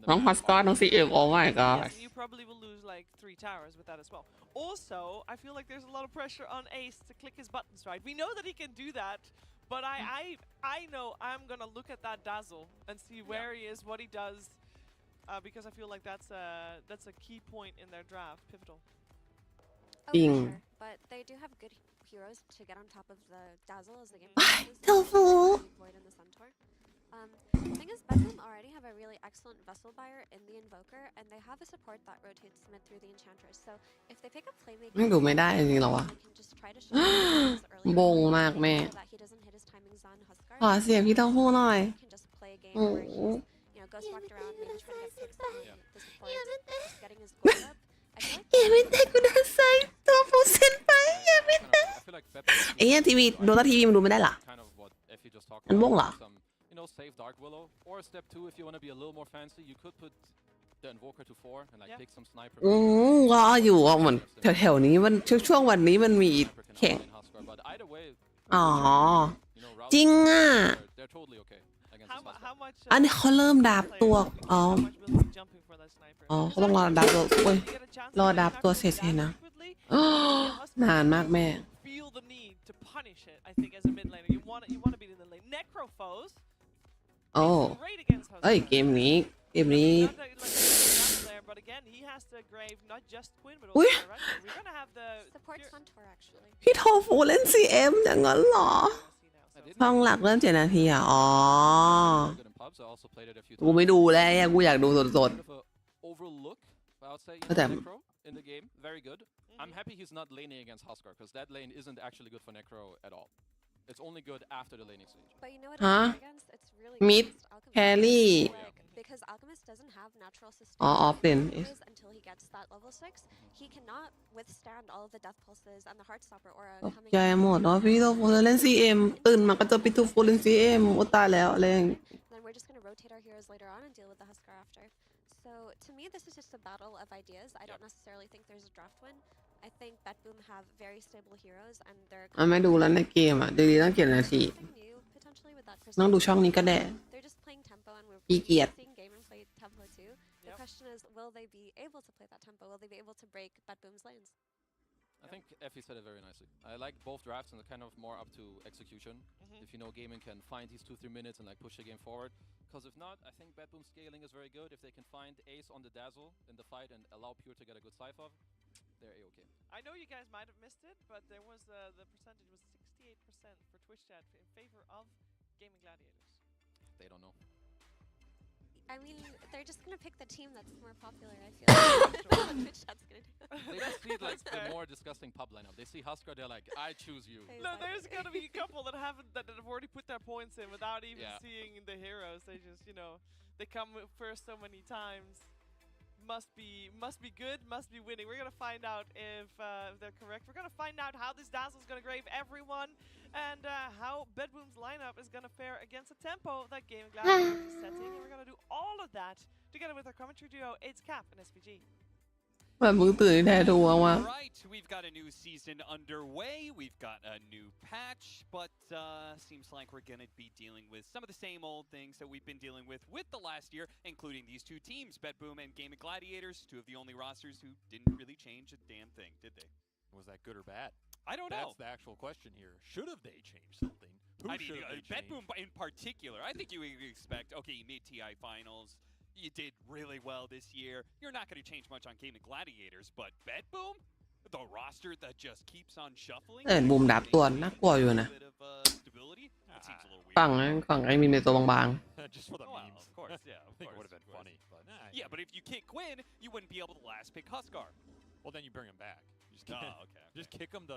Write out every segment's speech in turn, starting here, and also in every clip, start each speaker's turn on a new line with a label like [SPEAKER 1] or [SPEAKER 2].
[SPEAKER 1] น้องพัสก้าน้องซีเอ็มโอ้ my god
[SPEAKER 2] Yes, and you probably will lose like 3 towers with that as well. Also, I feel like there's a lot of pressure on Ace to click his buttons right. We know that he can do that, but I know I'm gonna look at that dazzle and see where he is, what he does, because I feel like that's a key point in their draft, pivotal.
[SPEAKER 3] Oh, sure. But they do have good heroes to get on top of the dazzle as the game progresses.
[SPEAKER 1] Tofu.
[SPEAKER 3] Void and the Centaur. The thing is, Bedlam already have a really excellent vessel buyer in the Invoker, and they have a support that rotates mid through the Enchantress. So if they pick up playmaking,
[SPEAKER 1] ไม่ดูไม่ได้จริงๆหรอวะ
[SPEAKER 3] they can just try to show him
[SPEAKER 1] บงมากแม่
[SPEAKER 3] so that he doesn't hit his timings on Huskar.
[SPEAKER 1] ขอเสียงพี่เต้าหู้หน่อย
[SPEAKER 3] Can just play a game where he's, you know, ghost walked around, maybe trying to get picks on the support, just getting his gold up. I feel like
[SPEAKER 1] อย่าไม่เตะกูได้ใส่ตัวฟูเซนไปอย่าไม่เตะ ไอ้เนี่ยทีวีโดนทีวีมันดูไม่ได้หรอ มันบ้งเหรอ
[SPEAKER 4] You know, save Dark Willow, or step 2 if you want to be a little more fancy, you could put the Invoker to 4 and like pick some sniper.
[SPEAKER 1] รออยู่อ่ะเหมือนแถวๆนี้มันช่วงวันนี้มันมีแข่ง
[SPEAKER 4] But either way,
[SPEAKER 1] อ๋อ
[SPEAKER 4] you know,
[SPEAKER 1] จริงอ่ะ
[SPEAKER 4] they're totally okay against this Huskar.
[SPEAKER 2] How much?
[SPEAKER 1] อันนี้เขาเริ่มดับตัวอ๋อ
[SPEAKER 2] How much will he be jumping for that sniper?
[SPEAKER 1] อ๋อเขาต้องรอดับตัวโอ้ย
[SPEAKER 2] You get a chance
[SPEAKER 1] รอ
[SPEAKER 2] to
[SPEAKER 1] ดับ
[SPEAKER 2] sniper
[SPEAKER 1] ตัว
[SPEAKER 2] with
[SPEAKER 1] เสร็จ
[SPEAKER 2] dazzle
[SPEAKER 1] นะ
[SPEAKER 2] quickly.
[SPEAKER 1] นานมากแม่
[SPEAKER 2] Feel the need to punish it. I think as a mid laner, you want to be in the lane. Necro foes.
[SPEAKER 1] โอ้
[SPEAKER 2] Great against Huskar.
[SPEAKER 1] เอ้ยเกมนี้
[SPEAKER 2] Not that, like, there, but again, he has to grave not just Quinn, but also
[SPEAKER 1] Ui.
[SPEAKER 2] the rest. We're gonna have the
[SPEAKER 3] support
[SPEAKER 2] pure-
[SPEAKER 3] Centaur actually.
[SPEAKER 1] พี่โทฟูเล่น CM อย่างนั้นเหรอ
[SPEAKER 2] See now, so-
[SPEAKER 1] ช่องหลักเริ่ม7 นาทีอ่ะ อ๋อ
[SPEAKER 4] Good in pubs. I also played it a few
[SPEAKER 1] กูไม่
[SPEAKER 4] times.
[SPEAKER 1] ดูแล้วกูอยากดูสด
[SPEAKER 4] Bit of a overlook, I would say,
[SPEAKER 1] But,
[SPEAKER 4] Necro in the game. Very good. I'm happy he's not laning against Huskar, because that lane isn't actually good for Necro at all. It's only good after the laning stage.
[SPEAKER 3] But you know what
[SPEAKER 1] Huh?
[SPEAKER 3] it's good against? It's really
[SPEAKER 1] Mid,
[SPEAKER 3] good against Alchemist.
[SPEAKER 1] carry.
[SPEAKER 3] Like, because Alchemist doesn't have natural sustain
[SPEAKER 1] อ๋อ off lane
[SPEAKER 3] pulses until he gets that level 6. He cannot withstand all of the death pulses and the Heartstopper aura
[SPEAKER 1] ตก
[SPEAKER 3] coming
[SPEAKER 1] ใจหมดเนาะพี่โทฟูเล่น CM ตื่นมาก็เจอพี่โทฟูเล่น CM โอ้ตายแล้วอะไรอย่าง
[SPEAKER 3] Then we're just going to rotate our heroes later on and deal with the Huskar after. So to me, this is just a battle of ideas. I don't necessarily think there's a draft win. I think Betboom have very stable heroes and they're
[SPEAKER 1] อ่ะไม่ดูแล้วในเกมอ่ะดีๆต้อง7 นาที
[SPEAKER 3] something new potentially with that
[SPEAKER 1] ต้องดูช่องนี้ก็ได้
[SPEAKER 3] They're just playing tempo and we're
[SPEAKER 1] ขี้เกียจ
[SPEAKER 3] seeing game and play tempo too. The
[SPEAKER 2] Yep.
[SPEAKER 3] question is, will they be able to play that tempo? Will they be able to break Betboom's lanes?
[SPEAKER 4] I think Effie said it very nicely. I like both drafts and kind of more up to execution. If you know gaming can find these 2-3 minutes and like push the game forward. Because if not, I think Bedboom scaling is very good. If they can find Ace on the dazzle in the fight and allow Pure to get a good scythe off, they're a-okay.
[SPEAKER 2] I know you guys might have missed it, but there was the percentage was 68% for Twitch chat in favor of Gaming Gladiators.
[SPEAKER 4] They don't know.
[SPEAKER 3] I mean, they're just gonna pick the team that's more popular, I feel like. That's what Twitch chat's gonna do.
[SPEAKER 4] They just see like
[SPEAKER 2] That's fair.
[SPEAKER 4] the more disgusting pub lineup. They see Huskar, they're like, I choose you.
[SPEAKER 3] Hey.
[SPEAKER 2] No, there's gonna be a couple that have already put their points in without even
[SPEAKER 4] Yeah.
[SPEAKER 2] seeing the heroes. They just, you know, they come first so many times. Must be good, must be winning. We're gonna find out if they're correct. We're gonna find out how this dazzle is gonna grave everyone, and how Bedboom's lineup is gonna fare against the tempo that Gaming Gladiators is setting. And we're gonna do all of that together with our commentary duo, It's Cap and SPG.
[SPEAKER 1] แบบมึงตื่นแท้ดูว่า
[SPEAKER 5] Right, we've got a new season underway. We've got a new patch, but seems like we're going to be dealing with some of the same old things that we've been dealing with the last year, including these two teams, Bedboom and Gaming Gladiators, two of the only rosters who didn't really change a damn thing, did they?
[SPEAKER 6] Was that good or bad?
[SPEAKER 5] I don't know.
[SPEAKER 6] That's the actual question here. Should have they changed something? Who
[SPEAKER 5] I mean,
[SPEAKER 6] should have they
[SPEAKER 5] Bedboom
[SPEAKER 6] changed?
[SPEAKER 5] in particular, I think you would expect, okay, you made TI finals. You did really well this year. You're not going to change much on Gaming Gladiators, but Bedboom, the roster that just keeps on shuffling.
[SPEAKER 1] เออบูมดับตัวน่ากลัวอยู่นะ
[SPEAKER 5] Bit of stability. That seems a little weird.
[SPEAKER 1] ฝั่งไอ้มีในตัวบาง
[SPEAKER 6] Just for the
[SPEAKER 5] Well,
[SPEAKER 6] memes.
[SPEAKER 5] of course, yeah, of
[SPEAKER 6] I think it
[SPEAKER 5] course,
[SPEAKER 6] would have
[SPEAKER 5] of
[SPEAKER 6] been
[SPEAKER 5] course.
[SPEAKER 6] funny, but
[SPEAKER 5] Yeah, but if you kick Quinn, you wouldn't be able to last pick Huskar.
[SPEAKER 6] well, then you bring him back. You just
[SPEAKER 5] Oh, okay.
[SPEAKER 6] just kick him to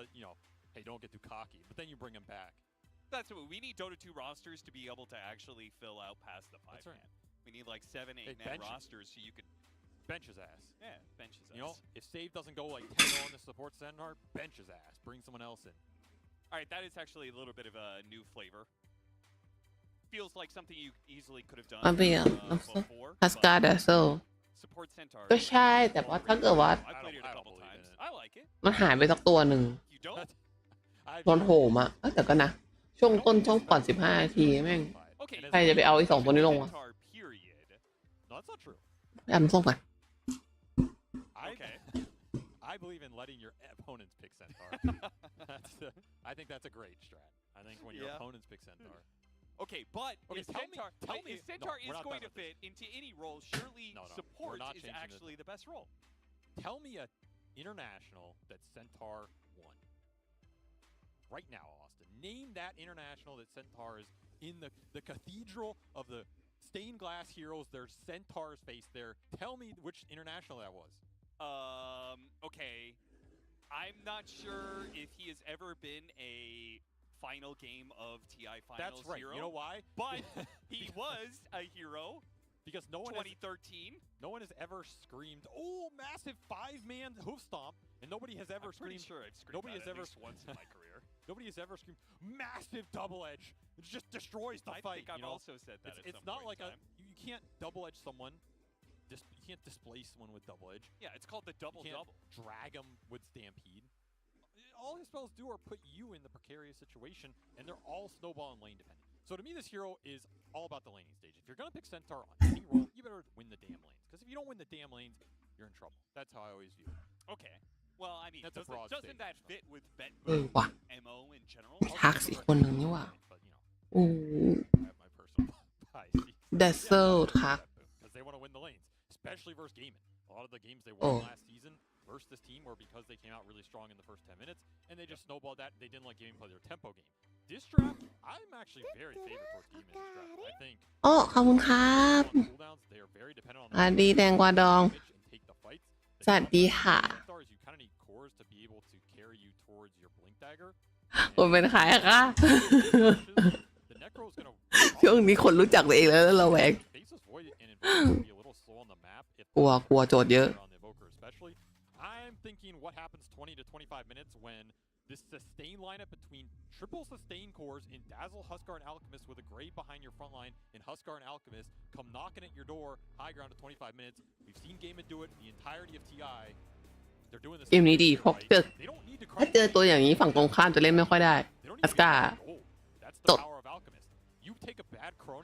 [SPEAKER 6] hey, don't get too cocky. But then you bring him back.
[SPEAKER 5] That's what we need. Dota 2 rosters to be able to actually fill out past the 5
[SPEAKER 6] That's right.
[SPEAKER 5] man. We need like 7, 8
[SPEAKER 6] Hey,
[SPEAKER 5] man
[SPEAKER 6] bench-
[SPEAKER 5] rosters so you could
[SPEAKER 6] Bench his ass.
[SPEAKER 5] benches us.
[SPEAKER 6] You know, if save doesn't go like 10 on the support center, bench his ass. Bring someone else in.
[SPEAKER 5] All right, that is actually a little bit of a new flavor. Feels like something you easily could have done
[SPEAKER 1] ๆมันเป็น
[SPEAKER 5] before.
[SPEAKER 1] ฮัสการ์
[SPEAKER 5] but
[SPEAKER 1] เดอร์โซ
[SPEAKER 5] support centaur.
[SPEAKER 1] ก็ใช่แต่ว่าถ้าเกิดว่า
[SPEAKER 5] I played it a
[SPEAKER 6] I don't
[SPEAKER 5] couple
[SPEAKER 6] believe in
[SPEAKER 5] times.
[SPEAKER 6] it.
[SPEAKER 5] I like it.
[SPEAKER 1] มันหายไปสักตัวหนึ่ง
[SPEAKER 5] You don't?
[SPEAKER 1] โดนโหมอ่ะแต่ก็นะ ช่วงต้นช่วงก่อน15 นาทีแม่ง
[SPEAKER 5] Okay.
[SPEAKER 1] ใครจะไปเอาไอ้2 ตัวนี้ลงวะ
[SPEAKER 5] Centaur period.
[SPEAKER 6] No, that's not true.
[SPEAKER 1] อาบน้ำส้มก่อน
[SPEAKER 5] Okay.
[SPEAKER 6] I believe in letting your opponents pick Centaur. I think that's a great strat. I think when your opponents pick Centaur.
[SPEAKER 5] Okay, but
[SPEAKER 6] Okay,
[SPEAKER 5] if Centaur
[SPEAKER 6] we're
[SPEAKER 5] is
[SPEAKER 6] not
[SPEAKER 5] going
[SPEAKER 6] done
[SPEAKER 5] to
[SPEAKER 6] with
[SPEAKER 5] fit into any role, surely
[SPEAKER 6] No,
[SPEAKER 5] support
[SPEAKER 6] we're not
[SPEAKER 5] is
[SPEAKER 6] changing
[SPEAKER 5] actually the best role.
[SPEAKER 6] Tell me a international that Centaur won. Right now, Austin. Name that international that Centaur is in the cathedral of the stained glass heroes. There's Centaur's face there. Tell me which international that was.
[SPEAKER 5] Okay. I'm not sure if he has ever been a final game of TI Finals
[SPEAKER 6] That's right.
[SPEAKER 5] hero.
[SPEAKER 6] You know why?
[SPEAKER 5] But he was a hero.
[SPEAKER 6] Because no one
[SPEAKER 5] 2013.
[SPEAKER 6] No one has ever screamed, "Oh, massive 5-man hoof stomp," and nobody has ever
[SPEAKER 5] I'm pretty
[SPEAKER 6] screamed.
[SPEAKER 5] sure I've screamed
[SPEAKER 6] Nobody
[SPEAKER 5] that
[SPEAKER 6] has
[SPEAKER 5] at
[SPEAKER 6] ever
[SPEAKER 5] least once in my career.
[SPEAKER 6] Nobody has ever screamed, "Massive double edge." It just destroys the
[SPEAKER 5] I
[SPEAKER 6] fight.
[SPEAKER 5] think I've
[SPEAKER 6] you know?
[SPEAKER 5] also said that.
[SPEAKER 6] It's not like you can't double edge someone. You can't displace someone with double edge.
[SPEAKER 5] Yeah, it's called the double
[SPEAKER 6] You can't
[SPEAKER 5] double.
[SPEAKER 6] drag them with stampede. All his spells do are put you in the precarious situation, and they're all snowball and lane dependent. So to me, this hero is all about the laning stage. If you're gonna pick Centaur on any role, you better win the damn lanes. Because if you don't win the damn lanes, you're in trouble. That's how I always view it.
[SPEAKER 5] Okay. Well, I mean,
[SPEAKER 6] That's a broad
[SPEAKER 5] doesn't that
[SPEAKER 6] statement,
[SPEAKER 5] fit with Bet
[SPEAKER 1] ว่ะ
[SPEAKER 5] MO in general?
[SPEAKER 1] ทักสิคนหนึ่งนี่ว่ะ
[SPEAKER 6] But you know,
[SPEAKER 1] โอ้
[SPEAKER 6] I have my personal bias.
[SPEAKER 1] เดซเซอร์ทัก
[SPEAKER 6] Because they want to win the lanes, especially versus Gaming. A lot of the games they
[SPEAKER 1] Oh.
[SPEAKER 6] won last season versus this team were because they came out really strong in the first 10 minutes, and they just snowballed that. They didn't let Gaming play their tempo game. This draft, I'm actually very favored towards Gaming in this draft. I think
[SPEAKER 1] โอ้ขอบคุณครับ
[SPEAKER 6] on cooldowns, they are very dependent on
[SPEAKER 1] สวัสดีแตงกวาดอง
[SPEAKER 6] damage and take the fights. The
[SPEAKER 1] สวัสดี
[SPEAKER 6] downside of
[SPEAKER 1] ค่ะ
[SPEAKER 6] Centaurs, you kind of need cores to be able to carry you towards your blink dagger.
[SPEAKER 1] คุณเป็นใครอะคะ
[SPEAKER 6] The Necro is going to
[SPEAKER 1] ช่วงนี้คนรู้จักตัวเองแล้วเราแหวก
[SPEAKER 6] Faceless Void and Invoker will be a little slow on the map. If
[SPEAKER 1] กลัวโจทย์เยอะ
[SPEAKER 6] on the Invoker especially. I'm thinking what happens 20 to 25 minutes when this sustain lineup between triple sustain cores in Dazzle, Huskar, and Alchemist with a grade behind your front line in Huskar and Alchemist come knocking at your door, high ground to 25 minutes. We've seen Gaming do it the entirety of TI. They're doing this.
[SPEAKER 1] เกมนี้ดีเพราะเจอ
[SPEAKER 6] They don't need to
[SPEAKER 1] ถ้าเจอตัวอย่างนี้ฝั่งตรงข้ามจะเล่นไม่ค่อยได้
[SPEAKER 6] They don't
[SPEAKER 1] อั
[SPEAKER 6] need
[SPEAKER 1] ส
[SPEAKER 6] to
[SPEAKER 1] กา
[SPEAKER 6] Oh, that's the
[SPEAKER 1] Stop.
[SPEAKER 6] power of Alchemist. You take a bad chrono,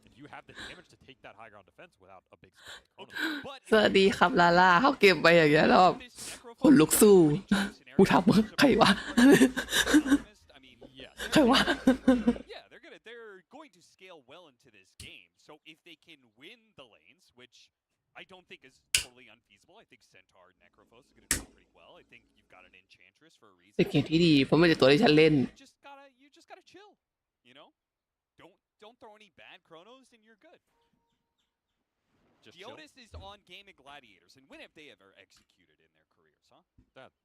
[SPEAKER 6] and you have the damage to take that high ground defense without a big spell like chrono.
[SPEAKER 5] But
[SPEAKER 1] สวัสดีครับลาล่าเข้าเกมไปอย่างเงี้ยแล้วแบบ
[SPEAKER 5] this necro
[SPEAKER 1] คนลุกสู้
[SPEAKER 5] scenario
[SPEAKER 1] กูทำใครวะ
[SPEAKER 5] I mean,
[SPEAKER 6] Yes.
[SPEAKER 1] ใครวะ
[SPEAKER 5] yeah, they're going to scale well into this game. So if they can win the lanes, which I don't think is totally unfeasible. I think Centaur Necrophos is going to do pretty well. I think you've got an Enchantress for a reason.
[SPEAKER 1] เป็นเกมที่ดีเพราะไม่ใช่ตัวที่ฉันเล่น
[SPEAKER 5] You just gotta chill. You know, don't throw any bad chronos, and you're good.
[SPEAKER 6] Just chill.
[SPEAKER 5] Geodis is on Gaming Gladiators, and when have they ever executed in their careers, huh?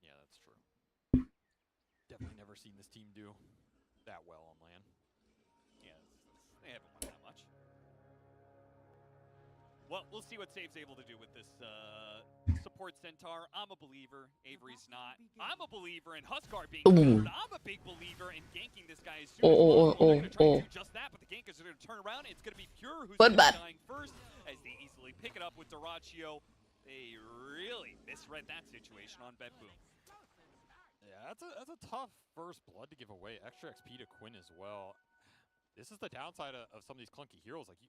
[SPEAKER 6] Yeah, that's true. Definitely never seen this team do that well on LAN.
[SPEAKER 5] Yeah, they haven't won that much. Well, we'll see what Save's able to do with this support Centaur. I'm a believer. Avery's not. I'm a believer in Huskar being
[SPEAKER 1] Boom.
[SPEAKER 5] good. I'm a big believer in ganking this guy as soon
[SPEAKER 1] Oh,
[SPEAKER 5] as
[SPEAKER 1] oh,
[SPEAKER 5] possible.
[SPEAKER 1] oh,
[SPEAKER 5] They're going to try
[SPEAKER 1] oh.
[SPEAKER 5] to do just that, but the gankers are going to turn around. And it's going to be Pure who's
[SPEAKER 1] But
[SPEAKER 5] going to
[SPEAKER 1] bad.
[SPEAKER 5] be dying first as they easily pick it up with Duraccio. They really misread that situation on Bet Boom.
[SPEAKER 6] Yeah, that's a tough first blood to give away. Extra XP to Quinn as well. This is the downside of some of these clunky heroes. Like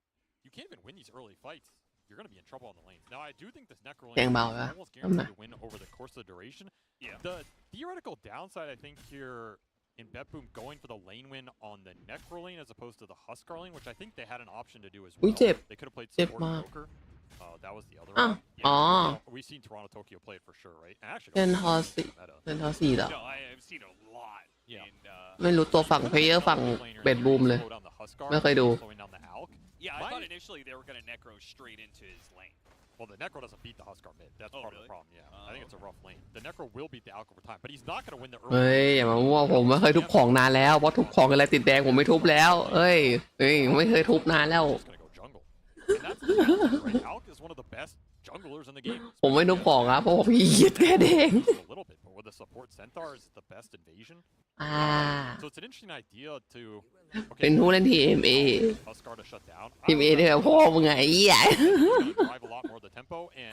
[SPEAKER 6] you can't even win these early fights. You're going to be in trouble on the lanes. Now, I do think this Necro lane
[SPEAKER 1] Dang,
[SPEAKER 6] is
[SPEAKER 1] Bao, yeah.
[SPEAKER 6] almost guaranteed to win over the course of the duration.
[SPEAKER 5] Yeah.
[SPEAKER 6] The theoretical downside, I think, here in Bet Boom going for the lane win on the Necro lane as opposed to the Huskar lane, which I think they had an option to do as well.
[SPEAKER 1] อุ๊ยเจ็บ
[SPEAKER 6] They could have played
[SPEAKER 1] เจ็บ
[SPEAKER 6] support
[SPEAKER 1] มาก
[SPEAKER 6] Joker. That was the other
[SPEAKER 1] อ้าว
[SPEAKER 6] one.
[SPEAKER 1] อ๋อ
[SPEAKER 6] We've seen Toronto Tokyo play it for sure, right? And actually,
[SPEAKER 1] เป็นทอสี่
[SPEAKER 6] meta.
[SPEAKER 1] เป็นทอสี่เหรอ
[SPEAKER 5] No, I have seen a lot.
[SPEAKER 6] Yeah.
[SPEAKER 5] In,
[SPEAKER 1] ไม่รู้ตัวฝั่งเพลเยอร์ฝั่งเบดบูมเลย
[SPEAKER 6] Slow down the Huskar,
[SPEAKER 1] ไม่เคยดู
[SPEAKER 6] slowing down the Alk.
[SPEAKER 5] yeah, I
[SPEAKER 6] Why-
[SPEAKER 5] thought initially they were going to Necro straight into his lane.
[SPEAKER 6] Well, the Necro doesn't beat the Huskar mid. That's
[SPEAKER 5] Oh,
[SPEAKER 6] part
[SPEAKER 5] really?
[SPEAKER 6] of the problem, yeah.
[SPEAKER 5] Oh,
[SPEAKER 6] I think it's a
[SPEAKER 5] okay.
[SPEAKER 6] rough lane. The Necro will beat the Alk over time, but he's not going to win the
[SPEAKER 1] เฮ้ย
[SPEAKER 6] early.
[SPEAKER 1] อย่ามามั่วผมไม่เคยทุบของนานแล้วเพราะทุบของอะไรติดแดงผมไม่ทุบแล้วเอ้ยไม่เคยทุบนานแล้ว
[SPEAKER 6] He's just going to go jungle. And that's the challenge, right? Alk is one of the best junglers in the game.
[SPEAKER 1] ผมไม่ทุบของอะเพราะผมขี้เกียจแก้แดง
[SPEAKER 6] A little bit, but with the support Centaur is the best invasion.
[SPEAKER 1] อ่า
[SPEAKER 6] So it's an interesting idea to.
[SPEAKER 1] เป็นผู้เล่นทีเอ็มเอ
[SPEAKER 6] Huskar to shut down.
[SPEAKER 1] ทีมเอเนี่ยพ่อมึงไงไอ้เหี้ย
[SPEAKER 6] Drive a lot more of the tempo, and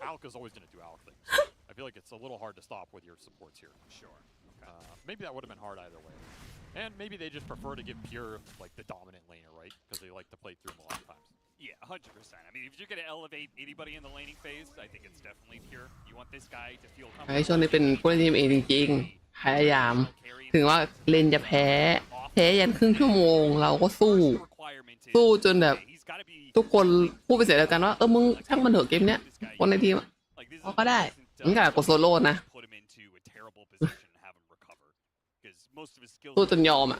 [SPEAKER 6] Alk is always going to do Alk things. I feel like it's a little hard to stop with your supports here.
[SPEAKER 5] Sure.
[SPEAKER 6] Maybe that would have been hard either way. And maybe they just prefer to give Pure like the dominant laner, right? Because they like to play through him a lot of times.
[SPEAKER 5] Yeah, 100%. I mean, if you're going to elevate anybody in the laning phase, I think it's definitely Pure. You want this guy to feel
[SPEAKER 1] ไอ้ช่วงนี้เป็น
[SPEAKER 5] comfortable.
[SPEAKER 1] ผู้เล่นทีมเองจริงๆพยายาม ถึงว่าเลนจะแพ้ยันครึ่งชั่วโมงเราก็สู้จนแบบทุกคนพูดไปเสียแล้วกันว่ามึงช่างมันเถอะเกมเนี้ยคนในทีมเขาก็ได้งั้นก็กดโซโล่นะ สู้จนยอมอ่ะ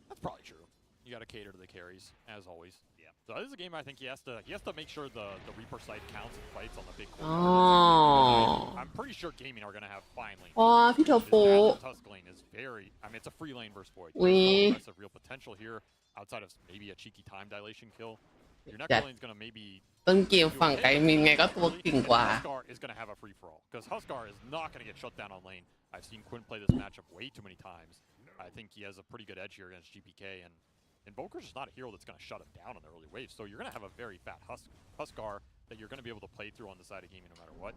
[SPEAKER 6] That's probably true. You got to cater to the carries as always. Yeah. So this is a game I think he has to make sure the Reaper site counts and fights on the big core. I'm pretty sure gaming are gonna have finally.
[SPEAKER 1] พี่โทฟู
[SPEAKER 6] Tusk lane is very. I mean, it's a free lane versus void.
[SPEAKER 1] อุ้ย
[SPEAKER 6] There's real potential here outside of maybe a cheeky time dilation kill. Your next lane's gonna maybe.
[SPEAKER 1] ต้นเกมฝั่งไกมินไงก็ตัวเก่งกว่า
[SPEAKER 6] Huskar is gonna have a free for all because Huskar is not gonna get shut down on lane. I've seen Quinn play this matchup way too many times. I think he has a pretty good edge here against GPK and. Invoker's just not a hero that's going to shut him down in the early waves, so you're going to have a very fat Huskar that you're going to be able to play through on the side of gaming no matter what.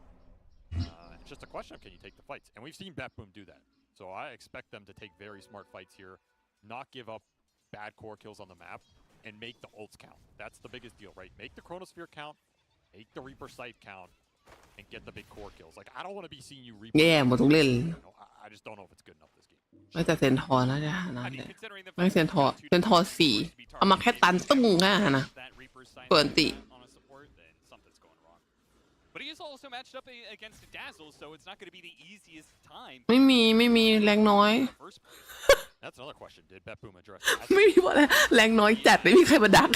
[SPEAKER 6] It's just a question of can you take the fights, and we've seen Batboom do that. So I expect them to take very smart fights here, not give up bad core kills on the map, and make the ults count. That's the biggest deal, right? Make the Chronosphere count, make the Reaper Scythe count, and get the big core kills. Like, I don't want to be seeing you Reaper.
[SPEAKER 1] แย่หมดทุกเล่น
[SPEAKER 6] I just don't know if it's good enough this game.
[SPEAKER 1] ไม่แต่เซนทอร์นะจะหานั้นเลยไม่เซนทอร์4เอามาแค่ตันตึ้งง่านะเปิดติ
[SPEAKER 5] But he is also matched up against a Dazzle, so it's not going to be the easiest time.
[SPEAKER 1] ไม่มีแรงน้อย
[SPEAKER 6] That's another question. Did Batboom address
[SPEAKER 1] ไม่มีว่าแรงน้อยจัดไม่มีใครมาดัก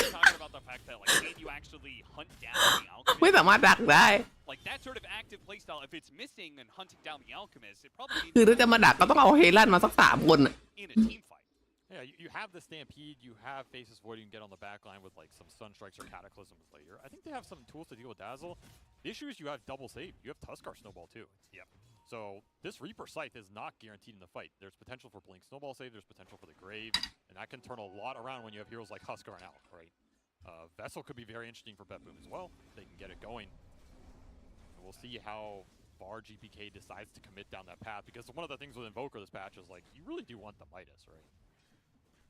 [SPEAKER 1] ไม่สามารถดักได้
[SPEAKER 5] Like that sort of active playstyle, if it's missing and hunting down the alchemist, it probably
[SPEAKER 1] คือถ้าจะมาดักก็ต้องเอาเฮลันมาสัก3 คนอ่ะ
[SPEAKER 5] in a team fight.
[SPEAKER 6] Yeah, you have the Stampede, you have Faceless Void you can get on the back line with like some Sun Strikes or Cataclysms later. I think they have some tools to deal with Dazzle. The issue is you have double save. You have Tuskar Snowball too. Yep. So this Reaper Scythe is not guaranteed in the fight. There's potential for Blink Snowball save, there's potential for the Grave, and that can turn a lot around when you have heroes like Huskar and Alk, right? Vessel could be very interesting for Batboom as well. They can get it going. And we'll see how far GPK decides to commit down that path, because one of the things with Invoker this patch is like, you really do want the Midas, right?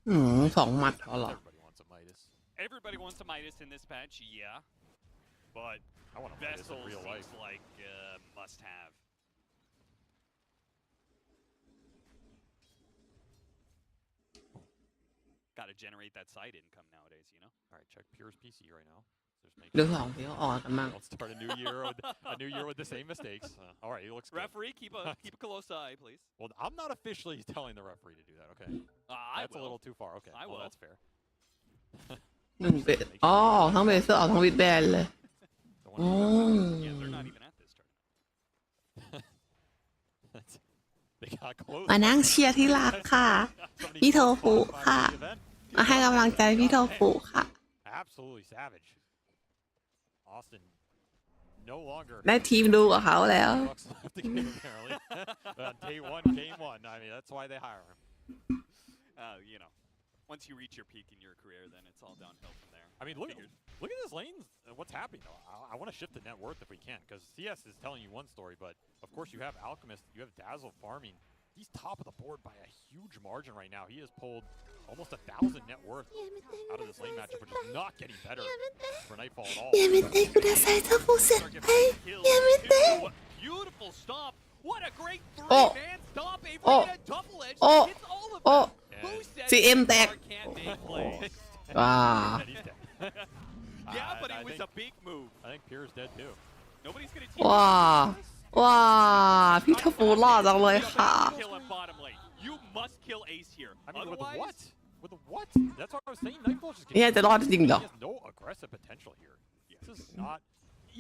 [SPEAKER 1] 2 หมัดพอหรอ
[SPEAKER 6] Everybody wants a Midas.
[SPEAKER 5] Everybody wants a Midas in this patch, yeah. But
[SPEAKER 6] I want a Midas
[SPEAKER 5] Vessel
[SPEAKER 6] in real life.
[SPEAKER 5] seems like must have. Got to generate that side income nowadays, you know.
[SPEAKER 6] All right, check Pure's PC right now. Just make
[SPEAKER 1] ดู2ที่เขาออกกันมั่ง
[SPEAKER 6] Don't start a new year with the same mistakes. All right, he looks good.
[SPEAKER 5] Referee, keep a close eye, please.
[SPEAKER 6] Well, I'm not officially telling the referee to do that. Okay, that's a little too far. Okay,
[SPEAKER 5] I will.
[SPEAKER 6] Well, that's fair.
[SPEAKER 1] 1 เบสทั้งเบสเซอร์ออกทั้งวิดแบนเลย
[SPEAKER 5] Yeah, they're not even at this tournament.
[SPEAKER 6] They got close.
[SPEAKER 1] มานั่งเชียร์ที่รักค่ะ พี่โทฟูค่ะ มาให้กำลังใจพี่โทฟูค่ะ
[SPEAKER 6] Absolutely savage. Austin no longer
[SPEAKER 1] ได้ทีมดูกับเขาแล้ว
[SPEAKER 6] bucks left to give apparently. Day 1, game 1. I mean, that's why they hire him.
[SPEAKER 5] You know, once you reach your peak in your career, then it's all downhill from there.
[SPEAKER 6] I mean, look at this lane. What's happening though? I want to shift to net worth if we can, because CS is telling you one story, but of course you have Alchemist, you have Dazzle farming. He's top of the board by a huge margin right now. He has pulled almost 1,000 net worth out of this lane matchup, which is not getting better for Nightfall at all.
[SPEAKER 5] Beautiful stop. What a great 3-man stop. A double edge. It's all about who said
[SPEAKER 1] CM แตก
[SPEAKER 5] can't make plays.
[SPEAKER 1] ว้า
[SPEAKER 5] Yeah, but it was a big move.
[SPEAKER 6] I think Pierre's dead too.
[SPEAKER 5] Nobody's gonna
[SPEAKER 1] ว้าพี่โทฟูหล่อจังเลยค่ะ
[SPEAKER 5] kill him bottom lane. You must kill Ace here.
[SPEAKER 6] I mean, with
[SPEAKER 5] Otherwise,
[SPEAKER 6] what? With what? That's what I was saying. Nightfall's just
[SPEAKER 1] เนี่ย
[SPEAKER 6] getting.
[SPEAKER 1] จะรอดจริงเหรอ
[SPEAKER 6] He has no aggressive potential here. This is not.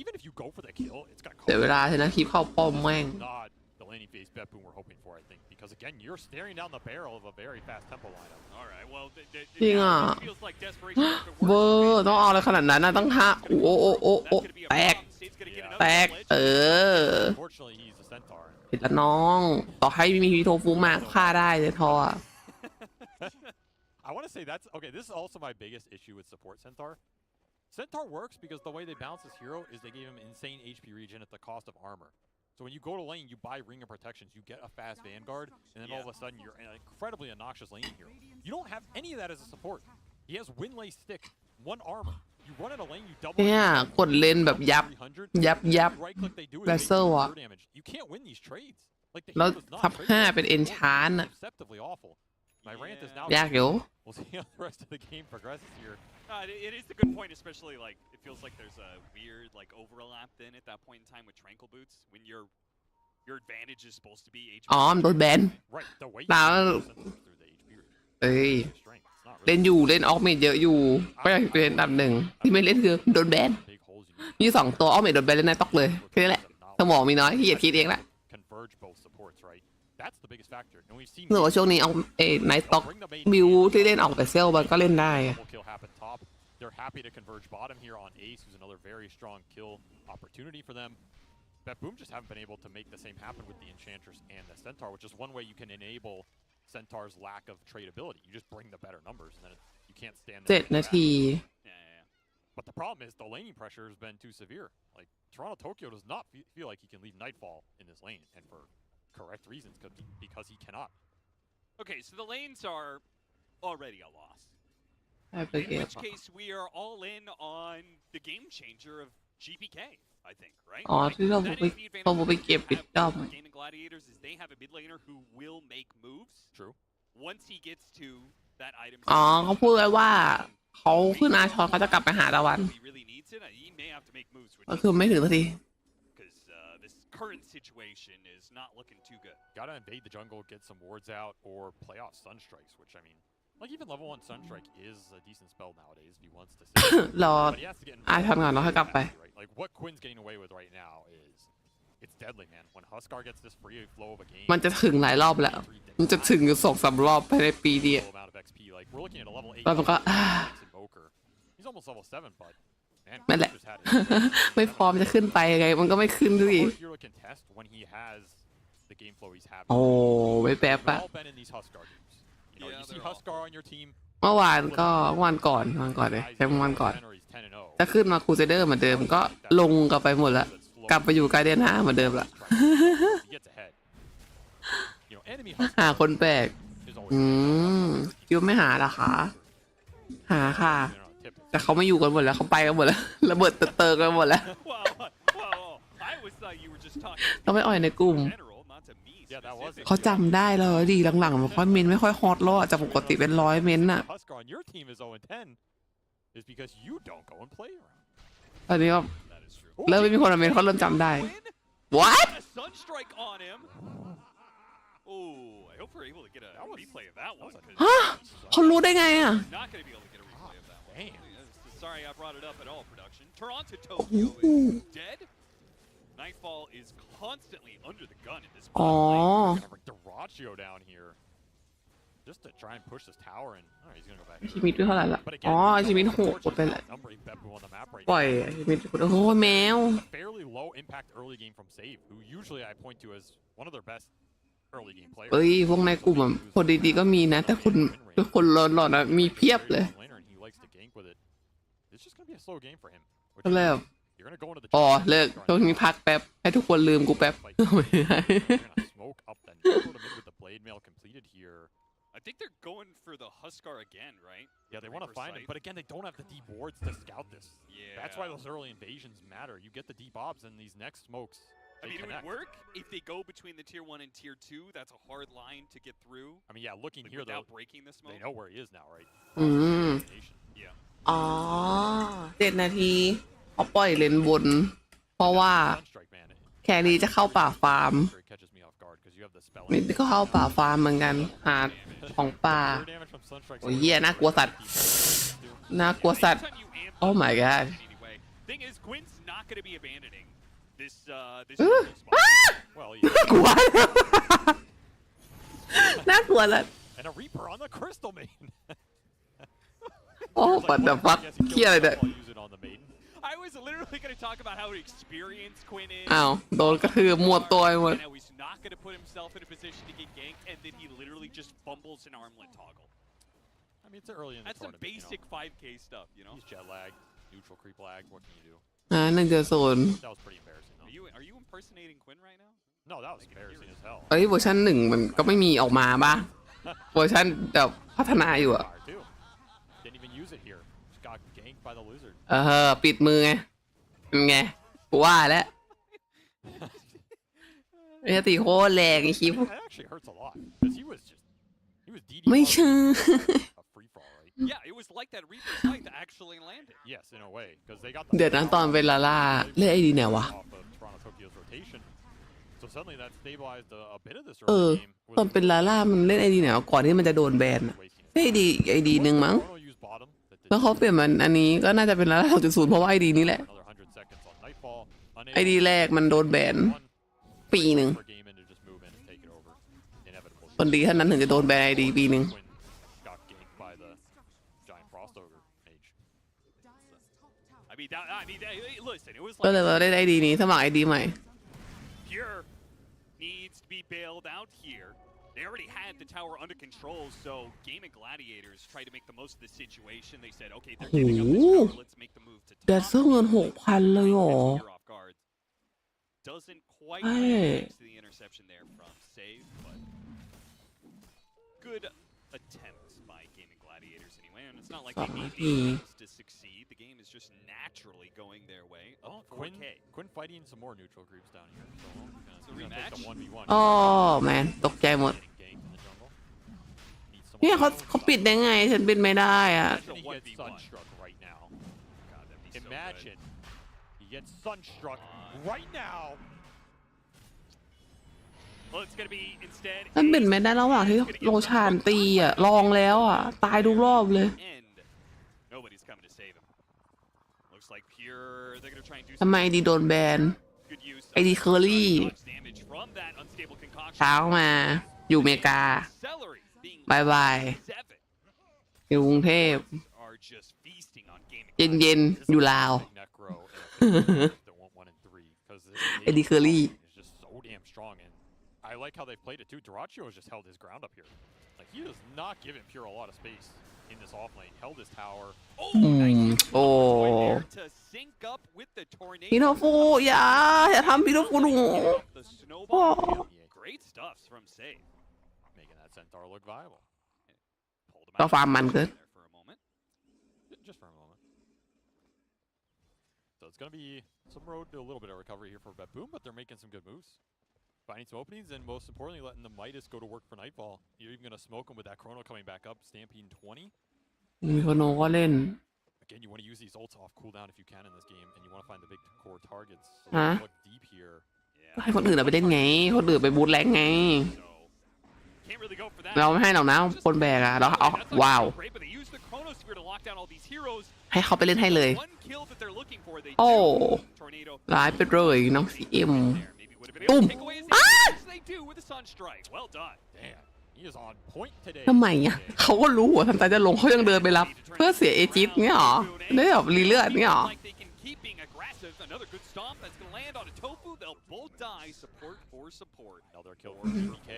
[SPEAKER 6] Even if you go for the kill, it's gonna
[SPEAKER 1] เสียเวลาใช่ไหมคลิปเข้าป้อมแม่ง
[SPEAKER 6] not the laning phase Batboom we're hoping for, I think, because again, you're staring down the barrel of a very fast tempo lineup.
[SPEAKER 5] all right. Well,
[SPEAKER 1] จริงอ่ะ
[SPEAKER 5] it feels like desperation.
[SPEAKER 1] เวอร์ต้องเอาอะไรขนาดนั้นนะต้องโอ้แตก แตก
[SPEAKER 6] Unfortunately, he's a centaur.
[SPEAKER 1] ผิดละน้อง ต่อให้มีพี่โทฟูมาฆ่าได้เลยทอ
[SPEAKER 6] I want to say that's okay. This is also my biggest issue with support centaur. Centaur works because the way they balance this hero is they gave him insane HP regen at the cost of armor. So when you go to lane, you buy Ring of Protections, you get a fast Vanguard, and then all of a sudden you're an incredibly obnoxious laning hero. You don't have any of that as a support. He has Windlay Stick one armor. You run in a lane, you double.
[SPEAKER 1] เนี่ยกดเลนแบบยับ
[SPEAKER 6] right click they do it.
[SPEAKER 1] แบสเซลอะ
[SPEAKER 6] You can't win these trades. Like the
[SPEAKER 1] แล้ว
[SPEAKER 6] hero does not
[SPEAKER 1] ทับ
[SPEAKER 6] trade
[SPEAKER 1] 5 เป็นเอนชานอะ
[SPEAKER 6] deceptively awful. My rant is now.
[SPEAKER 1] ยากอยู่
[SPEAKER 6] We'll see how the rest of the game progresses here.
[SPEAKER 5] It is a good point, especially like it feels like there's a weird like overlap then at that point in time with tranquil boots when your advantage is supposed to be HP.
[SPEAKER 1] อ๋อมันโดนแบน
[SPEAKER 6] Right, the way
[SPEAKER 1] แล้ว
[SPEAKER 6] through the HP.
[SPEAKER 1] เอ้ย
[SPEAKER 6] Strength. It's not
[SPEAKER 1] เล่น
[SPEAKER 6] really
[SPEAKER 1] อยู่เล่นออกเมดเยอะอยู่ก็อยากเป็นอันดับหนึ่งที่ไม่เล่นคือโดนแบน
[SPEAKER 6] big holes you need.
[SPEAKER 1] มี2 ตัวออกเมดโดนแบนเล่นในต็อกเลยแค่นี้แหละสมองมีน้อยขี้เกียจคิดเองละ
[SPEAKER 6] Converge both supports, right? That's the biggest factor. And we've seen
[SPEAKER 1] หรือว่าช่วงนี้เอาไนท์ต็อกบิวที่เล่นออกแต่เซลมันก็เล่นได้อะ
[SPEAKER 6] double kill happen top. They're happy to converge bottom here on Ace, who's another very strong kill opportunity for them. But Boom just haven't been able to make the same happen with the Enchantress and the Centaur, which is one way you can enable Centaur's lack of tradability. You just bring the better numbers, and then you can't stand there.
[SPEAKER 1] 7 นาที
[SPEAKER 5] Yeah.
[SPEAKER 6] But the problem is the laning pressure has been too severe. Like, Toronto Tokyo does not feel like he can leave Nightfall in this lane, and for correct reasons, because he cannot.
[SPEAKER 5] Okay, so the lanes are already a loss.
[SPEAKER 1] ได้ไป
[SPEAKER 5] In
[SPEAKER 1] เก็บ
[SPEAKER 5] which case we are all in on the game changer of GPK, I think, right?
[SPEAKER 1] อ๋อ
[SPEAKER 5] Like,
[SPEAKER 1] ที่เรา
[SPEAKER 5] that
[SPEAKER 1] ไป
[SPEAKER 5] is the advantage
[SPEAKER 1] เราไป
[SPEAKER 5] we
[SPEAKER 1] เก็บปิด
[SPEAKER 5] have
[SPEAKER 1] ดอม
[SPEAKER 5] over Gaming Gladiators is they have a mid laner who will make moves
[SPEAKER 6] True.
[SPEAKER 5] once he gets to that item.
[SPEAKER 1] อ๋อเขาพูดไว้ว่าเขาขึ้นอาชอนเขาจะกลับไปหาตะวัน
[SPEAKER 5] He really needs it. He may have to make moves, which
[SPEAKER 1] ก็คือไม่ถึงนาที
[SPEAKER 5] because this current situation is not looking too good.
[SPEAKER 6] Gotta invade the jungle, get some wards out, or play off Sunstrikes, which, I mean, like, even level 1 Sunstrike is a decent spell nowadays if he wants to save.
[SPEAKER 1] รอ
[SPEAKER 6] But he has to get
[SPEAKER 1] อาชอนก่อนแล้วค่อยกลับไป
[SPEAKER 6] right? Like, what Quinn's getting away with right now is, it's deadly, man. When Huskar gets this free flow of a game,
[SPEAKER 1] มันจะถึงหลายรอบแล้ว มันจะถึงอยู่2-3 รอบภายในปีเดียว
[SPEAKER 6] full amount of XP. Like, we're looking at a level 8
[SPEAKER 1] แล้วมันก็
[SPEAKER 6] Invoker. He's almost level 7, but man,
[SPEAKER 1] นั่นแหละ
[SPEAKER 6] just had it.
[SPEAKER 1] ไม่พร้อมจะขึ้นไปยังไง มันก็ไม่ขึ้นด้วย
[SPEAKER 6] Hard hero can test when he has the game flow he's having.
[SPEAKER 1] โอ้ไม่แป๊บ
[SPEAKER 6] We've
[SPEAKER 1] อะ
[SPEAKER 6] all been in these Huskar games. You know,
[SPEAKER 5] Yeah,
[SPEAKER 6] you see
[SPEAKER 5] they're all-
[SPEAKER 6] Huskar on your team.
[SPEAKER 1] เมื่อวานเลยใช้วันก่อน จะขึ้นมาครูเซเดอร์เหมือนเดิมก็ลงกลับไปหมดละกลับไปอยู่การเดียน5เหมือนเดิมละ หาคนแปลก คิวไม่หาเหรอคะ หาค่ะ แต่เขาไม่อยู่กันหมดแล้วเขาไปกันหมดแล้วระเบิดเตอกันหมดแล้ว
[SPEAKER 5] I always thought you were just talking
[SPEAKER 1] ต้องไปอ่อยในกลุ่ม
[SPEAKER 5] in general, not to me.
[SPEAKER 6] Yeah, that was it.
[SPEAKER 1] เขาจำได้แล้วดีหลังๆมันค่อยเมนไม่ค่อยฮอตแล้วอะจากปกติเป็น100 เมนน่ะ
[SPEAKER 6] Huskar on your team is 0-10 is because you don't go and play around.
[SPEAKER 1] ตอนนี้ก็
[SPEAKER 5] That is true.
[SPEAKER 1] เริ่มไม่มีคนมาเมนเขาเริ่มจำได้
[SPEAKER 5] Quinn
[SPEAKER 1] What
[SPEAKER 5] got a sunstrike on him. Oh, I hope we're able to get a replay of that one. 'cause
[SPEAKER 1] ฮะเขารู้ได้ไงอะ
[SPEAKER 5] not going to be able to get a replay of that one.
[SPEAKER 6] Damn.
[SPEAKER 5] Sorry I brought it up at all, production. Toronto Tokyo is dead. Nightfall is constantly under the gun in this
[SPEAKER 1] อ๋อ
[SPEAKER 6] Gonna bring Dyrachio down here just to try and push this tower in. All right, he's gonna go back.
[SPEAKER 1] ชิมิดด้วยเท่าไหร่ละ
[SPEAKER 6] But
[SPEAKER 1] อ๋อ
[SPEAKER 6] again,
[SPEAKER 1] ชิมิดโหดไปละ
[SPEAKER 6] numbering Beppu on the map right
[SPEAKER 1] ปล่อย
[SPEAKER 6] now.
[SPEAKER 1] ชิมิดโอ้โหแมว
[SPEAKER 6] Fairly low impact early game from Save, who usually I point to as one of their best early game players.
[SPEAKER 1] เอ้ยพวกในกลุ่มอะคนดีๆก็มีนะ แต่คนหลอนๆอะมีเพียบเลย
[SPEAKER 6] He likes to gank with it. It's just gonna be a slow game for him.
[SPEAKER 1] ก็เลย
[SPEAKER 6] You're gonna go into the
[SPEAKER 1] อ๋อเลิกช่วงนี้พักแป๊บ ให้ทุกคนลืมกูแป๊บ
[SPEAKER 6] You're gonna smoke up then. Go to mid with the blade mail completed here.
[SPEAKER 5] I think they're going for the Huskar again, right?
[SPEAKER 6] Yeah, they want to
[SPEAKER 5] Reaper
[SPEAKER 6] find him,
[SPEAKER 5] site.
[SPEAKER 6] but again, they don't have the deep wards to scout this.
[SPEAKER 5] Yeah.
[SPEAKER 6] That's why those early invasions matter. You get the deep obs and these next smokes.
[SPEAKER 5] I
[SPEAKER 6] They
[SPEAKER 5] mean, it
[SPEAKER 6] connect.
[SPEAKER 5] would work if they go between the tier 1 and tier 2. That's a hard line to get through.
[SPEAKER 6] I mean, yeah, looking
[SPEAKER 5] Like,
[SPEAKER 6] here though,
[SPEAKER 5] without breaking the smoke.
[SPEAKER 6] they know where he is now, right?
[SPEAKER 1] อืม
[SPEAKER 6] Nation.
[SPEAKER 5] Yeah.
[SPEAKER 1] อ๋อ7 นาทีเขาปล่อยเลนบน เพราะว่า
[SPEAKER 6] Sunstrike, man.
[SPEAKER 1] แครี่จะเข้าป่าฟาร์ม
[SPEAKER 6] It catches me off guard because you have the spell.
[SPEAKER 1] มิดก็เข้าป่าฟาร์มเหมือนกัน หาของป่า
[SPEAKER 6] Pure damage from Sunstrike.
[SPEAKER 1] โอ้ยเหี้ยน่ากลัวสัตว์ น่ากลัวสัตว์
[SPEAKER 5] Anytime you amp
[SPEAKER 1] Oh
[SPEAKER 5] up
[SPEAKER 1] my
[SPEAKER 5] the
[SPEAKER 1] god.
[SPEAKER 5] damage anyway. Thing is, Quinn's not going to be abandoning this this
[SPEAKER 1] Uh,
[SPEAKER 5] jungle spot.
[SPEAKER 6] Well,
[SPEAKER 1] กลัว น่ากลัวละ
[SPEAKER 6] and a Reaper on the Crystal Maiden.
[SPEAKER 1] โอ้ปัดเดฟัก
[SPEAKER 6] Guess he
[SPEAKER 1] เหี้ย
[SPEAKER 6] killed
[SPEAKER 1] อะไร
[SPEAKER 6] himself
[SPEAKER 1] เนี่ย
[SPEAKER 6] while using it on the Maiden.
[SPEAKER 5] I was literally going to talk about how experienced Quinn is.
[SPEAKER 1] อ้าวโดนกระทืบมัวตัวไปหมด
[SPEAKER 5] And how he's not going to put himself in a position to get ganked, and then he literally just fumbles an armlet toggle.
[SPEAKER 6] I mean, it's early in the
[SPEAKER 5] That's some
[SPEAKER 6] tournament.
[SPEAKER 5] basic 5K stuff, you know?
[SPEAKER 6] He's jet lagged, neutral creep lag. What can you do?
[SPEAKER 1] 1.0
[SPEAKER 6] That was pretty embarrassing. Though.
[SPEAKER 5] Are you impersonating Quinn right now?
[SPEAKER 6] No, that was embarrassing as hell.
[SPEAKER 1] เอ้ยเวอร์ชัน1มันก็ไม่มีออกมาป่ะเวอร์ชันแบบพัฒนาอยู่อะ
[SPEAKER 6] Fire too. Didn't even use it here. Just got ganked by the lizard.
[SPEAKER 1] ปิดมือไงไงกูว่าแล้วไอ้ตีโคตรแรงไอ้คิว
[SPEAKER 6] That actually hurts a lot because he was DD
[SPEAKER 1] ไม่ใช่
[SPEAKER 6] a free fall, right?
[SPEAKER 5] Yeah, it was like that Reaper's Fight that actually landed.
[SPEAKER 6] Yes, in a way, because they got.
[SPEAKER 1] เดี๋ยวนั้นตอนเป็นลาล่าเล่นไอดีไหนวะ
[SPEAKER 6] off of Toronto Tokyo's rotation. So suddenly that stabilized a bit of this
[SPEAKER 1] เอ
[SPEAKER 6] early
[SPEAKER 1] อ
[SPEAKER 6] game.
[SPEAKER 1] ตอนเป็นลาล่ามันเล่นไอดีไหนวะก่อนที่มันจะโดนแบนอะไอดีหนึ่งมั้ง
[SPEAKER 6] Toronto used bottom.
[SPEAKER 1] แล้วเขาเปลี่ยนมันอันนี้ก็น่าจะเป็นลาล่า6.0เพราะว่าไอดีนี้แหละ
[SPEAKER 6] Another 100 seconds on Nightfall.
[SPEAKER 1] ไอดีแรกมันโดนแบนปีหนึ่ง
[SPEAKER 6] For game in to just move in and take it over. Inevitable.
[SPEAKER 1] คนดีเท่านั้นถึงจะโดนแบนไอดีปีหนึ่ง
[SPEAKER 6] Quinn got ganked by the giant frost ogre mage.
[SPEAKER 5] Listen, it was
[SPEAKER 1] ก็เลย
[SPEAKER 5] like
[SPEAKER 1] เราได้ไอดีนี้สมัครไอดีใหม่
[SPEAKER 5] Pure needs to be bailed out here. They already had the tower under control, so Gaming Gladiators tried to make the most of the situation. They said, okay, they're giving up this tower, let's make the move to
[SPEAKER 1] แดดเซอร์เงิน 6,000 เลยเหรอ
[SPEAKER 5] You're off guard. Doesn't quite
[SPEAKER 1] Hey.
[SPEAKER 5] thanks to the interception there from Save, but good attempt by Gaming Gladiators anyway. And it's not like they need the games to succeed. The game is just naturally going their way.
[SPEAKER 6] Oh,
[SPEAKER 5] Up
[SPEAKER 6] Quinn
[SPEAKER 5] 4K.
[SPEAKER 6] fighting some more neutral creeps down here. So
[SPEAKER 5] It's a
[SPEAKER 6] he's gonna take the
[SPEAKER 5] rematch.
[SPEAKER 6] 1v1.
[SPEAKER 1] อ๋อแมนตกใจหมด
[SPEAKER 6] Getting ganked in the jungle. Needs someone
[SPEAKER 1] เนี่ย
[SPEAKER 6] to
[SPEAKER 1] เขาปิดได้ไง ฉันปิดไม่ได้อ่ะ
[SPEAKER 6] Imagine he gets sunstruck right now.
[SPEAKER 5] God, that'd be so
[SPEAKER 6] Imagine he gets sunstruck right now.
[SPEAKER 5] Well, it's gonna be instead.
[SPEAKER 1] ฉันปิดไม่ได้ระหว่างที่โรชานตีอ่ะลองแล้วอ่ะ ตายทุกรอบเลย
[SPEAKER 5] End. Nobody's coming to save him. Looks like Pure. They're gonna try and do
[SPEAKER 1] ทำไมไอดีโดนแบน
[SPEAKER 5] good use.
[SPEAKER 1] ไอดีเคอรี่
[SPEAKER 5] Damage from that unstable concoction.
[SPEAKER 1] เช้ามาอยู่อเมริกา
[SPEAKER 5] Celery being
[SPEAKER 1] บายบาย
[SPEAKER 5] seven
[SPEAKER 1] อยู่กรุงเทพ
[SPEAKER 5] are just feasting on gaming.
[SPEAKER 1] เย็นๆ อยู่ลาว
[SPEAKER 6] Necro and that went 1 and 3 because
[SPEAKER 1] Eddie Curry
[SPEAKER 6] is just so damn strong, and I like how they played it too. Duraccio has just held his ground up here. Like he does not give it Pure a lot of space in this off lane. Held his tower.
[SPEAKER 5] Oh,
[SPEAKER 1] อืม โอ้
[SPEAKER 5] to sync up with the tornado.
[SPEAKER 1] พี่โนฟูอย่าทำพี่โนฟูหนู
[SPEAKER 5] The snowball. Great stuff from Save.
[SPEAKER 6] Making that Centaur look viable.
[SPEAKER 5] Pulled him
[SPEAKER 1] ก็
[SPEAKER 5] out
[SPEAKER 1] ฟาร์มมันเกิน
[SPEAKER 5] there for a moment.
[SPEAKER 6] Just for a moment. So it's going to be some road to a little bit of recovery here for Betboom, but they're making some good moves. Finding some openings, and most importantly, letting the Midas go to work for Nightfall. You're even going to smoke him with that Chrono coming back up, Stampede 20.
[SPEAKER 1] มีคนโนก็เล่น
[SPEAKER 6] Again, you want to use these ults off cooldown if you can in this game, and you want to find the big core targets. So
[SPEAKER 1] Huh?
[SPEAKER 6] look deep here.
[SPEAKER 1] ก็ให้คนอื่นเอาไปเล่นไง คนอื่นไปบูทแรงไง
[SPEAKER 5] So can't really go for that.
[SPEAKER 1] เราไม่ให้หรอกนะ คนแบกอะเราเอาว้าว
[SPEAKER 5] Great, but they use the Chrono Sphere to lock down all these heroes.
[SPEAKER 1] ให้เขาไปเล่นให้เลย
[SPEAKER 5] One kill that they're looking for, they
[SPEAKER 1] โอ้
[SPEAKER 5] do. Tornado.
[SPEAKER 1] ร้ายไปเลยน้องซีเอ็ม
[SPEAKER 5] There, maybe would have been able to take away as they do with the Sunstrike. Well done.
[SPEAKER 6] Damn, he is on point today.
[SPEAKER 1] ทำไมอ่ะเขาก็รู้ว่าทันตาจะลงเขายังเดินไปรับ เพื่อเสียเอจิตเนี่ยหรอได้แบบรีเลือดเนี่ยหรอ
[SPEAKER 5] Like they can keep being aggressive. Another good stomp that's gonna land on a Tofu. They'll both die. Support for support.
[SPEAKER 6] Another kill for BK.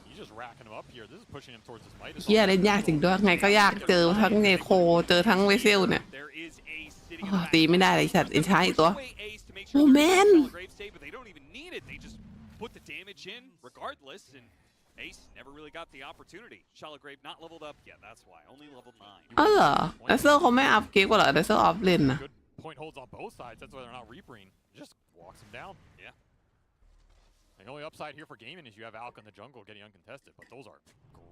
[SPEAKER 6] He's just racking him up here. This is pushing him towards his Midas.
[SPEAKER 1] เฮียเล่นยากจริงด้วยไงก็ยากเจอทั้งเนโคเจอทั้งเวเซลเนี่ย
[SPEAKER 5] There is ace sitting
[SPEAKER 1] โอ้
[SPEAKER 5] back.
[SPEAKER 1] ตีไม่ได้เลยสัตว์เอ็นช้าอีกตัว
[SPEAKER 5] Away ace to make
[SPEAKER 1] Oh,
[SPEAKER 5] sure they're
[SPEAKER 1] man.
[SPEAKER 5] getting Grave save, but they don't even need it. They just put the damage in regardless, and Ace never really got the opportunity. Shallow Grave not leveled up yet. That's why only level 9.
[SPEAKER 1] อ๋อเหรอแดนเซอร์เขาไม่อัพเกมก็เหรอแดนเซอร์ออฟเลนนะ
[SPEAKER 6] Good point holds on both sides. That's why they're not reapering. Just walks him down.
[SPEAKER 5] Yeah.
[SPEAKER 6] The only upside here for gaming is you have Alk in the jungle getting uncontested, but those are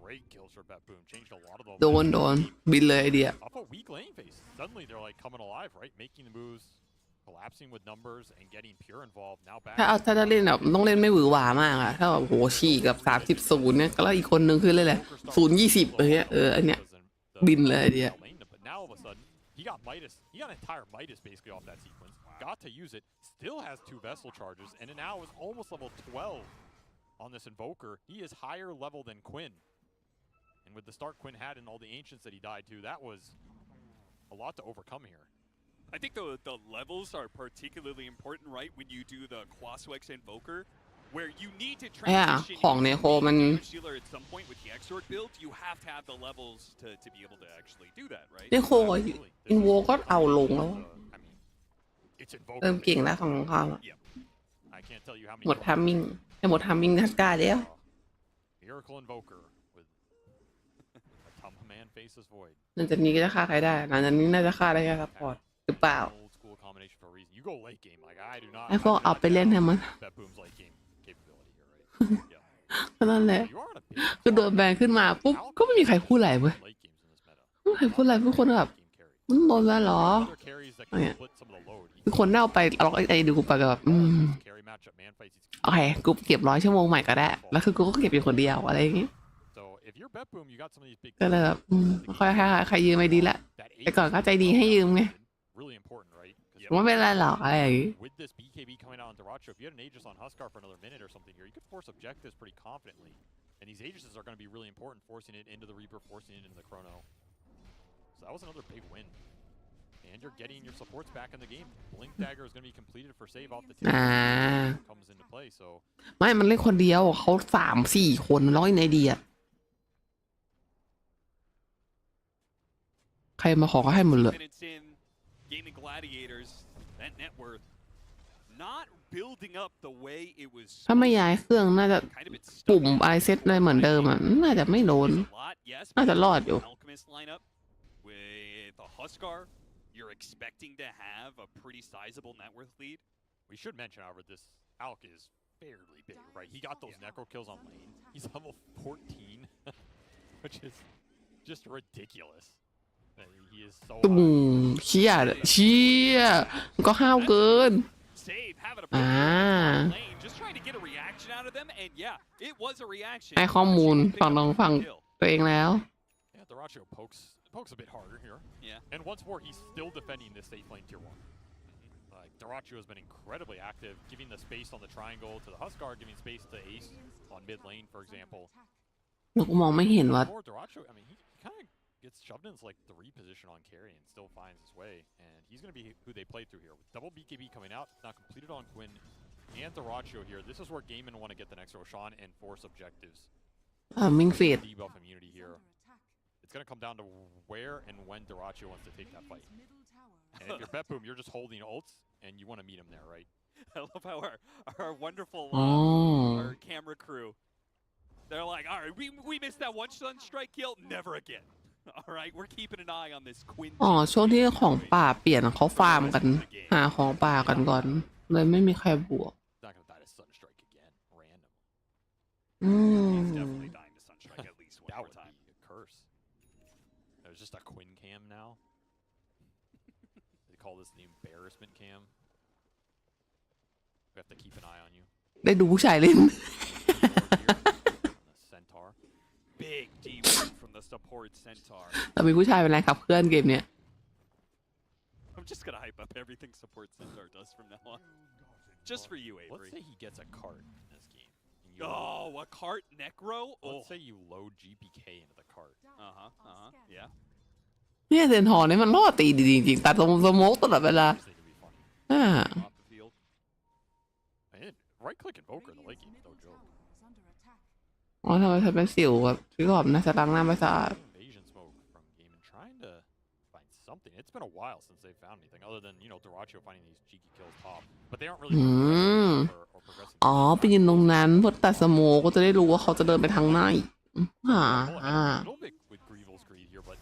[SPEAKER 6] great kills for Betboom. Changed a lot of the
[SPEAKER 1] โดนบินเลยไอเดีย
[SPEAKER 6] off a weak lane phase. Suddenly they're like coming alive, right? Making the moves, collapsing with numbers, and getting Pure involved. Now back.
[SPEAKER 1] ถ้าเล่นแบบต้องเล่นไม่หวือหวามากอะถ้าแบบโหฉี่กับ30-0เนี่ยก็แล้วอีกคนนึงคือเล่นอะไร0-20อะไรเงี้ยอันเนี้ย บินเลยไอเดีย
[SPEAKER 6] But now all of a sudden, he got Midas. He got an entire Midas basically off that sequence. Got to use it. Still has 2 vessel charges, and now is almost level 12 on this Invoker. He is higher level than Quinn. And with the start Quinn had and all the ancients that he died to, that was a lot to overcome here.
[SPEAKER 5] I think the levels are particularly important, right? When you do the Quaswex Invoker, where you need to
[SPEAKER 1] เนี่ย
[SPEAKER 5] transition
[SPEAKER 1] ของเนโคมัน
[SPEAKER 5] damage dealer at some point with the Exort build. You have to have the levels to be able to actually do that, right?
[SPEAKER 1] เนโคอินโวก็เอาลงแล้ว
[SPEAKER 6] I mean, it's Invoker.
[SPEAKER 1] เริ่มเก่งแล้วของเขาอะ
[SPEAKER 6] I can't tell you how many.
[SPEAKER 1] หมดทามมิ่งจะหมดทามมิ่งทัดกาแล้ว
[SPEAKER 6] Miracle Invoker with a Tumba Man face this void.
[SPEAKER 1] หลังจากนี้ก็จะฆ่าใครได้หลังจากนี้น่าจะฆ่าได้แค่ซัพพอร์ตหรือเปล่า
[SPEAKER 6] Old school combination for a reason. You go late game, like I do not.
[SPEAKER 1] ไอ้พวกเอาไปเล่นให้มัน
[SPEAKER 6] Bet Boom's late game capability here, right? Yeah.
[SPEAKER 1] ก็นั่นแหละ
[SPEAKER 6] You are on a big
[SPEAKER 1] คือโดนแบนขึ้นมาปุ๊บก็ไม่มีใครพูดอะไรเว้ย
[SPEAKER 6] late games in this meta.
[SPEAKER 1] ไม่มีใครพูดอะไรทุกคนแบบ
[SPEAKER 6] Game carry.
[SPEAKER 1] มันโดนแบนเหรอ
[SPEAKER 6] Other carries that can
[SPEAKER 1] yeah.
[SPEAKER 6] split some of the load.
[SPEAKER 1] คือคนเน่าไปล็อกไอ้ดูไปก็แบบ
[SPEAKER 6] Carry matchup, man fights.
[SPEAKER 1] โอเคกูเก็บ100 ชั่วโมงใหม่ก็ได้แล้วคือกูก็เก็บอยู่คนเดียวอะไรอย่างงี้
[SPEAKER 6] So if you're Bet Boom, you got some of these big.
[SPEAKER 1] ก็เลยแบบค่อยใครยืมไม่ดีละ
[SPEAKER 6] That
[SPEAKER 1] แต่ก่อนก็ใจดีให้ยืมไง
[SPEAKER 6] really important, right?
[SPEAKER 1] ไม่เป็นไรหรอกอะไรอย่างงี้
[SPEAKER 6] With this BKB coming out on Daracho, if you had an Aegis on Huskar for another minute or something here, you could force objectives pretty confidently. And these Aegises are going to be really important, forcing it into the Reaper, forcing it into the Chrono. So that was another big win. And you're getting your supports back in the game. Blink Dagger is going to be completed for save off the tip. Comes into play, so
[SPEAKER 1] ไม่มันเล่นคนเดียวเขา3-4 คนร้อยในดีอะใครมาขอก็ให้หมดเลย
[SPEAKER 5] Minutes in, Gaming Gladiators, that net worth not building up the way it was
[SPEAKER 1] ถ้าไม่ย้ายเครื่องน่าจะ
[SPEAKER 5] kind of been stuck
[SPEAKER 1] ปุ่ม
[SPEAKER 5] in.
[SPEAKER 1] อะไรเซตอะไรเหมือนเดิมอ่ะน่าจะไม่โดน
[SPEAKER 5] A lot, yes,
[SPEAKER 1] น่าจะรอดอยู่
[SPEAKER 5] Alchemist lineup with a Huskar, you're expecting to have a pretty sizable net worth lead.
[SPEAKER 6] we should mention, however, this Alk is fairly big, right? He got those necro kills on lane. He's level 14, which is just ridiculous. He is so
[SPEAKER 1] ตุ้มเชี่ยมันก็ห้าวเกิน
[SPEAKER 5] Save, having a
[SPEAKER 1] Ah.
[SPEAKER 5] lane, just trying to get a reaction out of them, and yeah, it was a reaction.
[SPEAKER 1] ให้ข้อมูลฝั่งน้องฝั่ง
[SPEAKER 5] Kill.
[SPEAKER 1] ตัวเองแล้ว
[SPEAKER 6] Yeah, Daracho pokes a bit harder here.
[SPEAKER 5] Yeah.
[SPEAKER 6] And once more, he's still defending this safe lane tier 1. Like, Daracho has been incredibly active, giving the space on the triangle to the Huskar, giving space to Ace on mid lane, for example.
[SPEAKER 1] เราก็มองไม่เห็นว่า
[SPEAKER 6] More Daracho, I mean, he kind of gets shoved into like 3 position on carry and still finds his way. And he's going to be who they play through here. With double BKB coming out, now completed on Quinn and Daracho here. This is where Gaiman want to get the next Roshan and force objectives.
[SPEAKER 1] มิงเฟด
[SPEAKER 6] Debuff immunity here. It's going to come down to where and when Daracho wants to take that fight. And if you're Bet Boom, you're just holding ults and you want to meet him there, right?
[SPEAKER 5] I love how our wonderful our camera crew, they're like, all right, we missed that one sunstrike kill, never again. All right, we're keeping an eye on this Quinn.
[SPEAKER 1] อ๋อช่วงที่ของป่าเปลี่ยนเขาฟาร์มกันหาของป่ากันก่อนเลยไม่มีใครบวก
[SPEAKER 6] Not going to die to sunstrike again, random.
[SPEAKER 5] He's definitely dying to sunstrike at least one
[SPEAKER 6] That
[SPEAKER 5] more
[SPEAKER 6] would
[SPEAKER 5] time.
[SPEAKER 6] be a curse. There's just a Quinn cam now. They call this the embarrassment cam. We have to keep an eye on you.
[SPEAKER 1] ได้ดูผู้ชายเล่น
[SPEAKER 6] On the Centaur.
[SPEAKER 5] Big D work from the support Centaur.
[SPEAKER 1] เรามีผู้ชายเป็นไรครับเพื่อนเกมเนี้ย
[SPEAKER 5] I'm just gonna hype up everything support Centaur does from now on. Just for you,
[SPEAKER 6] Let's
[SPEAKER 5] Avery.
[SPEAKER 6] say he gets a cart in this game. And you
[SPEAKER 5] Oh, a cart necro? Oh.
[SPEAKER 6] Let's say you load GPK into the cart.
[SPEAKER 5] Yeah.
[SPEAKER 1] เนี่ยเซนทอร์นี่มันล่อตีดีจริงๆตัดสโมกตลอดเวลา
[SPEAKER 6] Just think it'd be funny.
[SPEAKER 1] อ่า
[SPEAKER 5] Off the field.
[SPEAKER 6] And right click Invoker in the late game is no joke.
[SPEAKER 1] อ๋อทำไมเธอเป็นสิวแบบที่ขอบนะสตังหน้าประสาท
[SPEAKER 6] Invasion smoke from Gaiman trying to find something. It's been a while since they've found anything other than, Daracho finding these cheeky kills top. But they aren't really or progressing.
[SPEAKER 1] อ๋อไปยืนตรงนั้นเพื่อตัดสโมกก็จะได้รู้ว่าเขาจะเดินไปทางไหน
[SPEAKER 6] A little bit with Greevil's greed here, but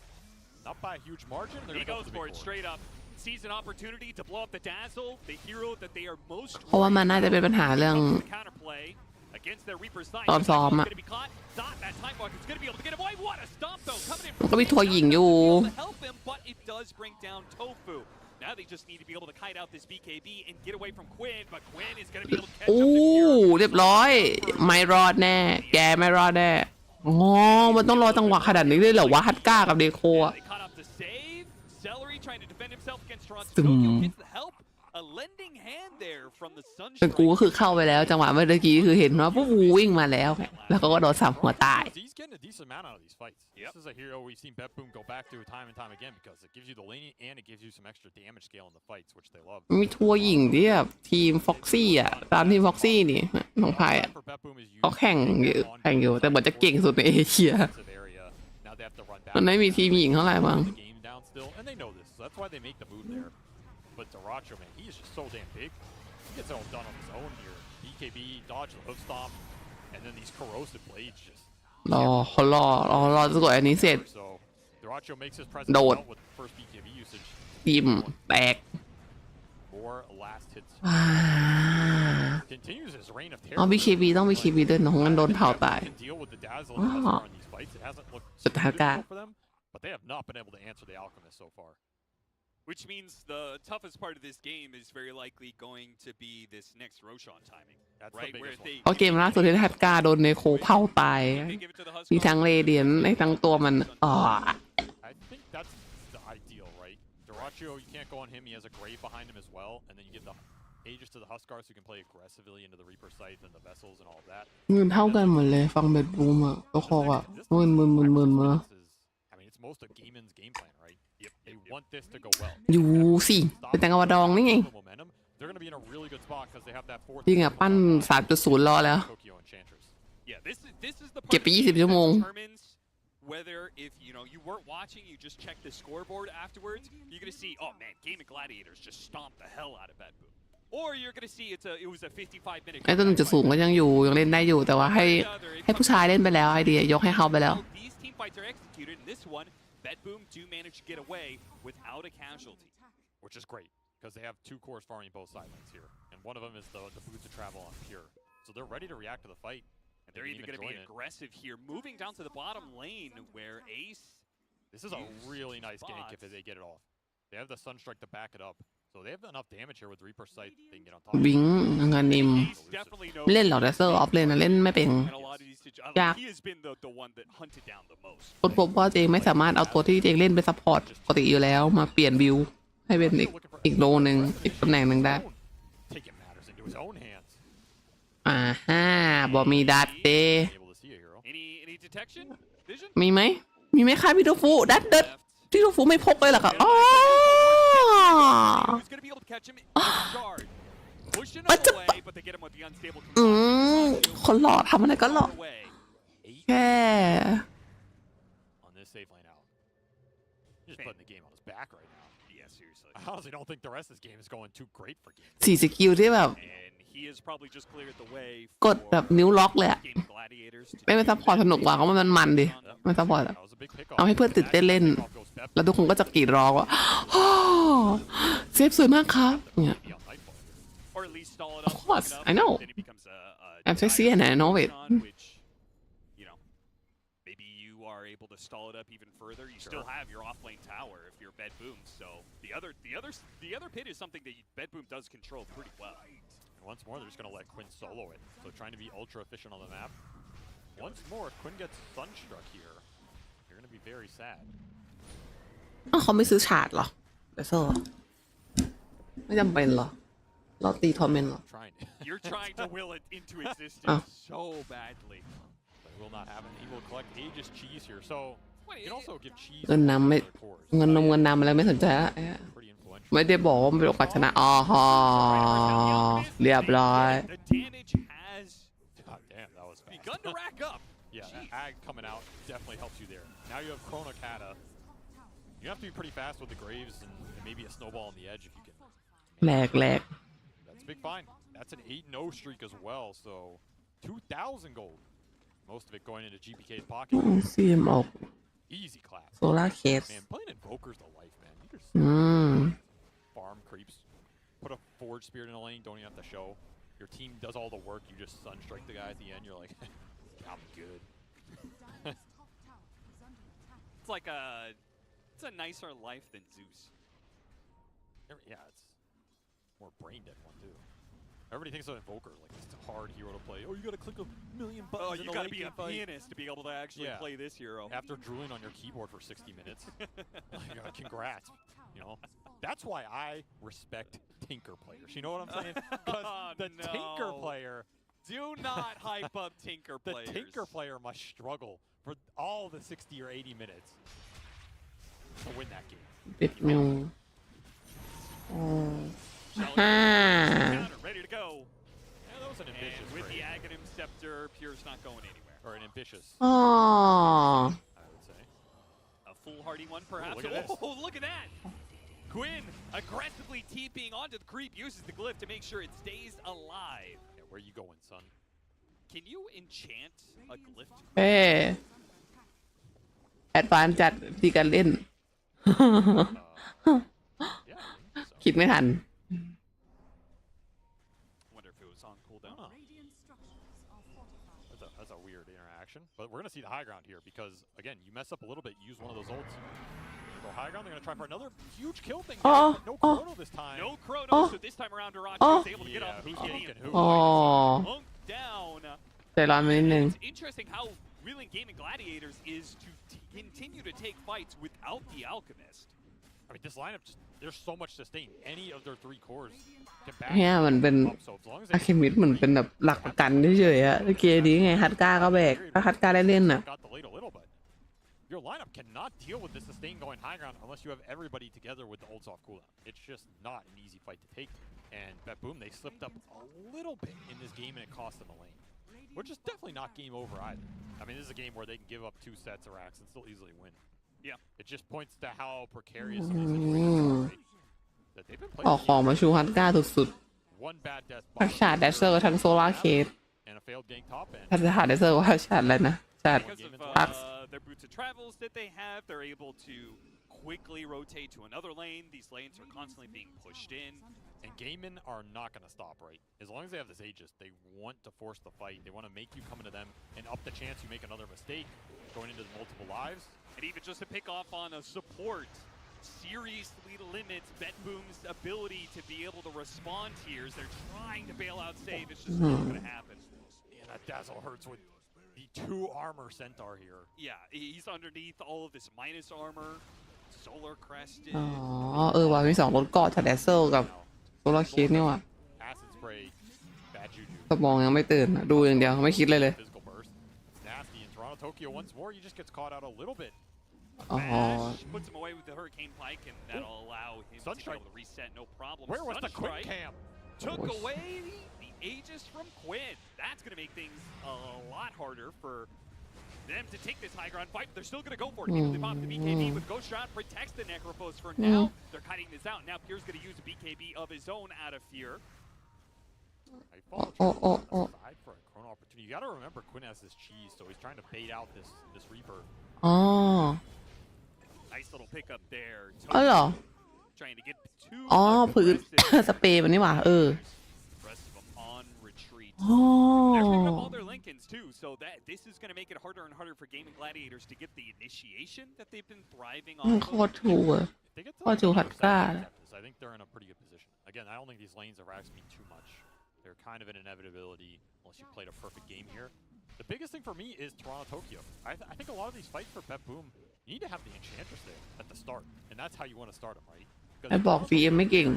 [SPEAKER 6] not by a huge margin. They're
[SPEAKER 5] He
[SPEAKER 6] gonna go
[SPEAKER 5] goes
[SPEAKER 6] for the
[SPEAKER 5] for
[SPEAKER 6] big
[SPEAKER 5] it
[SPEAKER 6] board.
[SPEAKER 5] straight up. Sees an opportunity to blow up the Dazzle, the hero that they are most
[SPEAKER 1] เพราะว่ามันน่าจะเป็นปัญหาเรื่อง
[SPEAKER 5] counterplay against their Reaper's side.
[SPEAKER 1] ตอนซ้อมอะ
[SPEAKER 5] Gonna be caught. Dot that time walk is gonna be able to get away. What a stomp though. Coming in
[SPEAKER 1] มันก็มีทัวร์หญิงอยู่
[SPEAKER 5] to help him, but it does bring down Tofu. Now they just need to be able to kite out this BKB and get away from Quinn, but Quinn is gonna be able to catch
[SPEAKER 1] โอ้
[SPEAKER 5] up to Hero.
[SPEAKER 1] เรียบร้อยไม่รอดแน่แกไม่รอดแน่อ๋อมันต้องรอจังหวะขนาดนี้เลยเหรอวะฮัตก้ากับเดโคอะ
[SPEAKER 5] They caught up to save. Celery trying to defend himself against Toronto.
[SPEAKER 1] Dum.
[SPEAKER 5] Tokyo gets the help. A lending hand there from the
[SPEAKER 1] เป็น
[SPEAKER 5] Sunstrike.
[SPEAKER 1] กูก็คือเข้าไปแล้วจังหวะเมื่อกี้คือเห็นว่าพวกกูวิ่งมาแล้วไงแล้วเขาก็โดนสับหัวตาย
[SPEAKER 6] He's getting a decent amount out of these fights. This is a hero we've seen Bet Boom go back to time and time again because it gives you the laning and it gives you some extra damage scale in the fights, which they love.
[SPEAKER 1] มีทัวร์หญิงที่แบบทีมฟ็อกซี่อ่ะตามทีมฟ็อกซี่นี่น้องพายอ่ะ
[SPEAKER 6] For Bet Boom is
[SPEAKER 1] เขาแข่งอยู่แต่เหมือนจะเก่งสุดในเอเชีย
[SPEAKER 6] defensive area. Now they have to run back.
[SPEAKER 1] มันไม่มีทีมหญิงเท่าไหร่บ้าง
[SPEAKER 6] The game down still, and they know this, so that's why they make the move there. But Daracho, man, he is just so damn big. He gets it all done on his own here. BKB, dodge the hoof stomp, and then these corrosive blades just.
[SPEAKER 1] รอเขารอจนกว่าอันนี้เสร็จ
[SPEAKER 6] So Duracho makes his presence
[SPEAKER 1] Đột.
[SPEAKER 6] felt with first BKB usage.
[SPEAKER 1] ทิมแตก
[SPEAKER 6] More last hits.
[SPEAKER 1] ว้า
[SPEAKER 6] Continues his reign of
[SPEAKER 1] อ๋อ
[SPEAKER 6] terror.
[SPEAKER 1] BKB ต้อง BKB ด้วยน้องงั้นโดนเผาตาย
[SPEAKER 6] Can deal with the dazzle and Huskar on these fights. It hasn't looked
[SPEAKER 1] ส
[SPEAKER 6] so
[SPEAKER 1] ถานการณ์
[SPEAKER 6] difficult for them, but they have not been able to answer the Alchemist so far.
[SPEAKER 5] Which means the toughest part of this game is very likely going to be this next Roshan timing,
[SPEAKER 6] That's
[SPEAKER 5] right?
[SPEAKER 6] the
[SPEAKER 5] Where
[SPEAKER 6] biggest
[SPEAKER 5] they
[SPEAKER 1] เพราะเกมล่าสุดที่ฮัตกาโดนเนโคเผาตาย
[SPEAKER 5] they give it to the
[SPEAKER 1] มี
[SPEAKER 5] Huskar.
[SPEAKER 1] ทั้งเรเดียนในทั้งตัวมันอ๋อ
[SPEAKER 6] I think that's the ideal, right? Duracho, you can't go on him. He has a grave behind him as well, and then you give the Aegis to the Huskars who can play aggressively into the Reaper site and the vessels and all of that.
[SPEAKER 1] เงินเท่ากันหมดเลยฟังเบ็ดบูมอะตัวคออะหมื่นมา
[SPEAKER 6] I mean, it's most of Gaiman's game plan, right? They want this to go well.
[SPEAKER 1] อยู่สิเป็นแตงกวาดองนี่ไง
[SPEAKER 6] Momentum. They're going to be in a really good spot because they have that fourth.
[SPEAKER 1] จริงอะปั้น 3.0 รอแล้ว
[SPEAKER 6] Tokyo Enchantress.
[SPEAKER 5] Yeah, this is the part
[SPEAKER 1] เก็บไป
[SPEAKER 5] of the game
[SPEAKER 1] 20 ชั่วโมง
[SPEAKER 5] that determines whether if you weren't watching, you just check the scoreboard afterwards, you're gonna see, oh man, Game of Gladiators just stomped the hell out of Bad Boom. Or you're gonna see it was a 55-minute.
[SPEAKER 1] ไอ้ตัว 1.0 ก็ยังอยู่ยังเล่นได้อยู่แต่ว่าให้ผู้ชายเล่นไปแล้วไอเดียยกให้เขาไปแล้ว
[SPEAKER 5] These team fights are executed, and this one, Bad Boom do manage to get away without a casualty.
[SPEAKER 6] Which is great because they have two cores farming both side lanes here, and one of them is the boots to travel on Pure, so they're ready to react to the fight. And
[SPEAKER 5] They're
[SPEAKER 6] they
[SPEAKER 5] even
[SPEAKER 6] can
[SPEAKER 5] going to be
[SPEAKER 6] join it.
[SPEAKER 5] aggressive here, moving down to the bottom lane where Ace.
[SPEAKER 6] This is a really nice gank if they get it off. They have the Sunstrike to back it up, so they have enough damage here with Reaper Sight. They can get on top.
[SPEAKER 1] บิงงานนิม
[SPEAKER 5] Ace definitely knows.
[SPEAKER 1] เล่นเหรอแต่เซอร์ออฟเลนนะเล่นไม่เป็น
[SPEAKER 5] In a lot of these situations,
[SPEAKER 1] Yeah.
[SPEAKER 5] he has been the one that hunted down the most.
[SPEAKER 1] คนพบว่าเจงไม่สามารถเอาตัวที่เจงเล่นเป็นซัพพอร์ตปกติอยู่แล้วมาเปลี่ยนวิวให้เป็นอีกโลนึงอีกตำแหน่งหนึ่งได้
[SPEAKER 6] Taking matters into his own hands.
[SPEAKER 1] อ่าฮ่าบอมีดัตเต
[SPEAKER 6] Able to see a hero.
[SPEAKER 5] Any detection? Vision?
[SPEAKER 1] มีไหมคะพี่โดฟูดัตเด็ด
[SPEAKER 5] Left.
[SPEAKER 1] พี่โดฟูไม่พกเลยเหรอครับอ๋อ
[SPEAKER 5] Who's going to be able to catch him in the guard? Pushing him away, but they get him with the unstable.
[SPEAKER 1] คนหล่อทำอะไรก็หล่อ
[SPEAKER 5] Away.
[SPEAKER 1] แค่
[SPEAKER 6] On this safe lane out. He's just putting the game on his back right now.
[SPEAKER 5] Yeah, seriously.
[SPEAKER 6] I honestly don't think the rest of this game is going too great for Game.
[SPEAKER 1] 4 สกิลที่แบบ
[SPEAKER 5] And he has probably just cleared the way
[SPEAKER 1] กดแบบนิ้วล็อกเลยอะ
[SPEAKER 5] Game of Gladiators.
[SPEAKER 1] ไม่เป็นซัพพอร์ตสนุกกว่าเพราะมันดิไม่ซัพพอร์ตอะ
[SPEAKER 6] That was a big pick off.
[SPEAKER 1] เอาให้เพื่อนตื่นเต้นเล่น แล้วทุกคนก็จะกรีดร้องว่า เซฟสวยมากครับเนี่ย
[SPEAKER 6] Maybe on Nightfall.
[SPEAKER 5] Or at least stall it
[SPEAKER 1] Of
[SPEAKER 5] up.
[SPEAKER 1] course,
[SPEAKER 5] long enough,
[SPEAKER 1] I know.
[SPEAKER 5] Then it becomes a
[SPEAKER 1] I'm sexy and I know it.
[SPEAKER 5] Which, maybe you are able to stall it up even further. You still have your off-lane tower if you're Bed Boom. So the other pit is something that Bed Boom does control pretty well.
[SPEAKER 6] And once more, they're just going to let Quinn solo it. So trying to be ultra efficient on the map. Once more, if Quinn gets Sunstruck here, you're going to be very sad.
[SPEAKER 1] อ้าวเขาไม่ซื้อฉาดเหรอเดซเซอร์ไม่จำเป็นเหรอ เราตีทอร์เมนเหรอ
[SPEAKER 6] Trying.
[SPEAKER 5] You're trying to will it into existence so badly.
[SPEAKER 6] But it will not happen. He will collect Aegis cheese here. So you can also give cheese.
[SPEAKER 1] เงินนำไม่
[SPEAKER 6] other cores.
[SPEAKER 1] เงินนมเงินนำอะไรไม่สนใจละ
[SPEAKER 6] Pretty influential.
[SPEAKER 1] ไม่ได้บอกว่ามันเป็นโอกาสชนะอ๋อฮอเรียบร้อย
[SPEAKER 5] The damage has
[SPEAKER 6] God damn, that was fast.
[SPEAKER 5] begun to rack up.
[SPEAKER 6] Yeah,
[SPEAKER 5] Jeez.
[SPEAKER 6] that ag coming out definitely helps you there. Now you have Chrono Kata. You have to be pretty fast with the Graves and maybe a snowball on the edge if you can.
[SPEAKER 1] แหลก
[SPEAKER 6] That's a big find. That's an 8-0 streak as well, so 2,000 gold. Most of it going into GPK's pocket.
[SPEAKER 1] ซีมออก
[SPEAKER 6] Easy clap.
[SPEAKER 1] โซล่าเคส
[SPEAKER 6] Man, playing Invoker's the life, man. You just
[SPEAKER 1] อืม
[SPEAKER 6] farm creeps. Put a Forge Spirit in a lane, don't even have to show. Your team does all the work, you just Sunstrike the guy at the end, you're like, I'm good.
[SPEAKER 5] It's a nicer life than Zeus.
[SPEAKER 6] Yeah, it's more brain dead one too. Everybody thinks of Invoker like it's a hard hero to play. Oh, you gotta click a million buttons.
[SPEAKER 5] Oh,
[SPEAKER 6] in
[SPEAKER 5] you
[SPEAKER 6] a
[SPEAKER 5] gotta
[SPEAKER 6] late
[SPEAKER 5] be a
[SPEAKER 6] game fight.
[SPEAKER 5] pianist to be able to actually
[SPEAKER 6] Yeah.
[SPEAKER 5] play this hero.
[SPEAKER 6] After drooling on your keyboard for 60 minutes. Like, congrats. You know, that's why I respect Tinker players. You know what I'm saying? Because the
[SPEAKER 5] No.
[SPEAKER 6] Tinker player,
[SPEAKER 5] Do not hype up Tinker
[SPEAKER 6] the
[SPEAKER 5] players.
[SPEAKER 6] Tinker player must struggle for all the 60 or 80 minutes to win that game.
[SPEAKER 1] ปิดมิวอ๋อ
[SPEAKER 5] Shall
[SPEAKER 1] ฮ่า
[SPEAKER 5] counter, ready to go.
[SPEAKER 6] Yeah, that was an
[SPEAKER 5] And
[SPEAKER 6] ambitious
[SPEAKER 5] with the
[SPEAKER 6] trade.
[SPEAKER 5] Aghanim Scepter, Pure's not going anywhere.
[SPEAKER 6] Or an ambitious,
[SPEAKER 1] อ๋อ
[SPEAKER 6] I would say.
[SPEAKER 5] A foolhardy one, perhaps.
[SPEAKER 6] look at this.
[SPEAKER 5] Oh, look at that! Quinn aggressively TPing onto the creep, uses the glyph to make sure it stays alive.
[SPEAKER 6] Yeah, where you going, son?
[SPEAKER 5] Can you enchant a glyph?
[SPEAKER 1] เอ้ แอดวานซ์จัดที่การเล่น
[SPEAKER 6] Yeah, so.
[SPEAKER 1] คิดไม่ทัน
[SPEAKER 5] Wonder if it was on cooldown.
[SPEAKER 6] Huh. That's a weird interaction. But we're going to see the high ground here because, again, you mess up a little bit, you use one of those ults. Go high ground, they're going to try for another huge kill thing.
[SPEAKER 1] Oh,
[SPEAKER 6] No
[SPEAKER 1] oh.
[SPEAKER 6] chrono this time.
[SPEAKER 5] No chrono,
[SPEAKER 1] Oh.
[SPEAKER 5] so this time around Darachi
[SPEAKER 1] Oh.
[SPEAKER 5] was able to get off
[SPEAKER 6] Yeah,
[SPEAKER 5] who's
[SPEAKER 6] who's
[SPEAKER 5] getting
[SPEAKER 6] looking who?
[SPEAKER 1] อ๋อ
[SPEAKER 5] hunked down.
[SPEAKER 1] ใจร้อนไปนิดนึง
[SPEAKER 5] It's interesting how really Gaming Gladiators is to continue to take fights without the Alchemist.
[SPEAKER 6] I mean, this lineup, there's so much sustain. Any of their 3 cores can back
[SPEAKER 1] เนี่ยมันเป็น
[SPEAKER 6] up. So as long as
[SPEAKER 1] อะเคมิดเหมือนเป็นแบบหลักประกันเฉยๆอะเกมนี้ไงฮัตก้าก็แบกถ้าฮัตก้าได้เล่นน่ะ
[SPEAKER 6] got the lead a little, but your lineup cannot deal with the sustain going high ground unless you have everybody together with the ults off cooldown. It's just not an easy fight to take. And Boom, they slipped up a little bit in this game and it cost them a lane. Which is definitely not game over either. I mean, this is a game where they can give up 2 sets of racks and still easily win.
[SPEAKER 5] Yeah.
[SPEAKER 6] It just points to how precarious some of these situations are, right? That they've been
[SPEAKER 1] ออก
[SPEAKER 6] playing
[SPEAKER 1] ของมาชูฮัตก้าสุด
[SPEAKER 6] one bad death
[SPEAKER 1] ๆทักชาดแดชเซอร์ทั้งโซลาร์เคส
[SPEAKER 6] and a failed gank top end.
[SPEAKER 1] ทักชาดแดชเซอร์ว่าชาดอะไรนะชาด
[SPEAKER 5] Because of
[SPEAKER 1] Bucks.
[SPEAKER 5] their boots of travels that they have, they're able to quickly rotate to another lane. These lanes are constantly being pushed in.
[SPEAKER 6] And Gaiman are not going to stop, right? As long as they have this Aegis, they want to force the fight. They want to make you come into them and up the chance you make another mistake going into the multiple lives.
[SPEAKER 5] And even just to pick off on a support, seriously limits Boom's ability to be able to respond here as they're trying to bail out save. It's just not going to happen.
[SPEAKER 6] And that Dazzle hurts with the 2 armor Centaur here.
[SPEAKER 5] Yeah, he's underneath all of this minus armor, solar crested.
[SPEAKER 1] อ๋อว่ะมี2รถเกาะชาดแดชเซอร์กับโซลาร์เคสนี่ว่ะ
[SPEAKER 6] Acid spray, bad juju.
[SPEAKER 1] สมองยังไม่ตื่นอะดูอย่างเดียวไม่คิดเลย
[SPEAKER 6] Physical burst. Nasty in Toronto, Tokyo once more. He just gets caught out a little bit.
[SPEAKER 1] อ๋อ
[SPEAKER 5] Bash puts him away with the Hurricane Pike, and that'll allow him to be
[SPEAKER 6] Sunstrike.
[SPEAKER 5] able to reset no problem.
[SPEAKER 6] Where was the quick
[SPEAKER 5] Sunstrike
[SPEAKER 6] cam?
[SPEAKER 5] took away the Aegis from Quinn. That's going to make things a lot harder for them to take this high ground fight. They're still going to go for it. They pop the BKB with Ghost Shot, protects the Necrophos for now. They're cutting this out. Now Pierre's going to use a BKB of his own out of fear.
[SPEAKER 6] Side for a chrono opportunity. You got to remember Quinn has this cheese, so he's trying to bait out this Reaper.
[SPEAKER 1] อ๋อ
[SPEAKER 5] Nice little pickup there.
[SPEAKER 1] อ๋อเหรอ
[SPEAKER 5] Trying to get two
[SPEAKER 1] อ๋อผืน สเปรย์มันนี่หว่า
[SPEAKER 5] Rest of them on retreat.
[SPEAKER 1] อ๋อ
[SPEAKER 5] They're picking up all their Lincolns too, so that this is going to make it harder and harder for Gaming Gladiators to get the initiation that they've been thriving
[SPEAKER 1] โค
[SPEAKER 5] on.
[SPEAKER 1] ตรถูกอะ
[SPEAKER 6] If they get to
[SPEAKER 1] Oh,
[SPEAKER 6] like
[SPEAKER 1] to
[SPEAKER 6] the
[SPEAKER 1] Hatka.
[SPEAKER 6] first side of this, I think they're in a pretty good position. Again, I don't think these lanes of racks mean too much. They're kind of an inevitability unless you played a perfect game here. The biggest thing for me is Toronto Tokyo. I think a lot of these fights for Boom, you need to have the Enchantress there at the start, and that's how you want to start them, right?
[SPEAKER 1] ไอ้บอก VM ไม่เก่ง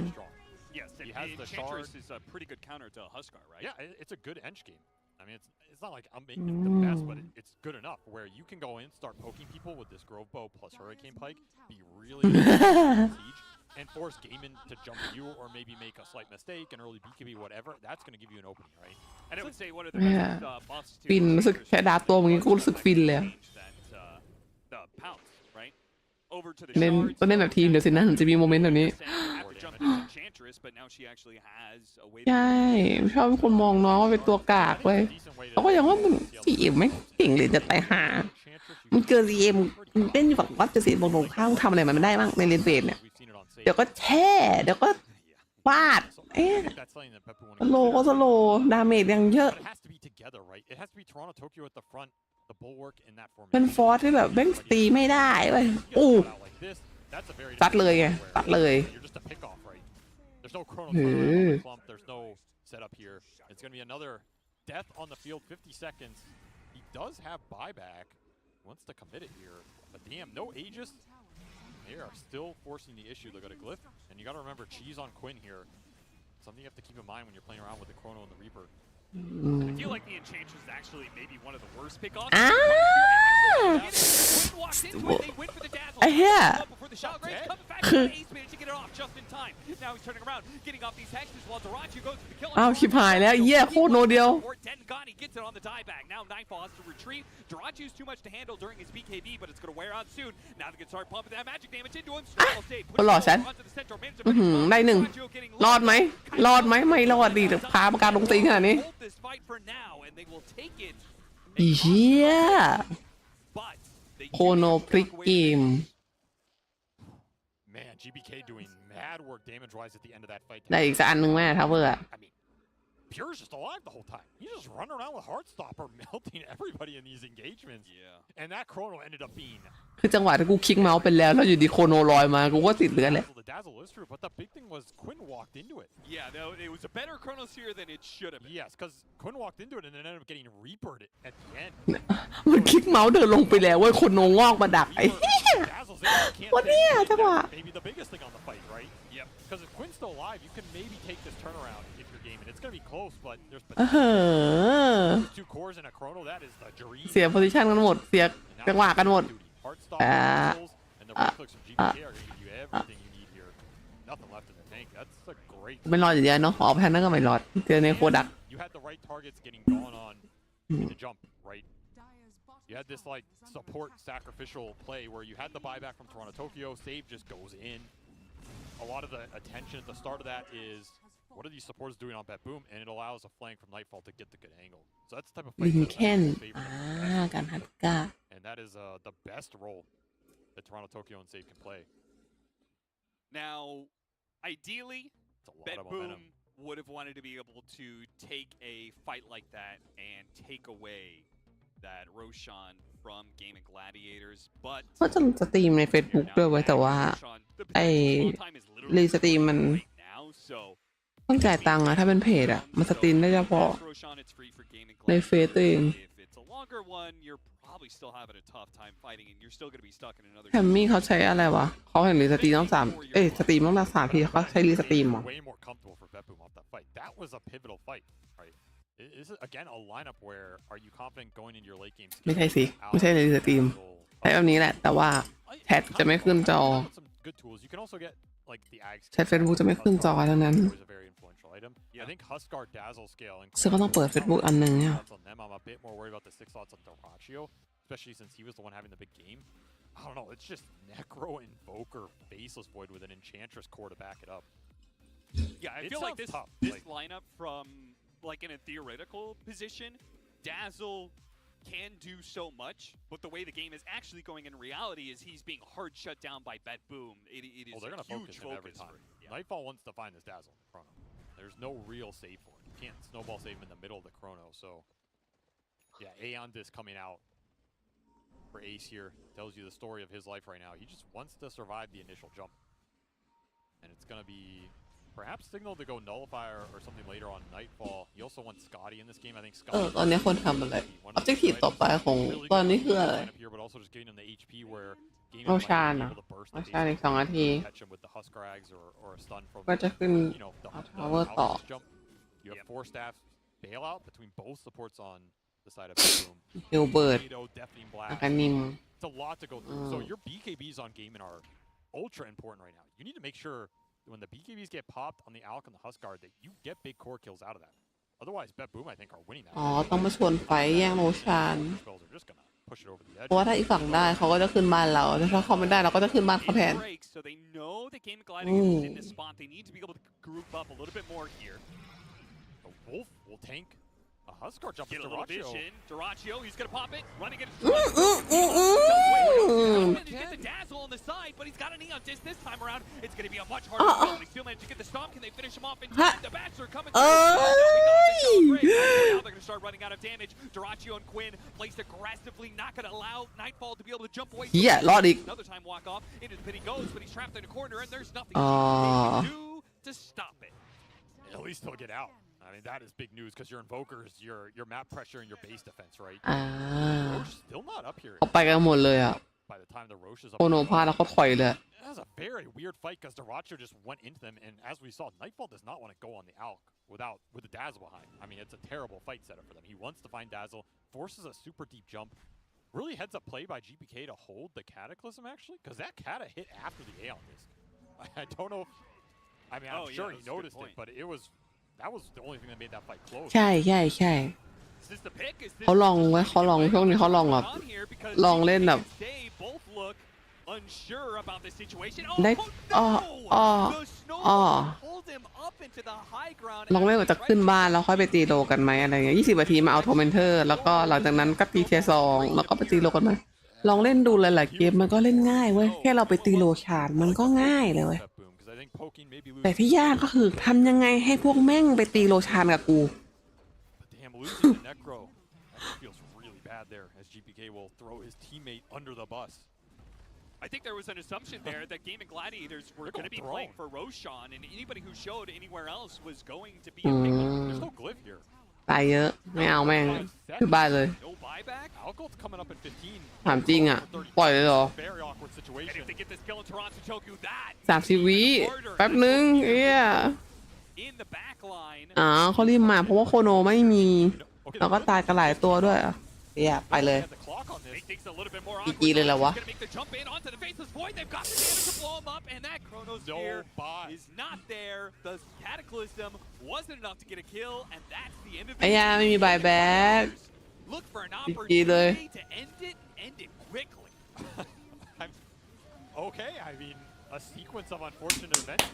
[SPEAKER 5] Yes,
[SPEAKER 6] He
[SPEAKER 5] the
[SPEAKER 6] has the
[SPEAKER 5] Enchantress
[SPEAKER 6] shard.
[SPEAKER 5] is a pretty good counter to Huskar, right?
[SPEAKER 6] Yeah, it's a good Ench game. I mean, it's not like I'm making it the best, but it's good enough where you can go in, start poking people with this Grove Bow plus Hurricane Pike, be really good at siege, and force Gaiman to jump you or maybe make a slight mistake, an early BKB, whatever. That's going to give you an opening, right?
[SPEAKER 5] And I would say one of the
[SPEAKER 1] Yeah.
[SPEAKER 5] best buffs too.
[SPEAKER 1] ฟินรู้สึกแค่ดาบตัวมึงกูรู้สึกฟินเลยอะ
[SPEAKER 5] The pounce, right? Over to the
[SPEAKER 1] เล่น
[SPEAKER 5] shards.
[SPEAKER 1] ต้องเล่นแบบทีมเดี๋ยวสินะถึงจะมีโมเมนต์แบบนี้
[SPEAKER 5] Have to jump into Enchantress, but now she actually has a way to
[SPEAKER 1] ใช่ชอบคนมองน้องว่าเป็นตัวกากเลย
[SPEAKER 6] Decent way to
[SPEAKER 1] เขาก็ยังว่ามัน CM ไม่เก่งเลยจะตายหา
[SPEAKER 6] Enchantress, you
[SPEAKER 1] มัน
[SPEAKER 6] can
[SPEAKER 1] เกิน CM มันเล่นอยู่ฝั่งวัดจะเสียบงข้างทำอะไรมันไม่ได้บ้างในเลนเบดเนี่ย
[SPEAKER 6] we've seen it on stage.
[SPEAKER 1] เดี๋ยวก็แช่ เดี๋ยวก็วาด
[SPEAKER 6] So I
[SPEAKER 1] เอ๊ะ
[SPEAKER 6] think that's something that Peppu
[SPEAKER 1] สโลก็สโลดาเมจยังเยอะ
[SPEAKER 6] But it has to be together, right? It has to be Toronto Tokyo at the front, the bulwark in that
[SPEAKER 1] เป็น
[SPEAKER 6] formation.
[SPEAKER 1] ฟอร์สที่แบบแม่งตีไม่ได้เว้ย
[SPEAKER 6] You get
[SPEAKER 1] อู้
[SPEAKER 6] caught out like this, that's a very
[SPEAKER 1] ซัดเลยไง
[SPEAKER 6] different
[SPEAKER 1] ซัดเลย
[SPEAKER 6] You're just a pick off, right? There's no chrono
[SPEAKER 1] Yeah.
[SPEAKER 6] turnaround on the clump. There's no setup here. It's going to be another death on the field, 50 seconds. He does have buyback. He wants to commit it here. But damn, no Aegis. They are still forcing the issue. They're going to glyph. And you got to remember, cheese on Quinn here. Something you have to keep in mind when you're playing around with the Chrono and the Reaper.
[SPEAKER 5] I feel like the Enchantress is actually maybe one of the worst pickoffs.
[SPEAKER 1] อ้า
[SPEAKER 5] Quinn walks into it, they win for the dazzle.
[SPEAKER 1] ไอ้เหี้ย
[SPEAKER 5] Before the shot range, coming back, Ace managed to get it off just in time. Now he's turning around, getting off these hexes while Darachi goes for the kill.
[SPEAKER 1] อ้าวชิบหายแล้วเหี้ยโคตรโนเดียว
[SPEAKER 5] Dengani gets it on the dieback. Now Nightfall has to retreat. Darachi is too much to handle during his BKB, but it's going to wear out soon. Now they can start pumping that magic damage into him. Snowball save.
[SPEAKER 1] ก็หลอดฉัน
[SPEAKER 5] Onto the center, managed to
[SPEAKER 1] อื้อหือได้หนึ่ง รอดไหม รอดไหมไม่รอดดิแต่พาประการลงตีขนาดนี้
[SPEAKER 5] Hold this fight for now, and they will take it.
[SPEAKER 1] อีเหี้ย
[SPEAKER 5] But
[SPEAKER 1] โคโนพลิกเกม
[SPEAKER 6] Man, GBK doing mad work damage-wise at the end of that fight.
[SPEAKER 1] ได้อีกสักอันหนึ่งแม่ทาวเวอร์อะ
[SPEAKER 6] I mean, Pure's just alive the whole time. He's just running around with Heartstopper, melting everybody in these engagements.
[SPEAKER 5] Yeah.
[SPEAKER 6] And that Chrono ended up being
[SPEAKER 1] คือจังหวะที่กูคลิกเมาส์ไปแล้วอยู่ดีโคโนลอยมากูก็ติดเลือดแหละ
[SPEAKER 6] the dazzle is true, but the big thing was Quinn walked into it.
[SPEAKER 5] Yeah, no, it was a better Chronos here than it should have been.
[SPEAKER 6] Yes, because Quinn walked into it and then ended up getting Reapered at the end.
[SPEAKER 1] มันคลิกเมาส์เดินลงไปแล้วเว้ยโคโนงอกมาดักไอ้
[SPEAKER 6] Dazzle's in, you can't
[SPEAKER 1] วันเนี้ย
[SPEAKER 6] say
[SPEAKER 1] จังหวะ
[SPEAKER 6] maybe the biggest thing on the fight, right?
[SPEAKER 5] Yep.
[SPEAKER 6] Because if Quinn's still alive, you can maybe take this turnaround if you're gaming. It's going to be close, but there's
[SPEAKER 1] เออ
[SPEAKER 6] two cores and a Chrono. That is the dream.
[SPEAKER 1] เสียโพซิชันกันหมดเสีย
[SPEAKER 6] And now
[SPEAKER 1] จังหวะกันหมด
[SPEAKER 6] Heartstopper, dazzles, and the right clicks from GBK are going to give you everything you need here. Nothing left in the tank. That's a great.
[SPEAKER 1] ไม่รอดอย่างเดียวเนาะออกไปทางนั้นก็ไม่รอดเจอในโคดัก
[SPEAKER 6] You had the right targets getting gone on in the jump, right? You had this like support sacrificial play where you had the buyback from Toronto Tokyo. Save just goes in. A lot of the attention at the start of that is what are these supports doing on Bet Boom, and it allows a flank from Nightfall to get the good angle. So that's the type of
[SPEAKER 1] ลิ
[SPEAKER 6] fight
[SPEAKER 1] ง
[SPEAKER 6] that
[SPEAKER 1] เคน
[SPEAKER 6] is in favor of
[SPEAKER 1] การฮัตกา
[SPEAKER 6] and that is the best role that Toronto Tokyo and Save can play.
[SPEAKER 5] Now, ideally,
[SPEAKER 6] It's a lot
[SPEAKER 5] Bet
[SPEAKER 6] of
[SPEAKER 5] Boom
[SPEAKER 6] momentum.
[SPEAKER 5] would have wanted to be able to take a fight like that and take away that Roshan from Gaming Gladiators, but
[SPEAKER 1] ก็จะสตรีมใน Facebook ด้วยไว้แต่ว่า
[SPEAKER 5] Roshan, the
[SPEAKER 1] ไอ้
[SPEAKER 5] potential time is
[SPEAKER 1] รี
[SPEAKER 5] literally
[SPEAKER 1] สตรีมมัน
[SPEAKER 5] right now, so
[SPEAKER 1] ต้องจ่ายตังค์อะถ้าเป็นเพจอะมันสตรีมได้เฉพาะ
[SPEAKER 5] Roshan, it's free for Gaming
[SPEAKER 1] ในเฟซ
[SPEAKER 5] Gladiators.
[SPEAKER 1] ตัวเอง
[SPEAKER 5] If it's a longer one, you're probably still having a tough time fighting, and you're still going to be stuck in another.
[SPEAKER 1] แฮมมี่เขาใช้อะไรวะเขาเห็นรีสตรีมต้องสตรีมต้องรักษาทีเขาใช้รีสตรีมเหรอ
[SPEAKER 6] Way more comfortable for Bet Boom off that fight. That was a pivotal fight, right? This is again a lineup where are you confident going into your late game?
[SPEAKER 1] ไม่ใช่สิไม่ใช่รีสตรีมใช้แบบนี้แหละแต่ว่าแชทจะไม่ขึ้นจอ
[SPEAKER 6] Some good tools. You can also get like the Ags.
[SPEAKER 1] แชท Facebook จะไม่ขึ้นจอเท่านั้น
[SPEAKER 6] Was a very influential item. I think Huskar Dazzle scale.
[SPEAKER 1] ซึ่งก็ต้องเปิด Facebook อันหนึ่งเนี่ย
[SPEAKER 6] On them, I'm a bit more worried about the 6 slots on Doraccio, especially since he was the one having the big game. I don't know. It's just Necro, Invoker, Faceless Void with an Enchantress core to back it up.
[SPEAKER 5] Yeah, I
[SPEAKER 6] It
[SPEAKER 5] feel like
[SPEAKER 6] sounds
[SPEAKER 5] this
[SPEAKER 6] tough,
[SPEAKER 5] this
[SPEAKER 6] like-
[SPEAKER 5] lineup from like in a theoretical position, Dazzle can do so much, but the way the game is actually going in reality is he's being hard shut down by Bet Boom. It is
[SPEAKER 6] Well, they're
[SPEAKER 5] a
[SPEAKER 6] going to
[SPEAKER 5] huge
[SPEAKER 6] focus him every
[SPEAKER 5] focus
[SPEAKER 6] time.
[SPEAKER 5] for him. Yeah.
[SPEAKER 6] Nightfall wants to find this Dazzle in the Chrono. There's no real save for it. You can't snowball save him in the middle of the Chrono. So, yeah, Aeon Disc coming out for Ace here tells you the story of his life right now. He just wants to survive the initial jump. And it's going to be perhaps Signal to go Nullifier or something later on Nightfall. He also wants Scotty in this game. I think
[SPEAKER 1] ตอนนี้คนทำอะไร Objective ต่อไปของตอนนี้คืออะไร
[SPEAKER 6] here, but also just getting him the HP where Gaming
[SPEAKER 1] โร
[SPEAKER 6] might
[SPEAKER 1] ชาน
[SPEAKER 6] be
[SPEAKER 1] อะ
[SPEAKER 6] able to burst
[SPEAKER 1] โร
[SPEAKER 6] the
[SPEAKER 1] ชาน
[SPEAKER 6] base
[SPEAKER 1] อีก2 นาที
[SPEAKER 6] catch him with the Huskar Ags or a stun from
[SPEAKER 1] ก็จะขึ้น
[SPEAKER 6] you know the
[SPEAKER 1] Tower ต่อ
[SPEAKER 6] Alchemist jump. You have 4 staffs bailout between both supports on the side of Boom.
[SPEAKER 1] ฮิลเบิร์ต
[SPEAKER 6] Tornado, Deafening
[SPEAKER 1] อา
[SPEAKER 6] Blast.
[SPEAKER 1] กานิม
[SPEAKER 6] It's a lot to go through. So your BKBs on Gaming are ultra important right now. You need to make sure that when the BKBs get popped on the Alch and the Huskar that you get big core kills out of that. Otherwise, Bet Boom I think are winning that.
[SPEAKER 1] อ๋อต้องมาชวนไฟแย่งโรชาน
[SPEAKER 6] Spells are just gonna push it over the
[SPEAKER 1] เพ
[SPEAKER 6] edge.
[SPEAKER 1] ราะว่าถ้าอีกฝั่งได้เขาก็จะขึ้นบ้านเราแต่ถ้าเขาไม่ได้เราก็จะขึ้นบ้านเขาแทน
[SPEAKER 5] It breaks, so they know that Gaming Gladiators is in this spot. They need to be able to group up a little bit more here.
[SPEAKER 6] The Wolf will tank a Huskar jump
[SPEAKER 5] Get
[SPEAKER 6] with
[SPEAKER 5] a little
[SPEAKER 6] Doraccio.
[SPEAKER 5] vision. Doraccio, he's gonna pop it, running it. Get the dazzle on the side, but he's got an Neon Disc this time around. It's gonna be a much harder battle. They still managed to get the stomp. Can they finish him off in time? The bats are coming through. Now they're gonna start running out of damage. Doraccio and Quinn placed aggressively, not gonna allow Nightfall to be able to jump away.
[SPEAKER 1] เฮียรอดอีก
[SPEAKER 5] Another time walk off into the pit he goes, but he's trapped in a corner, and there's nothing
[SPEAKER 1] Ah.
[SPEAKER 5] he can do to stop it.
[SPEAKER 6] At least he'll get out. I mean, that is big news because your invokers, your map pressure, and your base defense, right?
[SPEAKER 1] อ่า
[SPEAKER 6] Roche still not up here.
[SPEAKER 1] เขาไปกันหมดเลยอ่ะ
[SPEAKER 6] By the time the Roche is up,
[SPEAKER 1] โคโนพลาดแล้วเขาถอยเลย
[SPEAKER 6] that was a very weird fight because Doraccio just went into them, and as we saw, Nightfall does not want to go on the Alch with the Dazzle behind. I mean, it's a terrible fight setup for them. He wants to find Dazzle, forces a super deep jump. Really heads up play by GPK to hold the Cataclysm actually, because that Cata hit after the Aeon Disc. I don't know if, I mean, I'm sure he noticed it, but that was the only thing that made that fight close.
[SPEAKER 1] ใช่ใช่ใช่
[SPEAKER 5] Is this the pick? Is this
[SPEAKER 1] เขาลองไว้เขาลองช่วงนี้เขาลองแบบ
[SPEAKER 5] on here because
[SPEAKER 1] ลองเล่นแบบ
[SPEAKER 5] they both look unsure about the situation.
[SPEAKER 1] ได้
[SPEAKER 5] Oh
[SPEAKER 1] อ้อ
[SPEAKER 5] no!
[SPEAKER 1] อ้อ
[SPEAKER 5] The
[SPEAKER 1] อ้อ
[SPEAKER 5] snowball pulled him up into the high ground.
[SPEAKER 1] ลองเล่นว่าจะขึ้นบ้านแล้วค่อยไปตีโลกันไหมอะไรเงี้ย20 นาทีมาเอาโทเมนเทอร์แล้วก็หลังจากนั้นก็ตีเทียร์2แล้วก็ไปตีโลกันไหม ลองเล่นดูหลายๆเกมมันก็เล่นง่ายเว้ยแค่เราไปตีโลชานมันก็ง่ายเลยเว้ยแต่ที่ยากก็คือทำยังไงให้พวกแม่งไปตีโลชานกับกู
[SPEAKER 5] I think there was an assumption there that Game and Gladiators were going to be playing for Roshan, and anybody who showed anywhere else was going to be a pickup.
[SPEAKER 6] There's no glyph here.
[SPEAKER 1] ตายเยอะไม่เอาแม่งคือบ้านเลย
[SPEAKER 5] No buyback.
[SPEAKER 6] Algo's coming up in 15.
[SPEAKER 1] ถามจริงอ่ะปล่อยเลยเหรอ
[SPEAKER 6] Very awkward
[SPEAKER 5] And
[SPEAKER 6] situation.
[SPEAKER 5] if they get this kill in Toronto Choku, that
[SPEAKER 1] 30 วิแป๊บนึงเอ้ย
[SPEAKER 5] in the back line.
[SPEAKER 1] อ๋อเขารีบมาเพราะว่าโคโนไม่มีแล้วก็ตายกันหลายตัวด้วยอ่ะเอ้ยไปเลย
[SPEAKER 6] At the clock on this.
[SPEAKER 5] He thinks a little bit more
[SPEAKER 1] GG เลยเหรอวะ
[SPEAKER 5] He's gonna make the jump in onto the faceless void. They've got the damage to blow him up, and that Chronos
[SPEAKER 6] No
[SPEAKER 5] here
[SPEAKER 6] buy.
[SPEAKER 5] is not there. The Cataclysm wasn't enough to get a kill, and that's the end of
[SPEAKER 1] ไอ้
[SPEAKER 5] it.
[SPEAKER 1] ยาไม่มีบายแบ็ก
[SPEAKER 5] Look for an
[SPEAKER 1] GG เลย
[SPEAKER 5] opportunity to end it quickly.
[SPEAKER 6] Okay, I mean, a sequence of unfortunate events.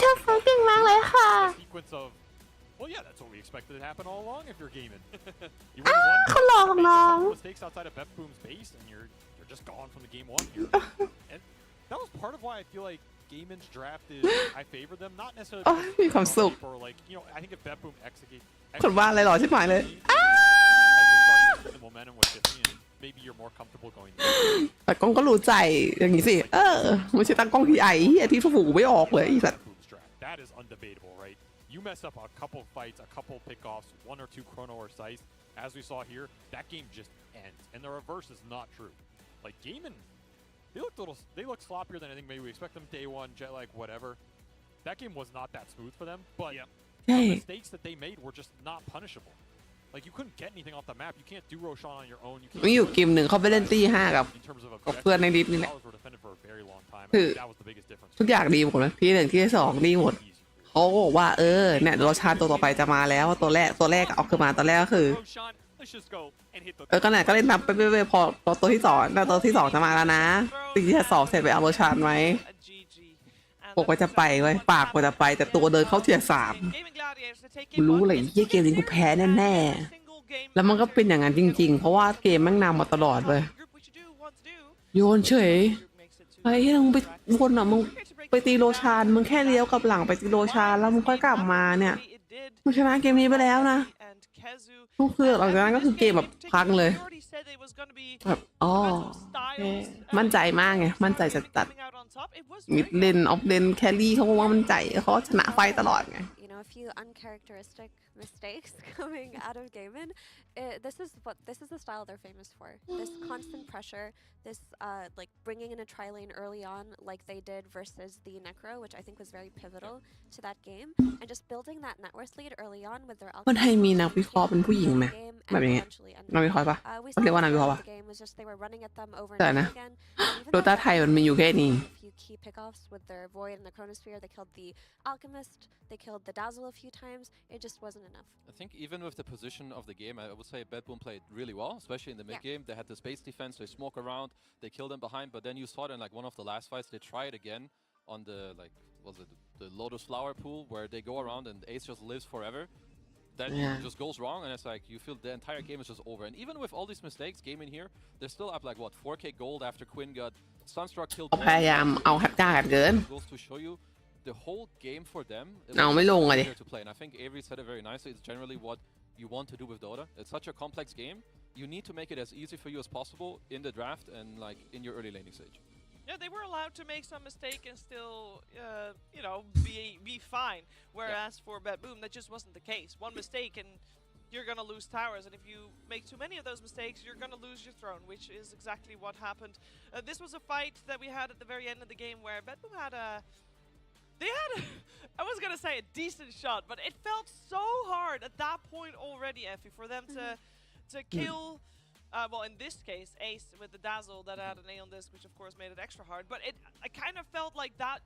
[SPEAKER 1] เธอฟังเก่งมากเลยค่ะ
[SPEAKER 6] A sequence of, well, yeah, that's what we expected to happen all along if you're gaming. You win one,
[SPEAKER 1] เขาหลอกน้อง
[SPEAKER 6] make mistakes outside of Bet Boom's base, and you're just gone from the game one here. And that was part of why I feel like Gaiman's draft is, I favor them, not necessarily
[SPEAKER 1] โอ้ยมีความสุข
[SPEAKER 6] or like, you know, I think if Bet Boom executes
[SPEAKER 1] คนบ้าอะไรหรอชิบหายเลย
[SPEAKER 6] as we're starting to see the momentum with 15, maybe you're more comfortable going there.
[SPEAKER 1] แต่กล้องก็รู้ใจอย่างนี้สิไม่ใช่ตั้งกล้องที่ไอ้ที่ถูกไม่ออกเลยไอ้สัตว์
[SPEAKER 6] Boom's draft. That is undebatable, right? You mess up a couple fights, a couple pickoffs, one or two chrono or size, as we saw here, that game just ends. And the reverse is not true. Like Gaiman, they look sloppier than I think maybe we expect them day one, jet lag, whatever. That game was not that smooth for them, but
[SPEAKER 1] Hey.
[SPEAKER 6] the mistakes that they made were just not punishable. Like you couldn't get anything off the map. You can't do Roshan on your own. You can't
[SPEAKER 1] มีอยู่เกมหนึ่งเขาไปเล่นตีห้ากับ
[SPEAKER 6] in terms of
[SPEAKER 1] กับเพื่อนในลิฟต์
[SPEAKER 6] objectives,
[SPEAKER 1] นี่แหละ
[SPEAKER 6] towers were defended for a very long time. I
[SPEAKER 1] คือ
[SPEAKER 6] think that was the biggest difference.
[SPEAKER 1] ทุกอย่างดีหมดเลยที่หนึ่งที่สองดีหมด
[SPEAKER 6] Easy.
[SPEAKER 1] เขาก็บอกว่าเนี่ยโรชานตัวต่อไปจะมาแล้วตัวแรกเอาขึ้นมาตอนแรกก็คือ
[SPEAKER 5] Roshan, let's just go and hit the
[SPEAKER 1] ก็ไหนก็เล่นนับไปพอตัวที่สองตัวที่สองจะมาแล้วนะตีที่สองเสร็จไปเอาโรชานไหม
[SPEAKER 2] a GG. And
[SPEAKER 1] บอกว่าจะไปไว้ยปากว่าจะไปแต่ตัวเดินเข้าเทียร์สาม
[SPEAKER 2] Game and Gladiators, they take
[SPEAKER 1] กู
[SPEAKER 2] game
[SPEAKER 1] รู้
[SPEAKER 2] one.
[SPEAKER 1] เลยเยี่ยเกมนี้กูแพ้แน่ๆแล้วมันก็เป็นอย่างนั้นจริงๆเพราะว่าเกมแม่งนำมาตลอดเว้ย
[SPEAKER 2] Group, we should do what to do.
[SPEAKER 1] โยนเฉย
[SPEAKER 2] Group makes it to
[SPEAKER 1] ไอ้ที่มึงไปวนอ่ะมึงไปตีโรชานมึงแค่เลี้ยวกลับหลังไปตีโรชานแล้วมึงค่อยกลับมาเนี่ย
[SPEAKER 2] It did.
[SPEAKER 1] มึงชนะเกมนี้ไปแล้วนะ
[SPEAKER 2] And Kezu.
[SPEAKER 1] ก็คือหลังจากนั้นก็คือเกมแบบพังเลย
[SPEAKER 2] They already said it was gonna be
[SPEAKER 1] แบบอ๋อ
[SPEAKER 2] styles
[SPEAKER 1] มั่นใจมากไงมั่นใจจะตัด
[SPEAKER 2] coming out on top. It was
[SPEAKER 1] มิด
[SPEAKER 2] very
[SPEAKER 1] เลนออฟเลนแครี่เขาบอกว่ามั่นใจเขาชนะไฟตลอดไง
[SPEAKER 3] You know, a few uncharacteristic mistakes coming out of Gaiman. This is the style they're famous for. This constant pressure, this like bringing in a tri-lane early on, like they did versus the Necro, which I think was very pivotal to that game, and just building that net worth lead early on with their
[SPEAKER 1] คนไทยมีนักวิเคราะห์เป็นผู้หญิงไหม
[SPEAKER 3] game
[SPEAKER 1] แบบ
[SPEAKER 3] and
[SPEAKER 1] นี้
[SPEAKER 3] eventually ended
[SPEAKER 1] นักวิเคราะห์ปะ
[SPEAKER 3] we
[SPEAKER 1] เขาเรียกว่านักวิเคราะห์
[SPEAKER 3] the
[SPEAKER 1] ปะ
[SPEAKER 3] game was just they were running at them over
[SPEAKER 1] แต่
[SPEAKER 3] and
[SPEAKER 1] นะ
[SPEAKER 3] over again. And even
[SPEAKER 1] โด
[SPEAKER 3] though
[SPEAKER 1] ต้า
[SPEAKER 3] they
[SPEAKER 1] ไทยมันมีอยู่แค่นี้
[SPEAKER 3] a few key pickoffs with their Void and the Chronosphere, they killed the Alchemist, they killed the Dazzle a few times. It just wasn't enough.
[SPEAKER 4] I think even with the position of the game, I would say Bet Boom played really well, especially in the mid game. They had the space defense, they smoke around, they killed them behind, but then you saw it in like one of the last fights, they try it again on the the Lotus Flower pool where they go around and Ace just lives forever. That just goes wrong, and it's like you feel the entire game is just over. And even with all these mistakes, game in here, they're still up like what 4k gold after Quinn got Sunstruck killed.
[SPEAKER 1] พยายามเอาฮัตก้ากันเกิน
[SPEAKER 4] Goes to show you the whole game for them. It
[SPEAKER 1] เอาไม่ลงอะดิ
[SPEAKER 4] to play, and I think Avery said it very nicely. It's generally what you want to do with Dota. It's such a complex game. You need to make it as easy for you as possible in the draft and like in your early laning stage.
[SPEAKER 2] Yeah, they were allowed to make some mistake and still, you know, be fine. Whereas for Bet Boom, that just wasn't the case. One mistake and you're gonna lose towers, and if you make too many of those mistakes, you're gonna lose your throne, which is exactly what happened. This was a fight that we had at the very end of the game where Bet Boom had I was gonna say a decent shot, but it felt so hard at that point already, Effie, for them to kill. Well, in this case, Ace with the Dazzle that had an A on this, which of course made it extra hard. But I kind of felt like that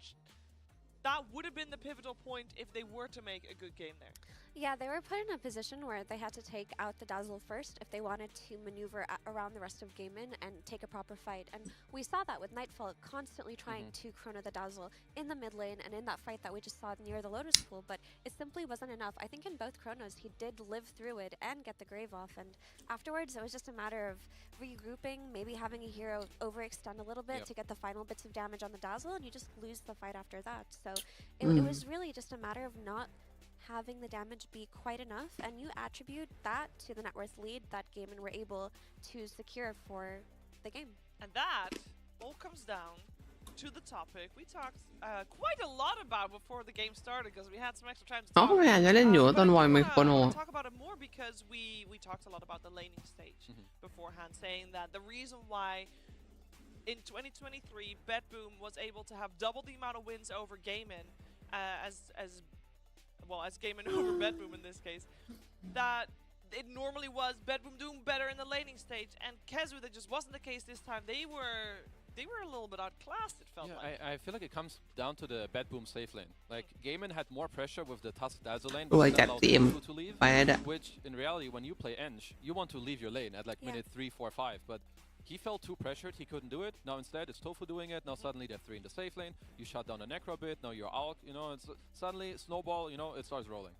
[SPEAKER 2] that would have been the pivotal point if they were to make a good game there.
[SPEAKER 3] Yeah, they were put in a position where they had to take out the Dazzle first if they wanted to maneuver around the rest of Gaimin and take a proper fight. And we saw that with Nightfall constantly trying to chrono the Dazzle in the mid lane and in that fight that we just saw near the Lotus Pool, but it simply wasn't enough. I think in both chronos he did live through it and get the grave off, and afterwards it was just a matter of regrouping, maybe having a hero overextend a little bit to get the final bits of damage on the Dazzle, and you just lose the fight after that. So it was really just a matter of not having the damage be quite enough, and you attribute that to the net worth lead that Gaimin were able to secure for the game.
[SPEAKER 2] And that all comes down to the topic we talked quite a lot about before the game started because we had some extra time to
[SPEAKER 1] เขา
[SPEAKER 2] talk.
[SPEAKER 1] ก็พยายามจะเล่นอยู่
[SPEAKER 2] But
[SPEAKER 1] ตอน
[SPEAKER 2] I
[SPEAKER 1] วอยไม
[SPEAKER 2] wanna-
[SPEAKER 1] โครโน
[SPEAKER 2] I wanna talk about it more because we talked a lot about the laning stage beforehand, saying that the reason why in 2023 BetBoom was able to have double the amount of wins over Gaimin as Gaimin over BetBoom in this case, that it normally was BetBoom doing better in the laning stage, and Kezu, that just wasn't the case this time. They were a little bit outclassed, it felt like.
[SPEAKER 4] I feel like it comes down to the BetBoom safe lane. Like Gaimin had more pressure with the Tusk Dazzle lane,
[SPEAKER 1] รวย
[SPEAKER 4] which
[SPEAKER 1] จัด
[SPEAKER 4] allowed
[SPEAKER 1] ทีม
[SPEAKER 4] Tofu to leave.
[SPEAKER 1] ไปแล้ว
[SPEAKER 4] Which in reality, when you play Eng, you want to leave your lane at like minute 3, 4, 5, but he felt too pressured, he couldn't do it. Now instead it's Tofu doing it. Now suddenly they're 3 in the safe lane. You shut down a Necro bit, now you're out, you know, it's suddenly snowball, you know, it starts rolling.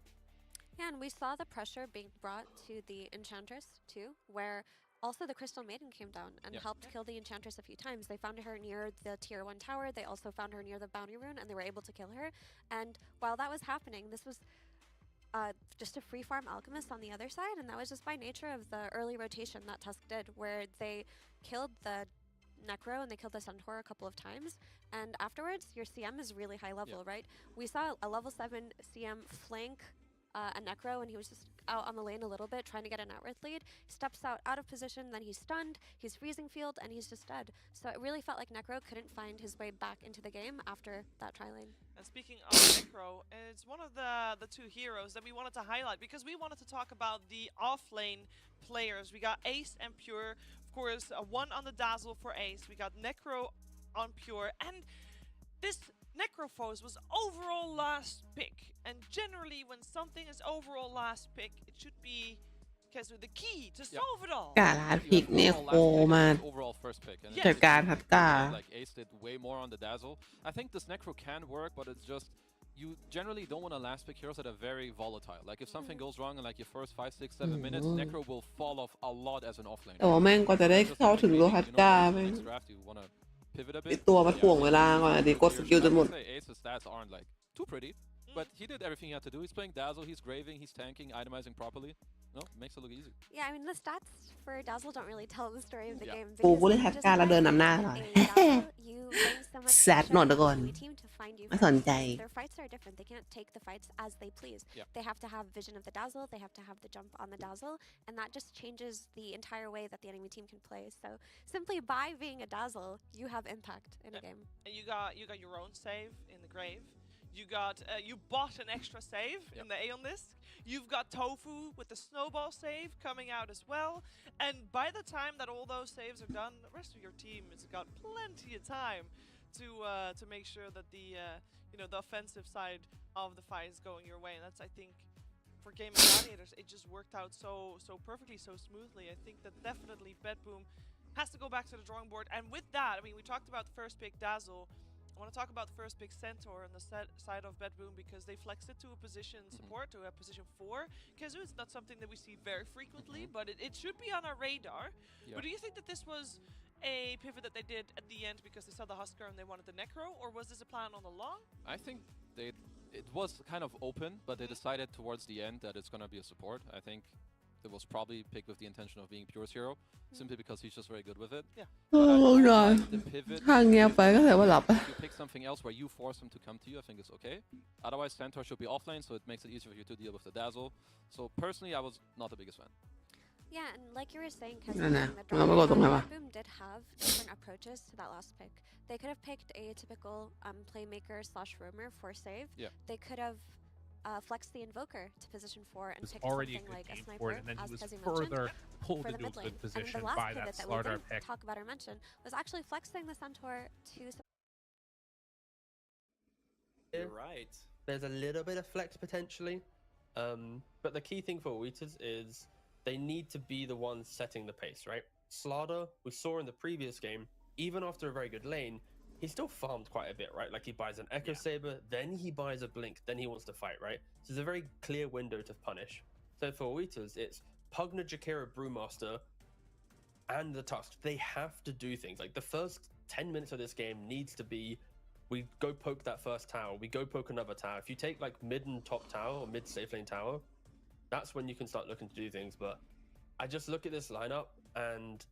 [SPEAKER 3] Yeah, and we saw the pressure being brought to the Enchantress too, where also the Crystal Maiden came down and helped kill the Enchantress a few times. They found her near the tier 1 tower, they also found her near the bounty rune, and they were able to kill her. And while that was happening, this was just a free farm alchemist on the other side, and that was just by nature of the early rotation that Tusk did, where they killed the Necro and they killed the Centaur a couple of times, and afterwards your CM is really high level, right? We saw a level 7 CM flank a Necro, and he was just out on the lane a little bit trying to get a net worth lead, steps out of position, then he's stunned, he's freezing field, and he's just dead. So it really felt like Necro couldn't find his way back into the game after that tri lane.
[SPEAKER 2] And speaking of Necro, it's one of the two heroes that we wanted to highlight because we wanted to talk about the off-lane players. We got Ace and Pure, of course, one on the Dazzle for Ace. We got Necro on Pure, and this Necrophos was overall last pick. And generally, when something is overall last pick, it should be the key to solve it all.
[SPEAKER 1] กาลาดพิกเนี่ยโคมา
[SPEAKER 4] Overall first pick. And
[SPEAKER 1] จัดการทัดกา
[SPEAKER 4] like Ace did way more on the Dazzle. I think this Necro can work, but it's just you generally don't want to last pick heroes that are very volatile. Like if something goes wrong in like your first 5, 6, 7 minutes, Necro will fall off a lot as an offlane.
[SPEAKER 1] แต่ว่าแม่งกว่าจะได้เข้าถึงโลฮัตกาแม่ง
[SPEAKER 4] Next draft you want to pivot a
[SPEAKER 1] ไอ
[SPEAKER 4] bit.
[SPEAKER 1] ตัวมาถ่วงเวลาก่อนอะดีกดสกิลจนหมด
[SPEAKER 4] Ace's stats aren't like too pretty, but he did everything he had to do. He's playing Dazzle, he's graving, he's tanking, itemizing properly. No, makes it look easy.
[SPEAKER 3] Yeah, I mean the stats for Dazzle don't really tell the story of the game.
[SPEAKER 1] กู
[SPEAKER 3] because
[SPEAKER 1] ก็เลย
[SPEAKER 3] you
[SPEAKER 1] ทัด
[SPEAKER 3] just
[SPEAKER 1] การแล้วเดิน
[SPEAKER 3] find
[SPEAKER 1] นำหน้าหน่อย
[SPEAKER 3] a Dazzle, you bring so much
[SPEAKER 1] แซดหน่อยทุกคน
[SPEAKER 3] enemy team to find you
[SPEAKER 1] ไม่
[SPEAKER 3] first.
[SPEAKER 1] สนใจ
[SPEAKER 3] Their fights are different. They can't take the fights as they please.
[SPEAKER 4] Yeah.
[SPEAKER 3] They have to have vision of the Dazzle. They have to have the jump on the Dazzle, and that just changes the entire way that the enemy team can play. So simply by being a Dazzle, you have impact in a game.
[SPEAKER 2] And you got your own save in the grave. You bought an extra save in the Aeon list. You've got Tofu with the snowball save coming out as well. And by the time that all those saves are done, the rest of your team has got plenty of time to make sure that the the offensive side of the fight is going your way. And that's, I think, for Game of Gladiators, it just worked out so perfectly, so smoothly. I think that definitely BetBoom has to go back to the drawing board. And with that, I mean, we talked about the first pick Dazzle. I want to talk about the first pick Centaur on the side of BetBoom because they flexed it to a position support, to a position 4. Kezu is not something that we see very frequently, but it should be on our radar.
[SPEAKER 4] Yeah.
[SPEAKER 2] But do you think that this was a pivot that they did at the end because they saw the Husker and they wanted the Necro, or was this a plan all along?
[SPEAKER 4] I think it was kind of open, but they decided towards the end that it's going to be a support. I think it was probably picked with the intention of being Pure's hero, simply because he's just very good with it.
[SPEAKER 2] Yeah.
[SPEAKER 1] เออลงหน่อย
[SPEAKER 4] The pivot,
[SPEAKER 1] ทางเงียบไปก็แสดงว่าหลับ
[SPEAKER 4] if you pick something else where you force him to come to you, I think it's okay. Otherwise, Centaur should be offlane, so it makes it easier for you to deal with the Dazzle. So personally, I was not the biggest fan.
[SPEAKER 3] Yeah, and like you were saying, because
[SPEAKER 1] No, no.
[SPEAKER 3] the
[SPEAKER 1] No, we'll go to
[SPEAKER 3] BetBoom did have different approaches to that last pick. They could have picked a typical playmaker / roamer for save.
[SPEAKER 4] Yeah.
[SPEAKER 3] They could have flexed the Invoker to position 4 and
[SPEAKER 7] was
[SPEAKER 3] picked
[SPEAKER 7] already
[SPEAKER 3] something
[SPEAKER 7] a
[SPEAKER 3] like
[SPEAKER 7] good
[SPEAKER 3] a
[SPEAKER 7] game
[SPEAKER 3] sniper,
[SPEAKER 7] for it, and then
[SPEAKER 3] as
[SPEAKER 7] he was
[SPEAKER 3] Kezi
[SPEAKER 7] further
[SPEAKER 3] mentioned,
[SPEAKER 7] pulled
[SPEAKER 3] for the
[SPEAKER 7] into
[SPEAKER 3] mid
[SPEAKER 7] a
[SPEAKER 3] lane.
[SPEAKER 7] good
[SPEAKER 3] And
[SPEAKER 7] position
[SPEAKER 3] the last
[SPEAKER 7] by that
[SPEAKER 3] pivot that we
[SPEAKER 7] Slardar
[SPEAKER 3] didn't
[SPEAKER 7] pick.
[SPEAKER 3] talk about or mention was actually flexing the Centaur to
[SPEAKER 7] You're right. There's a little bit of flex potentially, but the key thing for Weeters is they need to be the ones setting the pace, right? Slaughter, we saw in the previous game, even after a very good lane, he still farmed quite a bit, right? Like he buys an Echo Saber, then he buys a Blink, then he wants to fight, right? So there's a very clear window to punish. So for Weeters, it's Pugna, Jakira, Brewmaster, and the Tusk. They have to do things. Like the first 10 minutes of this game needs to be, we go poke that first tower, we go poke another tower. If you take like mid and top tower or mid safe lane tower, that's when you can start looking to do things. But I just look at this lineup and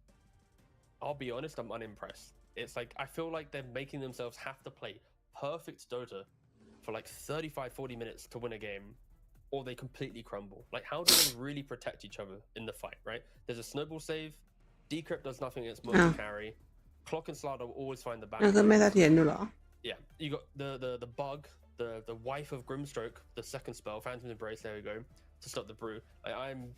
[SPEAKER 7] I'll be honest, I'm unimpressed. It's like, I feel like they're making themselves have to play perfect Dota for like 35-40 minutes to win a game, or they completely crumble. Like, how do they really protect each other in the fight, right? There's a snowball save, Decrypt does nothing against multi carry, Clock and Slaughter will always find the back.
[SPEAKER 1] ก็ไม่เสถียรอยู่หรอ
[SPEAKER 7] Yeah, you got the bug, the wife of Grimstroke, the second spell, Phantom's Embrace, there we go, to stop the brew. Like, I'm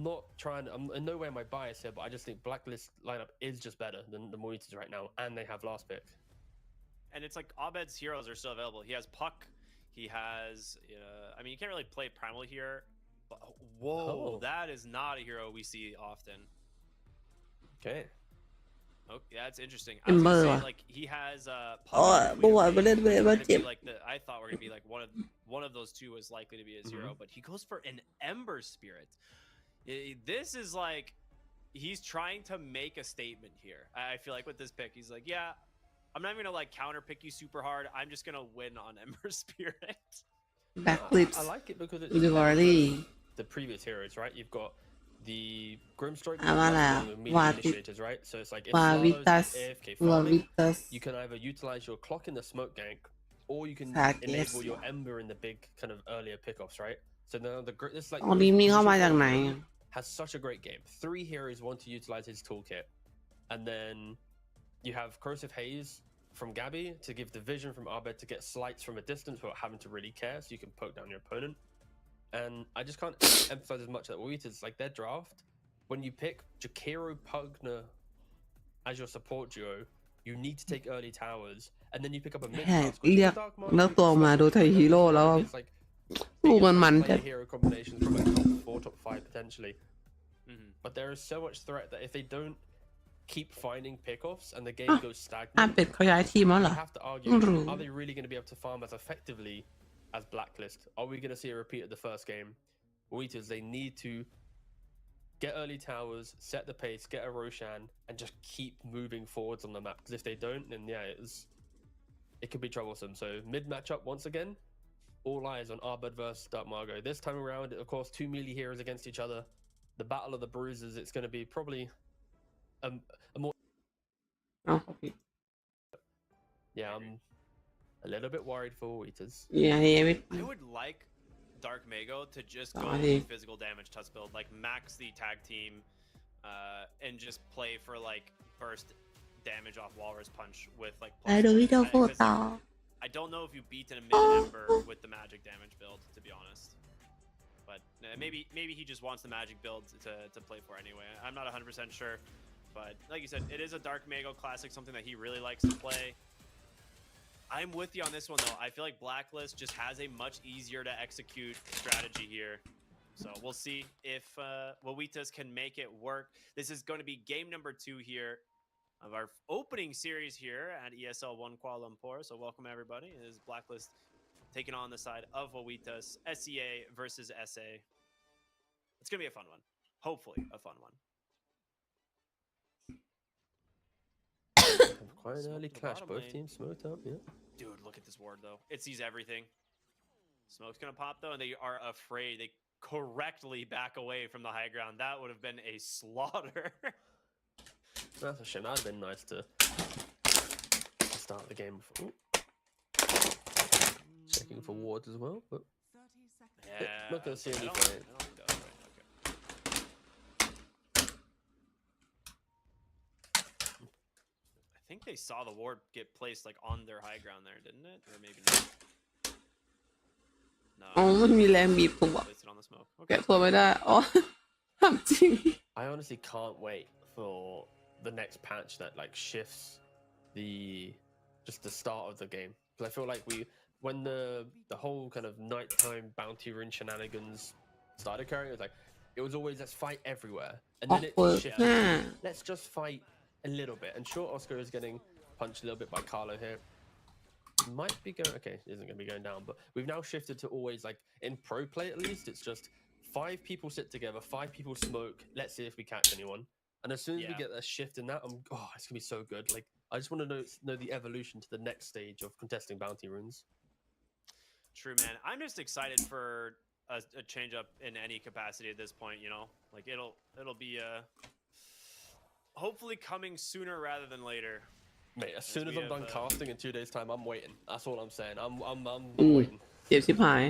[SPEAKER 7] not trying, I'm in no way my bias here, but I just think Blacklist lineup is just better than the Moitas right now, and they have last pick.
[SPEAKER 8] And it's like Abed's heroes are still available. He has Puck, he has, I mean, you can't really play Primal here. But, whoa, that is not a hero we see often.
[SPEAKER 7] Okay.
[SPEAKER 8] Okay, that's interesting. I was
[SPEAKER 1] Ember.
[SPEAKER 8] gonna say, like he has Puck
[SPEAKER 1] อ๋อ
[SPEAKER 8] and
[SPEAKER 1] เมื่อวาน
[SPEAKER 8] Queen
[SPEAKER 1] ไปเล่น
[SPEAKER 8] of
[SPEAKER 1] เวท
[SPEAKER 8] Fate.
[SPEAKER 1] ว่า
[SPEAKER 8] We're
[SPEAKER 1] เจ็บ
[SPEAKER 8] gonna be like I thought we're gonna be like one of those two is likely to be his hero, but he goes for an Ember Spirit. This is like he's trying to make a statement here. I feel like with this pick, he's like, yeah, I'm not even gonna like counter pick you super hard. I'm just gonna win on Ember Spirit.
[SPEAKER 1] Backflips
[SPEAKER 7] I like it because it's
[SPEAKER 1] ดูวอร์รี่
[SPEAKER 7] the previous heroes, right? You've got the Grimstroke,
[SPEAKER 1] ว่าแล้ว
[SPEAKER 7] immediate
[SPEAKER 1] วาติ
[SPEAKER 7] initiators, right? So it's like if
[SPEAKER 1] วา
[SPEAKER 7] Slaughter's
[SPEAKER 1] วิตัส
[SPEAKER 7] AFK
[SPEAKER 1] วาวิ
[SPEAKER 7] farming,
[SPEAKER 1] ตัส
[SPEAKER 7] you can either utilize your clock in the smoke gank, or you can
[SPEAKER 1] Sack, yes.
[SPEAKER 7] enable your Ember in the big kind of earlier pickoffs, right? So now this like
[SPEAKER 1] ตอนนี้มีเข้ามาจากไหน
[SPEAKER 7] has such a great game. 3 heroes want to utilize his toolkit, and then you have Corrosive Haze from Gabby to give the vision from Abed to get slights from a distance without having to really care, so you can poke down your opponent. And I just can't emphasize as much that Weeters, like their draft, when you pick Jakiro Pugna as your support duo, you need to take early towers, and then you pick up a mid
[SPEAKER 1] แหก
[SPEAKER 7] task, which
[SPEAKER 1] เรีย
[SPEAKER 7] is
[SPEAKER 1] ก
[SPEAKER 7] a Dark
[SPEAKER 1] แล้ว
[SPEAKER 7] Mark,
[SPEAKER 1] ตัวมาดูไทยฮีโร่แล้ว
[SPEAKER 7] it's like
[SPEAKER 1] สู้มันมัน
[SPEAKER 7] play
[SPEAKER 1] จัด
[SPEAKER 7] hero combinations from like top 4, top 5 potentially. But there is so much threat that if they don't keep finding pickoffs and the game goes
[SPEAKER 1] อา
[SPEAKER 7] stagnant,
[SPEAKER 1] เป็ดเขาย้ายทีมแล้วเหร
[SPEAKER 7] you
[SPEAKER 1] อ
[SPEAKER 7] have to argue, are they really going to be able to farm as effectively as Blacklist? Are we going to see a repeat of the first game? Weeters, they need to get early towers, set the pace, get a Roshan, and just keep moving forwards on the map. Because if they don't, then yeah, it could be troublesome. So mid matchup once again, all eyes on Arbed versus Dark Margot. This time around, of course, 2 melee heroes against each other. The battle of the bruisers. It's going to be probably a more.
[SPEAKER 1] เอาเขาผิด
[SPEAKER 7] Yeah, I'm a little bit worried for Weeters.
[SPEAKER 1] อย่าเฮ้ย
[SPEAKER 8] I would like Dark Mago to just go
[SPEAKER 1] Sorry.
[SPEAKER 8] with physical damage touch build, like max the tag team, and just play for like burst damage off Walrus Punch with like.
[SPEAKER 1] ไปดูวิดีโอพูดต่อ
[SPEAKER 8] I don't know if you beat in a mid Ember with the magic damage build, to be honest. But maybe he just wants the magic build to play for anyway. I'm not 100% sure, but like you said, it is a Dark Mago classic, something that he really likes to play. I'm with you on this one though. I feel like Blacklist just has a much easier to execute strategy here. So we'll see if Wawitas can make it work. This is going to be game number 2 here of our opening series here at ESL 1 Kuala Lumpur. So welcome everybody. It is Blacklist taking on the side of Wawitas, SEA versus SA. It's going to be a fun one. Hopefully a fun one.
[SPEAKER 7] Quite an early
[SPEAKER 8] Smoke to the
[SPEAKER 7] clash.
[SPEAKER 8] bottom
[SPEAKER 7] Both
[SPEAKER 8] lane.
[SPEAKER 7] teams smoked up, yeah.
[SPEAKER 8] Dude, look at this ward though. It sees everything. Smoke's gonna pop though, and they are afraid. They correctly back away from the high ground. That would have been a slaughter.
[SPEAKER 7] That's a shame. That'd have been nice to start the game before. Checking for wards as well, but
[SPEAKER 8] Yeah.
[SPEAKER 7] not gonna see
[SPEAKER 8] I
[SPEAKER 7] any
[SPEAKER 8] don't
[SPEAKER 7] fight.
[SPEAKER 8] think that was right. Okay. I think they saw the ward get placed like on their high ground there, didn't it? Or maybe not.
[SPEAKER 1] อ๋อ
[SPEAKER 8] No.
[SPEAKER 1] มันมีแรงบีบผมอะ
[SPEAKER 8] Placed it on the smoke.
[SPEAKER 1] แกะ
[SPEAKER 8] Okay.
[SPEAKER 1] ตัวไม่ได้ อ๋อ ทำจริง
[SPEAKER 7] I honestly can't wait for the next patch that like shifts just the start of the game. because I feel like when the whole kind of nighttime bounty rune shenanigans started occurring, it was always let's fight everywhere, and then it shifted. Let's just fight a little bit. And sure, Oscar is getting punched a little bit by Carlo here. Might be going okay. Isn't going to be going down, but we've now shifted to always in pro play at least. It's just 5 people sit together, 5 people smoke. Let's see if we catch anyone. And as soon as we get that shift in that, it's gonna be so good. I just want to know the evolution to the next stage of contesting bounty runes.
[SPEAKER 8] True, man. I'm just excited for a change up in any capacity at this point. You know, it'll be hopefully coming sooner rather than later.
[SPEAKER 7] Mate, as soon as I'm done casting in 2 days' time, I'm waiting. That's all I'm saying. I'm waiting.
[SPEAKER 1] เจ็บชิบหาย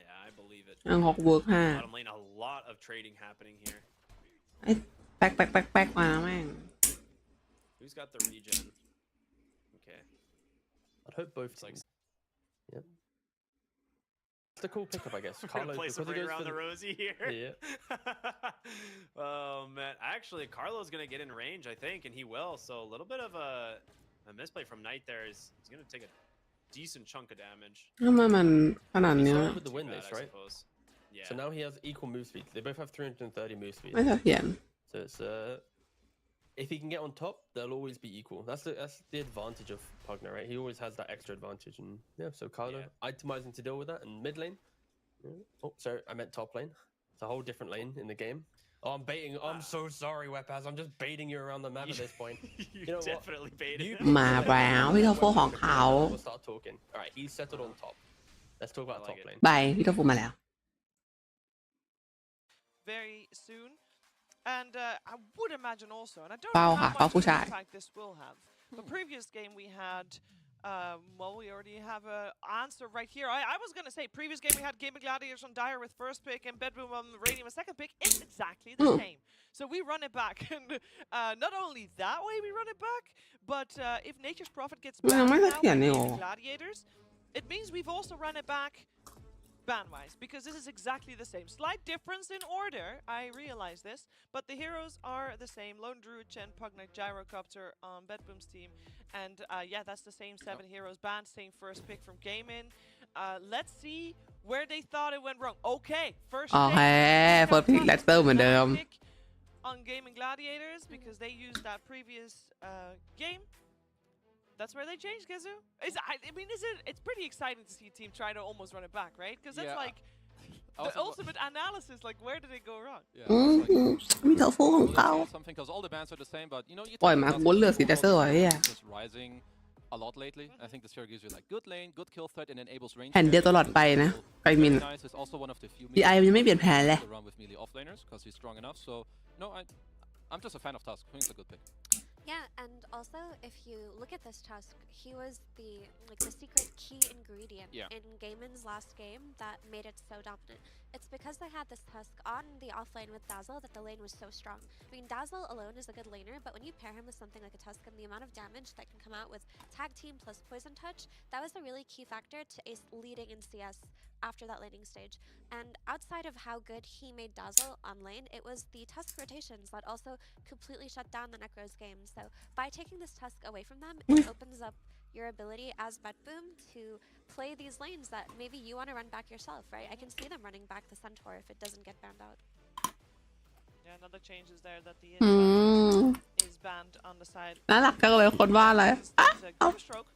[SPEAKER 8] Yeah, I believe it.
[SPEAKER 1] อังฮอกเวิร์ก5
[SPEAKER 8] Bottom lane, a lot of trading happening here.
[SPEAKER 1] ไอ้แป๊กมาแม่ง
[SPEAKER 8] Who's got the regen? Okay.
[SPEAKER 7] I'd hope both teams. Yep. It's a cool pickup, I guess.
[SPEAKER 8] We're gonna
[SPEAKER 7] Carlo,
[SPEAKER 8] play some ring around the rosy here.
[SPEAKER 7] Yeah.
[SPEAKER 8] Oh man, actually, Carlo's gonna get in range, I think, and he will. So a little bit of a misplay from Knight there is he's gonna take a decent chunk of damage.
[SPEAKER 1] ทำไมมันขนาด
[SPEAKER 7] He
[SPEAKER 1] เนี้ย
[SPEAKER 7] started with the
[SPEAKER 8] Too
[SPEAKER 7] win
[SPEAKER 8] bad,
[SPEAKER 7] this,
[SPEAKER 8] I
[SPEAKER 7] right?
[SPEAKER 8] suppose. Yeah.
[SPEAKER 7] So now he has equal move speed. They both have 330 move speed.
[SPEAKER 1] ไม่เสถียร
[SPEAKER 7] So it's if he can get on top, they'll always be equal. That's the advantage of Pugner, right? He always has that extra advantage, and yeah. So Carlo itemizing to deal with that, and mid lane. Oh, sorry, I meant top lane. It's a whole different lane in the game. Oh, I'm baiting. I'm so sorry, Wepaz. I'm just baiting you around the map at this point. You know
[SPEAKER 8] definitely baited.
[SPEAKER 7] You
[SPEAKER 1] มาแล้วพี่ทอฟูของเขา
[SPEAKER 7] We'll start talking. All right, he's settled on top. Let's talk about
[SPEAKER 8] I like
[SPEAKER 7] top
[SPEAKER 8] it.
[SPEAKER 7] lane.
[SPEAKER 1] บายพี่ทอฟูมาแล้ว
[SPEAKER 2] very soon. And I would imagine also, and I don't
[SPEAKER 1] เป้า
[SPEAKER 2] know
[SPEAKER 1] ค่ะ
[SPEAKER 2] how
[SPEAKER 1] เป้า
[SPEAKER 2] much
[SPEAKER 1] ผู้ชาย
[SPEAKER 2] impact this will have. The previous game we had, well, we already have an answer right here. I was going to say, previous game we had Gaming Gladiators on Dire with first pick and Bedroom on Radium with second pick. It's exactly the same. So we run it back. And not only that way we run it back, but if Nature's Prophet gets back now with Gaming Gladiators, it means we've also run it back ban-wise, because this is exactly the same. Slight difference in order, I realize this, but the heroes are the same. Lone Druid, Chen, Pugnak, Gyrocopter on Bedboom's team. And yeah, that's the same 7 heroes banned, same first pick from Gaming. Let's see where they thought it went wrong. Okay, first
[SPEAKER 1] โอเค first pick Letter เหมือนเดิม
[SPEAKER 2] on Gaming Gladiators, because they used that previous game. That's where they changed, Gizu. It's pretty exciting to see a team try to almost run it back, right? Because that's the ultimate analysis. Where did it go wrong?
[SPEAKER 1] พี่ทอฟูของเขา
[SPEAKER 4] something because all the bands are the same, but you know,
[SPEAKER 1] ปล่อยมาบนเลือกสีแต่เซอร์ไว้อะ
[SPEAKER 4] just rising a lot lately. I think this hero gives you good lane, good kill threat, and enables range.
[SPEAKER 1] แผ่นเดียวตลอดไปนะไกมิน
[SPEAKER 4] Nice is also one of the few
[SPEAKER 1] ดีไอมันยังไม่เปลี่ยนแผนเลย
[SPEAKER 4] to run with melee offlaners because he's strong enough. So no, I'm just a fan of Tusk. I think it's a good pick.
[SPEAKER 3] Yeah, and also if you look at this Tusk, he was the secret key ingredient in Gaiman's last game that made it so dominant. It's because they had this Tusk on the offlane with Dazzle that the lane was so strong. I mean, Dazzle alone is a good laner, but when you pair him with something like a Tusk and the amount of damage that can come out with Tag Team plus Poison Touch, that was a really key factor to Ace leading in CS after that laning stage. And outside of how good he made Dazzle on lane, it was the Tusk rotations that also completely shut down the Necro's game. So by taking this Tusk away from them, it opens up your ability as Bedboom to play these lanes that maybe you want to run back yourself, right? I can see them running back the Centaur if it doesn't get banned out.
[SPEAKER 2] Yeah, another change is there that the
[SPEAKER 1] อืม
[SPEAKER 2] is banned on the side.
[SPEAKER 1] น่ารักจังเลยคนว่าอะไร
[SPEAKER 2] Stroke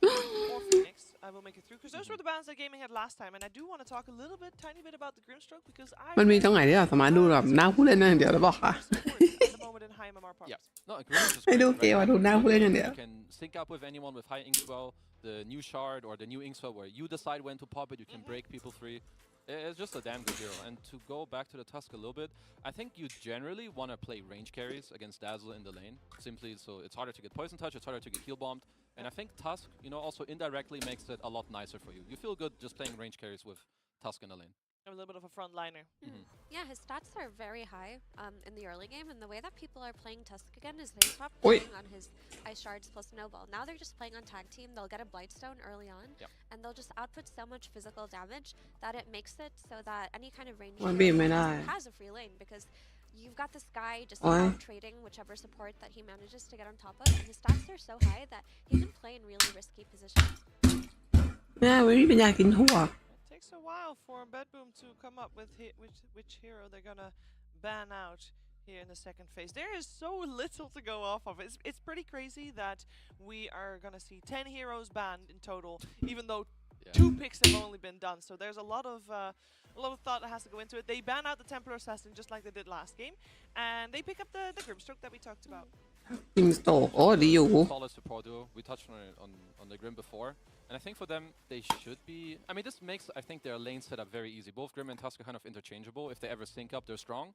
[SPEAKER 2] or Phoenix. I will make it through because those were the bans that Gaming had last time, and I do want to talk a little bit, tiny bit about the Grimstroke because I
[SPEAKER 1] มันมีตรงไหนที่เราสามารถดูแบบหน้าผู้เล่นได้อย่างเดียวหรือเปล่าคะ
[SPEAKER 2] at the moment in high MMR parts.
[SPEAKER 4] Yeah. No, agreement is
[SPEAKER 1] ให้
[SPEAKER 4] great,
[SPEAKER 1] ดู
[SPEAKER 4] right?
[SPEAKER 1] เกมอะดูหน้าผู้เล่นอย่างเดียว
[SPEAKER 4] You can sync up with anyone with high Inkswell, the new shard or the new Inkswell where you decide when to pop it, you can break people free. It's just a damn good hero. And to go back to the Tusk a little bit, I think you generally want to play range carries against Dazzle in the lane. Simply so it's harder to get Poison Touch, it's harder to get heal bombed. And I think Tusk, you know, also indirectly makes it a lot nicer for you. You feel good just playing range carries with Tusk in the lane.
[SPEAKER 2] A little bit of a frontliner.
[SPEAKER 3] Yeah, his stats are very high in the early game, and the way that people are playing Tusk again is they stopped playing on his Ice Shards plus Snowball. Now they're just playing on Tag Team. They'll get a Blightstone early on, and they'll just output so much physical damage that it makes it so that any kind of range has a free lane because you've got this guy just out trading whichever support that he manages to get on top of, and his stats are so high that he can play in really risky positions.
[SPEAKER 1] เนี่ยไม่มีปัญญากินถั่ว
[SPEAKER 2] It takes a while for Bedboom to come up with which hero they're gonna ban out here in the second phase. There is so little to go off of. It's pretty crazy that we are gonna see 10 heroes banned in total, even though 2 picks have only been done. So there's a lot of thought that has to go into it. They ban out the Templar Assassin just like they did last game, and they pick up the Grimstroke that we talked about.
[SPEAKER 1] กิมสโตกโอ้ดีอยู่
[SPEAKER 4] Solid support duo. We touched on it on the Grim before, and I think for them they should be. I mean, this makes I think their lane setup very easy. Both Grim and Tusk are kind of interchangeable. If they ever sync up, they're strong.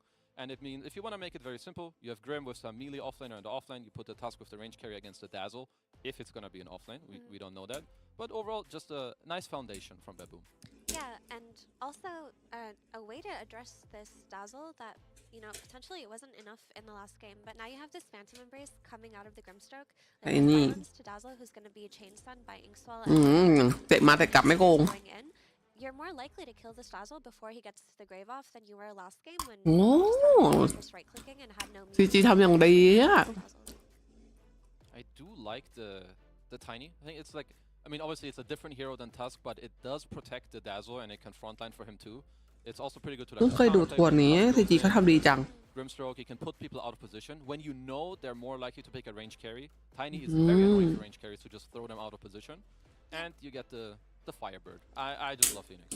[SPEAKER 4] And it means if you want to make it very simple, you have Grim with some melee offlaner in the offlane. You put the Tusk with the range carry against the Dazzle, if it's gonna be an offlane. We don't know that, but overall, just a nice foundation from Bedboom.
[SPEAKER 3] Yeah, and also a way to address this Dazzle that, you know, potentially it wasn't enough in the last game, but now you have this Phantom Embrace coming out of the Grimstroke.
[SPEAKER 1] I
[SPEAKER 3] Like
[SPEAKER 1] need-
[SPEAKER 3] balance to Dazzle, who's going to be chain stunned by Inkswell
[SPEAKER 1] เตะมาแต่กลับไม่โกง
[SPEAKER 3] going in. You're more likely to kill this Dazzle before he gets the grave off than you were last game when
[SPEAKER 1] Oh.
[SPEAKER 3] you just had right clicking and had no
[SPEAKER 1] ซีจีทำอย่างดีอะ
[SPEAKER 4] I do like the tiny. I think it's like. I mean, obviously it's a different hero than Tusk, but it does protect the Dazzle and it can frontline for him too. It's also pretty good to
[SPEAKER 1] เพิ่ง
[SPEAKER 4] like
[SPEAKER 1] เคยดูทัวร์นี้ซีจีเขาทำดีจัง
[SPEAKER 4] Grimstroke. He can put people out of position. When you know they're more likely to pick a range carry, Tiny is very annoying for range carries to just throw them out of position, and you get the Firebird. I just love Phoenix.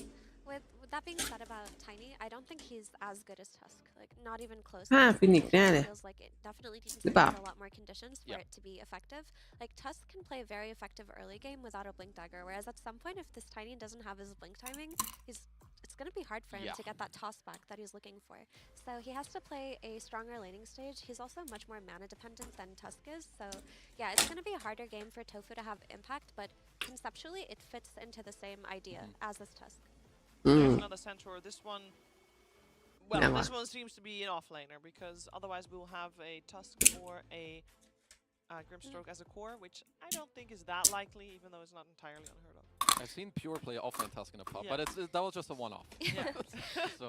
[SPEAKER 3] With that being said about Tiny, I don't think he's as good as Tusk. Like, not even close.
[SPEAKER 1] ห้าฟินิกซ์แน่เลย
[SPEAKER 3] Feels like it definitely needs
[SPEAKER 1] หรือเปล่า
[SPEAKER 3] a lot more conditions for
[SPEAKER 4] Yeah.
[SPEAKER 3] it to be effective. Like, Tusk can play a very effective early game without a blink dagger, whereas at some point, if this Tiny doesn't have his blink timing, it's going to be hard for him
[SPEAKER 4] Yeah.
[SPEAKER 3] to get that toss back that he's looking for. So he has to play a stronger laning stage. He's also much more mana dependent than Tusk is. So yeah, it's going to be a harder game for Tofu to have impact, but conceptually, it fits into the same idea as this Tusk.
[SPEAKER 1] อืม
[SPEAKER 2] There's another Centaur. This one. Well,
[SPEAKER 1] Yeah,
[SPEAKER 2] this
[SPEAKER 1] what?
[SPEAKER 2] one seems to be an offlaner because otherwise we'll have a Tusk or a Grimstroke as a core, which I don't think is that likely, even though it's not entirely unheard of.
[SPEAKER 4] I've seen Pure play offlane Tusk in a pub,
[SPEAKER 2] Yeah.
[SPEAKER 4] but that was just a one-off.
[SPEAKER 2] Yeah.
[SPEAKER 4] So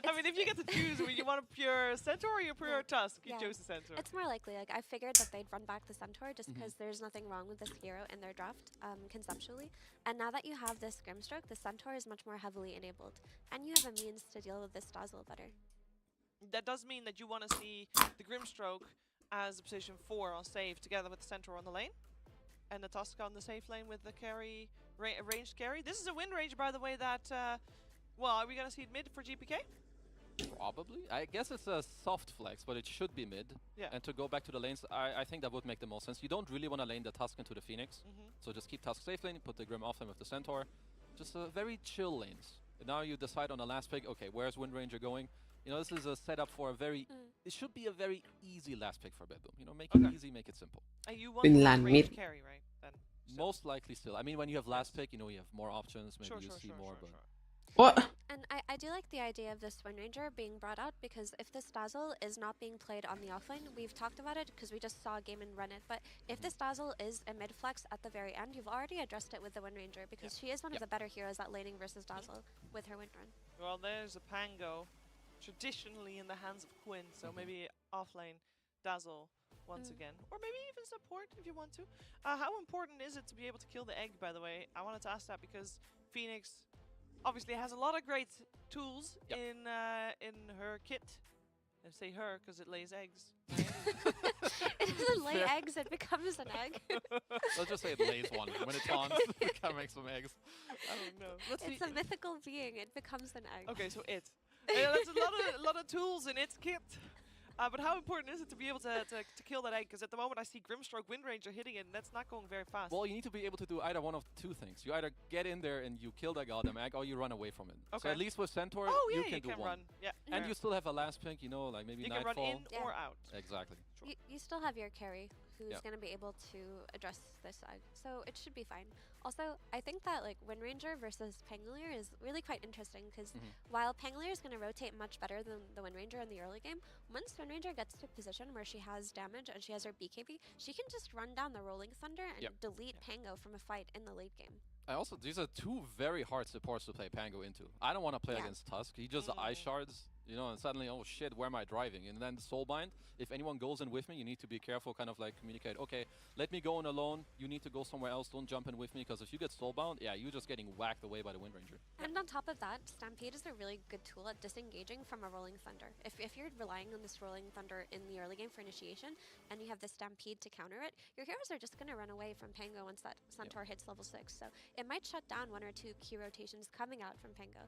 [SPEAKER 2] I mean, if you get to choose, when you want a pure Centaur or a pure Tusk, you
[SPEAKER 3] Yeah.
[SPEAKER 2] chose the Centaur.
[SPEAKER 3] It's more likely. Like, I figured that they'd run back the Centaur just because there's nothing wrong with this hero in their draft, conceptually. And now that you have this Grimstroke, the Centaur is much more heavily enabled. And you have a means to deal with this Dazzle better.
[SPEAKER 2] That does mean that you want to see the Grimstroke as a position 4 on save together with the Centaur on the lane. And the Tusk on the safe lane with the carry, ranged carry. This is a win range, by the way, that, well, are we going to see it mid for GPK?
[SPEAKER 4] probably. I guess it's a soft flex, but it should be mid.
[SPEAKER 2] Yeah.
[SPEAKER 4] And to go back to the lanes, I think that would make the most sense. You don't really want to lane the Tusk into the Phoenix. So just keep Tusk safe lane, put the Grim off lane with the Centaur. Just very chill lanes. And now you decide on the last pick, okay, where's Wind Ranger going? You know, this is a setup for a very... It should be a very easy last pick for Bedboom. You know, make it easy, make it simple.
[SPEAKER 2] And you want
[SPEAKER 1] Finland
[SPEAKER 2] the range
[SPEAKER 1] mid.
[SPEAKER 2] carry, right? Then.
[SPEAKER 4] Most likely still. I mean, when you have last pick, you know, you have more options. Maybe you see more, but...
[SPEAKER 1] โอ้
[SPEAKER 3] And I do like the idea of this Wind Ranger being brought out because if this Dazzle is not being played on the offlane, we've talked about it because we just saw Gaiman run it, but if this Dazzle is a mid flex at the very end, you've already addressed it with the Wind Ranger because she is one of the better heroes at laning versus Dazzle with her Wind Run.
[SPEAKER 2] Well, there's a Pango, traditionally in the hands of Quinn, so maybe offlane Dazzle once again. Or maybe even support if you want to. How important is it to be able to kill the egg, by the way? I wanted to ask that because Phoenix obviously has a lot of great tools in her kit. I say her because it lays eggs.
[SPEAKER 3] It doesn't lay eggs, it becomes an egg.
[SPEAKER 4] Let's just say it lays one. When it spawns, it can make some eggs.
[SPEAKER 2] I don't know. Let's see.
[SPEAKER 3] It's a mythical being, it becomes an egg.
[SPEAKER 2] Okay, so it. Yeah, that's a lot of tools in its kit. But how important is it to be able to kill that egg? Because at the moment I see Grimstroke Wind Ranger hitting it, and that's not going very fast.
[SPEAKER 4] Well, you need to be able to do either one of two things. You either get in there and you kill that goddamn egg, or you run away from it. So
[SPEAKER 2] Okay.
[SPEAKER 4] at least with Centaur,
[SPEAKER 2] oh yeah,
[SPEAKER 4] you can do one.
[SPEAKER 2] run. Yeah,
[SPEAKER 4] And
[SPEAKER 2] fair.
[SPEAKER 4] you still have a last pick, you know, like maybe
[SPEAKER 2] You can
[SPEAKER 4] Nightfall.
[SPEAKER 2] run in
[SPEAKER 3] Yeah.
[SPEAKER 2] or out.
[SPEAKER 4] Exactly.
[SPEAKER 3] You still have your carry who's
[SPEAKER 4] Yeah.
[SPEAKER 3] going to be able to address this egg, so it should be fine. Also, I think that like Wind Ranger versus Pangolier is really quite interesting because while Pangolier is going to rotate much better than the Wind Ranger in the early game, once Wind Ranger gets to a position where she has damage and she has her BKB, she can just run down the Rolling Thunder and
[SPEAKER 4] Yep.
[SPEAKER 3] delete Pango from a fight in the late game.
[SPEAKER 4] These are two very hard supports to play Pango into. I don't want to play
[SPEAKER 3] Yeah.
[SPEAKER 4] against Tusk. He just ice shards. you know, and suddenly, oh shit, where am I driving? And then the soulbind, if anyone goes in with me, you need to be careful, kind of like communicate, okay, let me go in alone, you need to go somewhere else, don't jump in with me, because if you get soulbound, yeah, you're just getting whacked away by the Wind Ranger.
[SPEAKER 3] And on top of that, Stampede is a really good tool at disengaging from a Rolling Thunder. If you're relying on this Rolling Thunder in the early game for initiation, and you have the Stampede to counter it, your heroes are just going to run away from Pango once that Centaur hits level 6. So it might shut down 1 or 2 key rotations coming out from Pango.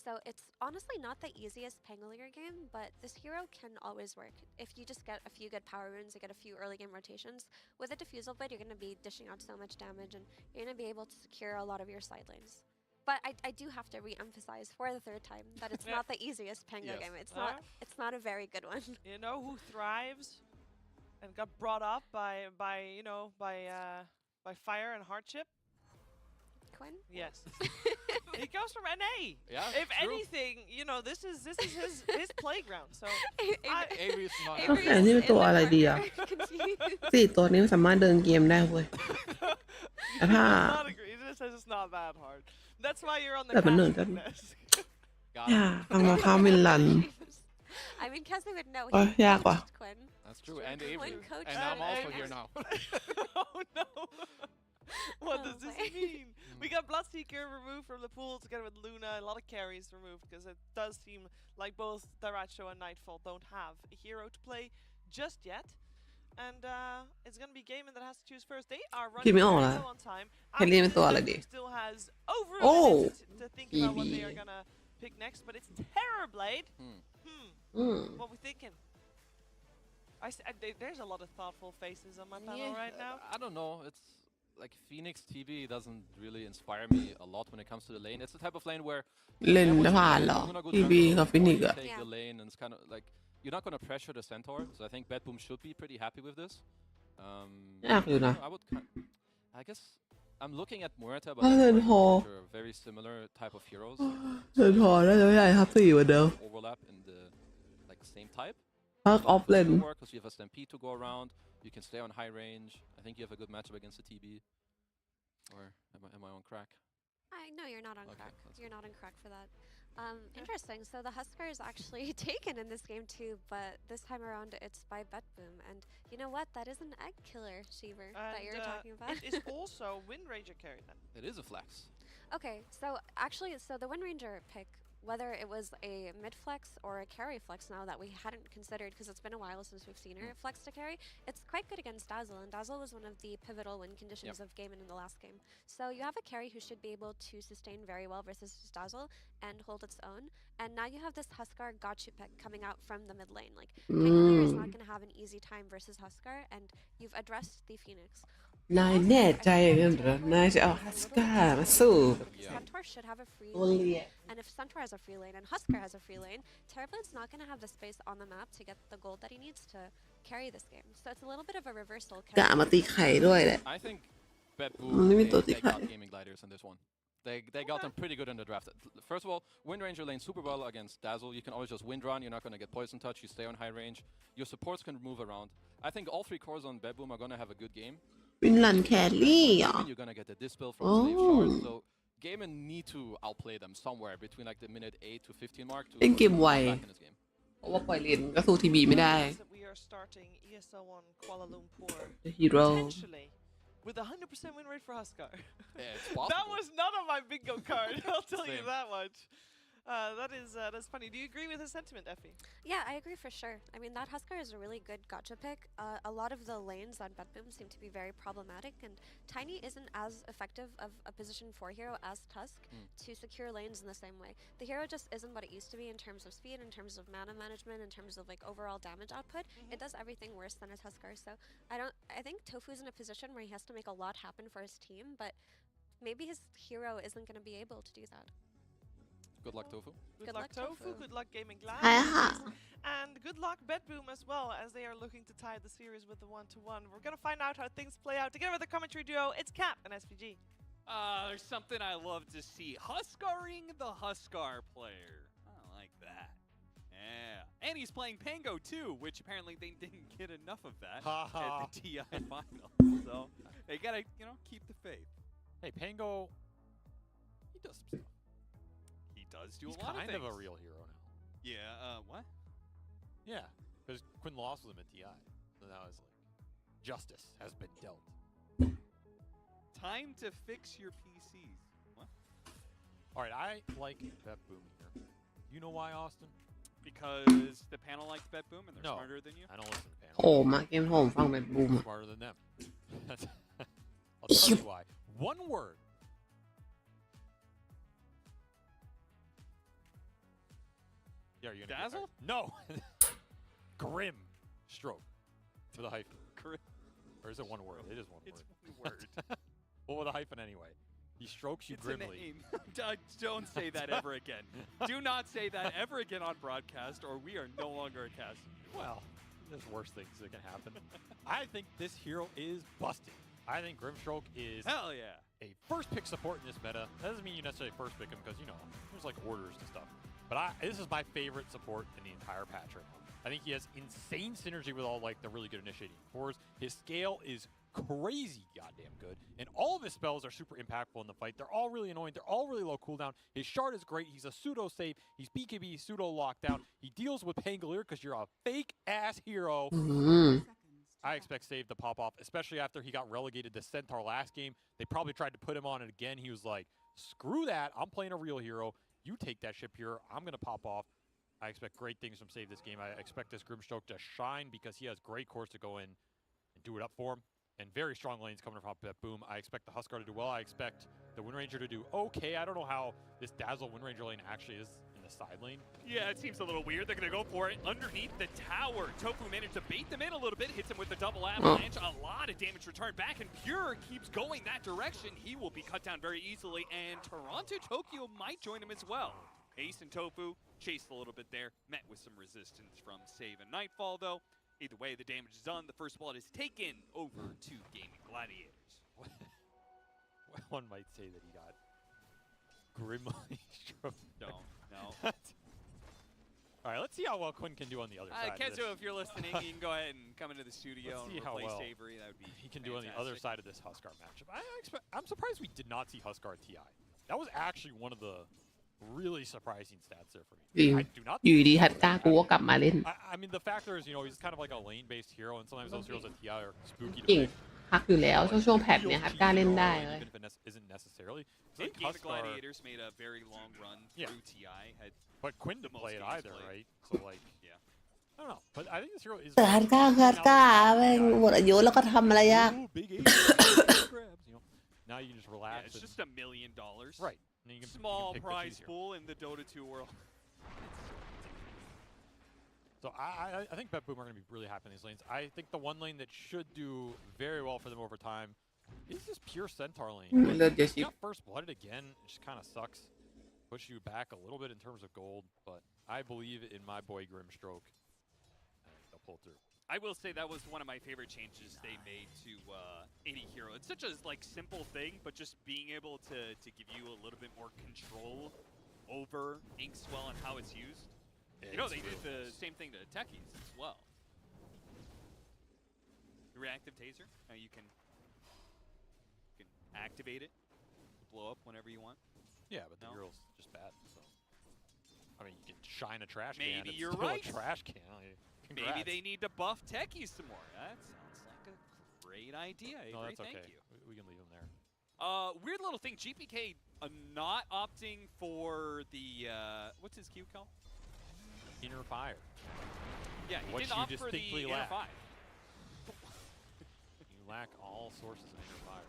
[SPEAKER 3] So it's honestly not the easiest Pangolier game, but this hero can always work. If you just get a few good power runes, you get a few early game rotations, with a Diffusal Blade, you're going to be dishing out so much damage, and you're going to be able to secure a lot of your side lanes. But I do have to re-emphasize for the 3rd time that it's not the easiest Pango game. It's not a very good one.
[SPEAKER 2] You know who thrives and got brought up by fire and hardship?
[SPEAKER 3] Quinn?
[SPEAKER 2] Yes. He comes from NA.
[SPEAKER 4] Yeah,
[SPEAKER 2] If
[SPEAKER 4] true.
[SPEAKER 2] anything, you know, this is his playground. So
[SPEAKER 4] Avery's not
[SPEAKER 1] ต้องแข่งที่เป็นตัวอะไรดีอ่ะ 4 ตัวนี้สามารถเดินเกมได้เว้ย แต่ถ้า
[SPEAKER 2] not agree. This says it's not that hard. That's why you're on the
[SPEAKER 1] แต่มันเหนื่อย
[SPEAKER 2] casting
[SPEAKER 1] จัง
[SPEAKER 2] desk.
[SPEAKER 4] Got
[SPEAKER 1] อย่า
[SPEAKER 4] it.
[SPEAKER 1] ทำมาข้าวมินลัน
[SPEAKER 3] I mean, Cassie would know.
[SPEAKER 1] โอ้ยยากว่ะ
[SPEAKER 3] Coached Quinn.
[SPEAKER 4] That's true, and Avery.
[SPEAKER 3] Quinn coached
[SPEAKER 4] And I'm also
[SPEAKER 2] Avery.
[SPEAKER 4] here now.
[SPEAKER 2] Oh no. What does this
[SPEAKER 3] Okay.
[SPEAKER 2] mean? We got Bloodseeker removed from the pool together with Luna. A lot of carries removed because it does seem like both Daracho and Nightfall don't have a hero to play just yet. And it's going to be Gaiman that has to choose first. They are running
[SPEAKER 1] คิดไม่ออก
[SPEAKER 2] very
[SPEAKER 1] ละ
[SPEAKER 2] low on time.
[SPEAKER 1] แคลรี่เป็นตัวอะไรดี
[SPEAKER 2] Still has over a
[SPEAKER 1] โอ้
[SPEAKER 2] minute to think about what they
[SPEAKER 1] EB
[SPEAKER 2] are going to pick next. But it's Terrorblade.
[SPEAKER 4] Hmm.
[SPEAKER 1] อืม
[SPEAKER 2] What we thinking? There's a lot of thoughtful faces on my panel
[SPEAKER 4] Yeah,
[SPEAKER 2] right now.
[SPEAKER 4] I don't know. It's like Phoenix TV doesn't really inspire me a lot when it comes to the lane. It's the type of lane where
[SPEAKER 1] เล่นจะผ่านเหรอ ทีบีกับฟินิก
[SPEAKER 4] you
[SPEAKER 1] อะ
[SPEAKER 4] take the lane and it's kind of like you're not going to pressure the Centaur. So I think Bad Boom should be pretty happy with this.
[SPEAKER 1] ยากอยู่นะ
[SPEAKER 4] I would I guess I'm looking at Muerta, but
[SPEAKER 1] ถ้าเล่น
[SPEAKER 4] Muerta
[SPEAKER 1] พอ
[SPEAKER 4] are very similar type of heroes.
[SPEAKER 1] เล่นพอได้จะใหญ่ครับ4เหมือนเดิม
[SPEAKER 4] Overlap in the like same type.
[SPEAKER 1] พักออฟเล่น
[SPEAKER 4] Because you have a Stampede to go around, you can stay on high range. I think you have a good matchup against the TB. Or am I on crack?
[SPEAKER 3] No, you're not on
[SPEAKER 4] Okay,
[SPEAKER 3] crack.
[SPEAKER 4] that's
[SPEAKER 3] You're not on crack for that. Interesting. So the Husker is actually taken in this game too, but this time around it's by Betboom. And you know what? That is an egg killer, Sheever, that you're talking about.
[SPEAKER 2] It is also Wind Ranger carry then.
[SPEAKER 4] It is a flex.
[SPEAKER 3] Okay, so actually, the Wind Ranger pick, whether it was a mid flex or a carry flex now that we hadn't considered because it's been a while since we've seen her flex to carry, it's quite good against Dazzle, and Dazzle was one of the pivotal win conditions of Gaiman in the last game. So you have a carry who should be able to sustain very well versus Dazzle and hold its own, and now you have this Huskar Gotcha pick coming out from the mid lane. Like, Pangolier is not going to have an easy time versus Huskar, and you've addressed the Phoenix.
[SPEAKER 1] นายแน่ใจอย่างนั้นเหรอนายจะเอาฮัสก้ามาสู้กับ
[SPEAKER 3] Centaur should have a free
[SPEAKER 1] ตัว
[SPEAKER 3] lane.
[SPEAKER 1] เลีย
[SPEAKER 3] And if Centaur has a free lane and Husker has a free lane, Terrorblade's not going to have the space on the map to get the gold that he needs to carry this game. So it's a little bit of a reversal.
[SPEAKER 1] กะมาตีไข่ด้วยแหละ
[SPEAKER 4] I think Bad
[SPEAKER 1] Mm,
[SPEAKER 4] Boom
[SPEAKER 1] let me
[SPEAKER 4] they
[SPEAKER 1] take
[SPEAKER 4] got
[SPEAKER 1] that.
[SPEAKER 4] gaming gliders in this one. They got them pretty good in the draft. First of all, Wind Ranger lane super well against Dazzle. You can always just wind run. You're not going to get poison touch. You stay on high range. Your supports can move around. I think all 3 cores on Bad Boom are going to have a good game.
[SPEAKER 1] วินลันแครี่เหรอ
[SPEAKER 4] And you're going to get the dispel from
[SPEAKER 1] Oh.
[SPEAKER 4] Slave Shards. So Gaiman need to outplay them somewhere between like the minute 8 to 15 mark to
[SPEAKER 1] เล่นเกมไว
[SPEAKER 4] come back in this game.
[SPEAKER 1] เพราะว่าปล่อยเลนก็สู้ทีบีไม่ได้
[SPEAKER 2] We are starting ESL 1 Kuala Lumpur.
[SPEAKER 1] The hero
[SPEAKER 2] Potentially with a 100% win rate for Huskar.
[SPEAKER 4] Yeah, it's
[SPEAKER 2] That
[SPEAKER 4] possible.
[SPEAKER 2] was not on my bingo card. I'll tell you
[SPEAKER 4] Same.
[SPEAKER 2] that much. That's funny. Do you agree with his sentiment, Effie?
[SPEAKER 3] Yeah, I agree for sure. I mean, that Husker is a really good gotcha pick. A lot of the lanes on Betboom seem to be very problematic, and Tiny isn't as effective of a position 4 hero as Tusk to secure lanes in the same way. The hero just isn't what it used to be in terms of speed, in terms of mana management, in terms of like overall damage output. It does everything worse than a Tusker. So I think Tofu's in a position where he has to make a lot happen for his team, but maybe his hero isn't going to be able to do that.
[SPEAKER 4] Good luck, Tofu.
[SPEAKER 2] Good luck, Tofu. Good luck, Gaming Glass.
[SPEAKER 1] ใช่ค่ะ
[SPEAKER 2] And good luck, Betboom, as well, as they are looking to tie the series with the 1-1. We're going to find out how things play out together with the commentary duo. It's Cap and SVG.
[SPEAKER 5] There's something I love to see. Huskaring the Huskar player. I like that. Yeah. And he's playing Pango too, which apparently they didn't get enough of that at the TI final. So they gotta, keep the faith.
[SPEAKER 6] Hey, Pango, he does some stuff.
[SPEAKER 5] He does do
[SPEAKER 6] He's
[SPEAKER 5] a lot of
[SPEAKER 6] kind
[SPEAKER 5] things.
[SPEAKER 6] of a real hero now.
[SPEAKER 5] Yeah. What?
[SPEAKER 6] Yeah, because Quinn lost with him at TI, so now it's like justice has been dealt.
[SPEAKER 5] Time to fix your PCs. What?
[SPEAKER 6] All right, I like Bet Boom here. You know why, Austin?
[SPEAKER 5] Because the panel likes Bet Boom and they're
[SPEAKER 6] No.
[SPEAKER 5] smarter than you.
[SPEAKER 6] I don't listen to panel.
[SPEAKER 1] โหมาเกมโหมฟังแบบบูม
[SPEAKER 6] I'm smarter than them. I'll tell you why. One word. Yeah, are you gonna
[SPEAKER 5] Dazzle?
[SPEAKER 6] No. Grim stroke with a hyphen. Or is it one word? It is one
[SPEAKER 5] It's
[SPEAKER 6] word.
[SPEAKER 5] one word.
[SPEAKER 6] Well, with a hyphen anyway. He strokes you
[SPEAKER 5] It's
[SPEAKER 6] grimly.
[SPEAKER 5] a name. Don't say that ever again. Do not say that ever again on broadcast, or we are no longer a cast.
[SPEAKER 6] Well, there's worse things that can happen. I think this hero is busted. I think Grimstroke is
[SPEAKER 5] Hell yeah.
[SPEAKER 6] a first pick support in this meta. That doesn't mean you necessarily first pick him because, you know, there's like orders and stuff. But this is my favorite support in the entire patch right now. I think he has insane synergy with all like the really good initiating cores. His scale is crazy goddamn good. And all of his spells are super impactful in the fight. They're all really annoying. They're all really low cooldown. His shard is great. He's a pseudo save. He's BKB pseudo lockdown. He deals with Pangolier because you're a fake ass hero.
[SPEAKER 1] อืม
[SPEAKER 6] I expect Save to pop off, especially after he got relegated to Centaur last game. They probably tried to put him on it again. He was like, screw that. I'm playing a real hero. You take that ship here. I'm going to pop off. I expect great things from Save this game. I expect this Grimstroke to shine because he has great cores to go in and do it up for him. And very strong lanes coming from Bet Boom. I expect the Huskar to do well. I expect the Wind Ranger to do okay. I don't know how this Dazzle Wind Ranger lane actually is in the side lane.
[SPEAKER 5] Yeah, it seems a little weird. They're going to go for it underneath the tower. Tofu managed to bait them in a little bit, hits him with the double avalanche. A lot of damage returned back, and Pure keeps going that direction. He will be cut down very easily, and Toronto Tokyo might join him as well. Ace and Tofu chased a little bit there, met with some resistance from Save and Nightfall, though. Either way, the damage is done. The first blood is taken over to Gaming Gladiators.
[SPEAKER 6] One might say that he got grimly stroked.
[SPEAKER 5] No.
[SPEAKER 6] All right, let's see how well Quinn can do on the other side.
[SPEAKER 5] Kenzo, if you're listening, you can go ahead and come into the studio
[SPEAKER 6] Let's
[SPEAKER 5] and
[SPEAKER 6] see how
[SPEAKER 5] replace
[SPEAKER 6] well
[SPEAKER 5] Avery. That would be
[SPEAKER 6] he can do on the other side of this Huskar matchup. I'm surprised we did not see Huskar TI. That was actually one of the really surprising stats there for me.
[SPEAKER 1] จริง
[SPEAKER 6] I do not
[SPEAKER 1] อยู่ดีฮัตก้ากูก็กลับมาเล่น
[SPEAKER 6] I mean, the factor is, you know, he's kind of like a lane-based hero, and sometimes those heroes at TI are spooky to
[SPEAKER 1] จริง
[SPEAKER 6] pick.
[SPEAKER 1] พักอยู่แล้วช่วงแพทเนี่ยฮัตก้าเล่นได้เลย
[SPEAKER 6] Even if it isn't necessarily. It's
[SPEAKER 5] And
[SPEAKER 6] like
[SPEAKER 5] Gaming
[SPEAKER 6] Huskar,
[SPEAKER 5] Gladiators made a very long run
[SPEAKER 6] Yeah.
[SPEAKER 5] through TI. Had
[SPEAKER 6] but Quinn
[SPEAKER 5] the
[SPEAKER 6] didn't
[SPEAKER 5] most
[SPEAKER 6] play it
[SPEAKER 5] games
[SPEAKER 6] either,
[SPEAKER 5] played.
[SPEAKER 6] right? So, like,
[SPEAKER 5] Yeah.
[SPEAKER 6] I don't know. But I think this hero is
[SPEAKER 1] แต่ฮัตก้าคือฮัตก้าแม่งหมดอายุแล้วก็ทำอะไรยาก
[SPEAKER 6] Ooh, big A's, grabs, you know. Now you can just relax.
[SPEAKER 5] Yeah, it's
[SPEAKER 6] and-
[SPEAKER 5] just $1 million.
[SPEAKER 6] right. And then you can
[SPEAKER 5] Small
[SPEAKER 6] pick the
[SPEAKER 5] prize
[SPEAKER 6] easier.
[SPEAKER 5] pool in the Dota 2 world.
[SPEAKER 6] So I think Bet Boom are going to be really happy in these lanes. I think the one lane that should do very well for them over time is this pure Centaur lane.
[SPEAKER 1] เลือดเยอะชิ
[SPEAKER 6] You
[SPEAKER 1] บ
[SPEAKER 6] got first blooded again. It just kind of sucks. Push you back a little bit in terms of gold, but I believe in my boy Grimstroke. They'll pull through.
[SPEAKER 5] I will say that was one of my favorite changes they made to any hero. It's such a like simple thing, but just being able to give you a little bit more control over Inkswell and how it's used. You know, they did the same thing to Techies as well. The reactive taser, you can activate it, blow up whenever you want.
[SPEAKER 6] Yeah, but the
[SPEAKER 5] No.
[SPEAKER 6] hero's just bad. So I mean, you can shine a trash can.
[SPEAKER 5] Maybe
[SPEAKER 6] It's
[SPEAKER 5] you're
[SPEAKER 6] still
[SPEAKER 5] right.
[SPEAKER 6] A trash can.
[SPEAKER 5] Maybe
[SPEAKER 6] Congrats.
[SPEAKER 5] they need to buff Techies some more. That sounds like a great idea.
[SPEAKER 6] No,
[SPEAKER 5] Avery,
[SPEAKER 6] that's okay.
[SPEAKER 5] thank you.
[SPEAKER 6] We can leave him there.
[SPEAKER 5] Weird little thing. GPK not opting for the what's his Q call?
[SPEAKER 6] Inner fire.
[SPEAKER 5] Yeah, he
[SPEAKER 6] What
[SPEAKER 5] didn't
[SPEAKER 6] you
[SPEAKER 5] opt for the
[SPEAKER 6] distinctly
[SPEAKER 5] Inner
[SPEAKER 6] lack.
[SPEAKER 5] 5.
[SPEAKER 6] You lack all sources of inner fire.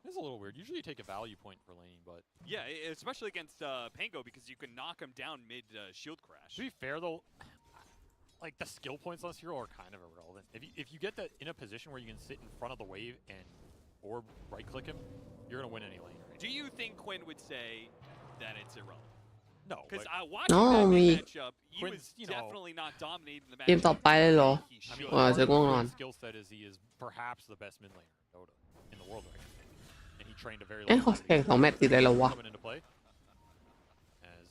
[SPEAKER 6] This is a little weird. Usually you take a value point for laning, but
[SPEAKER 5] Yeah, especially against Pango because you can knock him down mid shield crash.
[SPEAKER 6] to be fair though, like the skill points on this hero are kind of irrelevant. If you get that in a position where you can sit in front of the wave and orb right click him, you're gonna win any lane. Right?
[SPEAKER 5] Do you think Quinn would say that it's irrelevant?
[SPEAKER 6] No,
[SPEAKER 5] Because
[SPEAKER 6] but
[SPEAKER 5] I watched
[SPEAKER 1] No,
[SPEAKER 5] that
[SPEAKER 1] me-
[SPEAKER 5] matchup. He was
[SPEAKER 6] Quinn's, you know-
[SPEAKER 5] definitely not dominating the match.
[SPEAKER 1] เกมต่อไปเลยเหรอ
[SPEAKER 5] He
[SPEAKER 6] I
[SPEAKER 5] should.
[SPEAKER 6] mean,
[SPEAKER 1] Well,
[SPEAKER 6] part
[SPEAKER 1] it's a
[SPEAKER 6] of
[SPEAKER 1] going
[SPEAKER 6] Quinn's
[SPEAKER 1] on.
[SPEAKER 6] skill set is he is perhaps the best mid laner in Dota in the world right now, and he trained a very.
[SPEAKER 1] เอ้ย
[SPEAKER 6] long
[SPEAKER 1] เขาแข่ง2 แมตช์ติดเลยเหรอวะ
[SPEAKER 6] coming into play as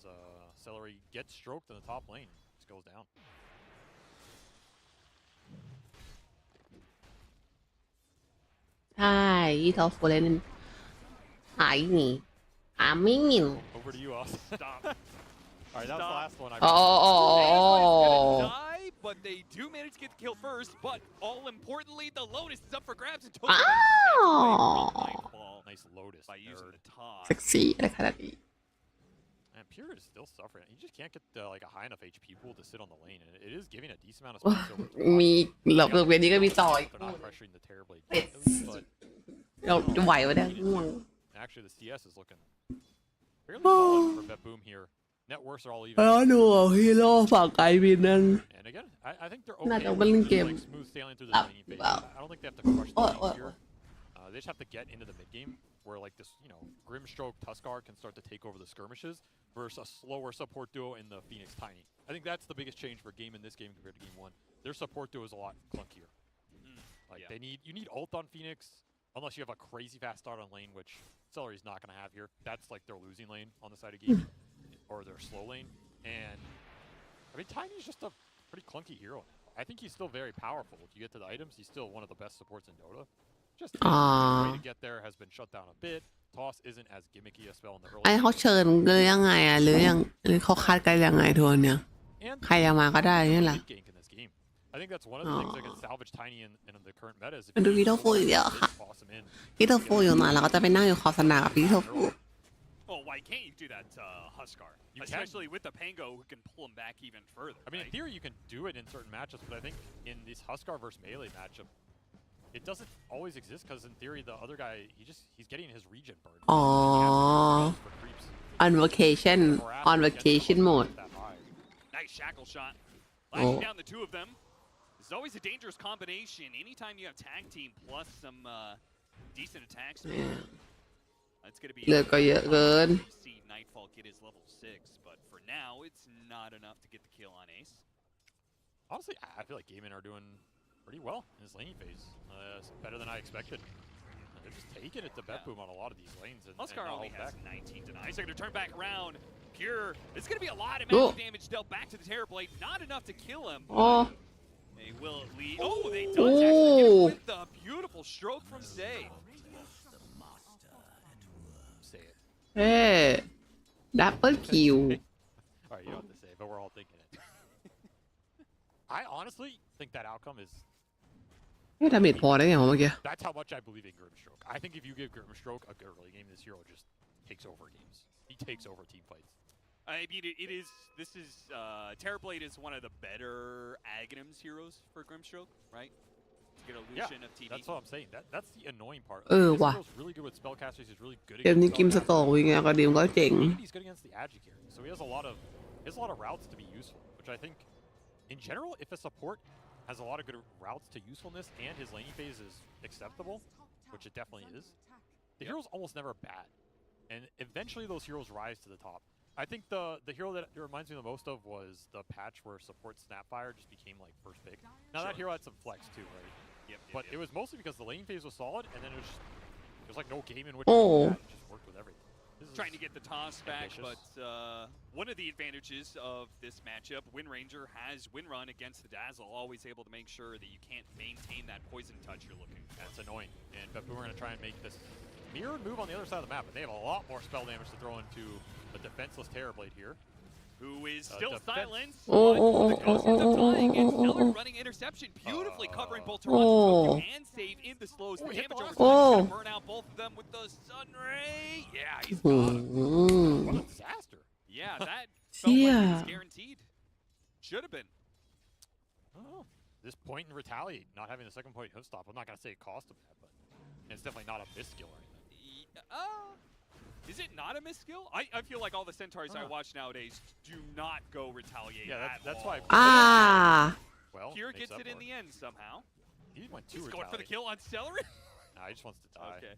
[SPEAKER 6] Celery gets stroked in the top lane, just goes down.
[SPEAKER 1] ใช่ยี่ทอฟโฟเลนหายหนีหาไม่หนิว
[SPEAKER 6] Over to you, Austin.
[SPEAKER 5] Stop.
[SPEAKER 6] All right, that was the last one.
[SPEAKER 1] อ๋ออ๋ออ๋อ
[SPEAKER 5] Die, but they do manage to get the kill first. But all importantly, the Lotus is up for grabs and
[SPEAKER 1] Ah.
[SPEAKER 6] Nice Lotus
[SPEAKER 5] by using the top.
[SPEAKER 1] เซ็กซี่อะไรขนาดนี้
[SPEAKER 6] And Pure is still suffering. He just can't get like a high enough HP pool to sit on the lane, and it is giving a decent amount of space over.
[SPEAKER 1] มีหลบเวรนี้ก็มีต่ออีก
[SPEAKER 6] They're not pressuring the Terrorblade,
[SPEAKER 1] It's-
[SPEAKER 6] but
[SPEAKER 1] เราไหววะเนี่ยง่วง
[SPEAKER 6] actually the CS is looking fairly solid for Betboom here. Net worths are all even.
[SPEAKER 1] แล้วดูฮีโร่ฝั่งไกลบินนั่น
[SPEAKER 6] And again, I think they're
[SPEAKER 1] น่า
[SPEAKER 6] okay
[SPEAKER 1] จะ
[SPEAKER 6] with
[SPEAKER 1] เป็นเล่นเกม
[SPEAKER 6] like smooth sailing through the laning phase. I don't think they have to crush the lanes here. They just have to get into the mid game where like this, Grimstroke Tuskar can start to take over the skirmishes versus a slower support duo in the Phoenix Tiny. I think that's the biggest change for game in this game compared to game one. Their support duo is a lot clunkier. Like you need ult on Phoenix unless you have a crazy fast start on lane, which Celery's not going to have here. That's like their losing lane on the side of game or their slow lane. And I mean, Tiny's just a pretty clunky hero now. I think he's still very powerful. If you get to the items, he's still one of the best supports in Dota. Just the way to get there has been shut down a bit. Toss isn't as gimmicky a spell in the early.
[SPEAKER 1] ไอ้เขาเชิญหรือยังไงอ่ะหรือเขาคัดกันยังไงทัวร์เนี่ย
[SPEAKER 6] And
[SPEAKER 1] ใครจะมาก็ได้นี่แหละ
[SPEAKER 6] mid gank in this game. I think that's one of the things that can salvage Tiny in the current meta is if
[SPEAKER 1] มันดู
[SPEAKER 6] you
[SPEAKER 1] วิดีโอ
[SPEAKER 6] can
[SPEAKER 1] ฟูอีกเดียวค่ะ
[SPEAKER 6] toss him in.
[SPEAKER 1] วิดีโอฟูอยู่หน่อยเราก็จะไปนั่งอยู่ขอบสนามกับวิดีโอฟู
[SPEAKER 5] Oh, why can't you do that to Huskar?
[SPEAKER 6] You can.
[SPEAKER 5] Especially with the Pango who can pull him back even further.
[SPEAKER 6] I mean, in
[SPEAKER 5] right?
[SPEAKER 6] theory, you can do it in certain matchups, but I think in this Huskar versus Melee matchup, it doesn't always exist because in theory, the other guy, he's getting his regen burned.
[SPEAKER 1] อ๋อ
[SPEAKER 6] For creeps.
[SPEAKER 1] on vacation on vacation mode
[SPEAKER 6] That high.
[SPEAKER 5] Nice shackle shot. Lashing down the two of them. This is always a dangerous combination. Anytime you have tag team plus some decent attack speed. It's going to be
[SPEAKER 1] เลือดก็เยอะเกิน
[SPEAKER 5] see Nightfall get his level 6, but for now, it's not enough to get the kill on Ace.
[SPEAKER 6] Honestly, I feel like Gaiman are doing pretty well in this laning phase. Better than I expected. They're just taking it to Betboom on a lot of these lanes. And
[SPEAKER 5] Huskar
[SPEAKER 6] not
[SPEAKER 5] only
[SPEAKER 6] holding
[SPEAKER 5] has
[SPEAKER 6] back.
[SPEAKER 5] 19 denies. They're going to turn back around. Pure. It's going to be a lot of magic damage dealt back to the Terrorblade. Not enough to kill him.
[SPEAKER 1] อ๋อ
[SPEAKER 5] They will lead. Oh, they don't actually get it with the beautiful stroke from Say.
[SPEAKER 6] Say it.
[SPEAKER 1] เฮ้ดับเบิลคิว
[SPEAKER 6] All right, you don't have to say it, but we're all thinking it. I honestly think that outcome is.
[SPEAKER 1] ไม่ดาเมจพอได้ไงวะเมื่อกี้
[SPEAKER 6] That's how much I believe in Grimstroke. I think if you give Grimstroke a good early game, this hero just takes over games. He takes over team fights.
[SPEAKER 5] I mean, it is. This is Terrorblade is one of the better Aghanims heroes for Grimstroke, right? To get illusion of TV.
[SPEAKER 6] That's what I'm saying. That's the annoying part.
[SPEAKER 1] ว่ะ
[SPEAKER 6] This hero's really good with spellcasters. He's really good
[SPEAKER 1] เกม
[SPEAKER 6] against
[SPEAKER 1] นี้กิมสกอร์วิ่งไงก็ดีมก็เจ๋ง
[SPEAKER 6] and he's good against the Agi carry. So he has a lot of routes to be useful, which I think, in general, if a support has a lot of good routes to usefulness and his laning phase is acceptable, which it definitely is, the hero's almost never bad. And eventually those heroes rise to the top. I think the hero that it reminds me the most of was the patch where support Snapfire just became like first pick. Now that hero had some flex too, right? But it was mostly because the lane phase was solid, and then there's like no game in which it just worked with everything.
[SPEAKER 5] Trying to get the toss back,
[SPEAKER 6] ambitious.
[SPEAKER 5] but one of the advantages of this matchup, Wind Ranger has Wind Run against the Dazzle, always able to make sure that you can't maintain that poison touch you're looking for.
[SPEAKER 6] That's annoying. And Betboom are going to try and make this mirrored move on the other side of the map, but they have a lot more spell damage to throw into a defenseless Terrorblade here.
[SPEAKER 5] Who is still silenced. Running interception, beautifully covering both Toronto and save in the slows. The damage over burn out both of them with the Sun Ray. Yeah, he's gone.
[SPEAKER 6] What a disaster.
[SPEAKER 5] Yeah, that felt like it was guaranteed. Should have been.
[SPEAKER 6] Oh, this point and retaliate, not having the second point hook stop. I'm not going to say it cost him that, but it's definitely not a miss skill or anything.
[SPEAKER 5] Is it not a miss skill? I feel like all the Centaurs I watch nowadays do not go retaliate.
[SPEAKER 6] Yeah, that's
[SPEAKER 5] all.
[SPEAKER 6] why.
[SPEAKER 1] อ่า
[SPEAKER 6] Well,
[SPEAKER 5] Here
[SPEAKER 6] makes
[SPEAKER 5] gets
[SPEAKER 6] up
[SPEAKER 5] it in
[SPEAKER 6] for
[SPEAKER 5] the end somehow.
[SPEAKER 6] He went
[SPEAKER 5] He's
[SPEAKER 6] to
[SPEAKER 5] going for the
[SPEAKER 6] retaliate.
[SPEAKER 5] kill on Celery.
[SPEAKER 6] Nah, he just wants to die.
[SPEAKER 5] Okay.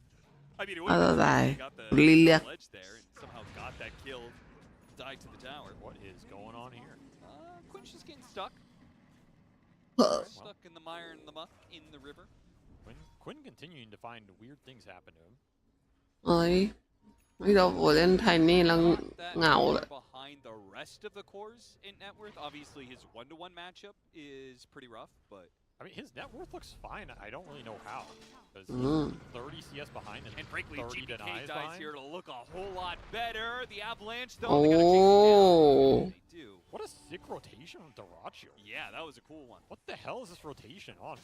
[SPEAKER 5] I mean, it
[SPEAKER 1] เอา
[SPEAKER 5] would
[SPEAKER 1] ต่อ
[SPEAKER 5] have
[SPEAKER 1] ไป
[SPEAKER 5] been got the
[SPEAKER 1] ลีเลือก
[SPEAKER 5] ledge there and somehow got that kill, died to the tower.
[SPEAKER 6] What is going on here?
[SPEAKER 5] Quinch is getting stuck. Stuck in the mire and the muck in the river.
[SPEAKER 6] Quinn continuing to find weird things happen to him.
[SPEAKER 1] เอ้ยไม่เราเล่นไทยนี่แล้วเหงาเลย
[SPEAKER 5] Behind the rest of the cores in net worth, obviously his 1-to-1 matchup is pretty rough, but
[SPEAKER 6] I mean, his net worth looks fine. I don't really know how. Because 30 CS behind and
[SPEAKER 5] frankly,
[SPEAKER 6] 30
[SPEAKER 5] GPK
[SPEAKER 6] denies
[SPEAKER 5] dies
[SPEAKER 6] behind.
[SPEAKER 5] here to look a whole lot better. The Avalanche, though,
[SPEAKER 1] โอ้
[SPEAKER 5] they gotta chase him down.
[SPEAKER 6] sick rotation from Dyrachyo.
[SPEAKER 5] Yeah, that was a cool one.
[SPEAKER 6] What the hell is this rotation on?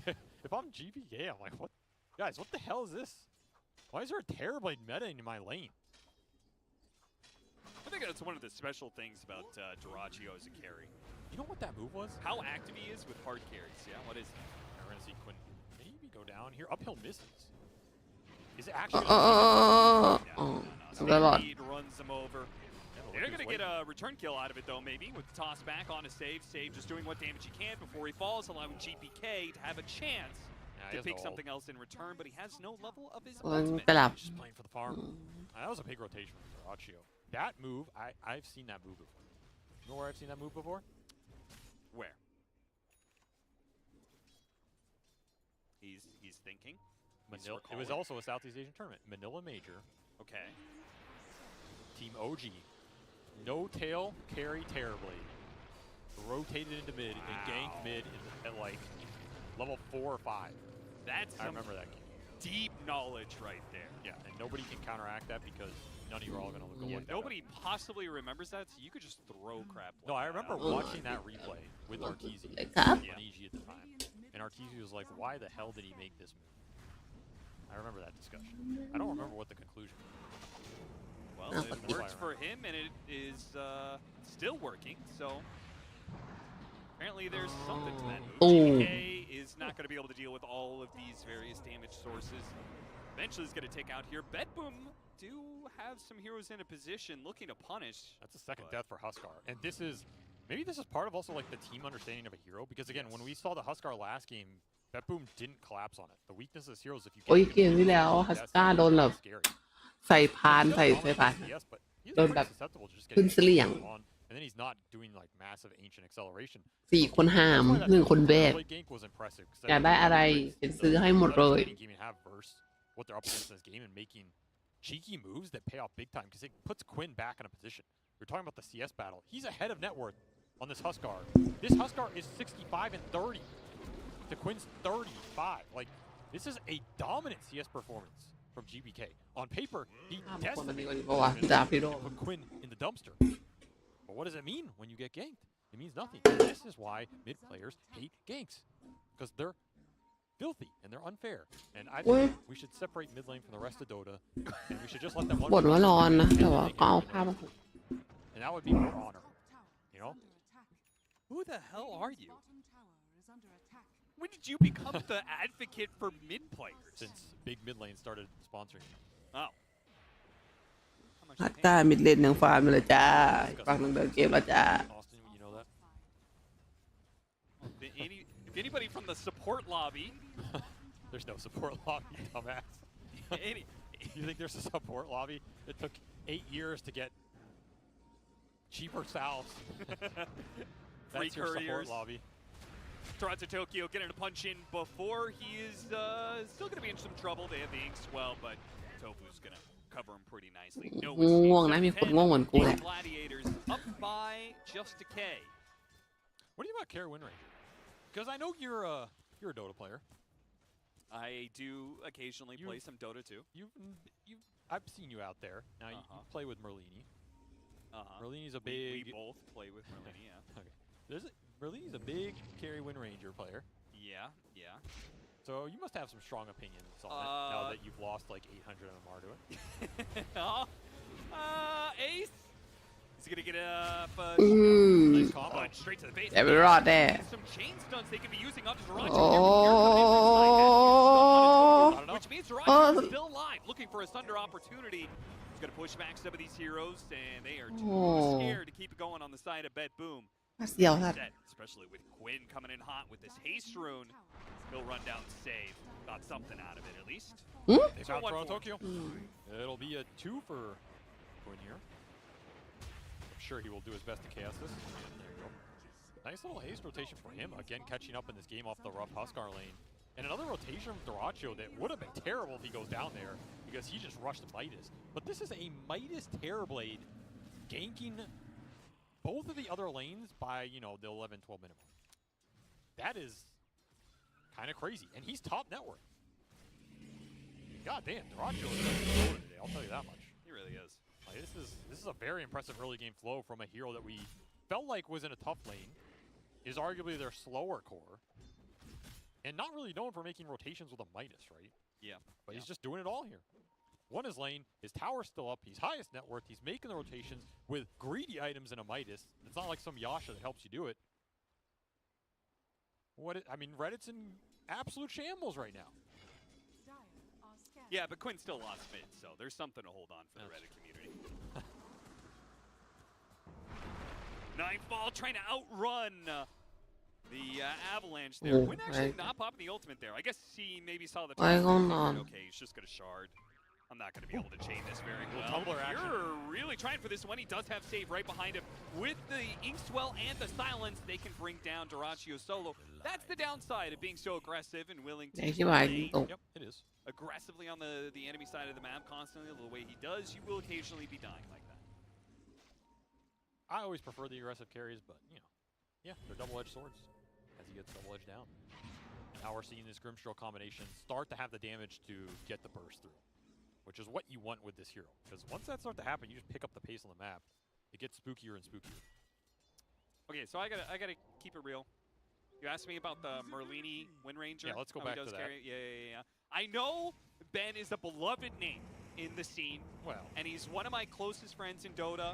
[SPEAKER 6] If I'm GPK, I'm like, what? Guys, what the hell is this? Why is there a Terrorblade meta in my lane?
[SPEAKER 5] I think that's one of the special things about Dyrachyo as a carry.
[SPEAKER 6] You know what that move was?
[SPEAKER 5] How active he is with hard carries. Yeah, what is it?
[SPEAKER 6] We're gonna see Quinn maybe go down here. Uphill misses. Is it actually?
[SPEAKER 5] Speed runs him over. They're going to get a return kill out of it, though, maybe, with the toss back on a save. Save just doing what damage he can before he falls, allowing GPK to have a chance to pick something else in return, but he has no level of his ultimate.
[SPEAKER 1] จะหลับ
[SPEAKER 6] Just playing for the farm. That was a big rotation from Dyrachyo. That move, I've seen that move before. You know where I've seen that move before?
[SPEAKER 5] Where? He's thinking.
[SPEAKER 6] Manila. It was also a Southeast Asian tournament. Manila Major.
[SPEAKER 5] Okay.
[SPEAKER 6] Team OG. No tail, carry Terrorblade. Rotated into mid and ganked mid at like level 4 or 5.
[SPEAKER 5] That's
[SPEAKER 6] I remember that game.
[SPEAKER 5] Deep knowledge right there.
[SPEAKER 6] Yeah, and nobody can counteract that because none of you are all going to go like that.
[SPEAKER 5] Nobody possibly remembers that, so you could just throw crap.
[SPEAKER 6] No, I remember watching that replay with Arteezy on EG at the time. And Arteezy was like, why the hell did he make this move? I remember that discussion. I don't remember what the conclusion was.
[SPEAKER 5] Well, it works for him, and it is still working, so apparently there's something to that move. GPK is not going to be able to deal with all of these various damage sources. Eventually he's going to take out here. Bedboom do have some heroes in a position looking to punish.
[SPEAKER 6] That's a second death for Huskar. And this is, maybe this is part of also like the team understanding of a hero, because again, when we saw the Huskar last game, Bedboom didn't collapse on it. The weakness of heroes, if you
[SPEAKER 1] โอ้ยเกมที่แล้วฮัสก้าโดนแบบ
[SPEAKER 6] scary.
[SPEAKER 1] ใส่พานใส่พาน
[SPEAKER 6] Yes, but he's
[SPEAKER 1] โดน
[SPEAKER 6] very
[SPEAKER 1] แบบ
[SPEAKER 6] susceptible to just
[SPEAKER 1] ขึ้น
[SPEAKER 6] getting
[SPEAKER 1] เสลี่ยง
[SPEAKER 6] on. And then he's not doing like massive ancient acceleration.
[SPEAKER 1] 4 คนห้าม1 คนแบก
[SPEAKER 6] Blade gank was impressive.
[SPEAKER 1] อยากได้อะไรฉันซื้อให้หมดเลย
[SPEAKER 6] Gaming have verse what they're up against in this game and making cheeky moves that pay off big time because it puts Quinn back in a position. We're talking about the CS battle. He's ahead of net worth on this Huskar. This Huskar is 65 and 30 to Quinn's 35. Like, this is a dominant CS performance from GBK. On paper, he decimated put Quinn in the dumpster. But what does it mean when you get ganked? It means nothing. This is why mid players hate ganks, because they're filthy and they're unfair. And I think we should separate mid lane from the rest of Dota, and we should just let them.
[SPEAKER 1] บ่นว่าร้อนนะแต่ว่าก็เอาผ้ามา
[SPEAKER 6] And that would be more honor, you know?
[SPEAKER 5] Who the hell are you? When did you become the advocate for mid players?
[SPEAKER 6] Since big mid lane started sponsoring.
[SPEAKER 5] Oh.
[SPEAKER 1] ฮัตก้ามิดเลนยังฟาร์มอยู่เลยจ้าฟังหนึ่งเดินเกมแล้วจ้า
[SPEAKER 6] Austin, you know that?
[SPEAKER 5] If anybody from the support lobby,
[SPEAKER 6] There's no support lobby, dumbass. You think there's a support lobby? It took 8 years to get cheaper salves. That's your support lobby.
[SPEAKER 5] Toronto Tokyo getting a punch in before he is still going to be in some trouble. They have the ink swell, but Tofu's going to cover him pretty nicely. No
[SPEAKER 1] ง่วงนะมีคนง่วงเหมือนกูแหละ
[SPEAKER 5] Gladiators up by just a K.
[SPEAKER 6] What do you about Care Win Ranger? Because I know you're a Dota player.
[SPEAKER 5] I do occasionally play some Dota too.
[SPEAKER 6] I've seen you out there. Now you play with Merlini. Merlini's a big.
[SPEAKER 5] We both play with Merlini. Yeah.
[SPEAKER 6] Okay. Merlini's a big carry Win Ranger player.
[SPEAKER 5] Yeah.
[SPEAKER 6] So you must have some strong opinions on it now that you've lost like 800 MMR to it.
[SPEAKER 5] Ace. He's gonna get a
[SPEAKER 6] nice combo
[SPEAKER 5] straight to the base.
[SPEAKER 1] อย่าไปรอดแน่
[SPEAKER 5] Some chain stunts they could be using on Dyrachyo.
[SPEAKER 1] โอ้
[SPEAKER 5] Which means Dyrachyo is still alive, looking for a thunder opportunity. He's gonna push back some of these heroes, and they are too scared to keep it going on the side of Bet Boom.
[SPEAKER 1] เสียวสัตว์
[SPEAKER 5] Especially with Quinn coming in hot with this haste rune. He'll run down and save. Got something out of it at least.
[SPEAKER 6] They found Toronto Tokyo. It'll be a 2 for Quinn here. I'm sure he will do his best to chaos this. And there you go. Nice little haste rotation for him. Again, catching up in this game off the rough Huskar lane. And another rotation from Dyrachyo that would have been terrible if he goes down there because he just rushed Midas. But this is a Midas Terrorblade ganking both of the other lanes by, you know, the 11, 12 minute mark. That is kind of crazy. And he's top net worth. God damn, Dyrachyo is going to go today, I'll tell you that much.
[SPEAKER 5] He really is.
[SPEAKER 6] Like, this is a very impressive early game flow from a hero that we felt like was in a tough lane, is arguably their slower core, and not really known for making rotations with a Midas, right?
[SPEAKER 5] Yeah.
[SPEAKER 6] But he's just doing it all here. Won his lane, his tower's still up, he's highest net worth, he's making the rotations with greedy items in a Midas. It's not like some Yasha that helps you do it. I mean, Reddit's in absolute shambles right now.
[SPEAKER 5] Yeah, but Quinn still lost mid, so there's something to hold on for the Reddit community. Nightfall trying to outrun the Avalanche there.
[SPEAKER 1] Oh,
[SPEAKER 5] Quinn actually
[SPEAKER 1] right.
[SPEAKER 5] not popping the ultimate there. I guess he maybe saw the
[SPEAKER 1] Why
[SPEAKER 5] turn
[SPEAKER 1] going
[SPEAKER 5] and
[SPEAKER 1] on?
[SPEAKER 5] figured, okay, he's just gonna shard. I'm not going to be able to chain this very well.
[SPEAKER 6] Tumbler action.
[SPEAKER 5] You're really trying for this one. He does have save right behind him. With the Inkswell and the silence, they can bring down Duraccio solo. That's the downside of being so aggressive and willing to
[SPEAKER 1] ไอ้ที่หมาย
[SPEAKER 5] play
[SPEAKER 1] ตก
[SPEAKER 6] Yep, it is.
[SPEAKER 5] aggressively on the enemy side of the map constantly the way he does. You will occasionally be dying like that.
[SPEAKER 6] I always prefer the aggressive carries, but, you know, yeah, they're double-edged swords as he gets double-edged down. Now we're seeing this Grimstroke combination start to have the damage to get the burst through, which is what you want with this hero. Because once that starts to happen, you just pick up the pace on the map. It gets spookier and spookier.
[SPEAKER 5] Okay, so I gotta keep it real. You asked me about the Merlini Wind Ranger.
[SPEAKER 6] Yeah, let's go
[SPEAKER 5] how he
[SPEAKER 6] back
[SPEAKER 5] does
[SPEAKER 6] to that.
[SPEAKER 5] carry. Yeah. I know Ben is a beloved name in the scene,
[SPEAKER 6] Well,
[SPEAKER 5] and he's one of my closest friends in Dota.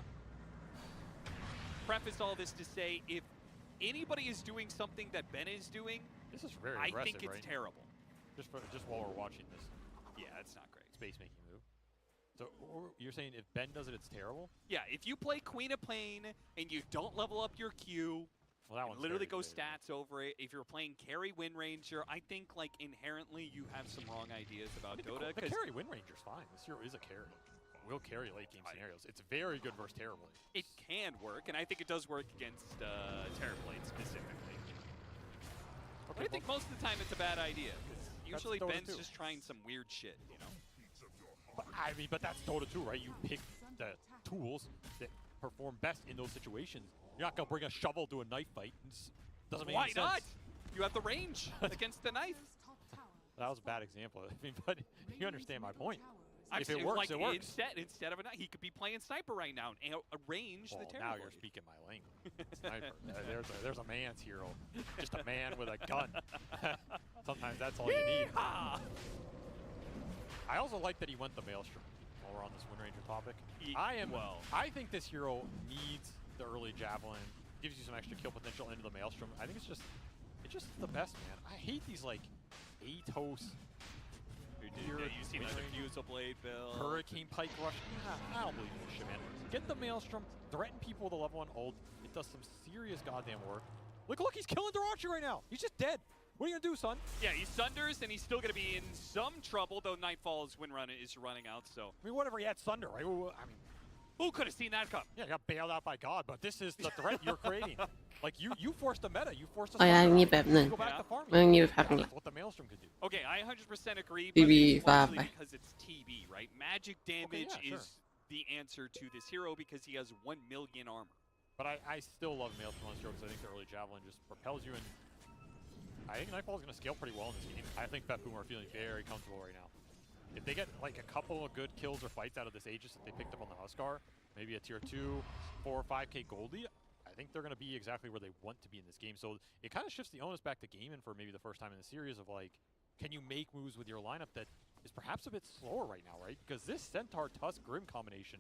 [SPEAKER 5] Preface all this to say, if anybody is doing something that Ben is doing,
[SPEAKER 6] this is very
[SPEAKER 5] I
[SPEAKER 6] aggressive,
[SPEAKER 5] think it's
[SPEAKER 6] right?
[SPEAKER 5] terrible.
[SPEAKER 6] Just while we're watching this
[SPEAKER 5] Yeah, it's not great.
[SPEAKER 6] space-making move. So you're saying if Ben does it, it's terrible?
[SPEAKER 5] Yeah, if you play Queen of Pain and you don't level up your Q,
[SPEAKER 6] Well, that
[SPEAKER 5] and
[SPEAKER 6] one's
[SPEAKER 5] literally
[SPEAKER 6] very
[SPEAKER 5] go
[SPEAKER 6] debatable.
[SPEAKER 5] stats over it. If you're playing Carry Wind Ranger, I think like inherently you have some wrong ideas about
[SPEAKER 6] I mean,
[SPEAKER 5] Dota.
[SPEAKER 6] the carry Wind Ranger's fine. This hero is a carry. Will carry late game scenarios. It's very good versus Terrorblade.
[SPEAKER 5] It can work, and I think it does work against Terrorblade specifically. But I think most of the time it's a bad idea, because usually
[SPEAKER 6] Dota
[SPEAKER 5] Ben's
[SPEAKER 6] 2.
[SPEAKER 5] just trying some weird shit, you know?
[SPEAKER 6] But that's Dota 2, right? You pick the tools that perform best in those situations. You're not gonna bring a shovel to a knife fight. It doesn't make
[SPEAKER 5] Why
[SPEAKER 6] any
[SPEAKER 5] not?
[SPEAKER 6] sense.
[SPEAKER 5] You have the range against the knife.
[SPEAKER 6] That was a bad example. I mean, but you understand my point.
[SPEAKER 5] I'm
[SPEAKER 6] If it
[SPEAKER 5] saying,
[SPEAKER 6] works,
[SPEAKER 5] like,
[SPEAKER 6] it works.
[SPEAKER 5] Instead of a knife, he could be playing sniper right now and arrange the
[SPEAKER 6] Well,
[SPEAKER 5] Terrorblade.
[SPEAKER 6] now you're speaking my language. Sniper. There's a man's hero. Just a man with a gun. Sometimes that's all you need.
[SPEAKER 5] Yeehaw!
[SPEAKER 6] I also like that he went the Maelstrom while we're on this Wind Ranger topic. I think this hero needs the early Javelin. Gives you some extra kill potential into the Maelstrom. I think it's just the best, man. I hate these like Atos.
[SPEAKER 5] Yeah, you see the Diffusal Blade build.
[SPEAKER 6] Hurricane Pike Rush. I don't believe in this shit, man. Get the Maelstrom, threaten people with a level 1 ult. It does some serious goddamn work. Look, he's killing Durachi right now. He's just dead. What are you gonna do, son?
[SPEAKER 5] Yeah, he sunders, and he's still gonna be in some trouble, though Nightfall's win run is running out, so.
[SPEAKER 6] I mean, whatever, he had Thunder, right? I mean,
[SPEAKER 5] who could have seen that come?
[SPEAKER 6] Yeah, he got bailed out by God, but this is the threat you're creating. Like, you forced a meta. You forced us
[SPEAKER 1] เอาอย่างนี้แป๊บหนึ่ง
[SPEAKER 6] to go back to farming.
[SPEAKER 1] มันอย่างนี้ไปพักหนึ่ง
[SPEAKER 6] That's what the Maelstrom could do.
[SPEAKER 5] Okay, I 100% agree,
[SPEAKER 1] TB
[SPEAKER 5] but it's largely
[SPEAKER 1] ไป
[SPEAKER 5] because it's TB, right? Magic damage
[SPEAKER 6] yeah, sure.
[SPEAKER 5] is the answer to this hero because he has 1 million armor.
[SPEAKER 6] But I still love Maelstrom on this hero because I think the early Javelin just propels you, and I think Nightfall is going to scale pretty well in this game. I think Boom are feeling very comfortable right now. If they get like a couple of good kills or fights out of this Aegis that they picked up on the Huskar, maybe a tier 2, 4 or 5k Goldie, I think they're going to be exactly where they want to be in this game. So it kind of shifts the onus back to Gaimin for maybe the first time in the series of like, can you make moves with your lineup that is perhaps a bit slower right now, right? Because this Centaur Tusk Grim combination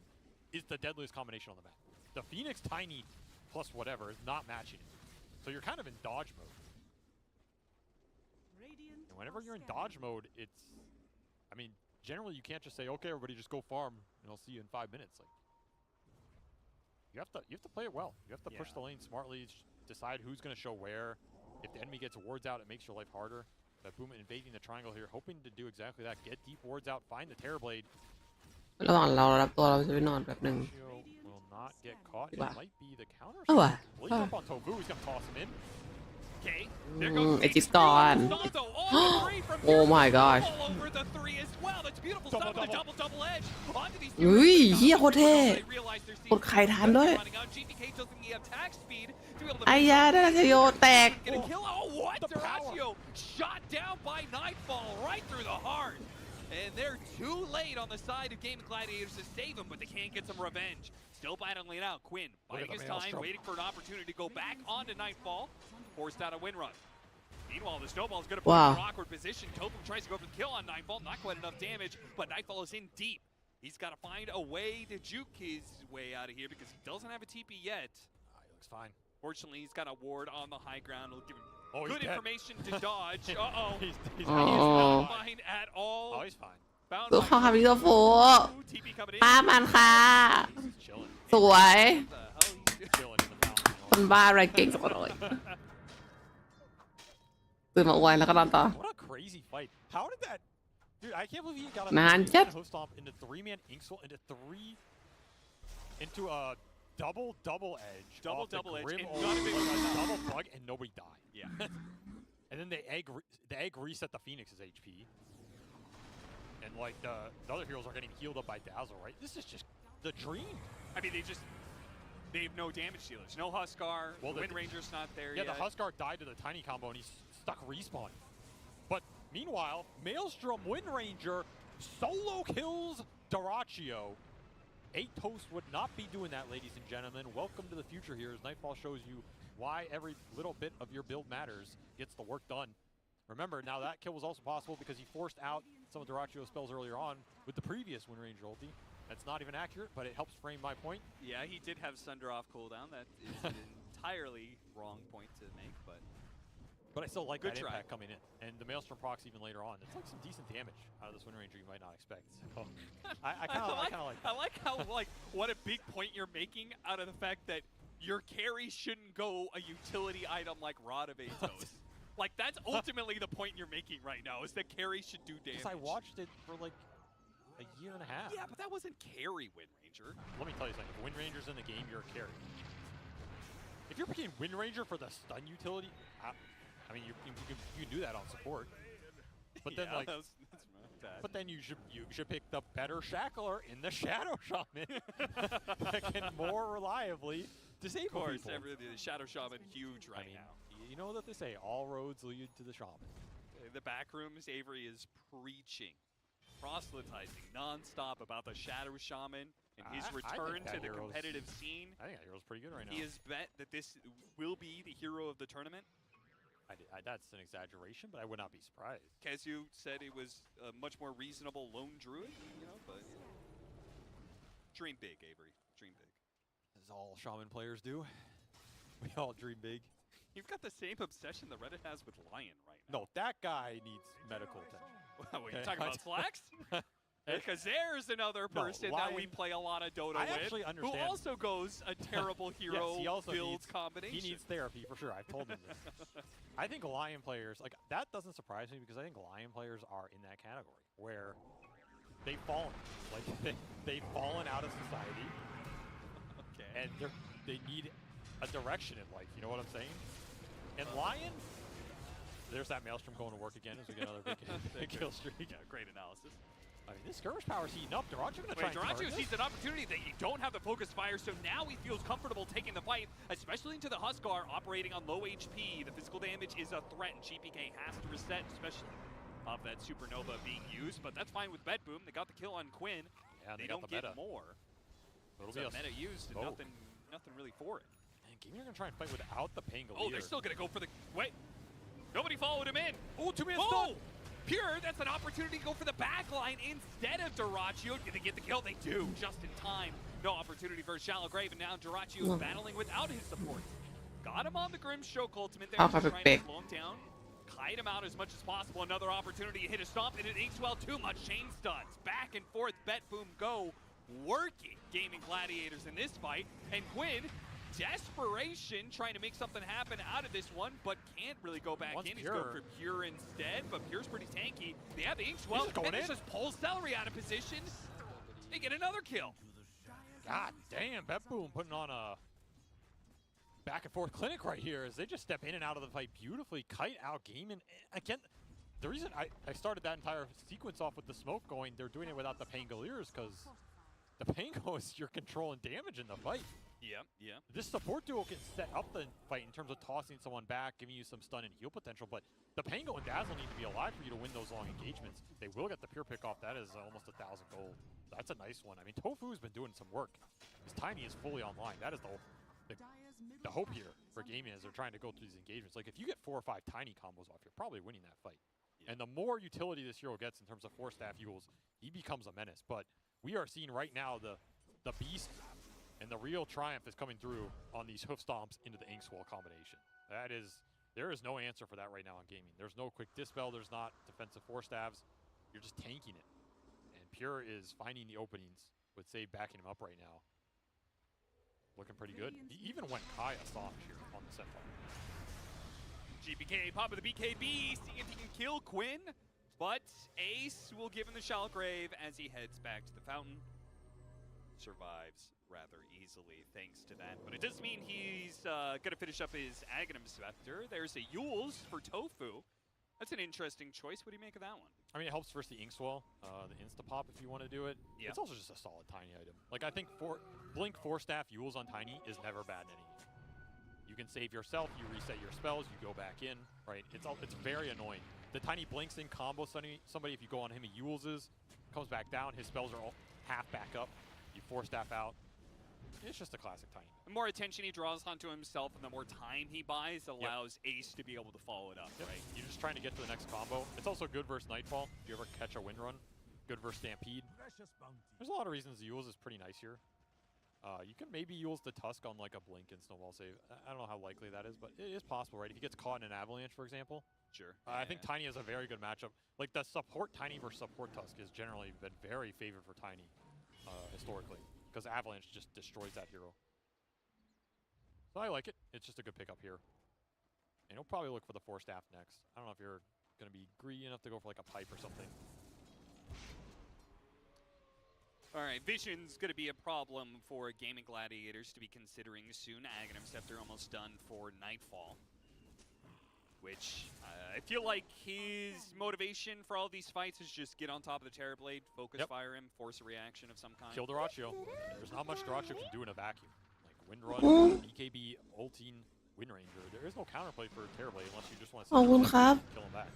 [SPEAKER 6] is the deadliest combination on the map. The Phoenix Tiny plus whatever is not matching it. So you're kind of in dodge mode. And whenever you're in dodge mode, it's, I mean, generally you can't just say, okay, everybody just go farm and I'll see you in 5 minutes. Like, you have to play it well. You have to push the lane smartly, decide who's going to show where. If the enemy gets wards out, it makes your life harder. But Boom invading the triangle here, hoping to do exactly that. Get deep wards out, find the Terrorblade.
[SPEAKER 1] ระหว่างเรารับตัวเราจะไปนอนแบบหนึ่ง
[SPEAKER 6] Will not get caught. It
[SPEAKER 1] Wow.
[SPEAKER 6] might be the counter.
[SPEAKER 1] Oh, wow.
[SPEAKER 6] Well, he's up on Tovu. He's going to toss him in.
[SPEAKER 5] Okay, there goes
[SPEAKER 1] ไอจิสก่อน
[SPEAKER 5] Salto on the three from
[SPEAKER 1] Oh
[SPEAKER 5] here.
[SPEAKER 1] my gosh.
[SPEAKER 5] All over the three as well. That's beautiful stuff with a double edge onto these
[SPEAKER 1] เฮ้ยเฮียโคตรเท่
[SPEAKER 5] They realize their
[SPEAKER 1] กดไข่ทานด้วย
[SPEAKER 5] running out. GPK doesn't have attack speed to be able to
[SPEAKER 1] ไอ้ยาได้ชโยแตก
[SPEAKER 5] get a kill. Oh, what?
[SPEAKER 6] The power.
[SPEAKER 5] Duraccio shot down by Nightfall right through the heart. And they're too late on the side of Game Gladiators to save him, but they can't get some revenge. Still battling it out. Quinn biding his time,
[SPEAKER 6] Maelstrom.
[SPEAKER 5] waiting for an opportunity to go back onto Nightfall. Forced out a win run. Meanwhile, the Snowball is going to put him in an awkward position. Totem tries to go for the kill on Nightfall. Not quite enough damage, but Nightfall is in deep. He's got to find a way to juke his way out of here because he doesn't have a TP yet.
[SPEAKER 6] He looks fine.
[SPEAKER 5] Fortunately, he's got a ward on the high ground. It'll give him good
[SPEAKER 6] dead.
[SPEAKER 5] information to dodge. Uh-oh.
[SPEAKER 6] He's
[SPEAKER 5] He's not fine at all.
[SPEAKER 6] Oh, he's fine.
[SPEAKER 5] Bound
[SPEAKER 1] ดู
[SPEAKER 5] by
[SPEAKER 1] เข้าค่ะพี่โซโฟ
[SPEAKER 5] TP coming in.
[SPEAKER 1] ป้ามันค่ะ
[SPEAKER 6] He's just chilling.
[SPEAKER 1] สวย
[SPEAKER 5] What the hell he's doing?
[SPEAKER 6] Chilling in the mountain.
[SPEAKER 1] มันบ้าอะไรเก่งสักคนเลยตื่นมาอวยแล้วก็นอนต่อ
[SPEAKER 6] What a crazy fight. How did that... Dude, I can't believe he got a
[SPEAKER 1] Man,
[SPEAKER 6] three-man
[SPEAKER 1] shit.
[SPEAKER 6] host stomp into 3-man Inkswell into a double edge.
[SPEAKER 5] Double
[SPEAKER 6] off the
[SPEAKER 5] edge,
[SPEAKER 6] Grim
[SPEAKER 5] and
[SPEAKER 6] ult,
[SPEAKER 5] not a big
[SPEAKER 6] like
[SPEAKER 5] one.
[SPEAKER 6] a double bug, and nobody died.
[SPEAKER 5] Yeah.
[SPEAKER 6] And then the egg reset the Phoenix's HP. And like the other heroes are getting healed up by Dazzle, right? This is just the dream.
[SPEAKER 5] I mean, they have no damage dealers. No Huskar.
[SPEAKER 6] Well,
[SPEAKER 5] The Wind Ranger's not there
[SPEAKER 6] Yeah,
[SPEAKER 5] yet.
[SPEAKER 6] the Huskar died to the tiny combo and he's stuck respawn. But meanwhile, Maelstrom Wind Ranger solo kills Dyrachyo. 8 Toast would not be doing that, ladies and gentlemen. Welcome to the future here as Nightfall shows you why every little bit of your build matters, gets the work done. Remember, now that kill was also possible because he forced out some of Dyrachyo's spells earlier on with the previous Wind Ranger ulti. That's not even accurate, but it helps frame my point.
[SPEAKER 5] Yeah, he did have Sunder off cooldown. That is an entirely wrong point to make, but
[SPEAKER 6] I still like
[SPEAKER 5] Good
[SPEAKER 6] that
[SPEAKER 5] try.
[SPEAKER 6] impact coming in. And the Maelstrom procs even later on. It's like some decent damage out of this Wind Ranger you might not expect. So I kind of like
[SPEAKER 5] I like how what a big point you're making out of the fact that your carry shouldn't go a utility item like Rod of Atos. Like that's ultimately the point you're making right now is that carry should do damage.
[SPEAKER 6] Because I watched it for like a year and a half.
[SPEAKER 5] Yeah, but that wasn't carry Wind Ranger.
[SPEAKER 6] Let me tell you something. If Wind Ranger's in the game, you're a carry. If you're picking Wind Ranger for the stun utility, I mean, you can do that on support. But then
[SPEAKER 5] Yeah,
[SPEAKER 6] like,
[SPEAKER 5] that's not bad.
[SPEAKER 6] but then you should pick the better Shackler in the Shadow Shaman that can more reliably disable
[SPEAKER 5] Of course,
[SPEAKER 6] people.
[SPEAKER 5] the Shadow Shaman huge
[SPEAKER 6] I
[SPEAKER 5] right
[SPEAKER 6] mean,
[SPEAKER 5] now.
[SPEAKER 6] you know what they say, all roads lead to the Shaman.
[SPEAKER 5] The back rooms, Avery is preaching, proselytizing nonstop about the Shadow Shaman and his
[SPEAKER 6] I think
[SPEAKER 5] return
[SPEAKER 6] that
[SPEAKER 5] to the
[SPEAKER 6] hero's-
[SPEAKER 5] competitive scene.
[SPEAKER 6] I think that hero's pretty good right now.
[SPEAKER 5] He has bet that this will be the hero of the tournament.
[SPEAKER 6] That's an exaggeration, but I would not be surprised.
[SPEAKER 5] Kezu said it was a much more reasonable lone druid, but dream big, Avery. Dream big.
[SPEAKER 6] As all Shaman players do. We all dream big.
[SPEAKER 5] You've got the same obsession that Reddit has with Lion right now.
[SPEAKER 6] No, that guy needs medical attention.
[SPEAKER 5] What, you talking about Flax? Because there's another person that we
[SPEAKER 6] Lion-
[SPEAKER 5] play a lot of Dota
[SPEAKER 6] I
[SPEAKER 5] with,
[SPEAKER 6] actually
[SPEAKER 5] who
[SPEAKER 6] understand.
[SPEAKER 5] also goes a terrible hero
[SPEAKER 6] Yes, he also
[SPEAKER 5] build
[SPEAKER 6] needs,
[SPEAKER 5] combination.
[SPEAKER 6] He needs therapy for sure. I've told him this. I think Lion players, like, that doesn't surprise me because I think Lion players are in that category where they've fallen. Like, they've fallen out of society
[SPEAKER 5] Okay.
[SPEAKER 6] and they need a direction in life. You know what I'm saying? And Lion, there's that Maelstrom going to work again as we get another big kill streak.
[SPEAKER 5] Yeah, great analysis.
[SPEAKER 6] I mean, this skirmish power's heating up. Dyrachyo gonna try
[SPEAKER 5] Wait,
[SPEAKER 6] and turn
[SPEAKER 5] Dyrachyo
[SPEAKER 6] this.
[SPEAKER 5] sees an opportunity that you don't have the focus fire, so now he feels comfortable taking the fight, especially into the Huskar operating on low HP. The physical damage is a threat, and GPK has to reset, especially off that Supernova being used, but that's fine with Bedboom. They got the kill on Quinn.
[SPEAKER 6] Yeah,
[SPEAKER 5] they
[SPEAKER 6] got
[SPEAKER 5] don't
[SPEAKER 6] the
[SPEAKER 5] get
[SPEAKER 6] meta.
[SPEAKER 5] more.
[SPEAKER 6] It'll
[SPEAKER 5] So
[SPEAKER 6] be a
[SPEAKER 5] meta used and
[SPEAKER 6] Oh.
[SPEAKER 5] nothing really for it.
[SPEAKER 6] Man, Gaming are gonna try and fight without the Pangolier.
[SPEAKER 5] Oh, they're still gonna go for the wait. Nobody followed him in.
[SPEAKER 6] Oh, 2-man
[SPEAKER 5] Oh,
[SPEAKER 6] stun!
[SPEAKER 5] Pure, that's an opportunity to go for the back line instead of Dyrachyo. Did they get the kill? They do, just in time. No opportunity for Shallow Grave, and now Dyrachyo is battling without his support. Got him on the Grimstroke ultimate there, just trying to slow him down. Kite him out as much as possible. Another opportunity to hit a stomp, and it ain't well too much. Chain stuns. Back and forth, Bet Boom Go. Working Gaming Gladiators in this fight. And Quinn, desperation, trying to make something happen out of this one, but can't really go back
[SPEAKER 6] Once
[SPEAKER 5] in. He's going
[SPEAKER 6] Pure-
[SPEAKER 5] for Pure instead, but Pure's pretty tanky. They have the Inkswell,
[SPEAKER 6] He's going
[SPEAKER 5] and it's
[SPEAKER 6] in.
[SPEAKER 5] just pulls Celery out of position. They get another kill.
[SPEAKER 6] God damn, Betboom putting on a back and forth clinic right here as they just step in and out of the fight beautifully. Kite out gaming. Again, the reason I started that entire sequence off with the smoke going, they're doing it without the Pangoliers because the Pango is your control and damage in the fight.
[SPEAKER 5] Yeah.
[SPEAKER 6] This support duo can set up the fight in terms of tossing someone back, giving you some stun and heal potential, but the Pango and Dazzle need to be alive for you to win those long engagements. They will get the pure pick off. That is almost 1,000 gold. That's a nice one. I mean, Tofu's been doing some work. His Tiny is fully online. That is the hope here for gaming as they're trying to go through these engagements. Like, if you get 4 or 5 Tiny combos off, you're probably winning that fight. Yeah. And the more utility this hero gets in terms of 4-staff Yules, he becomes a menace. But we are seeing right now the beast and the real triumph is coming through on these hoof stomps into the Inkswell combination. There is no answer for that right now in gaming. There's no quick dispel. There's not defensive 4-stabs. You're just tanking it. And Pure is finding the openings with Save backing him up right now. Looking pretty good. He even went Kaya soft here on the set part.
[SPEAKER 5] GBK, pop of the BKB, seeing if he can kill Quinn, but Ace will give him the Shallgrave as he heads back to the fountain. Survives rather easily thanks to that, but it does mean he's gonna finish up his Aghanim Scepter. There's a Yules for Tofu. That's an interesting choice. What do you make of that one?
[SPEAKER 6] I mean, it helps versus the Inkswell, the Insta-Pop if you want to do it. Yeah. It's also just a solid Tiny item. Like, I think Blink 4-staff Yules on Tiny is never bad in any game. You can save yourself, you reset your spells, you go back in, right? It's very annoying. The Tiny blinks in combo somebody if you go on him, he Yuleses, comes back down, his spells are all half back up, you 4-staff out. It's just a classic Tiny.
[SPEAKER 5] The more attention he draws onto himself and the more time he buys allows Ace to be able to follow it up, right?
[SPEAKER 6] You're just trying to get to the next combo. It's also good versus Nightfall, if you ever catch a wind run. Good versus Stampede. There's a lot of reasons Yules is pretty nice here. You can maybe Yules the Tusk on like a Blink and Snowball save. I don't know how likely that is, but it is possible, right? If he gets caught in an Avalanche, for example.
[SPEAKER 5] Sure.
[SPEAKER 6] I think Tiny has a very good matchup. Like, the support Tiny versus support Tusk has generally been very favored for Tiny historically, because Avalanche just destroys that hero. So I like it. It's just a good pickup here. And he'll probably look for the 4-staff next. I don't know if you're going to be greedy enough to go for like a pipe or something.
[SPEAKER 5] All right, Vision's going to be a problem for Gaming Gladiators to be considering soon. Aghanim Scepter almost done for Nightfall. Which, I feel like his motivation for all these fights is just get on top of the Terrorblade, focus fire him, force a reaction of some kind.
[SPEAKER 6] Kill Dyrachyo. There's not much Dyrachyo can do in a vacuum. Like Wind Run, BKB, ulting, Wind Ranger. There is no counterplay for Terrorblade unless you just want to kill him back.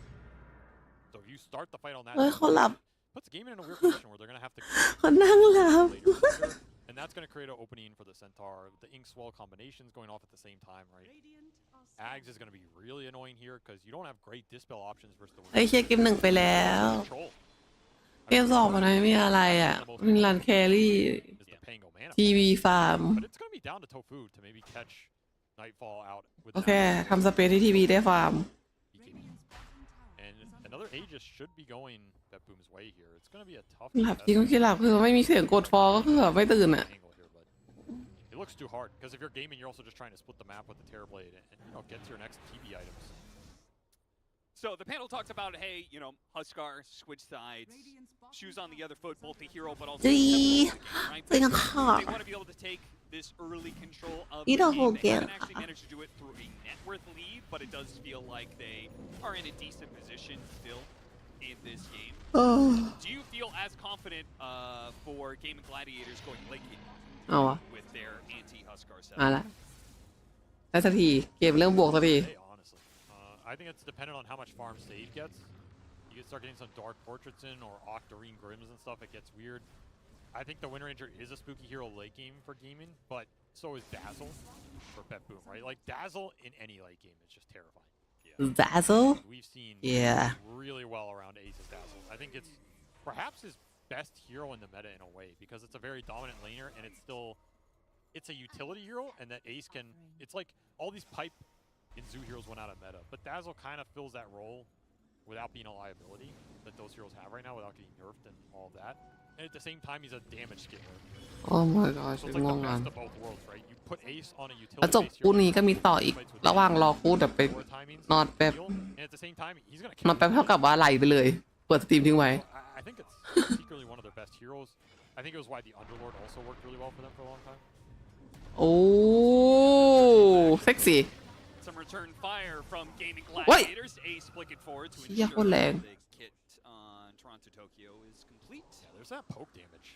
[SPEAKER 6] So if you start the fight on that, puts the game in a weird position where they're going to have to later, and that's going to create an opening for the Centaur. The Inkswell combinations going off at the same time, right? Ags is going to be really annoying here because you don't have great dispel options versus the
[SPEAKER 1] ไอ้เชี่ยเกม 1ไปแล้ว เกม 2มันไม่มีอะไรอ่ะวินลันแครี่ ทีวีฟาร์ม
[SPEAKER 6] But it's going to be down to Tofu to maybe catch Nightfall out with
[SPEAKER 1] โอเคทำสเปซที่ทีวีได้ฟาร์ม
[SPEAKER 6] And another Aegis should be going that Boom's way here. It's going to be a tough
[SPEAKER 1] หลับจริงก็คือหลับคือไม่มีเสียงกดฟอก็คือแบบไม่ตื่นอ่ะ
[SPEAKER 6] It looks too hard because if you're gaming, you're also just trying to split the map with the Terrorblade and you know, get to your next TV items.
[SPEAKER 5] So the panel talks about, hey, you know, Huskar, switch sides, shoes on the other foot, both the hero, but also the right? They want to be able to take this early control of the game. They haven't actually managed to do it through a net worth lead, but it does feel like they are in a decent position still in this game. Do you feel as confident for Gaming Gladiators going late game?
[SPEAKER 1] เอาวะ
[SPEAKER 5] With their anti-Huskar
[SPEAKER 1] มาละได้สักทีเกมเริ่มบวกสักที
[SPEAKER 6] Honestly, I think it's dependent on how much farm Save gets. You can start getting some Dark Portraits in or Octarine Grims and stuff. It gets weird. I think the Wind Ranger is a spooky hero late game for gaming, but so is Dazzle for Bet Boom, right? Like Dazzle in any late game is just terrifying.
[SPEAKER 1] Dazzle?
[SPEAKER 6] We've seen
[SPEAKER 1] really
[SPEAKER 6] well around Ace's Dazzle. I think it's perhaps his best hero in the meta in a way because it's a very dominant laner and it's a utility hero and that Ace can, it's like all these pipe and Zoo heroes went out of meta, but Dazzle kind of fills that role without being a liability that those heroes have right now without getting nerfed and all of that. And at the same time, he's a damage scaler.
[SPEAKER 1] Oh my gosh,
[SPEAKER 6] so it's like the best of both worlds, right? You put Ace on a
[SPEAKER 1] แล้ว
[SPEAKER 6] utility
[SPEAKER 1] จบคู่นี้ก็มีต่ออีกระหว่างรอคู่แต่ไปนอนแป๊บ
[SPEAKER 6] and at the same time, he's gonna
[SPEAKER 1] นอนแป๊บเท่ากับว่าไหลไปเลยเปิดสตรีมทิ้งไว้
[SPEAKER 6] I think it's secretly one of their best heroes. I think it was why the Underlord also worked really well for them for a long time.
[SPEAKER 1] โอ้เซ็กซี่
[SPEAKER 5] Some return fire from Gaming Gladiators. Ace flicking forward to ensure the kit on Toronto Tokyo is complete.
[SPEAKER 6] Yeah, there's that poke damage.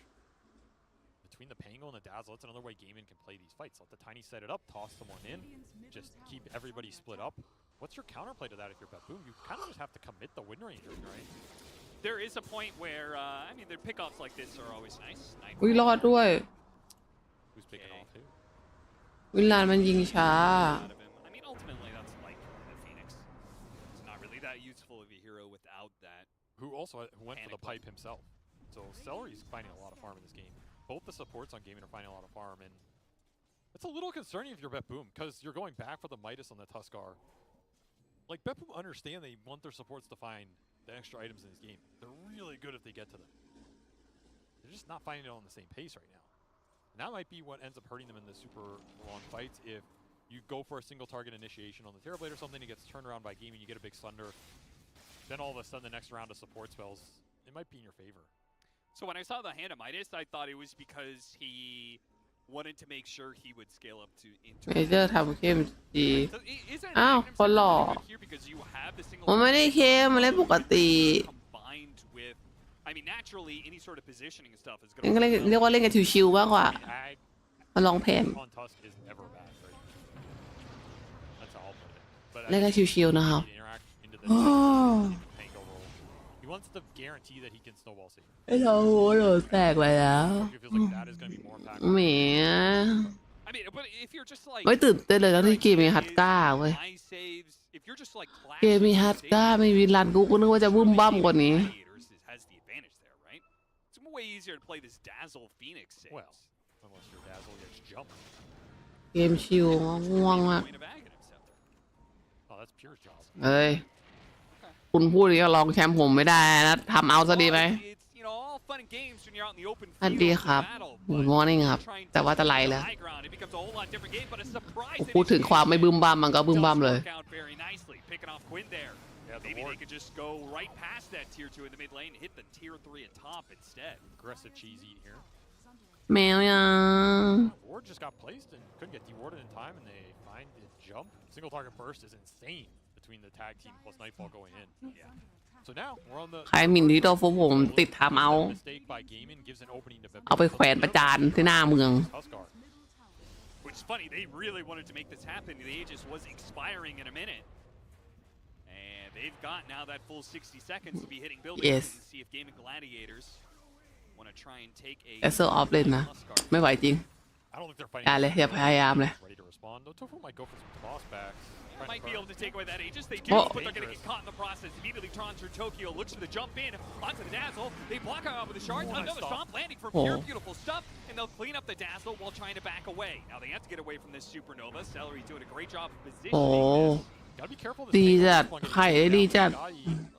[SPEAKER 6] The between the Pango and the Dazzle, that's another way Gaming can play these fights. Let the Tiny set it up, toss someone in, just keep everybody split up. What's your counterplay to that if you're Betboom? You kind of just have to commit the Wind Ranger, right?
[SPEAKER 5] There is a point where, I mean, the pickoffs like this are always nice.
[SPEAKER 1] อุ้ยรอดด้วย
[SPEAKER 6] Who's picking off who?
[SPEAKER 1] วิลลานมันยิงช้า
[SPEAKER 5] Out of him. I mean, ultimately, that's like the Phoenix. It's not really that useful of a hero without that.
[SPEAKER 6] Who also went for the pipe himself. So Celery's finding a lot of farm in this game. Both the supports on Gaming are finding a lot of farm, and it's a little concerning if you're Betboom, because you're going back for the Midas on the Tuskar. Like, Betboom understand they want their supports to find the extra items in this game. They're really good if they get to them. They're just not finding it on the same pace right now. And that might be what ends up hurting them in the super long fights. If you go for a single target initiation on the Terrorblade or something, it gets turned around by Gaming, you get a big Sunder. Then all of a sudden the next round of support spells, it might be in your favor.
[SPEAKER 5] So when I saw the hand of Midas, I thought it was because he wanted to make sure he would scale up to into
[SPEAKER 1] เมเจอร์ทำเข้มดี
[SPEAKER 5] So is it
[SPEAKER 1] อ้าว
[SPEAKER 5] an
[SPEAKER 1] คนหล่อ
[SPEAKER 5] item here because you have the single
[SPEAKER 1] มันไม่ได้เข้มมันเล่นปกติ
[SPEAKER 5] combined with I mean naturally any sort of positioning and stuff is
[SPEAKER 1] เล่นก็
[SPEAKER 5] going
[SPEAKER 1] เรียกว่าเล่นกันชิวๆมากกว่า
[SPEAKER 6] I mean,
[SPEAKER 1] มาลองแผน
[SPEAKER 6] on Tusk is never bad, right? That's how I'll put it. But
[SPEAKER 1] เล่นกันชิวๆนะครับ
[SPEAKER 6] he interact into the
[SPEAKER 1] โอ้
[SPEAKER 6] Pango roll. He wants to guarantee that he can snowball safe.
[SPEAKER 1] ไอ้เราหัวโหลดแตกไปแล้ว
[SPEAKER 6] He feels like that is going to be more impactful.
[SPEAKER 1] แหม
[SPEAKER 5] I mean but if you're just like
[SPEAKER 1] ไม่ตื่นเต้นเลยตอนที่เกมมีฮัตก้าเว้ย
[SPEAKER 5] high saves if you're just like
[SPEAKER 1] เกมมีฮัตก้าไม่มีรันกูก็นึกว่าจะบึ้มบ้ามกว่านี้
[SPEAKER 5] has the advantage there right it's way easier to play this Dazzle Phoenix saves.
[SPEAKER 6] Well, unless your Dazzle gets jumped.
[SPEAKER 1] เกมชิวง่วงมาก
[SPEAKER 5] Point of Aghanim Scepter.
[SPEAKER 6] Oh, that's pure job.
[SPEAKER 1] เอ้ยคุณพูดอย่างนี้ก็ลองแชมป์ผมไม่ได้นะทำเอาซะดีไหม
[SPEAKER 5] It's, you know, all fun and games when you're out in the open
[SPEAKER 1] สวัส
[SPEAKER 5] field
[SPEAKER 1] ดี
[SPEAKER 5] of
[SPEAKER 1] ครับ
[SPEAKER 5] battle,
[SPEAKER 1] Good
[SPEAKER 5] but
[SPEAKER 1] morning ครับ
[SPEAKER 5] trying to
[SPEAKER 1] แต่ว่าจะไล่
[SPEAKER 5] take
[SPEAKER 1] แล้ว
[SPEAKER 5] the high ground, it becomes a whole lot different game, but a surprise
[SPEAKER 1] พูดถึงความไม่บึ้มบ้ามมันก็บึ้มบ้ามเลย
[SPEAKER 5] does work out very nicely, picking off Quinn there.
[SPEAKER 6] Yeah, the
[SPEAKER 5] Maybe they
[SPEAKER 6] ward.
[SPEAKER 5] could just go right past that tier 2 in the mid lane and hit the tier 3 at top instead.
[SPEAKER 6] Aggressive cheese eat here.
[SPEAKER 1] แมวยัง
[SPEAKER 6] Ward just got placed and couldn't get dewarded in time, and they find the jump. Single target burst is insane between the tag team plus Nightfall going in.
[SPEAKER 5] Yeah.
[SPEAKER 6] So now we're on the
[SPEAKER 1] ใครหมิ่นที่โตฟุผมติดทำเอา
[SPEAKER 6] mistake by Gaming gives an opening to
[SPEAKER 1] เอาไปแขวนประจานที่หน้าเมือง
[SPEAKER 6] Tuskar.
[SPEAKER 5] Which is funny, they really wanted to make this happen. The Aegis was expiring in a minute. And they've got now that full 60 seconds to be hitting buildings
[SPEAKER 1] Yes.
[SPEAKER 5] and see if Gaming Gladiators want to try and take a
[SPEAKER 1] แต่เซอร์ออฟเล่นนะ ไม่ไหวจริง
[SPEAKER 6] I don't think they're
[SPEAKER 1] อย่า
[SPEAKER 6] fighting.
[SPEAKER 1] เลยอย่าพยายามเลย
[SPEAKER 6] Ready to respond. Though Tofu might go for some toss backs.
[SPEAKER 5] They might be able to take away that Aegis. They do,
[SPEAKER 1] Oh.
[SPEAKER 5] but they're going to get caught in the process. Immediately Tron through Tokyo looks for the jump in onto the Dazzle. They block him out with a shard.
[SPEAKER 6] Oh, nice
[SPEAKER 5] Another
[SPEAKER 6] stop.
[SPEAKER 5] stomp landing from
[SPEAKER 1] Oh.
[SPEAKER 5] Pure. Beautiful stuff. And they'll clean up the Dazzle while trying to back away. Now they have to get away from this Supernova. Celery doing a great job of positioning
[SPEAKER 1] โอ้
[SPEAKER 5] this.
[SPEAKER 6] Gotta be careful.
[SPEAKER 1] ดีจัดไข่ได้ดีจัด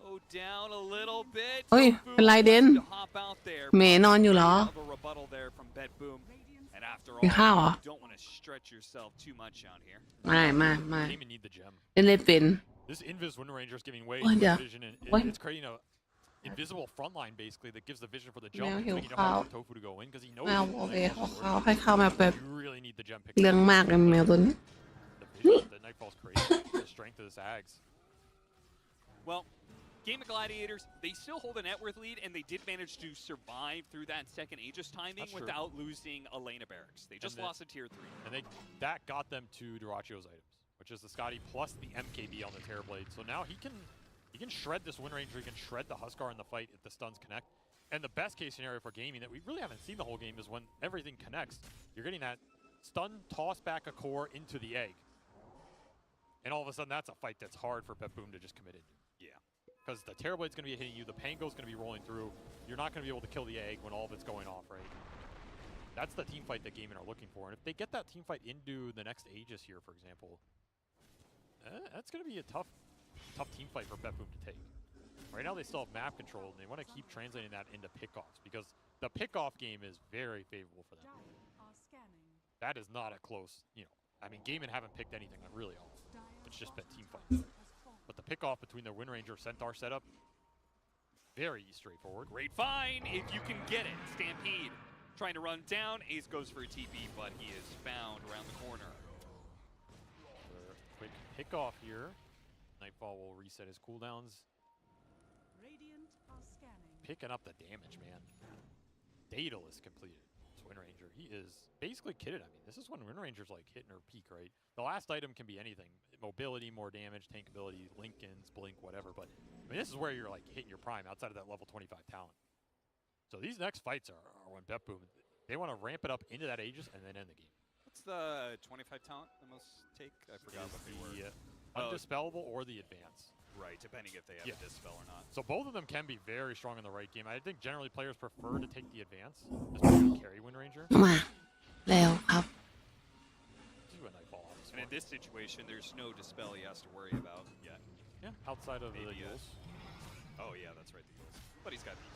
[SPEAKER 5] Oh, down a little bit.
[SPEAKER 1] เฮ้ย
[SPEAKER 5] Tofu
[SPEAKER 1] เป็นไรเดน
[SPEAKER 5] wants to hop out there,
[SPEAKER 1] เม
[SPEAKER 5] but
[SPEAKER 1] นอนอยู่เหรอ
[SPEAKER 5] a rebuttal there from Betboom. And after
[SPEAKER 1] กินข้าวเหรอ
[SPEAKER 5] all, you don't want to stretch yourself too much out here.
[SPEAKER 1] ไม่ไม่ไม่
[SPEAKER 6] Gaming need the gem.
[SPEAKER 1] เล่นเล่นเป็น
[SPEAKER 6] This Invis Wind Ranger is giving way
[SPEAKER 1] Oh,
[SPEAKER 6] to
[SPEAKER 1] yeah.
[SPEAKER 6] the vision, and
[SPEAKER 1] What?
[SPEAKER 6] it's creating a invisible front line basically that gives the vision for the
[SPEAKER 1] Meow,
[SPEAKER 6] jump, it's
[SPEAKER 1] he'll
[SPEAKER 6] making it hard
[SPEAKER 1] cow.
[SPEAKER 6] for Tofu to go in because he knows.
[SPEAKER 1] แมว
[SPEAKER 6] he's
[SPEAKER 1] โอเค
[SPEAKER 6] playing
[SPEAKER 1] เขา
[SPEAKER 6] forward.
[SPEAKER 1] เขาให้เข้ามาแบบ
[SPEAKER 6] You really need the gem pick.
[SPEAKER 1] เรื่องมากเลยแมวตัวนี้
[SPEAKER 6] The vision that Nightfall's creating, the strength of this Ags.
[SPEAKER 5] Well, Game of Gladiators, they still hold a net worth lead, and they did manage to survive through that second Aegis timing
[SPEAKER 6] That's true.
[SPEAKER 5] without losing Elena Barracks. They just
[SPEAKER 6] And then-
[SPEAKER 5] lost a tier 3.
[SPEAKER 6] And that got them to Durachio's items, which is the Scotty plus the MKB on the Terrorblade. So now he can shred this Wind Ranger, he can shred the Huskar in the fight if the stuns connect. And the best case scenario for Gaming that we really haven't seen the whole game is when everything connects, you're getting that stun, toss back a core into the egg. And all of a sudden that's a fight that's hard for Betboom to just commit into.
[SPEAKER 5] Yeah.
[SPEAKER 6] Because the Terrorblade's going to be hitting you, the Pango's going to be rolling through. You're not going to be able to kill the egg when all of it's going off, right? That's the team fight that Gaming are looking for. And if they get that team fight into the next Aegis here, for example, that's going to be a tough team fight for Betboom to take. Right now they still have map control, and they want to keep translating that into pickoffs because the pickoff game is very favorable for them. That is not a close, I mean, Gaming haven't picked anything on really all. It's just been team fights. But the pickoff between their Wind Ranger Centaur setup, very straightforward.
[SPEAKER 5] Great find if you can get it. Stampede trying to run down. Ace goes for a TP, but he is found around the corner.
[SPEAKER 6] Quick pickoff here. Nightfall will reset his cooldowns. Picking up the damage, man. Daedal is completed. So Wind Ranger. He is basically kitted. I mean, this is when Wind Ranger's like hitting her peak, right? The last item can be anything. Mobility, more damage, tank ability, Lincoln's, Blink, whatever. But I mean, this is where you're like hitting your prime outside of that level 25 talent. So these next fights are when Betboom, they want to ramp it up into that Aegis and then end the game.
[SPEAKER 5] What's the 25 talent the most take? I forgot what they were.
[SPEAKER 6] Undispellable or the advance.
[SPEAKER 5] Right, depending if they have a dispel or not.
[SPEAKER 6] So both of them can be very strong in the right game. I think generally players prefer to take the advance, especially to carry Wind Ranger.
[SPEAKER 1] มาแล้วครับ
[SPEAKER 6] This is when Nightfall off this
[SPEAKER 5] And in
[SPEAKER 6] one.
[SPEAKER 5] this situation, there's no dispel he has to worry about yet.
[SPEAKER 6] Yeah, outside of the
[SPEAKER 5] Maybe,
[SPEAKER 6] Yules.
[SPEAKER 5] Oh yeah, that's right, the Yules. But he's got the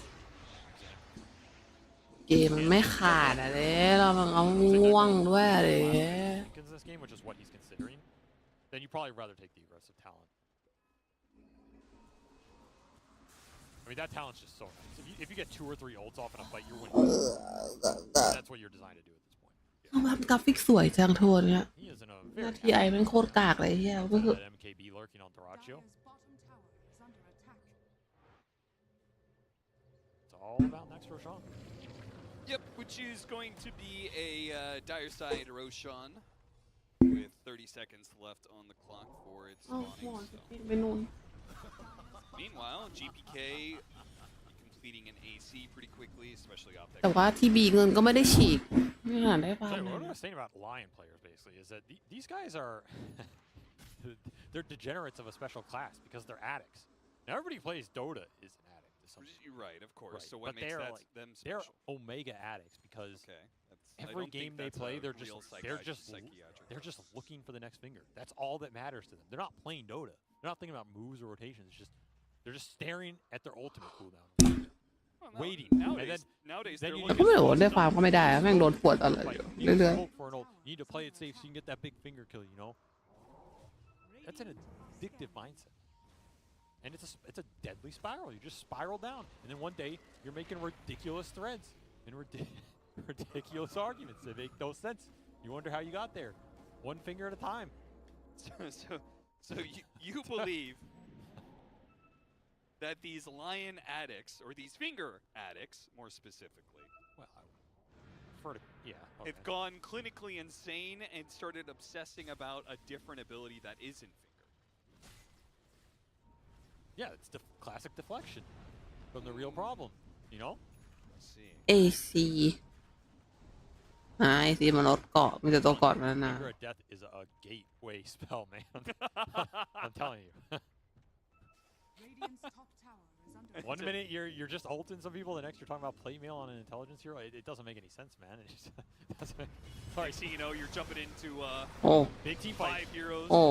[SPEAKER 1] เกมมันไม่ขาดอะเด้เรามันเอาง่วงด้วยอะเด้
[SPEAKER 6] Lincoln's in this game, which is what he's considering. Then you probably rather take the aggressive talent. I mean, that talent's just so nice. If you get 2 or 3 ults off in a fight, you're winning. That's what you're designed to do at this point.
[SPEAKER 1] เอาแบบกราฟิกสวยจังโทนเนี่ย
[SPEAKER 6] He is in a
[SPEAKER 1] หน้า
[SPEAKER 6] very
[SPEAKER 1] ที่ไอเป็นโคตรกากเลยเฮียก็คือ
[SPEAKER 6] that MKB lurking on Thoraccio. It's all about next Roshan.
[SPEAKER 5] Yep, which is going to be a dire side Roshan with 30 seconds left on the clock for its
[SPEAKER 1] อ้าวหมอ
[SPEAKER 5] spawning.
[SPEAKER 1] จะ
[SPEAKER 5] So.
[SPEAKER 1] ปีนไปนู่น
[SPEAKER 5] Meanwhile, GPK completing an AC pretty quickly, especially off that.
[SPEAKER 1] แต่ว่าทีบีเงินก็ไม่ได้ฉีกไม่น่าได้ฟาร์
[SPEAKER 6] So
[SPEAKER 1] มเล
[SPEAKER 6] what
[SPEAKER 1] ย
[SPEAKER 6] I was saying about Lion players basically is that these guys are they're degenerates of a special class because they're addicts. Now everybody who plays Dota is an addict to some degree.
[SPEAKER 5] You're right, of course.
[SPEAKER 6] Right,
[SPEAKER 5] So what
[SPEAKER 6] but
[SPEAKER 5] makes
[SPEAKER 6] they're
[SPEAKER 5] that
[SPEAKER 6] like
[SPEAKER 5] them
[SPEAKER 6] they're
[SPEAKER 5] special?
[SPEAKER 6] Omega addicts because
[SPEAKER 5] Okay.
[SPEAKER 6] every game they play they're just looking for the next finger. That's all that matters to them. They're not playing Dota. They're not thinking about moves or rotations. It's just they're just staring at their ultimate cooldown, waiting.
[SPEAKER 5] Nowadays,
[SPEAKER 6] then
[SPEAKER 5] they're
[SPEAKER 6] you
[SPEAKER 1] ก็
[SPEAKER 5] looking
[SPEAKER 1] ไม่รู้
[SPEAKER 5] for
[SPEAKER 1] ว่าได้ฟาร์มก็ไม่ได้อะแม่งโดนปวดตลอด
[SPEAKER 6] Like,
[SPEAKER 1] อยู่
[SPEAKER 6] you need to
[SPEAKER 1] เรื่อย
[SPEAKER 6] hope for an ult. You need to play it safe so you can get that big finger kill, you know? That's an addictive mindset. And it's a deadly spiral. You just spiral down. And then one day, you're making ridiculous threads and ridiculous arguments that make no sense. You wonder how you got there. One finger at a time.
[SPEAKER 5] So you believe that these lion addicts, or these finger addicts, more specifically,
[SPEAKER 6] Well, I prefer to, yeah. Okay.
[SPEAKER 5] have gone clinically insane and started obsessing about a different ability that isn't finger.
[SPEAKER 6] Yeah, it's classic deflection from the real problem, you know?
[SPEAKER 5] Let's see.
[SPEAKER 1] เอซีเอซีมันลดเกาะมีแต่ตัวเกาะนั่นนะ
[SPEAKER 6] Finger of Death is a gateway spell, man. I'm telling you. One minute you're just ulting some people, the next you're talking about play mail on an intelligence hero. It doesn't make any sense, man. It just doesn't make...
[SPEAKER 5] Alright, so you know you're jumping into
[SPEAKER 1] โอ้
[SPEAKER 6] Big team fight.
[SPEAKER 5] 5 heroes.
[SPEAKER 1] โอ้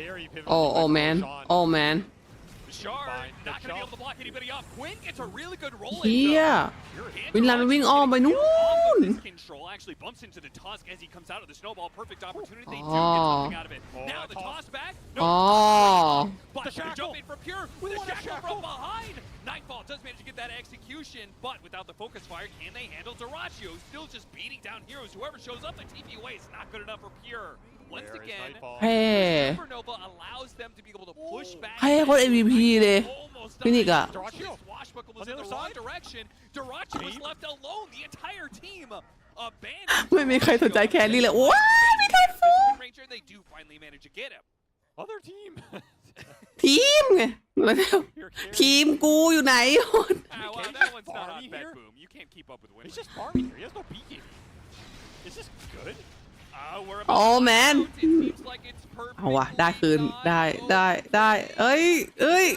[SPEAKER 6] Very pivotal.
[SPEAKER 1] โอ้โอ้
[SPEAKER 6] fight for
[SPEAKER 1] แมน
[SPEAKER 6] Sean.
[SPEAKER 1] โอ้แมน
[SPEAKER 5] Shard
[SPEAKER 6] Fine,
[SPEAKER 5] not
[SPEAKER 6] good
[SPEAKER 5] going to be
[SPEAKER 6] job.
[SPEAKER 5] able to block anybody off. Quinn gets a really good roll.
[SPEAKER 1] เฮีย วินลันมันวิ่งอ้อมไปนู่น
[SPEAKER 5] Control actually bumps into the Tusk as he comes out of the snowball. Perfect opportunity. They do
[SPEAKER 1] Oh.
[SPEAKER 5] get something out of it.
[SPEAKER 6] Oh,
[SPEAKER 5] Now
[SPEAKER 6] that
[SPEAKER 5] the toss back.
[SPEAKER 1] อ๋อ
[SPEAKER 5] But
[SPEAKER 6] The shackle.
[SPEAKER 5] jumping from Pure with
[SPEAKER 6] We
[SPEAKER 5] a
[SPEAKER 6] want a
[SPEAKER 5] shackle
[SPEAKER 6] shackle.
[SPEAKER 5] from behind. Nightfall does manage to get that execution, but without the focus fire, can they handle Dyrachio? Still just beating down heroes. Whoever shows up, the TP away is not good enough for Pure. Once
[SPEAKER 6] Where is
[SPEAKER 5] again,
[SPEAKER 6] Nightfall?
[SPEAKER 1] แพ้
[SPEAKER 5] Supernova allows them to be able to push back.
[SPEAKER 1] แพ้โคตร MVP เลย
[SPEAKER 5] Almost
[SPEAKER 1] ฟินิกอะ
[SPEAKER 6] Dyrachio.
[SPEAKER 5] Swashbuckle
[SPEAKER 6] On
[SPEAKER 5] was
[SPEAKER 6] the
[SPEAKER 5] in the
[SPEAKER 6] other
[SPEAKER 5] wrong
[SPEAKER 6] side.
[SPEAKER 5] direction. Dyrachio was
[SPEAKER 6] Team.
[SPEAKER 5] left alone. The entire team abandoned.
[SPEAKER 1] ไม่มีใครสนใจแครี่เลยว้ายมีไทฟู
[SPEAKER 5] Wind Ranger, they do finally manage to get him.
[SPEAKER 6] Other team.
[SPEAKER 1] ทีมไงแล้ว
[SPEAKER 6] Your carry.
[SPEAKER 1] ทีมกูอยู่ไหน
[SPEAKER 5] Well,
[SPEAKER 6] He's
[SPEAKER 5] that
[SPEAKER 6] just
[SPEAKER 5] one's not on
[SPEAKER 6] farming
[SPEAKER 5] Bet
[SPEAKER 6] here.
[SPEAKER 5] Boom. You can't keep up with Wind
[SPEAKER 6] He's
[SPEAKER 5] Ranger.
[SPEAKER 6] just farming here. He has no PK. Is this good?
[SPEAKER 5] We're about
[SPEAKER 1] โอ้
[SPEAKER 5] to
[SPEAKER 1] แม
[SPEAKER 5] find
[SPEAKER 1] น
[SPEAKER 5] out. It seems like it's
[SPEAKER 1] เอาวะ
[SPEAKER 5] perfectly
[SPEAKER 1] ได้คืน
[SPEAKER 5] done.
[SPEAKER 1] ได้เอ้ย
[SPEAKER 6] Really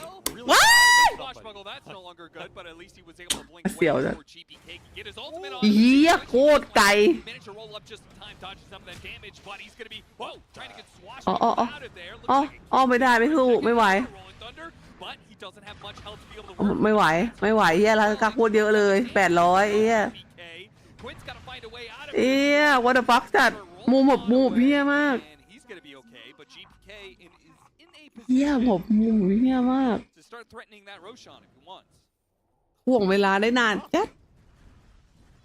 [SPEAKER 1] ว้าย
[SPEAKER 5] Swashbuckle, that's no longer good, but at least he was able to blink
[SPEAKER 1] เสียว
[SPEAKER 5] away
[SPEAKER 1] จัง
[SPEAKER 5] before GPK could get his ultimate on.
[SPEAKER 1] เฮียโคตรไกล
[SPEAKER 5] Managed to roll up just in time, dodging some of that damage, but he's going to be, whoa, trying to get
[SPEAKER 1] Oh,
[SPEAKER 5] Swashbuckle
[SPEAKER 1] oh, oh.
[SPEAKER 5] out of there. Looks
[SPEAKER 1] อ๋อ
[SPEAKER 5] like it
[SPEAKER 1] อ๋อไม่ได้ไม่สู้ไม่ไหว
[SPEAKER 5] Rolling Thunder, but he doesn't have much health to be able to
[SPEAKER 1] อ๋อ
[SPEAKER 5] work
[SPEAKER 1] ไม่ไหวเฮียเรากักพูดเยอะเลย800เฮีย
[SPEAKER 5] GPK. Quinn's got to find a way out of
[SPEAKER 1] เฮีย what the fuck จัดมุมแบบเฮียมาก
[SPEAKER 5] And he's going to be okay, but GPK is in a
[SPEAKER 1] เฮีย
[SPEAKER 5] position
[SPEAKER 1] เฮียมาก
[SPEAKER 5] to start threatening that Roshan if he wants.
[SPEAKER 1] ห่วงเวลาได้นานจัด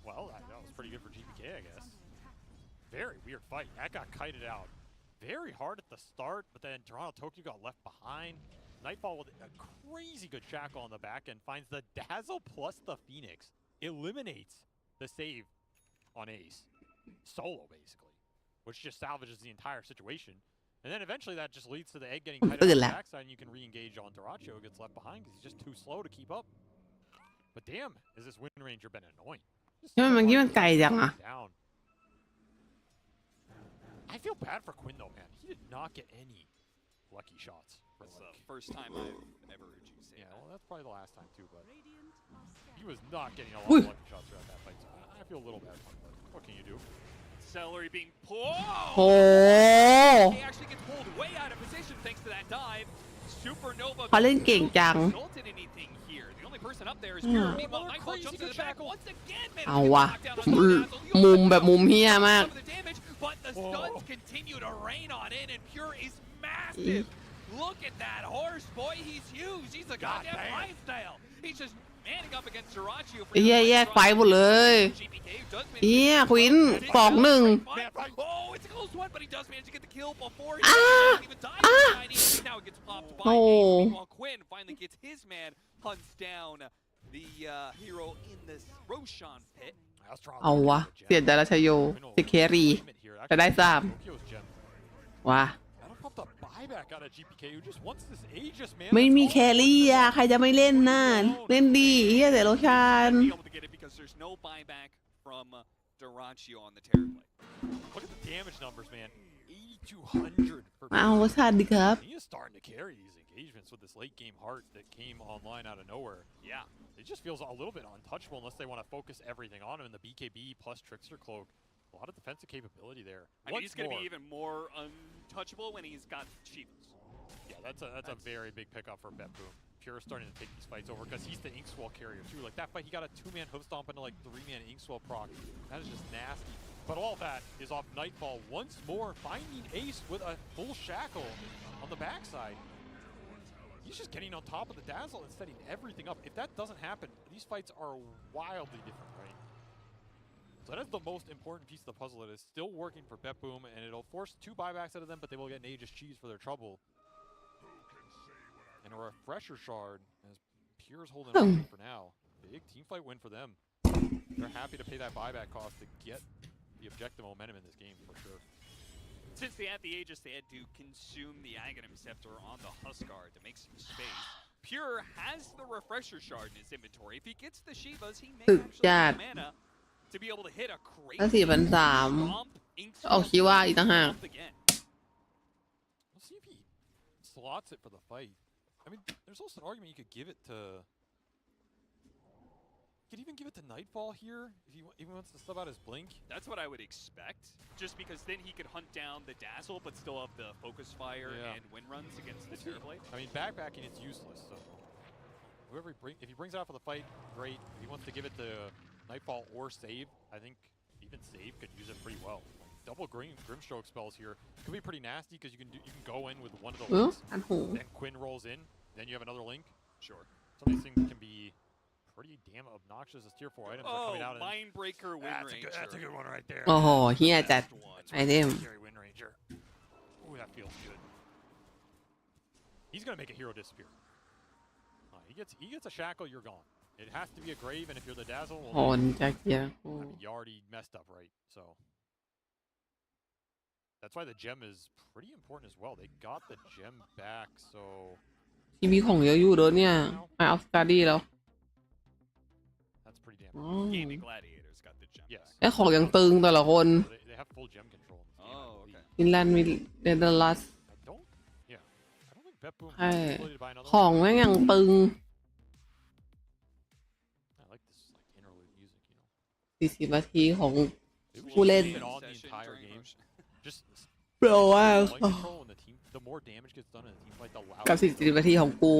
[SPEAKER 6] Well, that was pretty good for GPK, I guess. Very weird fight. That got kited out very hard at the start, but then Toronto Tokyo got left behind. Nightfall with a crazy good shackle on the back end finds the Dazzle plus the Phoenix. Eliminates the save on Ace, solo basically, which just salvages the entire situation. And then eventually that just leads to the egg getting tight on the backside, and you can re-engage on Daracho, who gets left behind because he's just too slow to keep up. But damn, has this Wind Ranger been annoying?
[SPEAKER 1] ใช่ไหมมันกี้มันไกลจังอะ
[SPEAKER 6] Down. I feel bad for Quinn though, man. He did not get any lucky shots.
[SPEAKER 5] That's the first time I've ever heard you say
[SPEAKER 6] Yeah,
[SPEAKER 5] that.
[SPEAKER 6] well, that's probably the last time too, but he was not getting a lot of lucky shots throughout that fight. So I feel a little bad for him, but what can you do?
[SPEAKER 5] Celery being pulled.
[SPEAKER 1] โอ้
[SPEAKER 5] He actually gets pulled way out of position thanks to that dive. Supernova
[SPEAKER 1] เขาเล่นเก่งจัง
[SPEAKER 5] resulted in anything here. The only person up there is Pure. Meanwhile, Nightfall jumps to the back once again.
[SPEAKER 1] เอาวะมุมแบบมุมเฮี้ยมาก
[SPEAKER 5] Some of the damage, but the stuns continue to rain on in, and Pure is massive. Look at that horse, boy. He's huge. He's a goddamn lifestyle. He's just manning up against Sriracha.
[SPEAKER 1] เฮี้ยแยกไฟหมดเลย เฮี้ยควิน2-1
[SPEAKER 5] Oh, it's a close one, but he does manage to get the kill before he even dies. Now it gets popped by Ace, while Quinn finally gets his man, hunts down the hero in this Roshan pit.
[SPEAKER 1] เอาวะเสียดาราชโยเสียเครีจะได้3ว้า ไม่มีแครี่อะใครจะไม่เล่นน่ะเล่นดีเฮียแต่โรชาน
[SPEAKER 5] Daracho on the terror play.
[SPEAKER 6] Look at the damage numbers, man. 8,200 for
[SPEAKER 1] มาเอาโรชานดีครับ
[SPEAKER 6] He is starting to carry these engagements with this late game heart that came online out of nowhere.
[SPEAKER 5] Yeah.
[SPEAKER 6] It just feels a little bit untouchable unless they want to focus everything on him. And the BKB plus Trickster Cloak, a lot of defensive capability there.
[SPEAKER 5] I mean, he's going to be even more untouchable when he's got Shivas.
[SPEAKER 6] Yeah, that's a very big pickup for BetBoom. Pure starting to take these fights over because he's the Inkswell carrier too. Like that fight, he got a 2-man hoof stomp into like 3-man Inkswell proc. That is just nasty. But all that is off Nightfall once more, finding Ace with a full shackle on the backside. He's just getting on top of the Dazzle and setting everything up. If that doesn't happen, these fights are wildly different, right? So that's the most important piece of the puzzle that is still working for BetBoom, and it'll force 2 buybacks out of them, but they will get an Aegis Cheese for their trouble. And a refresher shard as Pure's holding on for now. Big team fight win for them. They're happy to pay that buyback cost to get the objective momentum in this game for sure.
[SPEAKER 5] Since they had the Aegis, they had to consume the Aghanim Scepter on the Huskar to make some space. Pure has the refresher shard in his inventory. If he gets the Shivas, he may actually have mana to be able to hit a crazy
[SPEAKER 1] ถ้า4,300 ออกคิดว่าอีกต่างหาก
[SPEAKER 5] again.
[SPEAKER 6] We'll see if he slots it for the fight. I mean, there's also an argument you could give it to... You could even give it to Nightfall here if he wants to sub out his Blink.
[SPEAKER 5] That's what I would expect, just because then he could hunt down the Dazzle, but still have the Focus Fire and Wind Runs against the Terrorblade.
[SPEAKER 6] I mean, backbacking it's useless, so... Whoever if he brings it out for the fight, great. If he wants to give it to Nightfall or Save, I think even Save could use it pretty well. Double Grimstroke spells here could be pretty nasty because you can go in with one of the links, then Quinn rolls in, then you have another link.
[SPEAKER 5] Sure.
[SPEAKER 6] Some of these things can be pretty damn obnoxious as tier 4 items are coming out.
[SPEAKER 5] Mindbreaker Wind Ranger.
[SPEAKER 6] That's a good one right there.
[SPEAKER 1] โอ้โหเฮี้ยจัดไอเทม
[SPEAKER 6] Wind Ranger. Ooh, that feels good. He's gonna make a hero disappear. He gets a shackle, you're gone. It has to be a grave, and if you're the Dazzle, well,
[SPEAKER 1] โอนจากเฮี้ย
[SPEAKER 6] I mean, you already messed up, right? So that's why the gem is pretty important as well. They got the gem back, so
[SPEAKER 1] ที่มีของเยอะอยู่เด้อเนี่ยไปเอาสตาร์ดี้แล้ว
[SPEAKER 6] that's pretty damn
[SPEAKER 1] อ๋อ
[SPEAKER 5] Gaming Gladiators got the gem.
[SPEAKER 6] Yes.
[SPEAKER 1] ไอ้ของยังตึงแต่ละคน
[SPEAKER 6] They have full gem control.
[SPEAKER 5] Oh, okay.
[SPEAKER 1] ฟินแลนด์มีเดนเดอร์ลัส
[SPEAKER 6] I don't think BetBoom
[SPEAKER 1] ใช่
[SPEAKER 6] has the ability to buy another
[SPEAKER 1] ของ
[SPEAKER 6] one.
[SPEAKER 1] แม่งยังตึง
[SPEAKER 6] I like this like interlude music, you know.
[SPEAKER 1] 40 นาทีของ
[SPEAKER 6] They would
[SPEAKER 1] Who
[SPEAKER 6] just
[SPEAKER 1] led?
[SPEAKER 6] leave it on the entire game. Just
[SPEAKER 1] เปล่าว่า
[SPEAKER 6] point control and the more damage gets done in a team fight, the louder.
[SPEAKER 1] กับ40 นาทีของกู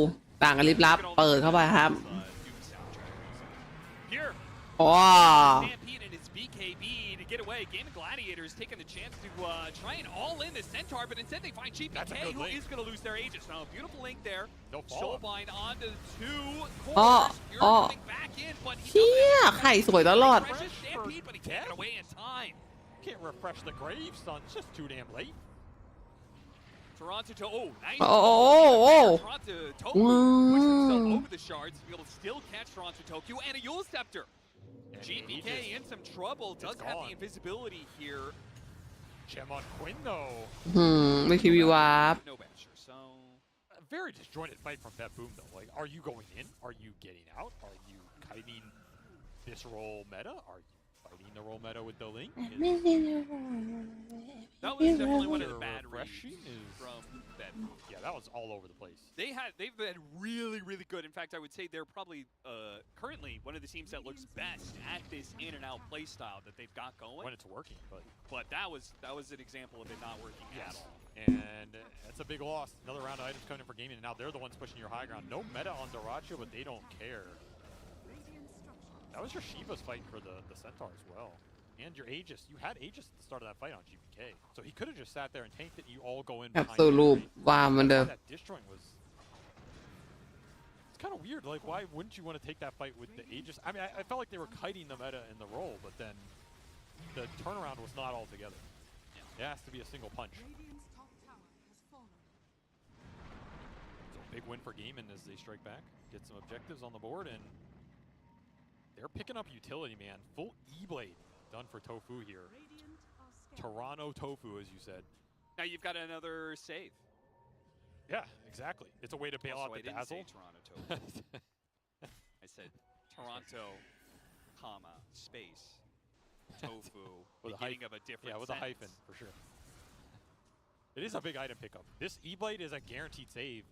[SPEAKER 1] ต่างกันลิบลับเปิดเข้าไปครับ
[SPEAKER 5] Here.
[SPEAKER 1] ว้า
[SPEAKER 5] Stampede and his BKB to get away. Gaming Gladiators taking the chance to try and all in the Centaur, but instead they find GPK, who is going to lose their Aegis. Now, a beautiful link there. Soulbind onto the 2 cores. You're coming back in, but he
[SPEAKER 1] เชี่ยไข่สวยตลอด
[SPEAKER 5] refreshes Stampede, but he can't get away in time.
[SPEAKER 6] Can't refresh the grave, son. It's just too damn late.
[SPEAKER 5] Toronto to nice. Toronto Toku pushes himself over the shards to be able to still catch Toronto Tokyo and a Yule Scepter. GPK in some trouble. Does have the invisibility here.
[SPEAKER 6] Gem on Quinn though.
[SPEAKER 1] ไม่ทีวีวาร์ป
[SPEAKER 5] No basher. So
[SPEAKER 6] A very disjointed fight from Bat Boom though. Like, are you going in? Are you getting out? Are you kiting this role meta? Are you fighting the role meta with the link?
[SPEAKER 5] that was definitely one of the bad reads
[SPEAKER 6] Refreshing is
[SPEAKER 5] from Ben.
[SPEAKER 6] yeah, that was all over the place.
[SPEAKER 5] They've been really, really good. In fact, I would say they're probably currently one of the teams that looks best at this in and out play style that they've got going.
[SPEAKER 6] When it's working,
[SPEAKER 5] But that was an example of it not working at all.
[SPEAKER 6] And that's a big loss. Another round of items coming in for gaming, and now they're the ones pushing your high ground. No meta on Daracho, but they don't care. That was your Shiva's fighting for the Centaur as well. And your Aegis. You had Aegis at the start of that fight on GPK. So he could have just sat there and tanked it and you all go in
[SPEAKER 1] แอบ
[SPEAKER 6] behind
[SPEAKER 1] สูรูป
[SPEAKER 6] him, right?
[SPEAKER 1] วางเหมือนเดิม
[SPEAKER 6] That disjoint was... It's kind of weird. Like, why wouldn't you want to take that fight with the Aegis? I mean, I felt like they were kiting the meta in the role, but then the turnaround was not all together. It has to be a single punch. So big win for Gaiman as they strike back, get some objectives on the board, and they're picking up utility, man. Full E-Blade done for Tofu here. Toronto Tofu, as you said.
[SPEAKER 5] Now you've got another save.
[SPEAKER 6] Yeah, exactly. It's a way to bail
[SPEAKER 5] Also,
[SPEAKER 6] out
[SPEAKER 5] I
[SPEAKER 6] the
[SPEAKER 5] didn't say
[SPEAKER 6] dazzle.
[SPEAKER 5] Toronto Tofu. I said Toronto, comma, space, tofu,
[SPEAKER 6] With a
[SPEAKER 5] beginning
[SPEAKER 6] hyphen.
[SPEAKER 5] of a different
[SPEAKER 6] Yeah, with a
[SPEAKER 5] sentence.
[SPEAKER 6] hyphen, for sure. It is a big item pickup. This E-Blade is a guaranteed save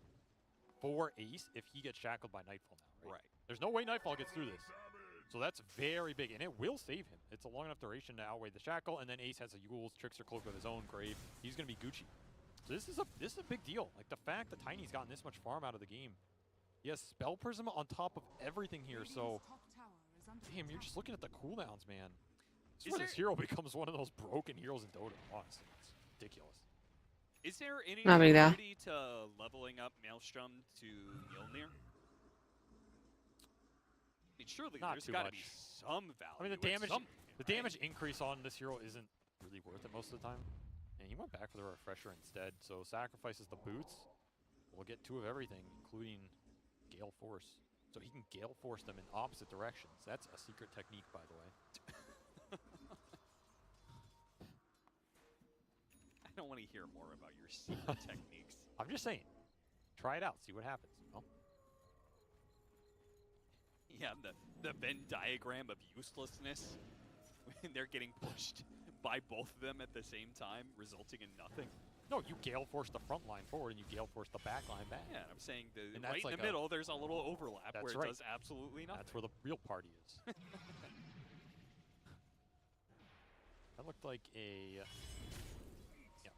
[SPEAKER 6] for Ace if he gets shackled by Nightfall now, right? There's no way Nightfall gets through this. So that's very big, and it will save him. It's a long enough duration to outweigh the shackle, and then Ace has a Yule's Trickster Cloak of his own grave. He's going to be Gucci. So this is a big deal. Like, the fact that Tiny's gotten this much farm out of the game. He has Spell Prism on top of everything here, so... Damn, you're just looking at the cooldowns, man. This is where this hero becomes one of those broken heroes in Dota. Honestly, it's ridiculous.
[SPEAKER 5] Is there any
[SPEAKER 1] Not really, though.
[SPEAKER 5] validity to leveling up Maelstrom to Mjolnir? I mean, surely
[SPEAKER 6] Not
[SPEAKER 5] there's
[SPEAKER 6] too
[SPEAKER 5] got to
[SPEAKER 6] much.
[SPEAKER 5] be some value.
[SPEAKER 6] I mean, the
[SPEAKER 5] in
[SPEAKER 6] damage
[SPEAKER 5] something,
[SPEAKER 6] increase on this hero isn't really worth it most of the time. And he went back for the refresher instead, so sacrifices the boots. We'll get two of everything, including Gale Force. So he can Gale Force them in opposite directions. That's a secret technique, by the way.
[SPEAKER 5] I don't want to hear more about your secret techniques.
[SPEAKER 6] I'm just saying. Try it out, see what happens. You know?
[SPEAKER 5] Yeah, the Venn diagram of uselessness when they're getting pushed by both of them at the same time, resulting in nothing.
[SPEAKER 6] No, you Gale Force the front line forward and you Gale Force the back line back.
[SPEAKER 5] Yeah, I'm saying
[SPEAKER 6] And
[SPEAKER 5] right
[SPEAKER 6] that's
[SPEAKER 5] in
[SPEAKER 6] like
[SPEAKER 5] the middle, there's a little overlap
[SPEAKER 6] That's
[SPEAKER 5] where it
[SPEAKER 6] right.
[SPEAKER 5] does absolutely nothing.
[SPEAKER 6] That's where the real party is. That looked like a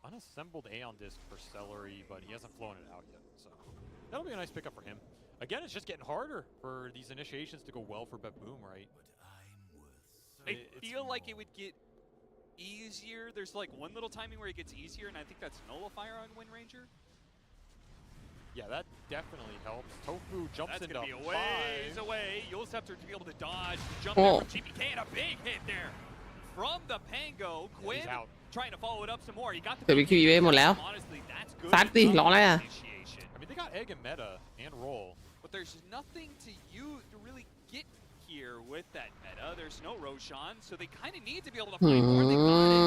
[SPEAKER 6] unassembled Aeon disc for Celery, but he hasn't flown it out yet. So that'll be a nice pickup for him. Again, it's just getting harder for these initiations to go well for Boom, right?
[SPEAKER 5] I feel like it would get easier. There's like one little timing where it gets easier, and I think that's Nullifier on Wind Ranger.
[SPEAKER 6] Yeah, that definitely helps. Tofu jumps
[SPEAKER 5] That's
[SPEAKER 6] into
[SPEAKER 5] gonna be a ways away. You'll have to be able to dodge, jump
[SPEAKER 1] Oh.
[SPEAKER 5] there from GPK, and a big hit there from the Pango. Quinn
[SPEAKER 6] out.
[SPEAKER 5] trying to follow it up some more. He got the
[SPEAKER 1] เดี๋ยววิคิวอีเวนต์หมดแล้ว
[SPEAKER 5] Honestly, that's good.
[SPEAKER 1] ซัดดิร้องอะไรอ่ะ
[SPEAKER 5] Initiation.
[SPEAKER 6] I mean, they got Egg and Meta and Roll.
[SPEAKER 5] But there's nothing to really get here with that meta. There's no Roshan, so they kind of need to be able to find more. They got it.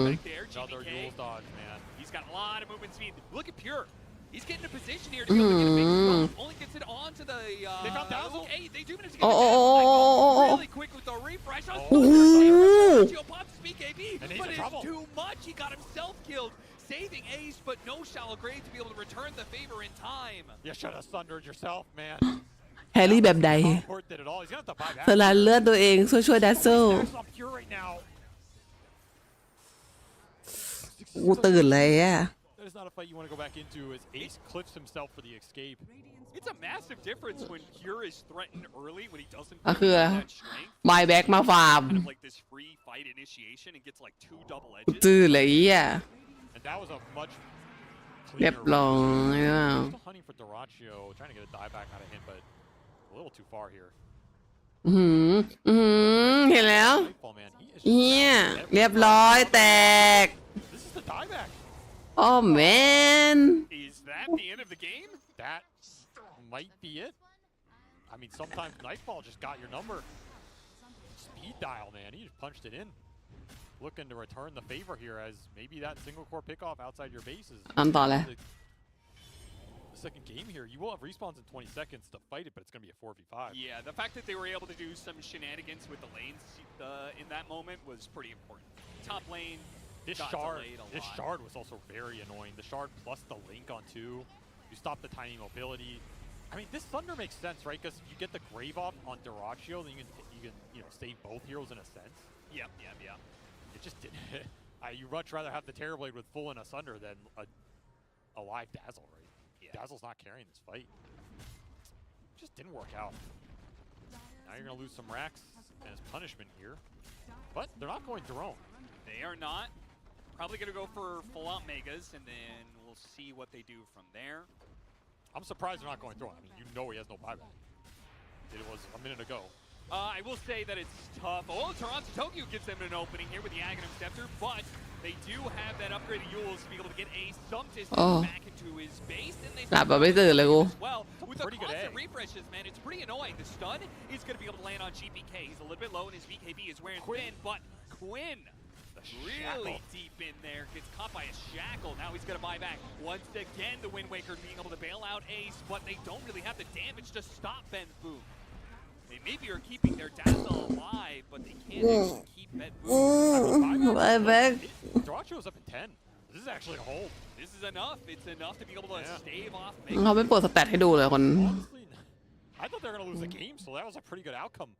[SPEAKER 5] The back there,
[SPEAKER 6] Another
[SPEAKER 5] GPK.
[SPEAKER 6] Yule's dodge, man.
[SPEAKER 5] He's got a lot of movement speed. Look at Pure. He's getting a position here to be able to get a big stop. Only gets it onto the.
[SPEAKER 6] They found Dazzle.
[SPEAKER 5] Okay, they do manage to get
[SPEAKER 1] Oh,
[SPEAKER 5] the
[SPEAKER 1] oh,
[SPEAKER 5] Dazzle.
[SPEAKER 1] oh, oh, oh, oh.
[SPEAKER 5] Really quick with the refresh.
[SPEAKER 6] Oh.
[SPEAKER 5] Oh. Pops BKB,
[SPEAKER 6] And he's
[SPEAKER 5] but
[SPEAKER 6] in
[SPEAKER 5] it's
[SPEAKER 6] trouble.
[SPEAKER 5] too much. He got himself killed, saving Ace, but no Shallow Grave to be able to return the favor in time.
[SPEAKER 6] You should have thundered yourself, man.
[SPEAKER 1] แฮร์รี่แบบใด
[SPEAKER 6] Port did it all. He's gonna have to buy back.
[SPEAKER 1] สละเลือดตัวเองช่วยดัสเซล
[SPEAKER 6] There's some Pure right now.
[SPEAKER 1] กูตื่นเลยอ่ะ
[SPEAKER 6] That is not a fight you want to go back into as Ace clips himself for the escape.
[SPEAKER 5] It's a massive difference when Pure is threatened early when he doesn't
[SPEAKER 1] ก็คือ
[SPEAKER 5] have that strength.
[SPEAKER 1] บายแบ็กมาฟาร์ม
[SPEAKER 5] Kind of like this free fight initiation and gets like 2 double edges.
[SPEAKER 1] ตื่นเลยอ่ะ
[SPEAKER 6] And that was a much
[SPEAKER 1] เรียบ
[SPEAKER 6] cleaner
[SPEAKER 1] ร้อยอ่ะ
[SPEAKER 6] Still hunting for Daracho, trying to get a dieback out of him, but a little too far here.
[SPEAKER 1] เห็นแล้ว
[SPEAKER 6] Nightfall, man, he is
[SPEAKER 1] เฮีย
[SPEAKER 6] every
[SPEAKER 1] เรียบร้อยแตก
[SPEAKER 6] This is the dieback.
[SPEAKER 1] โอ้แมน
[SPEAKER 5] Is that the end of the game?
[SPEAKER 6] That might be it. I mean, sometimes Nightfall just got your number. Speed speed dial, man. He just punched it in. Looking to return the favor here as maybe that single core pickoff outside your base is
[SPEAKER 1] อันต่อเลย
[SPEAKER 6] the second game here. You will have respawns in 20 seconds to fight it, but it's going to be a 4v5.
[SPEAKER 5] Yeah, the fact that they were able to do some shenanigans with the lanes in that moment was pretty important. Top lane,
[SPEAKER 6] This shard was also very annoying. The shard plus the link on 2. You stop the tiny mobility. I mean, this Thunder makes sense, right? Because you get the Grave off on Dyrachyo, then you can save both heroes in a sense.
[SPEAKER 5] Yep.
[SPEAKER 6] It just didn't. You much rather have the Terrorblade with full and a Sunder than a live Dazzle, right? Yeah. Dazzle's not carrying this fight. Just didn't work out. Now you're gonna lose some racks as punishment here, but they're not going drone.
[SPEAKER 5] They are not. Probably gonna go for full-out megas, and then we'll see what they do from there.
[SPEAKER 6] I'm surprised they're not going drone. I mean, you know he has no buyback. It was a minute ago.
[SPEAKER 5] I will say that it's tough. Oh, Toronto Tokyo gives them an opening here with the Aghanim Scepter, but they do have that upgraded Yules to be able to get a some distance back into his base, and they
[SPEAKER 1] หลับแบบไม่ตื่นเลยกู
[SPEAKER 5] well with the
[SPEAKER 6] Pretty good
[SPEAKER 5] constant
[SPEAKER 6] egg.
[SPEAKER 5] refreshes, man. It's pretty annoying. The stun is going to be able to land on GPK. He's a little bit low, and his BKB is wearing thin, but Quinn really deep in there, gets caught by a shackle. Now he's going to buy back. Once again, the Wind Waker being able to bail out Ace, but they don't really have the damage to stop Ben Boom. They maybe are keeping their Dazzle alive, but they can't actually keep Ben Boom.
[SPEAKER 1] Buyback
[SPEAKER 6] Dyrachyo's up in 10. This is actually a hold.
[SPEAKER 5] This is enough. It's enough to be able to stave off
[SPEAKER 1] เขาไม่เปิดสแตทให้ดูเลยคน
[SPEAKER 6] Honestly, I thought they were going to lose the game, so that was a pretty good outcome.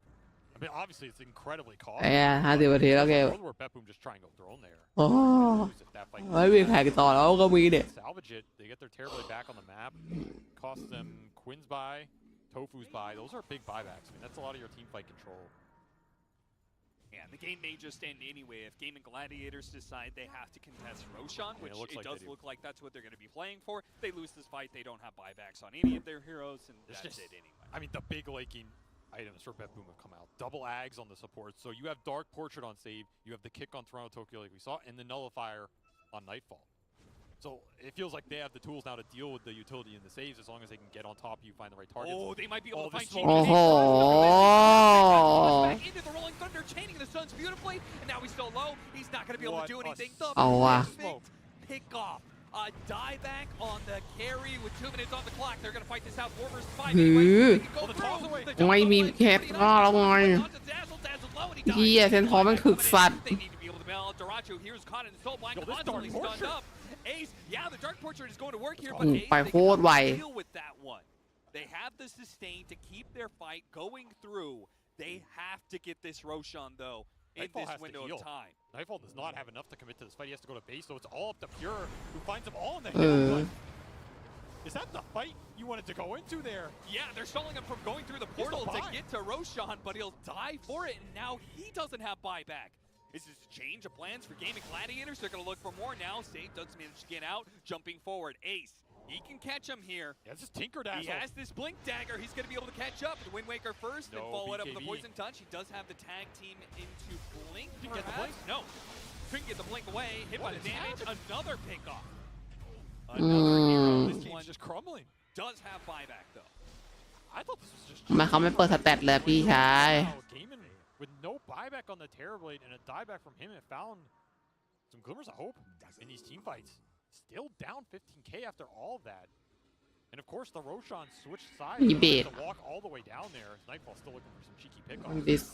[SPEAKER 6] I mean, obviously, it's incredibly
[SPEAKER 1] ไอ้
[SPEAKER 6] costly.
[SPEAKER 1] 50 นาทีแล้วเกม
[SPEAKER 6] Where Betboom just try and go drone there.
[SPEAKER 1] โอ้
[SPEAKER 6] If that fight
[SPEAKER 1] ไม่มีแพ็กต่อแล้วก็มีเด็ด
[SPEAKER 6] salvage it, they get their Terrorblade back on the map. Cost them Quinn's buy, Tofu's buy. Those are big buybacks. I mean, that's a lot of your team fight control.
[SPEAKER 5] Yeah, the game may just end anyway. If Gaming Gladiators decide they have to contest Roshan, which it does look like that's what they're going to be playing for, they lose this fight, they don't have buybacks on any of their heroes, and that's it anyway.
[SPEAKER 6] I mean, the big laking items for Betboom have come out. Double Ags on the support. So you have Dark Portrait on save, you have the kick on Toronto Tokyo like we saw, and the Nullifier on Nightfall. So it feels like they have the tools now to deal with the utility and the saves as long as they can get on top of you, find the right targets.
[SPEAKER 5] Oh, they might be able to find
[SPEAKER 6] this
[SPEAKER 5] GPK.
[SPEAKER 1] Oh.
[SPEAKER 5] Back into the Rolling Thunder, chaining the Suns beautifully, and now he's so low, he's not going to be able to do anything. The perfect pick off. A dieback on the carry with 2 minutes on the clock. They're going to fight this out 4 versus 5. Anyway, they can go through.
[SPEAKER 1] ไม่มีแคปก็แล้วไงเฮียเซนทอร์มันถึกสัตว์
[SPEAKER 5] They need to be able to bail out Dyrachyo. Here's caught in the soul blind, constantly stunned up. Ace, yeah, the Dark Portrait is going to work here, but Ace,
[SPEAKER 1] ไป
[SPEAKER 5] they
[SPEAKER 1] โคตรไว
[SPEAKER 5] can deal with that one. They have the sustain to keep their fight going through. They have to get this Roshan, though, in
[SPEAKER 6] Nightfall
[SPEAKER 5] this
[SPEAKER 6] has to
[SPEAKER 5] window
[SPEAKER 6] heal.
[SPEAKER 5] of time.
[SPEAKER 6] Nightfall does not have enough to commit to this fight. He has to go to base, so it's all up to Pure, who finds them all in the hill. Is that the fight you wanted to go into there?
[SPEAKER 5] Yeah, they're stalling him from going through the portal to get to Roshan, but he'll die for it, and now he doesn't have buyback. Is this a change of plans for Gaming Gladiators? They're going to look for more now. Save does manage to get out. Jumping forward. Ace. He can catch him here.
[SPEAKER 6] Yeah, this is Tinker Dazzle.
[SPEAKER 5] He has this Blink Dagger. He's going to be able to catch up. The Wind Waker first, then follow it up with the Poison Touch. He does have the tag team into Blink.
[SPEAKER 6] Didn't get the Blink?
[SPEAKER 5] No. Couldn't get the Blink away. Hit by the damage. Another pick off. Another hero. This
[SPEAKER 6] This
[SPEAKER 5] one
[SPEAKER 6] team's just crumbling.
[SPEAKER 5] does have buyback, though.
[SPEAKER 6] I thought this was just
[SPEAKER 1] ทำไมเขาไม่เปิดสแตทเลยพี่ชาย
[SPEAKER 6] Gaiman with no buyback on the Terrorblade and a dieback from him, it found some glimmers of hope in these team fights. Still down 15k after all of that. And of course, the Roshan switched sides.
[SPEAKER 1] You bet.
[SPEAKER 6] To walk all the way down there. Nightfall's still looking for some cheeky pickoff.
[SPEAKER 1] this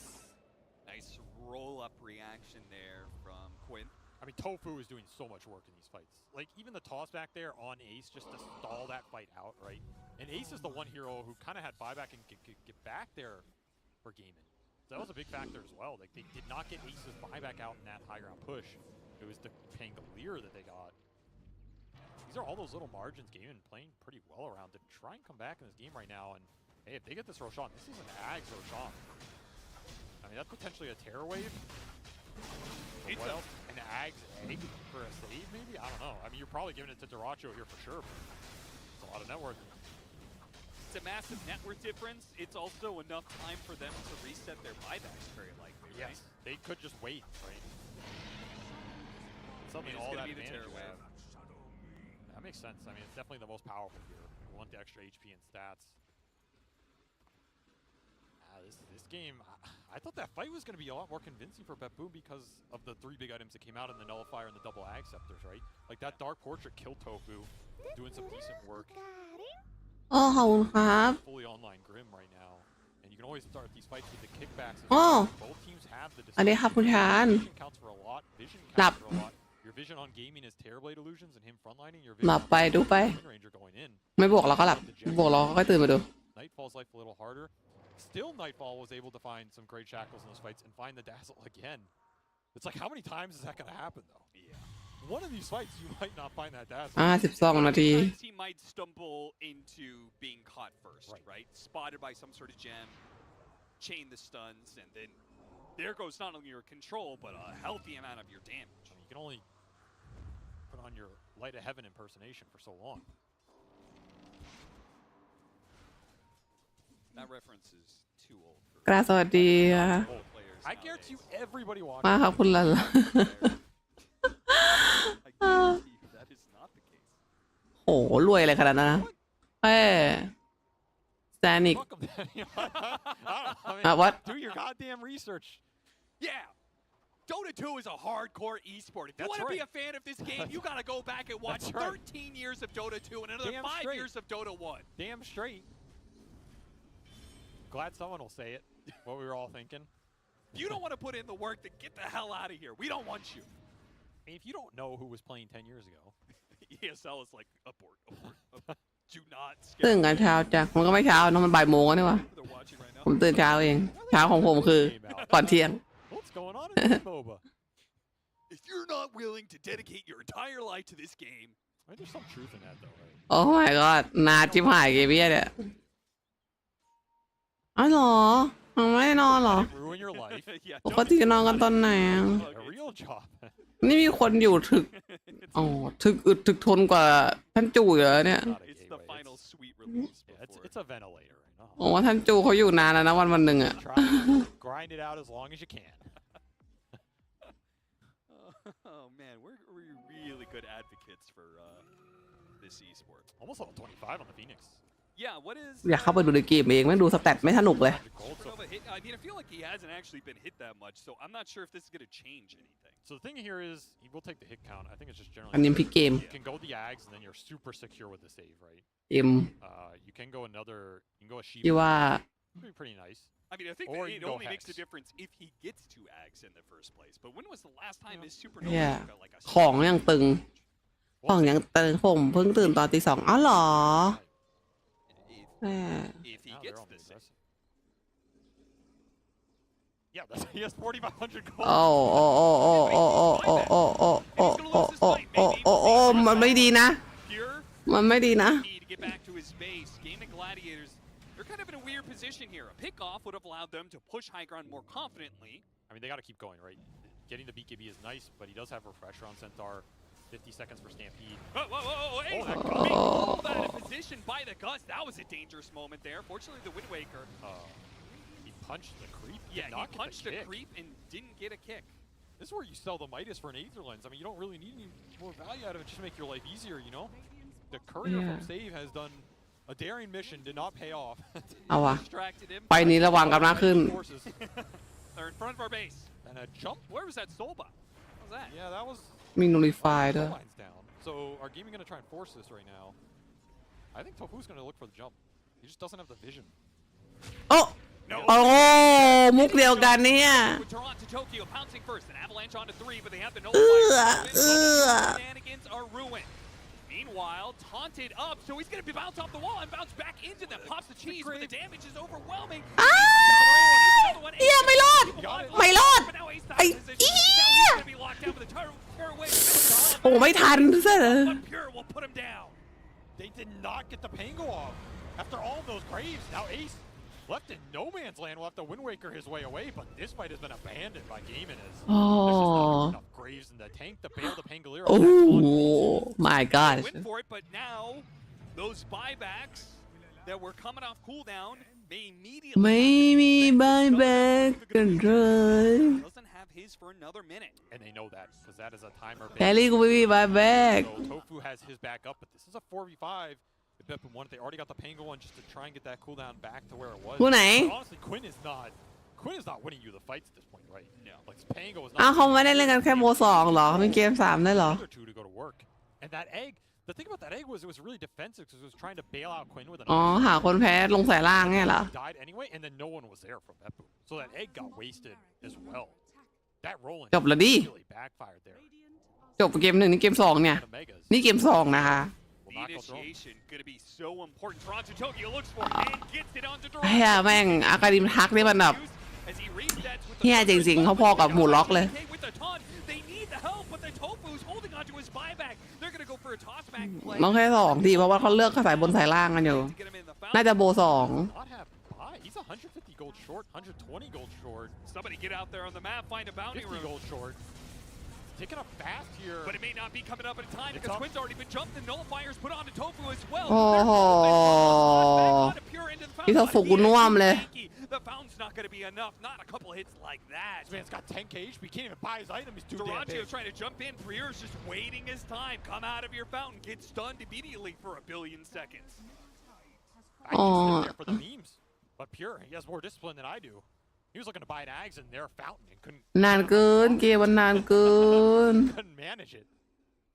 [SPEAKER 5] Nice roll-up reaction there from Quinn.
[SPEAKER 6] I mean, Tofu is doing so much work in these fights. Like, even the toss back there on Ace just to stall that fight out, right? And Ace is the one hero who kind of had buyback and could get back there for Gaiman. So that was a big factor as well. Like, they did not get Ace's buyback out in that high ground push. It was the Pangolier that they got. These are all those little margins Gaiman playing pretty well around to try and come back in this game right now. And, hey, if they get this Roshan, this is an Ags Roshan. I mean, that's potentially a Terror Wave.
[SPEAKER 5] It's
[SPEAKER 6] What else? An Ags egg for a save, maybe? I don't know. I mean, you're probably giving it to Dyrachyo here for sure, but it's a lot of net worth.
[SPEAKER 5] It's a massive net worth difference. It's also enough time for them to reset their buybacks, very likely, right?
[SPEAKER 6] Yes, they could just wait, right? Something
[SPEAKER 5] It's
[SPEAKER 6] all
[SPEAKER 5] gonna
[SPEAKER 6] that
[SPEAKER 5] be the
[SPEAKER 6] advantage
[SPEAKER 5] Terror
[SPEAKER 6] you
[SPEAKER 5] Wave.
[SPEAKER 6] have. That makes sense. I mean, it's definitely the most powerful here. We want the extra HP and stats. this game, I thought that fight was going to be a lot more convincing for Bepboom because of the 3 big items that came out in the Nullifier and the double Ag Scepters, right? Like that Dark Portrait killed Tofu, doing some decent work.
[SPEAKER 1] อ๋อขอบคุณครับ
[SPEAKER 6] Fully online Grim right now, and you can always start these fights with the kickbacks. As
[SPEAKER 1] อ๋อ
[SPEAKER 6] well. Both teams have the
[SPEAKER 1] อันนี้ครับคุณชาน
[SPEAKER 6] Vision counts for a lot. Vision
[SPEAKER 1] หลับ
[SPEAKER 6] counts for a lot. Your vision on gaming is Terrorblade illusions and him frontlining. Your
[SPEAKER 1] ห
[SPEAKER 6] vision
[SPEAKER 1] ลับ
[SPEAKER 6] on
[SPEAKER 1] ไปดูไป
[SPEAKER 6] Wind Ranger going in.
[SPEAKER 1] ไม่บวกเราก็หลับ บวกเราก็ค่อยตื่นมาดู
[SPEAKER 6] Nightfall's life a little harder. Still, Nightfall was able to find some great shackles in those fights and find the Dazzle again. It's like, how many times is that going to happen, though? Yeah. One of these fights, you might not find that Dazzle.
[SPEAKER 1] 12 นาที
[SPEAKER 5] He might stumble into being caught first, right? Spotted by some sort of gem, chain the stuns, and then there goes not only your control, but a healthy amount of your damage.
[SPEAKER 6] I mean, you can only put on your Light of Heaven impersonation for so long.
[SPEAKER 5] That reference is too old for
[SPEAKER 1] กราสวัสดีค่ะ
[SPEAKER 5] old players.
[SPEAKER 6] I guarantee you, everybody
[SPEAKER 1] มา
[SPEAKER 6] watching.
[SPEAKER 1] ครับคุณลัน
[SPEAKER 5] I guarantee you that is not the case.
[SPEAKER 1] โอ้รวยอะไรขนาดนั้นนะเอ้สแตนิก
[SPEAKER 6] Fuck 'em then. I don't know. I mean,
[SPEAKER 1] what
[SPEAKER 6] do your goddamn research.
[SPEAKER 5] Yeah. Dota 2 is a hardcore esport. If you
[SPEAKER 6] That's
[SPEAKER 5] want to be
[SPEAKER 6] right.
[SPEAKER 5] a fan of this game, you got to go back and watch
[SPEAKER 6] That's right.
[SPEAKER 5] 13 years of Dota 2 and another
[SPEAKER 6] Damn
[SPEAKER 5] 5
[SPEAKER 6] straight.
[SPEAKER 5] years of Dota 1.
[SPEAKER 6] Damn straight. Glad someone will say it. What we were all thinking.
[SPEAKER 5] If you don't want to put in the work, then get the hell out of here. We don't want you.
[SPEAKER 6] I mean, if you don't know who was playing 10 years ago.
[SPEAKER 5] ESL is like, abort. Do not
[SPEAKER 1] ตื่น
[SPEAKER 5] skip.
[SPEAKER 1] กันเช้าจ้ะมันก็ไม่เช้าเนอะมันบ่ายโมงแล้วนี่วะ
[SPEAKER 5] They're watching right
[SPEAKER 1] ผม
[SPEAKER 5] now.
[SPEAKER 1] ตื่นเช้าเอง เช้าของผมคือก่อนเที่ยง
[SPEAKER 6] What's going on in this MOBA?
[SPEAKER 5] If you're not willing to dedicate your entire life to this game,
[SPEAKER 6] I mean, there's some truth in that, though, right?
[SPEAKER 1] โอ้ my god นานจิบหายเกมเบี้ยเนี่ยอ๋อเหรอมันไม่ได้นอนเหรอ
[SPEAKER 6] Ruin your life.
[SPEAKER 5] yeah,
[SPEAKER 1] ปกติจะนอนกันตอนไหนอะ
[SPEAKER 6] A real job.
[SPEAKER 1] นี่มีคนอยู่ถึกอ๋อถึกอึดถึกทนกว่าท่านจู่เหรอเนี่ย
[SPEAKER 6] Not a
[SPEAKER 5] it's
[SPEAKER 6] game,
[SPEAKER 5] the
[SPEAKER 6] right?
[SPEAKER 5] final
[SPEAKER 6] It's-
[SPEAKER 5] sweet release
[SPEAKER 6] Yeah,
[SPEAKER 5] before.
[SPEAKER 6] it's a ventilator right now.
[SPEAKER 1] โอ้ท่านจู่เขาอยู่นานแล้วนะวันหนึ่งอะ
[SPEAKER 6] Try to grind it out as long as you can.
[SPEAKER 5] Oh man, we're really good advocates for this esport.
[SPEAKER 6] Almost level 25 on the Phoenix.
[SPEAKER 5] Yeah, what is
[SPEAKER 1] อยากเข้าไปดูในเกมเองไม่ดูสแตทไม่สนุกเลย
[SPEAKER 6] Gold, so
[SPEAKER 5] Supernova hit? I mean, I feel like he hasn't actually been hit that much, so I'm not sure if this is going to change anything.
[SPEAKER 6] So the thing here is, he will take the hit count. I think it's just
[SPEAKER 1] อัน
[SPEAKER 6] generally.
[SPEAKER 1] นี้พลิกเกม
[SPEAKER 6] You can go the Ags, and then you're super secure with the save, right?
[SPEAKER 1] เอ็ม
[SPEAKER 6] You can go another. You can go a sheep.
[SPEAKER 1] ที่ว่า
[SPEAKER 6] Pretty nice.
[SPEAKER 5] I mean, I think
[SPEAKER 6] Or
[SPEAKER 5] that
[SPEAKER 6] you
[SPEAKER 5] it
[SPEAKER 6] can go
[SPEAKER 5] only makes a
[SPEAKER 6] Hex.
[SPEAKER 5] difference if he gets 2 Ags in the first place. But when was the last time his Supernova
[SPEAKER 1] Yeah.
[SPEAKER 5] got like a
[SPEAKER 1] ของยังตึง ของยังตึงผมเพิ่งตื่นตอนตี 2อ๋อเหรอ
[SPEAKER 5] If,
[SPEAKER 1] แม่
[SPEAKER 5] if he
[SPEAKER 6] Now they're
[SPEAKER 5] gets
[SPEAKER 6] all
[SPEAKER 5] the save.
[SPEAKER 6] impressive. Yeah, that's, he has 4,500 gold.
[SPEAKER 1] โอ้โอ้โอ้โอ้โอ้โอ้โอ้โอ้โอ้โอ้โอ้โอ้โอ้โอ้โอ้มันไม่ดีนะ
[SPEAKER 5] Pure
[SPEAKER 1] มันไม่ดีนะ
[SPEAKER 5] key to get back to his base. Gaming Gladiators, they're kind of in a weird position here. A pickoff would have allowed them to push high ground more confidently.
[SPEAKER 6] I mean, they got to keep going, right? Getting the BKB is nice, but he does have Refresher on Centaur. 50 seconds for Stampede.
[SPEAKER 5] Whoa, whoa, whoa, whoa, hey,
[SPEAKER 6] Oh, that
[SPEAKER 5] being pulled out of position by the Gust. That was a dangerous moment there. Fortunately, the Wind Waker,
[SPEAKER 6] He punched the creep.
[SPEAKER 5] yeah,
[SPEAKER 6] did
[SPEAKER 5] he
[SPEAKER 6] not get the
[SPEAKER 5] punched a
[SPEAKER 6] kick.
[SPEAKER 5] creep and didn't get a kick.
[SPEAKER 6] This is where you sell the Midas for an Aether Lens. I mean, you don't really need any more value out of it just to make your life easier, you know? The courier
[SPEAKER 1] Yeah.
[SPEAKER 6] from Save has done a daring mission, did not pay off.
[SPEAKER 1] เอาวะ
[SPEAKER 5] Distracted him.
[SPEAKER 1] ไฟนี้ระวังกันมากขึ้น
[SPEAKER 6] Forces.
[SPEAKER 5] They're in front of our base.
[SPEAKER 6] And a jump.
[SPEAKER 5] Where was that soul bot? What was that?
[SPEAKER 6] Yeah, that was
[SPEAKER 1] มีนูริฟายด้วย
[SPEAKER 6] soul line's down. So are gaming going to try and force this right now? I think Tofu's going to look for the jump. He just doesn't have the vision.
[SPEAKER 1] โอ้
[SPEAKER 5] No.
[SPEAKER 1] โอ้มุกเดียวกันเนี่ย
[SPEAKER 5] With Toronto Tokyo pouncing first, an avalanche onto 3, but they have the no shenanigans are ruined. Meanwhile, taunted up, so he's going to bounce off the wall and bounce back into them. Pops the cheese, but the damage is overwhelming.
[SPEAKER 1] อ้าเฮียไม่รอด ไม่รอด
[SPEAKER 5] But now Ace
[SPEAKER 1] ไอ้
[SPEAKER 5] Time position.
[SPEAKER 1] เฮี
[SPEAKER 5] Now
[SPEAKER 1] ย
[SPEAKER 5] he's going to be locked down with the tearaway.
[SPEAKER 1] โอ้ไม่ทันซะ
[SPEAKER 5] But Pure will put him down.
[SPEAKER 6] They did not get the Pango off. After all of those Graves, now Ace left in no man's land will have to Wind Waker his way away, but this fight has been abandoned by Gaiman as
[SPEAKER 1] Oh.
[SPEAKER 6] there's just not enough Graves in the tank to bail the Pangolier.
[SPEAKER 1] โอ้ my god
[SPEAKER 5] Went for it, but now those buybacks that were coming off cooldown may immediately
[SPEAKER 1] ไม่มีบายแบกกันเลย
[SPEAKER 5] doesn't have his for another minute.
[SPEAKER 6] And they know that because that is a timer.
[SPEAKER 1] แฮร์รี่กูไม่มีบายแบก
[SPEAKER 6] So Tofu has his back up, but this is a 4v5. If if Beppu wanted. They already got the Pango one just to try and get that cooldown back to where it was.
[SPEAKER 1] ผู้ไหน
[SPEAKER 6] But honestly, Quinn is not winning you the fights at this point, right?
[SPEAKER 5] No.
[SPEAKER 6] Like Pango is
[SPEAKER 1] อ้าว
[SPEAKER 6] not.
[SPEAKER 1] เขาไม่ได้เล่นกันแค่โมสองเหรอมีเกม3ได้เหรอ
[SPEAKER 6] Other two to go to work. And that egg, the thing about that egg was it was really defensive because it was trying to bail out Quinn with an
[SPEAKER 1] อ๋อหาคนแพ้ลงสายล่างเนี่ยเหรอ
[SPEAKER 6] died anyway, and then no one was there from Beppu. So that egg got wasted as well. That rolling
[SPEAKER 1] จบแล้วดิ
[SPEAKER 6] really backfired there.
[SPEAKER 1] จบเกม 1นี่เกม 2เนี่ย
[SPEAKER 6] The Megas
[SPEAKER 1] นี่เกม 2 นะคะ
[SPEAKER 6] will
[SPEAKER 5] The
[SPEAKER 6] not go through 'em.
[SPEAKER 5] initiation gonna be so important. Toronto Tokyo looks for it and gets it onto
[SPEAKER 1] เฮียแม่งอาการิมทักนี่มันแบบ
[SPEAKER 5] as he resets with the
[SPEAKER 1] เฮียจริงๆเขาพอกับหมูล็อกเลย
[SPEAKER 5] with the taunt. They need the help, but the Tofu's holding onto his buyback. They're gonna go for a toss back play.
[SPEAKER 1] น้องแค่2ทีเพราะว่าเขาเลือกสายบนสายล่างกันอยู่
[SPEAKER 5] To get him in the foul.
[SPEAKER 1] น่าจะโบ 2
[SPEAKER 6] Not have buy. He's 150 gold short, 120 gold short,
[SPEAKER 5] Somebody get out there on the map, find a bounty
[SPEAKER 6] 50
[SPEAKER 5] room.
[SPEAKER 6] gold short. Taking up fast here.
[SPEAKER 5] But it may not be coming up at a time
[SPEAKER 6] It's
[SPEAKER 5] because
[SPEAKER 6] up.
[SPEAKER 5] Quinn's already been jumped and nullifiers put onto Tofu as well.
[SPEAKER 1] โอ้โห
[SPEAKER 5] ที่
[SPEAKER 1] ที่เขาฝูกกูน่วมเลย
[SPEAKER 5] The fountain's not going to be enough. Not a couple hits like that.
[SPEAKER 6] This man's got 10k HP. Can't even buy his item. He's too damn
[SPEAKER 5] Durantio's
[SPEAKER 6] big.
[SPEAKER 5] trying to jump in. Prier's just waiting his time. Come out of your fountain. Get stunned immediately for a billion seconds.
[SPEAKER 6] I just live there for the memes. But Pure, he has more discipline than I do. He was looking to buy an Ags in their fountain and couldn't
[SPEAKER 1] นานเกินเกมมันนานเกิน
[SPEAKER 6] couldn't manage it.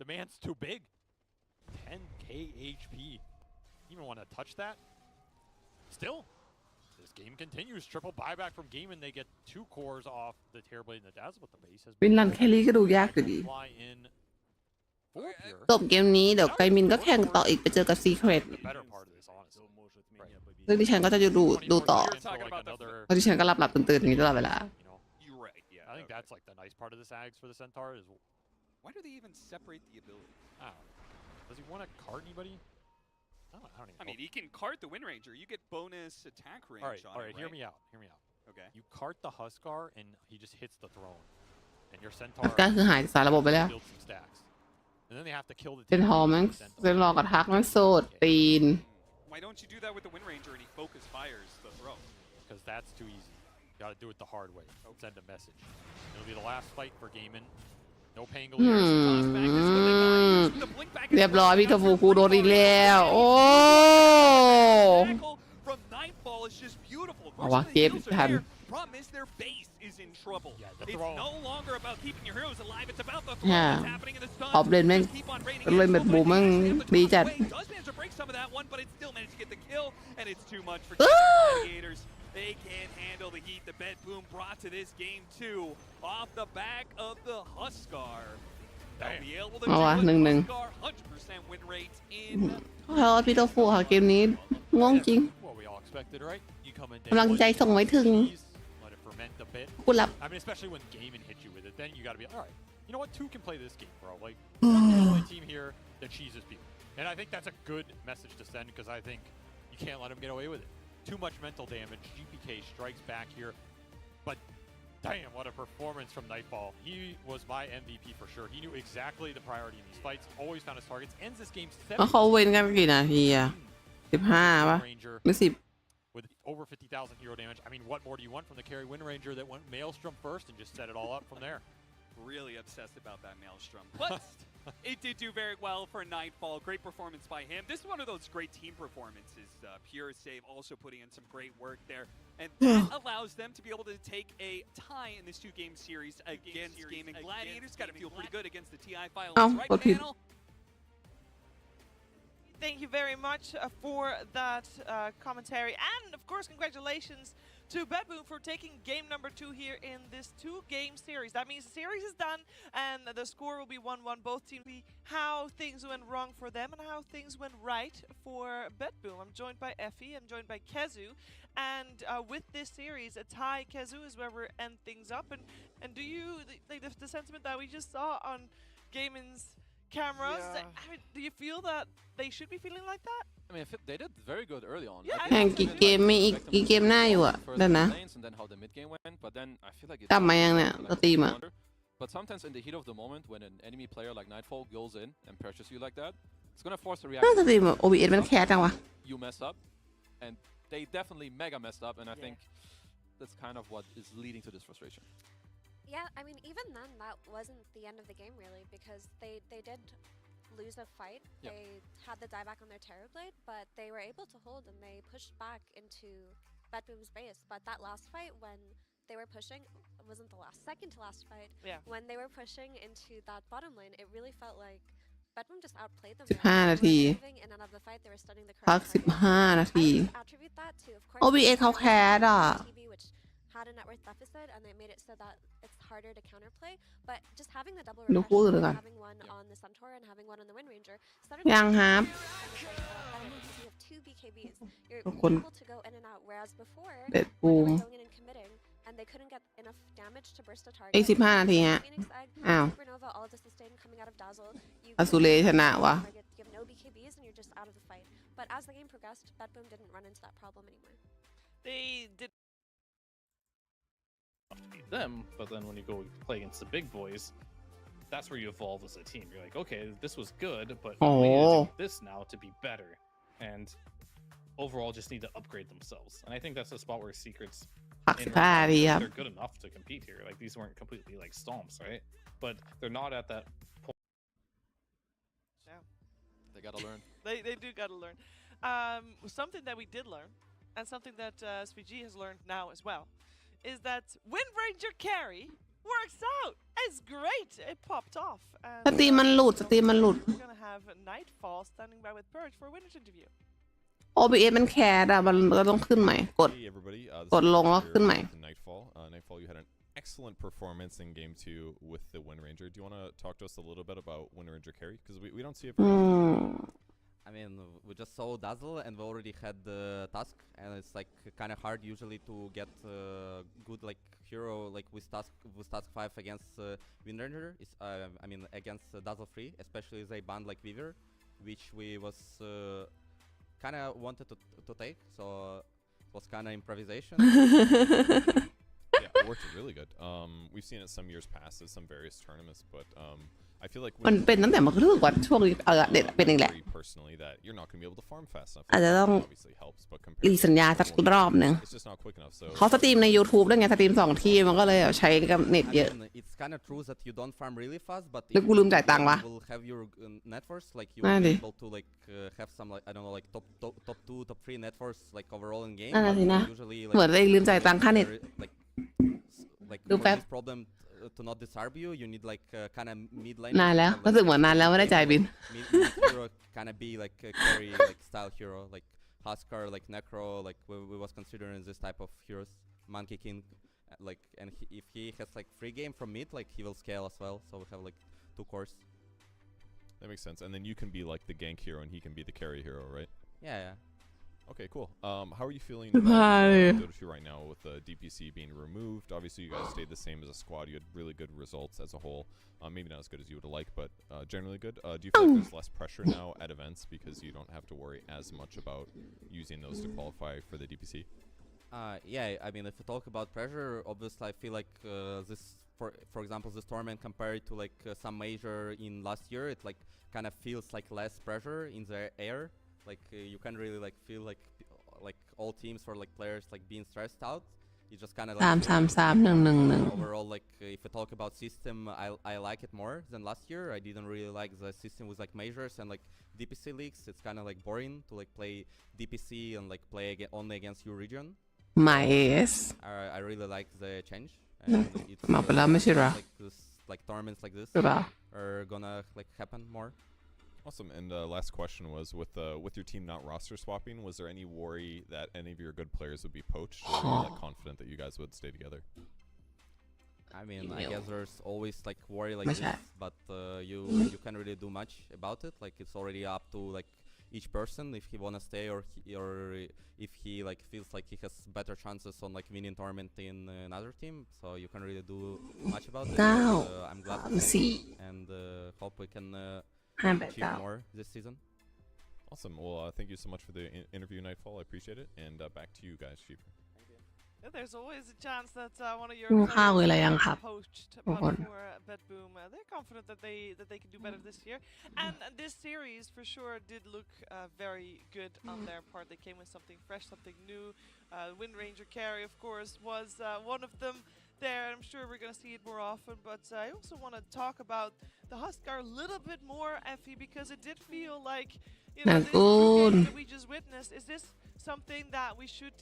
[SPEAKER 6] The man's too big. 10k HP. Even want to touch that? Still, this game continues. Triple buyback from Game and they get 2 cores off the Terrorblade and the Dazzle, but the base has
[SPEAKER 1] วินลันแครี่ก็ดูยากอยู่ดี
[SPEAKER 6] fly in for Pure.
[SPEAKER 1] จบเกมนี้เดี๋ยวไกมินก็แข่งต่ออีกไปเจอกับซีเครต
[SPEAKER 6] The better part of this, honestly. Right.
[SPEAKER 1] ซึ่งดิฉันก็จะดูต่อ
[SPEAKER 6] Into like another,
[SPEAKER 1] เพราะดิฉันก็หลับตื่นๆอย่างนี้ตลอดเวลา
[SPEAKER 6] you know,
[SPEAKER 5] You're right. Yeah.
[SPEAKER 6] I think that's like the nice part of this Ags for the Centaur is,
[SPEAKER 5] Why do they even separate the ability?
[SPEAKER 6] I don't know. Does he want to card anybody? I don't even
[SPEAKER 5] I mean, he can cart the Wind Ranger. You get bonus attack range on
[SPEAKER 6] all right,
[SPEAKER 5] it,
[SPEAKER 6] hear
[SPEAKER 5] right?
[SPEAKER 6] me out.
[SPEAKER 5] Okay.
[SPEAKER 6] You cart the Huskar and he just hits the throne. And your
[SPEAKER 1] อั
[SPEAKER 6] Centaur
[SPEAKER 1] สการคือหายจากสารระบบไปแล้ว
[SPEAKER 6] builds some stacks. And then they have to kill the
[SPEAKER 1] เซนฮอล
[SPEAKER 6] Terrorblade
[SPEAKER 1] แม่ง
[SPEAKER 6] and the Centaur.
[SPEAKER 1] เซนรอกับทักแม่งโซดตีน
[SPEAKER 5] Why don't you do that with the Wind Ranger and he focus fires the throw?
[SPEAKER 6] Because that's too easy. You gotta do it the hard way. Send a message. It'll be the last fight for Gaiman. No Pangoliers.
[SPEAKER 5] Toss back, this is what they gotta use. The blink back is
[SPEAKER 1] เรียบร้อยพี่โทฟูกูโดนอีกแล้ว โอ้
[SPEAKER 5] tackle from Nightfall is just beautiful.
[SPEAKER 1] Oh, wow,
[SPEAKER 5] Most of the
[SPEAKER 1] Gabe
[SPEAKER 5] heals are
[SPEAKER 1] had-
[SPEAKER 5] there. Problem is their base is in trouble.
[SPEAKER 6] Yeah, the
[SPEAKER 5] It's
[SPEAKER 6] throw.
[SPEAKER 5] no longer about keeping your heroes alive. It's about the throw
[SPEAKER 1] Yeah.
[SPEAKER 5] that's happening in the stun.
[SPEAKER 1] ออฟเลนแม่ง
[SPEAKER 5] Just keep on raining
[SPEAKER 1] เล่น
[SPEAKER 5] in.
[SPEAKER 1] แบบบู
[SPEAKER 5] But
[SPEAKER 1] แม่ง
[SPEAKER 5] he actually have to
[SPEAKER 1] ดี
[SPEAKER 5] toss
[SPEAKER 1] จัด
[SPEAKER 5] away. Does manage to break some of that one, but it still managed to get the kill, and it's too much for Gladiators. They can't handle the heat the Bed Boom brought to this game too. Off the back of the Huskar. They'll be able to do
[SPEAKER 1] เอาวะ
[SPEAKER 5] it.
[SPEAKER 1] 1-1
[SPEAKER 5] Huskar 100% win rate in
[SPEAKER 1] เฮ้ยพี่โทฟูค่ะเกมนี้ง่วงจริง
[SPEAKER 6] What we all expected, right? You come in
[SPEAKER 1] กำลังใจส่งไม่ถึง
[SPEAKER 6] let it ferment a bit.
[SPEAKER 1] กูหลับ
[SPEAKER 6] I mean, especially when Gaiman hits you with it, then you gotta be all right. You know what? 2 can play this game, bro. Like, the only team here that cheeses people, and I think that's a good message to send because I think you can't let him get away with it. Too much mental damage. GPK strikes back here, but damn, what a performance from Nightfall. He was my MVP for sure. He knew exactly the priority in these fights. Always found his targets. Ends this game
[SPEAKER 1] แล้วเขาเว้นกันกี่นาทีอะ15 ป่ะ
[SPEAKER 6] Ranger
[SPEAKER 1] หรือ10
[SPEAKER 6] with over 50,000 hero damage. I mean, what more do you want from the carry Wind Ranger that went Maelstrom first and just set it all up from there?
[SPEAKER 5] really obsessed about that Maelstrom. But it did do very well for Nightfall. Great performance by him. This is one of those great team performances. Pure Save also putting in some great work there. And that allows them to be able to take a tie in this 2-game series against Gaming Gladiators. Got to feel pretty good against the TI Finals, right,
[SPEAKER 1] okay.
[SPEAKER 5] panel?
[SPEAKER 2] Thank you very much for that commentary. And, of course, congratulations to Bedboom for taking game number 2 here in this 2-game series. That means the series is done and the score will be 1-1. Both teams see how things went wrong for them and how things went right for Bedboom. I'm joined by Effie, I'm joined by Kezu. And with this series, a tie, Kezu, is where we end things up. And do you, like the sentiment that we just saw on Gaiman's cameras, I mean, do you feel that they should be feeling like that?
[SPEAKER 4] I mean, they did very good early on.
[SPEAKER 2] Yeah,
[SPEAKER 1] แข่งกี่เกมมีอีกกี่เกมหน้าอยู่อะเดี๋ยวนะ
[SPEAKER 4] And then how the mid game went, but then I feel like
[SPEAKER 1] กลับมายังเนี่ยสตรีมอะ
[SPEAKER 4] But sometimes in the heat of the moment, when an enemy player like Nightfall goes in and pressures you like that, it's gonna force a
[SPEAKER 1] น่าจะ
[SPEAKER 4] reaction.
[SPEAKER 1] สตรีมแบบ OBS มันแคสจังวะ
[SPEAKER 4] You mess up, and they definitely mega messed up, and I think that's kind of what is leading to this frustration.
[SPEAKER 3] Yeah, I mean, even then, that wasn't the end of the game, really, because they did lose a fight.
[SPEAKER 4] Yep.
[SPEAKER 3] They had the dieback on their Terror Blade, but they were able to hold and they pushed back into Bedboom's base. But that last fight, when they were pushing, it wasn't the second to last fight.
[SPEAKER 2] Yeah.
[SPEAKER 3] When they were pushing into that bottom lane, it really felt like Bedboom just outplayed them.
[SPEAKER 1] 15 นาที
[SPEAKER 3] They were moving in and out of the fight. They were studying the
[SPEAKER 1] พัก
[SPEAKER 3] correct target.
[SPEAKER 1] 15 นาที
[SPEAKER 3] I would attribute that to, of course,
[SPEAKER 1] OBS เขาแคสอ่ะ
[SPEAKER 3] TV, which had a net worth deficit, and they made it so that it's harder to counterplay. But just having the double
[SPEAKER 1] ดูคู่อื่น
[SPEAKER 3] refresh,
[SPEAKER 1] ก่อน
[SPEAKER 3] having one on the Centaur and having one on the Wind Ranger, started
[SPEAKER 1] ยังครับ
[SPEAKER 3] because you have two BKBs. You're
[SPEAKER 1] ทุกคน
[SPEAKER 3] able to go in and out, whereas before,
[SPEAKER 1] เด็ด
[SPEAKER 3] when
[SPEAKER 1] บู
[SPEAKER 3] they
[SPEAKER 1] ม
[SPEAKER 3] were going in and committing, and they couldn't get enough damage to burst a target.
[SPEAKER 1] อีก15 นาทีฮะ
[SPEAKER 3] Phoenix Egg,
[SPEAKER 1] อ้าว
[SPEAKER 3] Supernova, all of the sustain coming out of Dazzle. You
[SPEAKER 1] อสูเลชนะวะ
[SPEAKER 3] target, you have no BKBs, and you're just out of the fight. But as the game progressed, Bedboom didn't run into that problem anymore.
[SPEAKER 2] They did.
[SPEAKER 9] Them, but then when you go play against the big boys, that's where you evolve as a team. You're like, okay, this was good, but we need to do this now to be better, and overall just need to upgrade themselves. And I think that's the spot where Secrets
[SPEAKER 1] พัก
[SPEAKER 9] in
[SPEAKER 1] 15 นาทีครับ
[SPEAKER 9] they're good enough to compete here. Like these weren't completely like stomps, right? But they're not at that point.
[SPEAKER 2] Yeah.
[SPEAKER 4] They gotta learn.
[SPEAKER 2] They do gotta learn. Something that we did learn, and something that SVG has learned now as well, is that Wind Ranger carry works out. It's great. It popped off. And,
[SPEAKER 1] สตรีมมันหลุด สตรีมมันหลุด
[SPEAKER 2] we're gonna have Nightfall standing by with Purge for a winner's interview.
[SPEAKER 1] OBS มันแคสอ่ะ มันก็ต้องขึ้นใหม่ กด
[SPEAKER 10] Hey everybody, this
[SPEAKER 1] กด
[SPEAKER 10] is
[SPEAKER 1] ลงแล้ว
[SPEAKER 10] Peter
[SPEAKER 1] ขึ้นใหม่
[SPEAKER 10] with Nightfall. Nightfall, you had an excellent performance in Game 2 with the Wind Ranger. Do you want to talk to us a little bit about Wind Ranger carry? Because we don't see it
[SPEAKER 1] อื
[SPEAKER 10] very often.
[SPEAKER 1] ม
[SPEAKER 11] I mean, we just saw Dazzle and we already had the task, and it's like kind of hard usually to get good like hero like with task 5 against Wind Ranger. It's, I mean against Dazzle 3, especially they banned like Weaver, which we was kind of wanted to take, so it was kind of improvisation.
[SPEAKER 10] Yeah, it worked really good. We've seen it some years past at some various tournaments, but I feel like
[SPEAKER 1] มันเป็นตั้งแต่มันรู้สึกว่าช่วงเด็ดเป็นเองแหละ
[SPEAKER 10] agree personally that you're not going to be able to farm fast enough.
[SPEAKER 1] อาจจะต้อง
[SPEAKER 10] Obviously helps, but
[SPEAKER 1] รี
[SPEAKER 10] compared
[SPEAKER 1] สัญ
[SPEAKER 10] to
[SPEAKER 1] ญาสักรอบหนึ่ง
[SPEAKER 10] it's just not quick enough. So
[SPEAKER 1] เขาสตรีมใน YouTube ด้วยไง สตรีม2 ที่มันก็เลยใช้กับเน็ต
[SPEAKER 11] I
[SPEAKER 1] เยอะ
[SPEAKER 11] mean, it's kind of true that you don't farm really fast, but
[SPEAKER 1] หรือกูลืมจ่ายตังค์วะ
[SPEAKER 11] you will have your net worth, like you
[SPEAKER 1] นั่
[SPEAKER 11] will
[SPEAKER 1] น
[SPEAKER 11] be
[SPEAKER 1] ดิ
[SPEAKER 11] able to like have some like I don't know like top 2, top 3 net worth like overall in game.
[SPEAKER 1] นั่นน่ะ
[SPEAKER 11] but
[SPEAKER 1] สินะ
[SPEAKER 11] usually
[SPEAKER 1] เหมือน
[SPEAKER 11] like
[SPEAKER 1] ตัวเองลืมจ่ายตังค่าเน็ต
[SPEAKER 11] like
[SPEAKER 1] ดู
[SPEAKER 11] for
[SPEAKER 1] แป๊บ
[SPEAKER 11] this problem to not disturb you, you need like kind of mid lane.
[SPEAKER 1] นานแล้วรู้สึกเหมือนนานแล้วไม่ได้จ่ายบิน
[SPEAKER 11] Mid hero kind of be like a carry like style hero like Huskar like Necro like we was considering this type of heroes. Monkey King like and if he has like free game from mid like he will scale as well. So we have like 2 cores.
[SPEAKER 10] that makes sense. And then you can be like the gank hero and he can be the carry hero, right?
[SPEAKER 11] Yeah.
[SPEAKER 10] Okay, cool. How are you feeling
[SPEAKER 1] Hi.
[SPEAKER 10] about Dota 2 right now with the DPC being removed? Obviously, you guys stayed the same as a squad. You had really good results as a whole. Maybe not as good as you would have liked, but generally good. Do you feel like there's less pressure now at events because you don't have to worry as much about using those to qualify for the DPC?
[SPEAKER 11] Yeah, I mean, if you talk about pressure, obviously I feel like this, for example, this tournament compared to like some major in last year, it like kind of feels like less pressure in the air. Like you can really like feel like all teams or like players like being stressed out. You just kind of like
[SPEAKER 1] 3-3-3-1-1-1
[SPEAKER 11] overall like if we talk about system, I like it more than last year. I didn't really like the system with like majors and like DPC leagues. It's kind of like boring to like play DPC and like play only against your region.
[SPEAKER 1] ใหม่ AS
[SPEAKER 11] I really like the change. And it's
[SPEAKER 1] มาไปแล้วไม่ใช่เหรอ
[SPEAKER 11] like this like tournaments like this
[SPEAKER 1] หรือเปล่า
[SPEAKER 11] are gonna like happen more.
[SPEAKER 10] Awesome. And last question was with your team not roster swapping, was there any worry that any of your good players would be poached, or were you like confident that you guys would stay together?
[SPEAKER 11] I mean, I guess there's always like worry like
[SPEAKER 1] Much
[SPEAKER 11] this,
[SPEAKER 1] that.
[SPEAKER 11] but you can't really do much about it. Like it's already up to like each person if he wanna stay or if he like feels like he has better chances on like winning tournament in another team. So you can't really do much about it.
[SPEAKER 1] Now,
[SPEAKER 11] But, I'm glad to
[SPEAKER 1] let's
[SPEAKER 11] see
[SPEAKER 1] see.
[SPEAKER 11] and hope we can
[SPEAKER 1] 5-8
[SPEAKER 11] achieve more this season.
[SPEAKER 10] Awesome. Well, thank you so much for the interview, Nightfall. I appreciate it. And back to you guys, Sheeper.
[SPEAKER 2] Yeah, there's always a chance that one of your
[SPEAKER 1] กินข้าวหรืออะไร
[SPEAKER 2] players
[SPEAKER 1] ยัง
[SPEAKER 2] will
[SPEAKER 1] ครับ
[SPEAKER 2] be poached
[SPEAKER 1] ทุก
[SPEAKER 2] but
[SPEAKER 1] คน
[SPEAKER 2] for Bedboom. They're confident that they can do better this year. And this series for sure did look very good on their part. They came with something fresh, something new. Wind Ranger carry, of course, was one of them. there. I'm sure we're going to see it more often, but I also want to talk about the Huskar a little bit more, Effie, because it did feel like, you know, this game that we just witnessed. Is this something that we should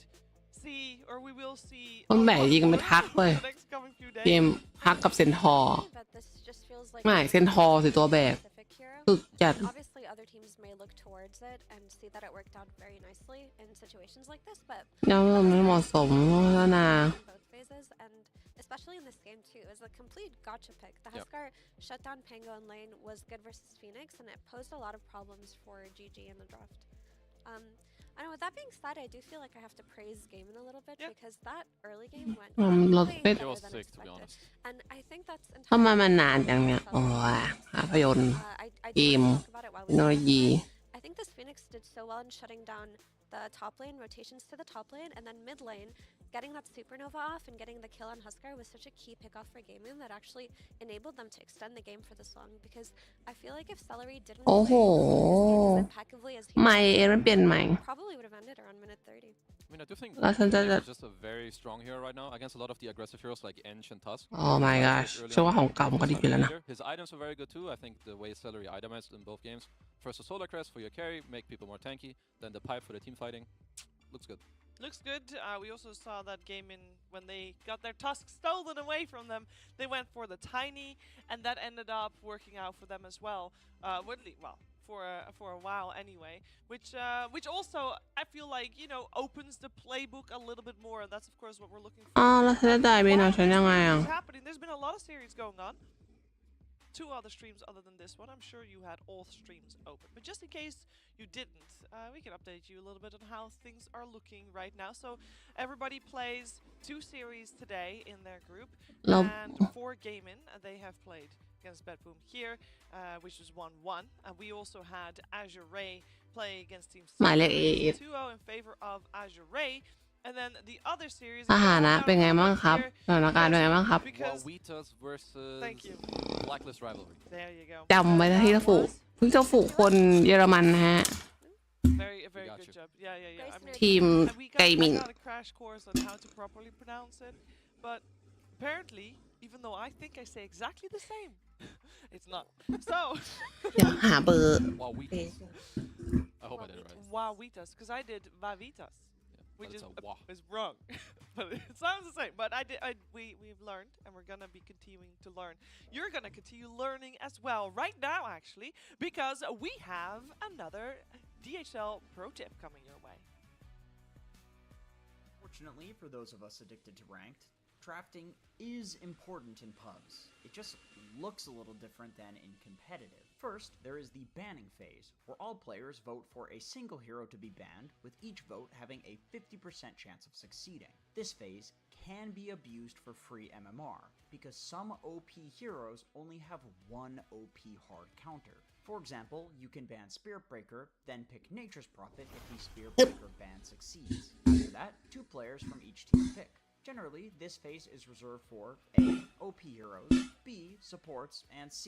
[SPEAKER 2] see or we will see
[SPEAKER 1] คนไหนยิงไม่ทักเลย
[SPEAKER 2] the next coming few
[SPEAKER 1] เก
[SPEAKER 2] days?
[SPEAKER 1] มฮักกับเซนทอร์
[SPEAKER 3] But this just feels like
[SPEAKER 1] ไม่เซนทอร์สิตัวแบก
[SPEAKER 3] specific hero.
[SPEAKER 1] สุดจัด
[SPEAKER 3] Obviously, other teams may look towards it and see that it worked out very nicely in situations like this, but
[SPEAKER 1] ยังไม่เหมาะสมแล้วนะ
[SPEAKER 3] in both phases, and especially in this game too, is a complete gotcha pick. The Huskar shut down Pango in lane was good versus Phoenix, and it posed a lot of problems for GG in the draft. I know. With that being said, I do feel like I have to praise Gaimin a little bit because that early game went way better
[SPEAKER 4] It was
[SPEAKER 3] than
[SPEAKER 4] sick, to be
[SPEAKER 3] expected,
[SPEAKER 4] honest.
[SPEAKER 3] and I think that's
[SPEAKER 1] ทำไม
[SPEAKER 3] entirely
[SPEAKER 1] มัน
[SPEAKER 3] because
[SPEAKER 1] นานจัง
[SPEAKER 3] of
[SPEAKER 1] เนี่ย
[SPEAKER 3] the
[SPEAKER 1] โอ้ยภาพยนตร์
[SPEAKER 3] I
[SPEAKER 1] เก
[SPEAKER 3] do
[SPEAKER 1] ม
[SPEAKER 3] wanna talk about it while
[SPEAKER 1] เท
[SPEAKER 3] we
[SPEAKER 1] คโนโล
[SPEAKER 3] talk
[SPEAKER 1] ยี
[SPEAKER 3] about it. I think this Phoenix did so well in shutting down the top lane, rotations to the top lane, and then mid lane, getting that supernova off and getting the kill on Huskar was such a key pickoff for Gaimin that actually enabled them to extend the game for this long, because I feel like if Celery didn't
[SPEAKER 1] โอ้โห
[SPEAKER 3] play as impeccably as he
[SPEAKER 1] ไม่เอ็นมันเปลี่ยนใหม่
[SPEAKER 3] probably would have ended around minute 30.
[SPEAKER 4] I mean, I do think
[SPEAKER 1] Last one,
[SPEAKER 4] Phoenix is just a very strong hero right now against a lot of the aggressive heroes like Ench and Tusk.
[SPEAKER 1] Oh my gosh เชื่อว่าของเก่ามันก็ดีอยู่แล้วนะ
[SPEAKER 4] His items are very good too. I think the way Celery itemized in both games. First a Solar Crest for your carry, make people more tanky. Then the pipe for the team fighting. Looks good.
[SPEAKER 2] Looks good. We also saw that game in when they got their tusk stolen away from them. They went for the tiny, and that ended up working out for them as well. For a while anyway, which also I feel like, you know, opens the playbook a little bit more. And that's of course what we're looking for.
[SPEAKER 1] อ๋อแล้วฉันจะจ่ายบินเอาฉันยังไงอ่ะ
[SPEAKER 2] It's happening. There's been a lot of series going on. 2 other streams other than this one. I'm sure you had all streams open, but just in case you didn't, we can update you a little bit on how things are looking right now. So everybody plays 2 series today in their group, and for Gaimin, they have played against Bedboom here, which was 1-1, and we also had Azure Ray play against Team
[SPEAKER 1] หมายเลข
[SPEAKER 2] 2-0 in favor of Azure Ray. And then the other series
[SPEAKER 1] สถานะเป็นไงบ้างครับสถานการณ์เป็นไงบ้างครับ
[SPEAKER 4] Wawitas versus
[SPEAKER 2] Thank you.
[SPEAKER 4] Blacklist rivalry.
[SPEAKER 2] There you go.
[SPEAKER 1] จำไว้นะที่จะฝูกเพิ่งจะฝูกคนเยอรมันนะฮะ
[SPEAKER 2] Very
[SPEAKER 4] got
[SPEAKER 2] good
[SPEAKER 4] you.
[SPEAKER 2] job. Yeah. I mean,
[SPEAKER 1] ทีม
[SPEAKER 2] and we
[SPEAKER 1] ไกมิน
[SPEAKER 2] got a crash course on how to properly pronounce it, but apparently, even though I think I say exactly the same, it's not. So
[SPEAKER 1] เดี๋ยวหาเบอร์
[SPEAKER 4] Wawitas. I hope I did it right.
[SPEAKER 2] Wawitas, because I did Vavitas,
[SPEAKER 4] But
[SPEAKER 2] which
[SPEAKER 4] it's a wa.
[SPEAKER 2] is wrong, but it sounds the same. But we've learned, and we're gonna be continuing to learn. You're gonna continue learning as well right now, actually, because we have another DHL pro tip coming your way.
[SPEAKER 12] Fortunately, for those of us addicted to ranked, drafting is important in pubs. It just looks a little different than in competitive. First, there is the banning phase, where all players vote for a single hero to be banned, with each vote having a 50% chance of succeeding. This phase can be abused for free MMR, because some OP heroes only have one OP hard counter. For example, you can ban Spirit Breaker, then pick Nature's Prophet if the Spirit Breaker ban succeeds. After that, 2 players from each team pick. Generally, this phase is reserved for A. OP heroes, B. supports, and C.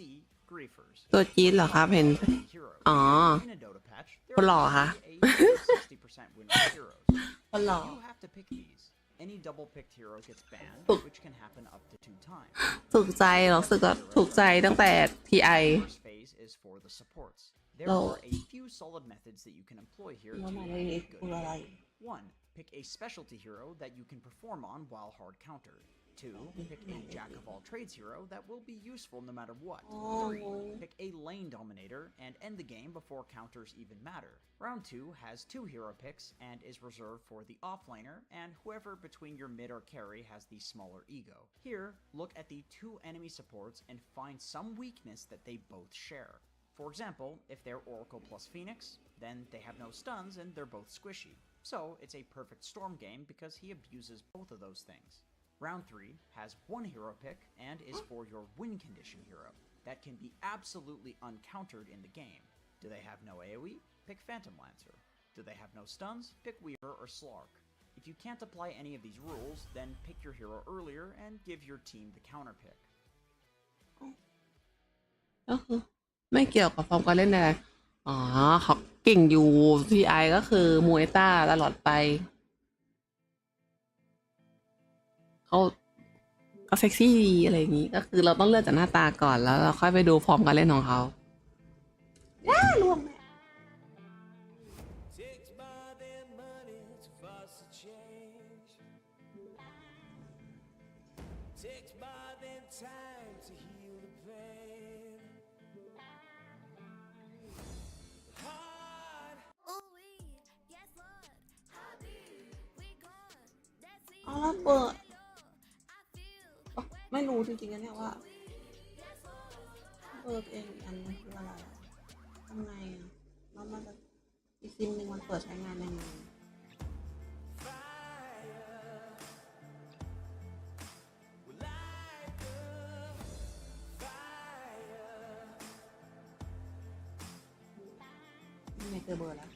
[SPEAKER 12] griefers.
[SPEAKER 1] ตัวจี๊ดเหรอครับเห็น
[SPEAKER 12] Heroes.
[SPEAKER 1] อ๋อ
[SPEAKER 12] In a Dota patch, there
[SPEAKER 1] คนหล่อ
[SPEAKER 12] are
[SPEAKER 1] คะ
[SPEAKER 12] usually a 60% win rate heroes.
[SPEAKER 1] คนหล่อ
[SPEAKER 12] You have to pick these. Any double picked hero gets banned, which can happen up to 2 times.
[SPEAKER 1] ถูกใจรู้สึกว่าถูกใจตั้งแต่ TI
[SPEAKER 12] The first phase is for the supports. There are a few solid methods that you can employ here to make good. 1. Pick a specialty hero that you can perform on while hard countered. 2. Pick a jack of all trades hero that will be useful no matter what. 3. Pick a lane dominator and end the game before counters even matter. Round 2 has 2 hero picks and is reserved for the offlaner and whoever between your mid or carry has the smaller ego. Here, look at the 2 enemy supports and find some weakness that they both share. For example, if they're Oracle plus Phoenix, then they have no stuns and they're both squishy. So it's a perfect Storm game because he abuses both of those things. Round 3 has 1 hero pick and is for your win condition hero that can be absolutely uncountered in the game. Do they have no AoE? Pick Phantom Lancer. Do they have no stuns? Pick Weaver or Slark. If you can't apply any of these rules, then pick your hero earlier and give your team the counter pick.
[SPEAKER 1] ก็คือไม่เกี่ยวกับฟอร์มการเล่นอะไรอ๋อเขาเก่งอยู่ TI ก็คือมูเอต้าตลอดไปเขา ก็เซ็กซี่ดีอะไรอย่างนี้ก็คือเราต้องเลือกจากหน้าตาก่อนแล้วเราค่อยไปดูฟอร์มการเล่นของเขาว้าล่วงแม่อ๋อแล้วเปิดไม่รู้จริงๆนะเนี่ยว่าเองอันนี้คืออะไรทำไงอ่ะแล้วมันจะอีกซิมหนึ่งมันเปิดใช้งานยังไงไม่เจอเบอร์แล้ว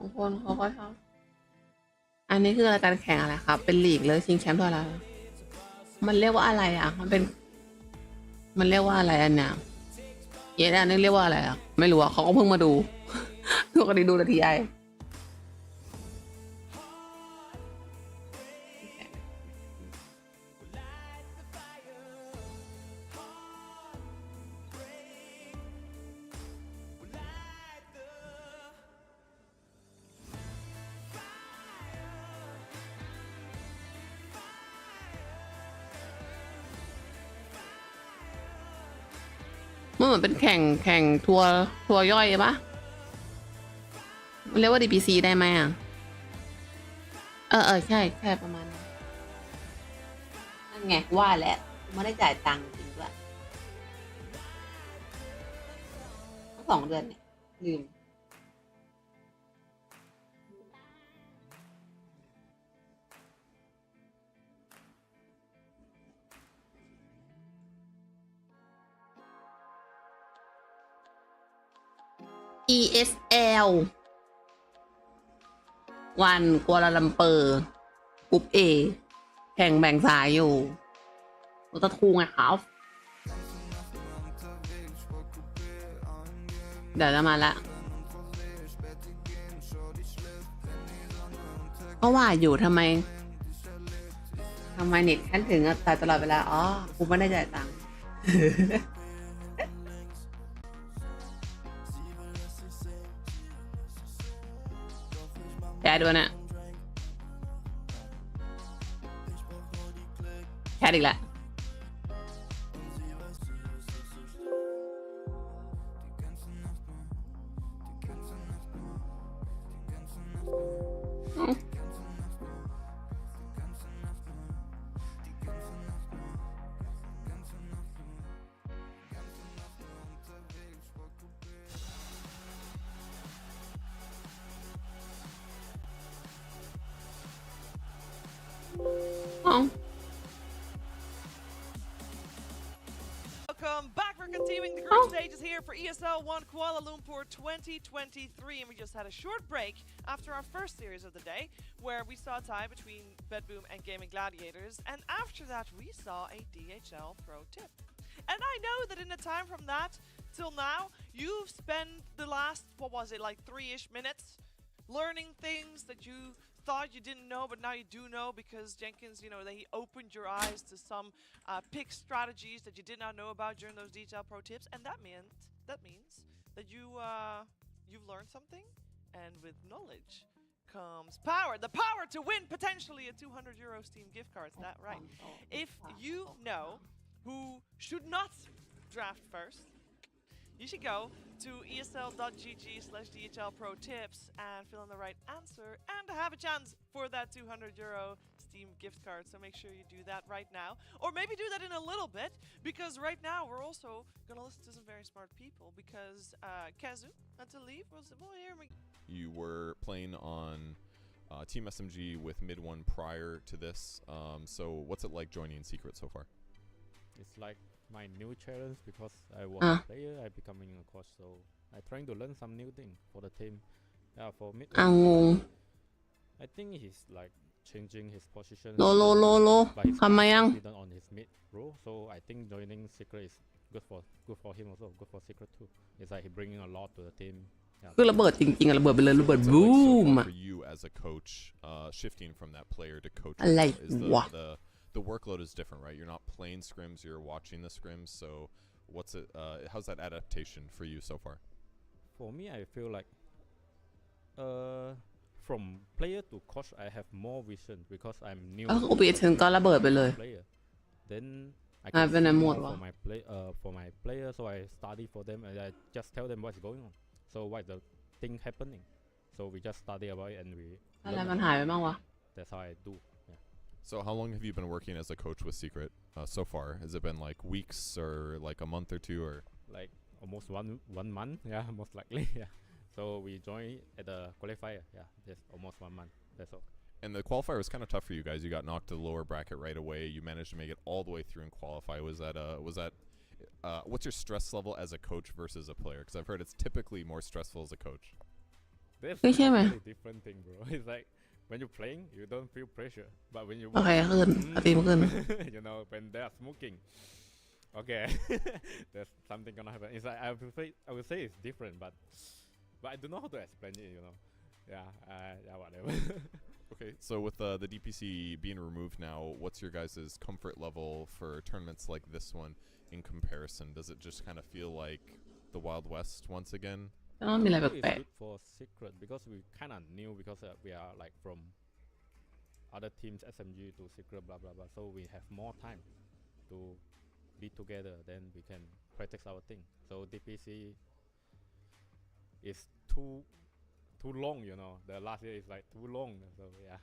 [SPEAKER 1] บางคนเขาก็ชอบอันนี้คือรายการแข่งอะไรครับเป็นลีกเลยชิงแชมป์ตัวอะไรมันเรียกว่าอะไรอ่ะมันเรียกว่าอะไรอันเนี้ยอันนี้เรียกว่าอะไรอ่ะไม่รู้อ่ะเขาก็เพิ่งมาดูปกติดูแต่ทีไอมันเหมือนเป็นแข่งทัวร์ย่อยปะมันเรียกว่า DPC ได้ไหมอ่ะใช่ประมาณนั้นนั่นไงว่าแหละไม่ได้จ่ายตังค์จริงด้วย2 เดือนเนี่ยลืมESL วันกัวลาลัมเปอร์กรุ๊ป A แข่งแบ่งสายอยู่รถทูไงครับเดี๋ยวจะมาละเพราะว่าอยู่ทำไมเน็ตฉันถึงแต่ตลอดเวลาอ๋อกูไม่ได้จ่ายตังค์ แคดด้วยนะแคดอีกแล้ว
[SPEAKER 2] Welcome back. We're continuing the group stages here for ESL 1 Kuala Lumpur 2023, and we just had a short break after our first series of the day, where we saw a tie between Bedboom and Gaming Gladiators, and after that we saw a DHL Pro Tip. And I know that in the time from that till now, you've spent the last, what was it, like 3-ish minutes learning things that you thought you didn't know, but now you do know because Jenkins, you know, he opened your eyes to some pick strategies that you did not know about during those DHL Pro Tips, and that means that you've learned something, and with knowledge comes power. The power to win potentially a €200 Steam gift card. Is that right? If you know who should not draft first, you should go to esl.gg/DHL Pro Tips and fill in the right answer and have a chance for that €200 Steam gift card. So make sure you do that right now, or maybe do that in a little bit, because right now we're also gonna listen to some very smart people. Because Kazu had to leave.
[SPEAKER 10] You were playing on Team SMG with mid one prior to this. So what's it like joining Secret so far?
[SPEAKER 6] It's like my new challenge because I was a player, I becoming a coach, so I trying to learn some new thing for the team. Yeah, for mid. I think he's like changing his position.
[SPEAKER 1] By his
[SPEAKER 6] on his mid role, so I think joining Secret is good for him also, good for Secret too. It's like he bringing a lot to the team.
[SPEAKER 1] คือระเบิดจริงๆอะระเบิดไปเลยระเบิด
[SPEAKER 10] What's it
[SPEAKER 1] บู
[SPEAKER 10] like so
[SPEAKER 1] ม
[SPEAKER 10] far
[SPEAKER 1] อะ
[SPEAKER 10] for you as a coach, shifting from that player to coach?
[SPEAKER 1] อะไร
[SPEAKER 10] Is
[SPEAKER 1] วะ
[SPEAKER 10] the workload is different, right? You're not playing scrims, you're watching the scrims. So, what's it? How's that adaptation for you so far?
[SPEAKER 6] For me, I feel like from player to coach, I have more vision because I'm new
[SPEAKER 1] ก็โอเปเทนก็ระเบิดไปเลย
[SPEAKER 6] player. Then I
[SPEAKER 1] หาย
[SPEAKER 6] can
[SPEAKER 1] ไปไหน
[SPEAKER 6] see
[SPEAKER 1] หมด
[SPEAKER 6] more
[SPEAKER 1] วะ
[SPEAKER 6] for my player, so I study for them and I just tell them what's going on. So what's the thing happening? So we just study about it and we.
[SPEAKER 1] อะไร
[SPEAKER 6] learn
[SPEAKER 1] มัน
[SPEAKER 6] about
[SPEAKER 1] หาย
[SPEAKER 6] it.
[SPEAKER 1] ไปบ้างวะ
[SPEAKER 6] That's how I do. Yeah.
[SPEAKER 10] So, how long have you been working as a coach with Secret so far? Has it been like weeks or like a month or two or?
[SPEAKER 6] Like almost one month. Yeah, most likely. Yeah. So we joined at the qualifier. Yeah, just almost 1 month. That's all.
[SPEAKER 10] And the qualifier was kind of tough for you guys. You got knocked to the lower bracket right away. You managed to make it all the way through and qualify. Was that what's your stress level as a coach versus a player? Because I've heard it's typically more stressful as a coach.
[SPEAKER 6] That's
[SPEAKER 1] Cái
[SPEAKER 6] a
[SPEAKER 1] mà.
[SPEAKER 6] really different thing, bro. It's like when you're playing, you don't feel pressure, but when you
[SPEAKER 1] โอเคขึ้นสตรีมขึ้น
[SPEAKER 6] you know, when they are smoking, okay, there's something gonna happen. It's like I would say it's different, but I don't know how to explain it. You know, yeah, whatever.
[SPEAKER 10] Okay, so with the DPC being removed now, what's your guys' comfort level for tournaments like this one in comparison? Does it just kind of feel like the Wild West once again?
[SPEAKER 1] ต้องมีอะไร
[SPEAKER 6] It's
[SPEAKER 1] แปลก
[SPEAKER 6] good for Secret because we kind of new because we are like from other teams, SMG to Secret, blah blah blah. So we have more time to be together. Then we can practice our thing. So DPC is too long, you know. The last year is like too long. So yeah,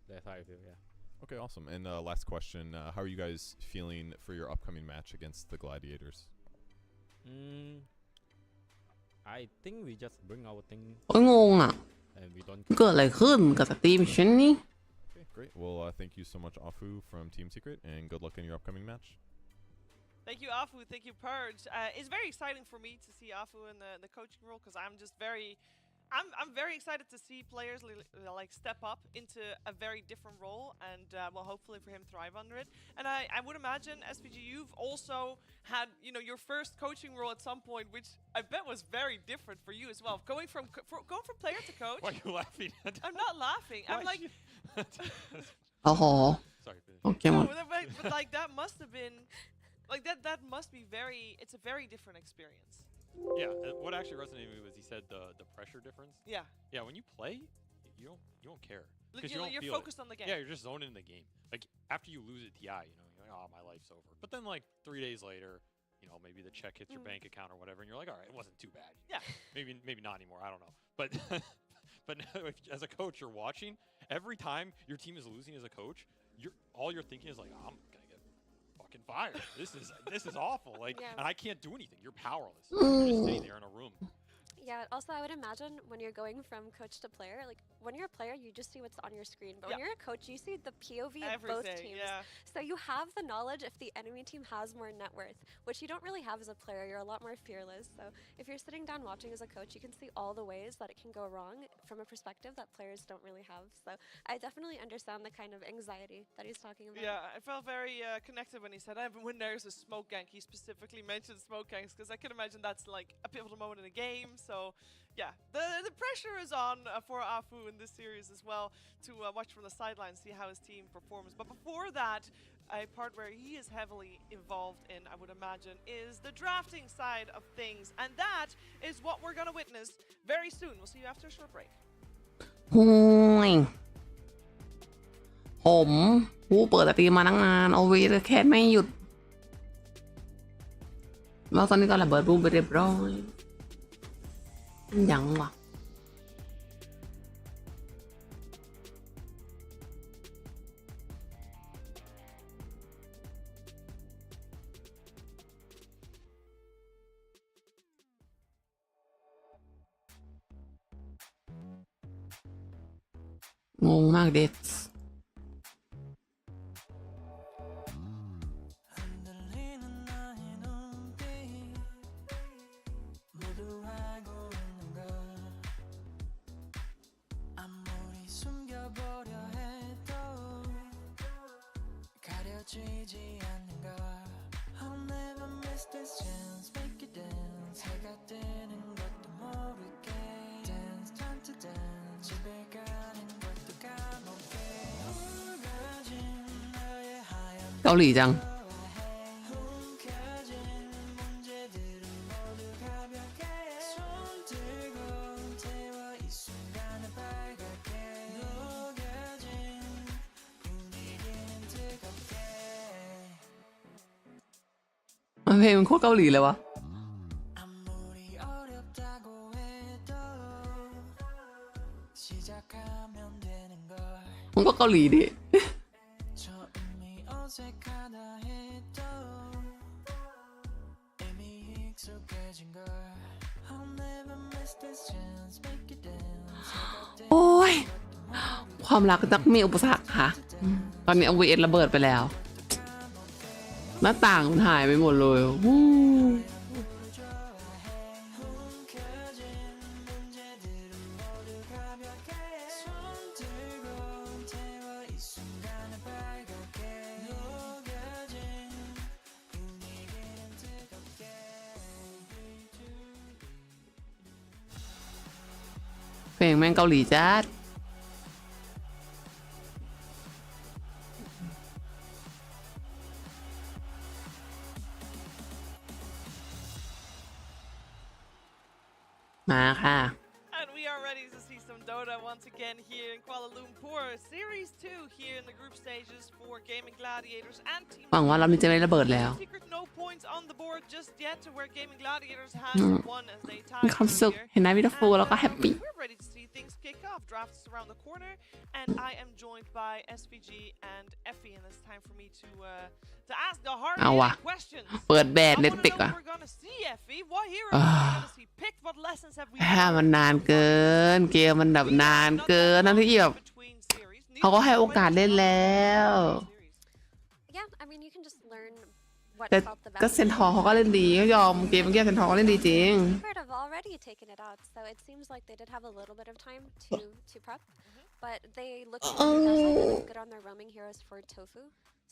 [SPEAKER 6] that's how I feel. Yeah.
[SPEAKER 10] Okay, awesome. And last question, how are you guys feeling for your upcoming match against the Gladiators?
[SPEAKER 6] I think we just bring our thing
[SPEAKER 1] โอ้ยงงอ่ะ
[SPEAKER 6] and we don't.
[SPEAKER 1] เกิดอะไรขึ้นกับสตรีมฉันนี่
[SPEAKER 10] Okay, great. Well, thank you so much, Afu from Team Secret, and good luck in your upcoming match.
[SPEAKER 2] Thank you, Afu. Thank you, Purge. It's very exciting for me to see Afu in the coaching role because I'm just I'm very excited to see players like step up into a very different role and well, hopefully for him thrive under it. And I would imagine SPG, you've also had your first coaching role at some point, which I bet was very different for you as well. Going from player to coach.
[SPEAKER 6] Why are you laughing?
[SPEAKER 2] I'm not laughing. I'm like.
[SPEAKER 1] โอ้โห
[SPEAKER 6] Sorry.
[SPEAKER 1] โอเคหมด
[SPEAKER 2] No, but like that must have been like that must be it's a very different experience.
[SPEAKER 6] Yeah, what actually resonated with me was he said the pressure difference.
[SPEAKER 2] Yeah.
[SPEAKER 6] Yeah, when you play, you don't care because
[SPEAKER 2] You're
[SPEAKER 6] feel
[SPEAKER 2] focused
[SPEAKER 6] it.
[SPEAKER 2] on the game.
[SPEAKER 6] Yeah, you're just zoning in the game. Like after you lose at TI, you're like, oh, my life's over. But then like 3 days later, maybe the check hits your bank account or whatever, and you're like, all right, it wasn't too bad.
[SPEAKER 2] Yeah.
[SPEAKER 6] Maybe not anymore. I don't know. But now as a coach, you're watching. Every time your team is losing as a coach, all you're thinking is like, I'm gonna get fucking fired. This is awful. Like,
[SPEAKER 3] Yeah.
[SPEAKER 6] and I can't do anything. You're powerless. You're just sitting there in a room.
[SPEAKER 3] Yeah, also I would imagine when you're going from coach to player, like when you're a player, you just see what's on your screen. But when you're a coach, you see the POV of both
[SPEAKER 2] Everything,
[SPEAKER 3] teams.
[SPEAKER 2] yeah.
[SPEAKER 3] So you have the knowledge if the enemy team has more net worth, which you don't really have as a player. You're a lot more fearless. So if you're sitting down watching as a coach, you can see all the ways that it can go wrong from a perspective that players don't really have. So I definitely understand the kind of anxiety that he's talking about.
[SPEAKER 2] Yeah, I felt very connected when he said, when there's a smoke gank, he specifically mentioned smoke ganks because I can imagine that's like a pivotal moment in a game. So yeah, the pressure is on for Afu in this series as well to watch from the sidelines, see how his team performs. But before that, a part where he is heavily involved in, I would imagine, is the drafting side of things. And that is what we're going to witness very soon. We'll see you after a short break.
[SPEAKER 1] โอ้ยผมผู้เปิดสตรีมมาตั้งนานเอาวีแคสไม่หยุดแล้วตอนนี้ก็ระเบิดรูมไปเรียบร้อยยังวะงงมากเด็ด เกาหลีจังเพลงมันโคตรเกาหลีเลยวะมันก็เกาหลีดิโอ้ยความรักนักมีอุปสรรคค่ะตอนนี้เอา VS ระเบิดไปแล้วหน้าต่างมันหายไปหมดเลยวู้เพลงแม่งเกาหลีจัดมาค่ะ
[SPEAKER 2] And we are ready to see some Dota once again here in Kuala Lumpur. Series 2 here in the group stages for Gaming Gladiators and Team
[SPEAKER 1] หวังว่าเราจะไม่ระเบิดแล้ว
[SPEAKER 2] Secret no points on the board just yet to where Gaming Gladiators has won as they tie
[SPEAKER 1] มีความสุขเห็นนายวิดาฟูแล้วก็แฮปปี้
[SPEAKER 2] We're ready to see things kick off. Drafts around the corner, and I am joined by SVG and Effie, and it's time for me to ask the hard questions.
[SPEAKER 1] เปิดแบดเน็ตปิกอ่ะ
[SPEAKER 2] We're gonna see Effie. What heroes are we gonna see picked? What lessons have we
[SPEAKER 1] มันนานเกินเกมมันแบบนานเกินนั่นที่แบบเขาก็ให้โอกาสเล่นแล้ว
[SPEAKER 3] Yeah, I mean you can just learn
[SPEAKER 1] แต่ก็เซนทอร์เขาก็เล่นดีเขายอมเกมเมื่อกี้เซนทอร์เขาเล่นดีจริง
[SPEAKER 3] Secret have already taken it out, so it seems like they did have a little bit of time to prep, but they look good on their roaming heroes for Tofu.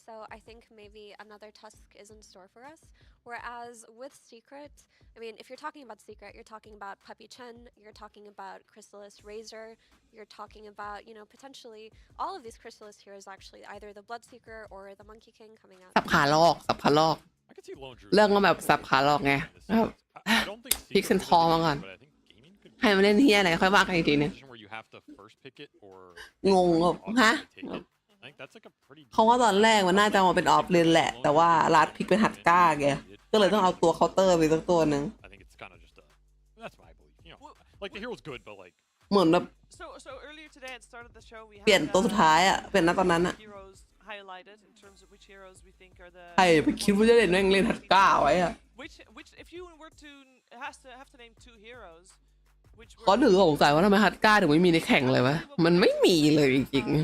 [SPEAKER 3] So I think maybe another Tusk is in store for us. Whereas with Secret, I mean, if you're talking about Secret, you're talking about Puppy Chen, you're talking about Chrysalis Razor, you're talking about, you know, potentially all of these Chrysalis heroes actually, either the Bloodseeker or the Monkey King coming out.
[SPEAKER 1] สับขาลอกเรื่องก็แบบสับขาลอกไงพิกเซนทอร์มาก่อนให้มันเล่นเฮียอะไรค่อยว่ากันอีกทีนึงงงฮะเพราะว่าตอนแรกมันน่าจะมาเป็นออฟเลนแหละแต่ว่ารัดพิกเป็นหัดก้าแกก็เลยต้องเอาตัวเคาน์เตอร์ไปสักตัวหนึ่งเหมือนแบบเปลี่ยนตัวสุดท้ายอะเป็นณตอนนั้นอะใครไปคิดว่าจะเล่นแม่งเล่นหัดก้าไว้อะเขาถึงสงสัยว่าทำไมฮัตก้าถึงไม่มีในแข่งเลยวะมันไม่มีเลยจริงๆ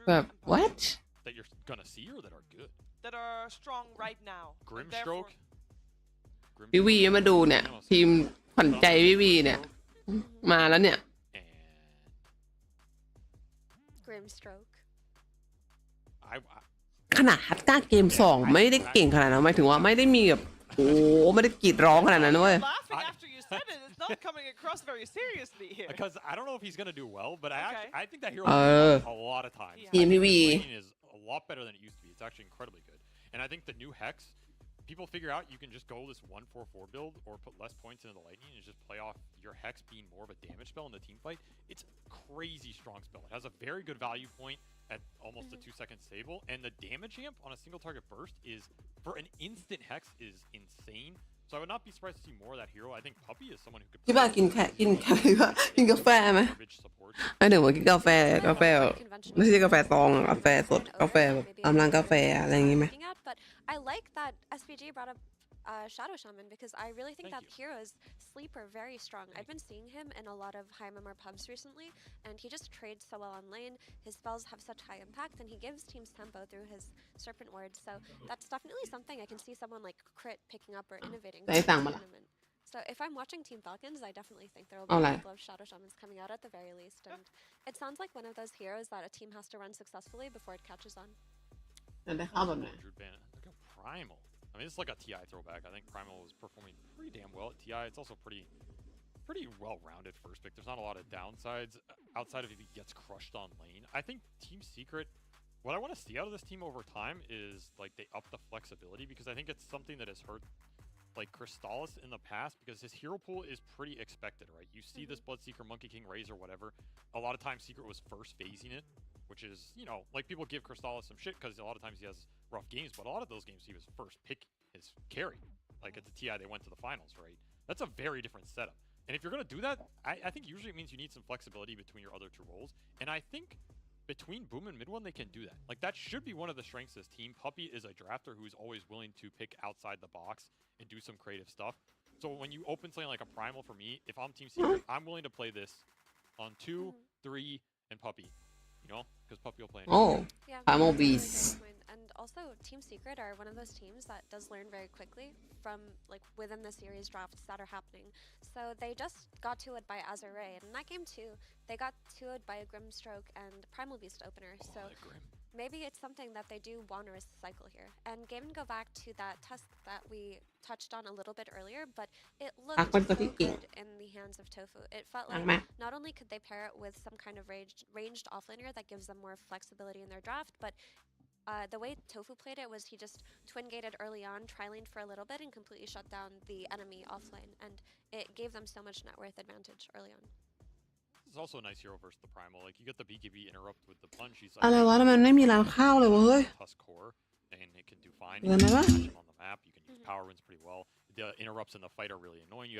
[SPEAKER 1] แบบ whatวิวีมาดูเนี่ยทีมขวัญใจวิวีเนี่ยมาแล้วเนี่ยขนาดฮัตก้าเกม2ไม่ได้เก่งขนาดนั้นหมายถึงว่าไม่ได้มีแบบโอ้ไม่ได้กรีดร้องขนาดนั้นเว้ย
[SPEAKER 2] not coming across very seriously here.
[SPEAKER 6] Because I don't know if he's gonna do well, but I think that hero a lot of times.
[SPEAKER 1] TMPV
[SPEAKER 6] is a lot better than it used to be. It's actually incredibly good. And I think the new Hex, people figure out you can just go this 1-4-4 build or put less points into the lightning and just play off your Hex being more of a damage spell in the team fight. It's a crazy strong spell. It has a very good value point at almost a 2-second stable, and the damage amp on a single target burst is for an instant Hex is insane. So I would not be surprised to see more of that hero. I think Puppy is someone who could.
[SPEAKER 1] ที่บ้านกินกาแฟไหมไม่ถึงว่ากินกาแฟไม่ใช่กาแฟซองกาแฟสดกาแฟแบบตามร้านกาแฟอะไรอย่างงี้ไหม
[SPEAKER 3] But I like that SVG brought up Shadow Shaman because I really think that hero's sleeper very strong. I've been seeing him in a lot of high MMR pubs recently, and he just trades so well on lane. His spells have such high impact, and he gives teams tempo through his serpent wards. So that's definitely something I can see someone like Crit picking up or innovating. So if I'm watching Team Falcons, I definitely think there will be a couple of Shadow Shamans coming out at the very least, and it sounds like one of those heroes that a team has to run successfully before it catches on.
[SPEAKER 6] Primal. I mean, it's like a TI throwback. I think Primal was performing pretty damn well at TI. It's also pretty well-rounded first pick. There's not a lot of downsides outside of if he gets crushed on lane. I think Team Secret, what I want to see out of this team over time is like they up the flexibility, because I think it's something that has hurt like Crystallis in the past, because his hero pool is pretty expected, right? You see this Bloodseeker, Monkey King, Razor, whatever. A lot of times Secret was first phasing it, which is, you know, like people give Crystallis some shit because a lot of times he has rough games, but a lot of those games he was first pick his carry. Like at the TI they went to the finals, right? That's a very different setup. And if you're going to do that, I think usually it means you need some flexibility between your other two roles. And I think between Boom and Mid One, they can do that. Like that should be one of the strengths of this team. Puppy is a drafter who's always willing to pick outside the box and do some creative stuff. So when you open something like a Primal for me, if I'm Team Secret, I'm willing to play this on 2, 3, and Puppy. You know, because Puppy will play.
[SPEAKER 1] Oh,
[SPEAKER 3] Yeah,
[SPEAKER 1] Primal
[SPEAKER 3] that's a really
[SPEAKER 1] Beasts.
[SPEAKER 3] great point. And also, Team Secret are one of those teams that does learn very quickly from like within the series drafts that are happening. So they just got 2'd by Azure, and in that game too, they got 2'd by a Grimstroke and Primal Beast opener. So maybe it's something that they do want to recycle here. And game and go back to that Tusk that we touched on a little bit earlier, but it looked so good in the hands of Tofu. It felt like not only could they pair it with some kind of ranged offlaner that gives them more flexibility in their draft, but the way Tofu played it was he just twin gated early on, tri-laned for a little bit, and completely shut down the enemy offlane, and it gave them so much net worth advantage early on.
[SPEAKER 6] It's also a nice hero versus the Primal. Like you get the BKB interrupt with the punch. He's
[SPEAKER 1] อะไรวะทำไมมันไม่มีร้านข้าวเลยวะเฮ้ย
[SPEAKER 6] Tusk core, and it can do fine.
[SPEAKER 1] Well,
[SPEAKER 6] You can
[SPEAKER 1] never.
[SPEAKER 6] match him on the map. You can use power winds pretty well. The interrupts in the fight are really annoying. You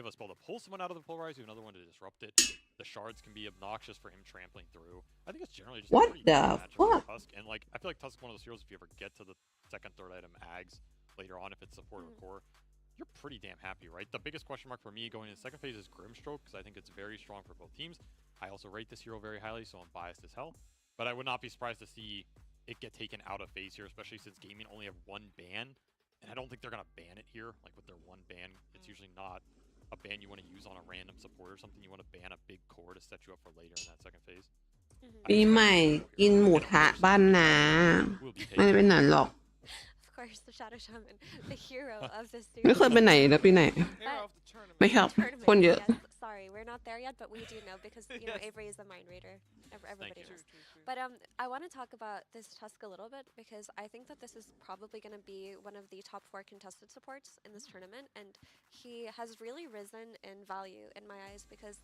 [SPEAKER 6] have a spell to pull someone out of the polarize. You have another one to disrupt it. The shards can be obnoxious for him trampling through. I think it's generally just
[SPEAKER 1] What
[SPEAKER 6] a pretty
[SPEAKER 1] the
[SPEAKER 6] good matchup for
[SPEAKER 1] fuck?
[SPEAKER 6] Tusk. And like I feel like Tusk is one of those heroes. If you ever get to the second, third item Ags later on, if it's support or core, you're pretty damn happy, right? The biggest question mark for me going into the second phase is Grimstroke, because I think it's very strong for both teams. I also rate this hero very highly, so I'm biased as hell. But I would not be surprised to see it get taken out of phase here, especially since Gaming only have one ban. And I don't think they're going to ban it here. Like with their one ban, it's usually not a ban you want to use on a random support or something. You want to ban a big core to set you up for later in that second phase.
[SPEAKER 1] ปีใหม่กินหมูทะบ้านนาไม่ได้ไปไหนหรอก
[SPEAKER 3] Of course, the Shadow Shaman, the hero of this
[SPEAKER 1] ไม่
[SPEAKER 3] series.
[SPEAKER 1] เคยไปไหนนะปีไหน
[SPEAKER 2] Hero of the tournament.
[SPEAKER 1] ไม่ชอบ
[SPEAKER 3] Tournament,
[SPEAKER 1] คนเยอะ
[SPEAKER 3] yes. Sorry, we're not there yet, but we do know because you know
[SPEAKER 2] Yes.
[SPEAKER 3] Avery is the mind reader. Everybody
[SPEAKER 6] you.
[SPEAKER 3] knows. But I want to talk about this Tusk a little bit because I think that this is probably going to be one of the top 4 contested supports in this tournament, and he has really risen in value in my eyes because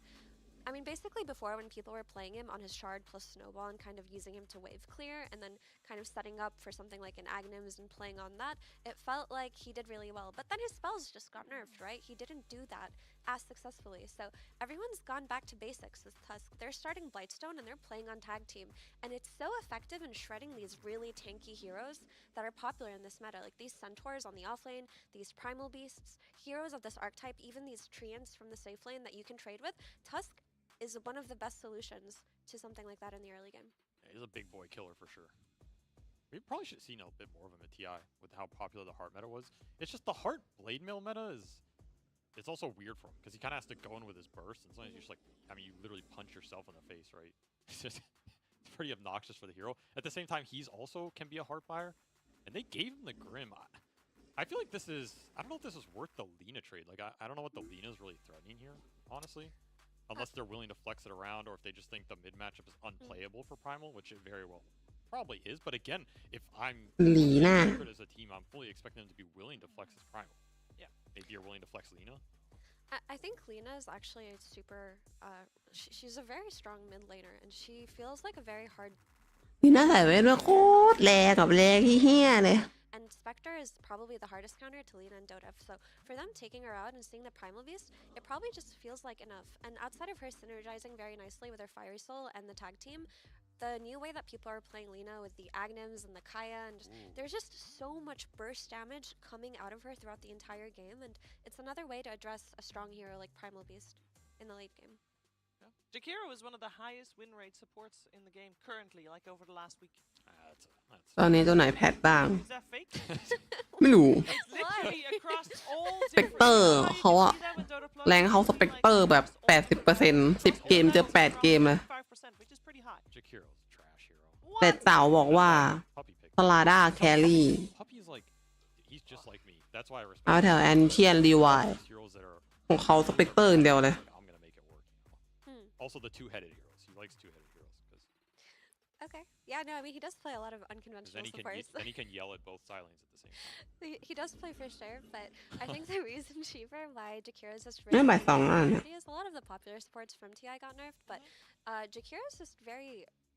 [SPEAKER 3] I mean, basically before when people were playing him on his shard plus snowball and kind of using him to wave clear and then kind of setting up for something like an Agnems and playing on that, it felt like he did really well. But then his spells just got nerfed, right? He didn't do that as successfully. So everyone's gone back to basics with Tusk. They're starting Blightstone and they're playing on tag team. And it's so effective in shredding these really tanky heroes that are popular in this meta. Like these Centaurs on the offlane, these Primal Beasts, heroes of this archetype, even these Treants from the safe lane that you can trade with. Tusk is one of the best solutions to something like that in the early game.
[SPEAKER 6] Yeah, he's a big boy killer for sure. We probably should have seen a bit more of him at TI with how popular the Heart meta was. It's just the Heart Blade Mail meta is... It's also weird for him because he kind of has to go in with his burst, and sometimes you just like... I mean, you literally punch yourself in the face, right? It's just... It's pretty obnoxious for the hero. At the same time, he's also can be a Heart buyer. And they gave him the Grim. I feel like this is... I don't know if this is worth the Lina trade. Like, I don't know what the Lina is really threatening here, honestly. Unless they're willing to flex it around, or if they just think the mid matchup is unplayable for Primal, which it very well probably is. But again, if I'm
[SPEAKER 1] Lina
[SPEAKER 6] as a team, I'm fully expecting them to be willing to flex his Primal.
[SPEAKER 2] Yeah.
[SPEAKER 6] Maybe you're willing to flex Lina.
[SPEAKER 3] I think Lina is actually a super. She's a very strong mid laner, and she feels like a very hard.
[SPEAKER 1] นี่น่าใส่เว้นว่าโคตรแรงกับแรงที่เฮี้ยเลย
[SPEAKER 3] And Spectre is probably the hardest counter to Lina and Dodev. So for them taking her out and seeing the Primal Beast, it probably just feels like enough. And outside of her synergizing very nicely with her Fiery Soul and the tag team, the new way that people are playing Lina with the Agnems and the Kaya, and there's just so much burst damage coming out of her throughout the entire game. And it's another way to address a strong hero like Primal Beast in the late game.
[SPEAKER 2] Jakiro is one of the highest win rate supports in the game currently, like over the last week.
[SPEAKER 1] ตอนนี้ตัวไหนแพทบ้าง
[SPEAKER 2] Is that fake?
[SPEAKER 1] ไม่รู้
[SPEAKER 2] It's literally across all
[SPEAKER 1] สเปกเตอร์เขาอะแรงเขาสเปกเตอร์แบบ 80% 10 เกมเจอ 8 เกมเลย
[SPEAKER 2] 5%, which is pretty high.
[SPEAKER 6] Jakiro's a trash hero.
[SPEAKER 1] แต่เต่าบอกว่า
[SPEAKER 6] Puppy pick.
[SPEAKER 1] สลาด้าแครี่
[SPEAKER 6] Puppy's like... He's just like me. That's why I respect.
[SPEAKER 1] เอาแถวแอนเทียนรีวาย
[SPEAKER 6] heroes that are
[SPEAKER 1] ของเขาสเปกเตอร์เดียวเลย
[SPEAKER 6] I'm gonna make it work. Also, the two-headed heroes. He likes two-headed heroes because
[SPEAKER 3] Okay. Yeah, no, I mean, he does play a lot of unconventional supports.
[SPEAKER 6] then he can yell at both side lanes at the same time.
[SPEAKER 3] He does play for sure, but I think the reason cheaper why Jakira's just
[SPEAKER 1] ไม่
[SPEAKER 3] really
[SPEAKER 1] บ่ายสองแล้วเนี่ย
[SPEAKER 3] is a lot of the popular supports from TI got nerfed, but Jakira's just very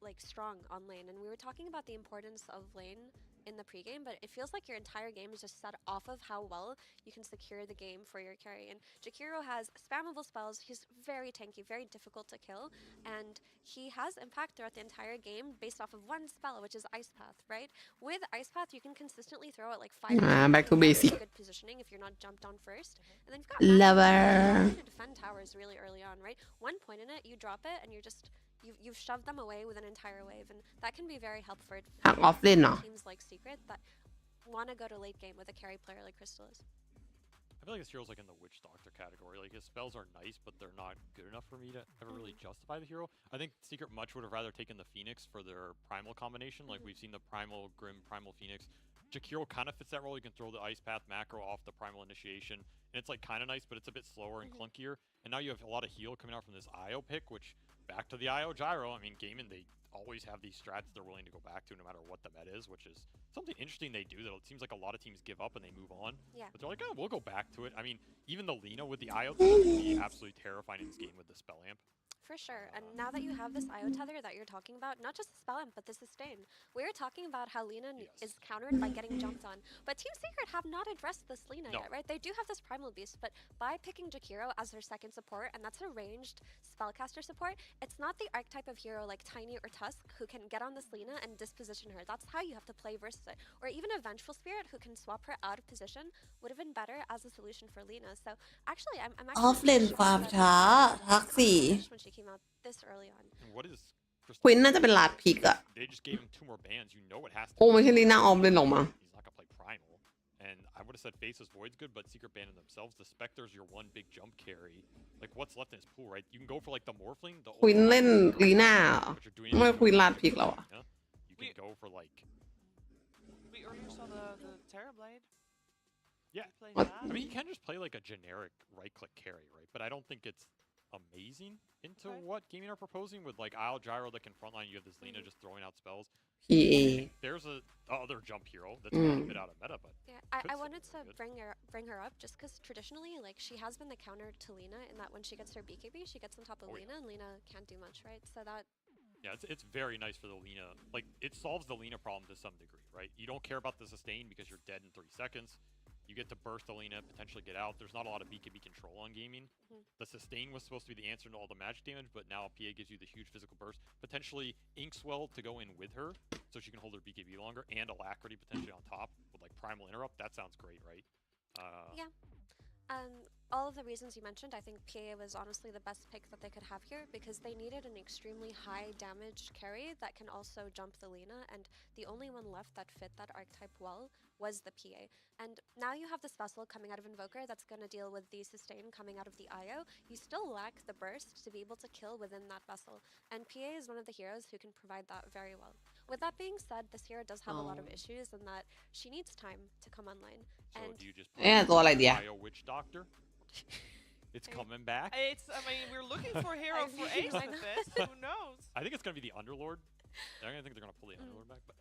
[SPEAKER 3] like strong on lane, and we were talking about the importance of lane in the pregame, but it feels like your entire game is just set off of how well you can secure the game for your carry. And Jakiro has spammable spells. He's very tanky, very difficult to kill, and he has impact throughout the entire game based off of one spell, which is Ice Path, right? With Ice Path, you can consistently throw it like 5
[SPEAKER 1] back to basic.
[SPEAKER 3] good positioning if you're not jumped on first. And then you've got
[SPEAKER 1] Lover.
[SPEAKER 3] to defend towers really early on, right? One point in it, you drop it, and you've shoved them away with an entire wave, and that can be very helpful
[SPEAKER 1] หักออฟเล่นเหรอ
[SPEAKER 3] teams like Secret that want to go to late game with a carry player like Crystal is.
[SPEAKER 6] I feel like this hero's like in the Witch Doctor category. Like his spells are nice, but they're not good enough for me to ever really justify the hero. I think Secret much would have rather taken the Phoenix for their primal combination. Like we've seen the Primal Grim, Primal Phoenix. Jakiro kind of fits that role. You can throw the Ice Path macro off the Primal Initiation, and it's like kind of nice, but it's a bit slower and clunkier. And now you have a lot of heal coming out from this IO pick, which back to the IO Gyro. I mean, Gaimin, they always have these strats they're willing to go back to no matter what the meta is, which is something interesting they do that it seems like a lot of teams give up and they move on.
[SPEAKER 3] Yeah.
[SPEAKER 6] But they're like, oh, we'll go back to it. I mean, even the Lina with the IO can be absolutely terrifying in this game with the spell amp.
[SPEAKER 3] For sure, and now that you have this IO tether that you're talking about, not just the spell amp, but the sustain. We're talking about how Lina is countered by getting jumped on, but Team Secret have not addressed this Lina yet, right? They do have this Primal Beast, but by picking Jakiro as their second support, and that's a ranged spellcaster support, it's not the archetype of hero like Tiny or Tusk who can get on this Lina and disposition her. That's how you have to play versus it. Or even a Vengeful Spirit who can swap her out of position would have been better as a solution for Lina. So actually, I'm
[SPEAKER 13] ออฟ
[SPEAKER 3] actually
[SPEAKER 13] เลน
[SPEAKER 3] really
[SPEAKER 13] ความ
[SPEAKER 3] shocked
[SPEAKER 13] ช้า
[SPEAKER 3] that
[SPEAKER 13] ทักสี่
[SPEAKER 3] when she came out this early on.
[SPEAKER 6] And what is
[SPEAKER 1] ควินน่าจะเป็นลาดพิกอะ
[SPEAKER 6] They just gave him 2 more bans. You know it has to.
[SPEAKER 1] โอ้ไม่ใช่ลีน่าออมเล่นหรอกมั้ง
[SPEAKER 6] He's not gonna play Primal. And I would have said Faceless Void's good, but Secret banning themselves. The Spectre's your one big jump carry. Like what's left in his pool, right? You can go for like the Morphling, the
[SPEAKER 1] ควินเล่นลีน่า
[SPEAKER 6] but you're doing
[SPEAKER 1] ไม่ควินลาดพิกแล้วอะ
[SPEAKER 6] You can go for like
[SPEAKER 2] We earlier saw the Terrorblade.
[SPEAKER 6] yeah.
[SPEAKER 2] Playing
[SPEAKER 1] What?
[SPEAKER 2] that.
[SPEAKER 6] I mean, you can just play like a generic right-click carry, right? But I don't think it's amazing into
[SPEAKER 2] Okay.
[SPEAKER 6] what gaming are proposing with like Isle Gyro that can frontline. You have this Lina just throwing out spells.
[SPEAKER 1] PA
[SPEAKER 6] There's a other jump hero that's a bit out of meta, but
[SPEAKER 3] Yeah,
[SPEAKER 6] could
[SPEAKER 3] I
[SPEAKER 6] still
[SPEAKER 3] wanted
[SPEAKER 6] be
[SPEAKER 3] to
[SPEAKER 6] good.
[SPEAKER 3] bring her up just because traditionally, like, she has been the counter to Lina in that when she gets her BKB, she gets on top of
[SPEAKER 6] Oh, yeah.
[SPEAKER 3] Lina, and Lina can't do much, right? So that
[SPEAKER 6] Yeah, it's very nice for the Lina. Like, it solves the Lina problem to some degree, right? You don't care about the sustain because you're dead in 3 seconds. You get to burst the Lina, potentially get out. There's not a lot of BKB control on gaming. The sustain was supposed to be the answer to all the magic damage, but now PA gives you the huge physical burst. Potentially Inkswell to go in with her, so she can hold her BKB longer, and Alacrity potentially on top with like Primal Interrupt. That sounds great, right?
[SPEAKER 3] Yeah. All of the reasons you mentioned, I think PA was honestly the best pick that they could have here because they needed an extremely high damage carry that can also jump the Lina, and the only one left that fit that archetype well was the PA. And now you have this vessel coming out of Invoker that's going to deal with the sustain coming out of the IO. You still lack the burst to be able to kill within that vessel, and PA is one of the heroes who can provide that very well. With that being said, this hero does have a lot of issues in that she needs time to come online.
[SPEAKER 6] So
[SPEAKER 3] And
[SPEAKER 6] do you just
[SPEAKER 1] เนี่ยตัวอะไรเดียว
[SPEAKER 6] IO Witch Doctor? It's coming back.
[SPEAKER 2] I mean, we're looking for a hero for Ace with this. Who knows?
[SPEAKER 6] I think it's gonna be the Underlord. I think they're gonna pull the Underlord back, but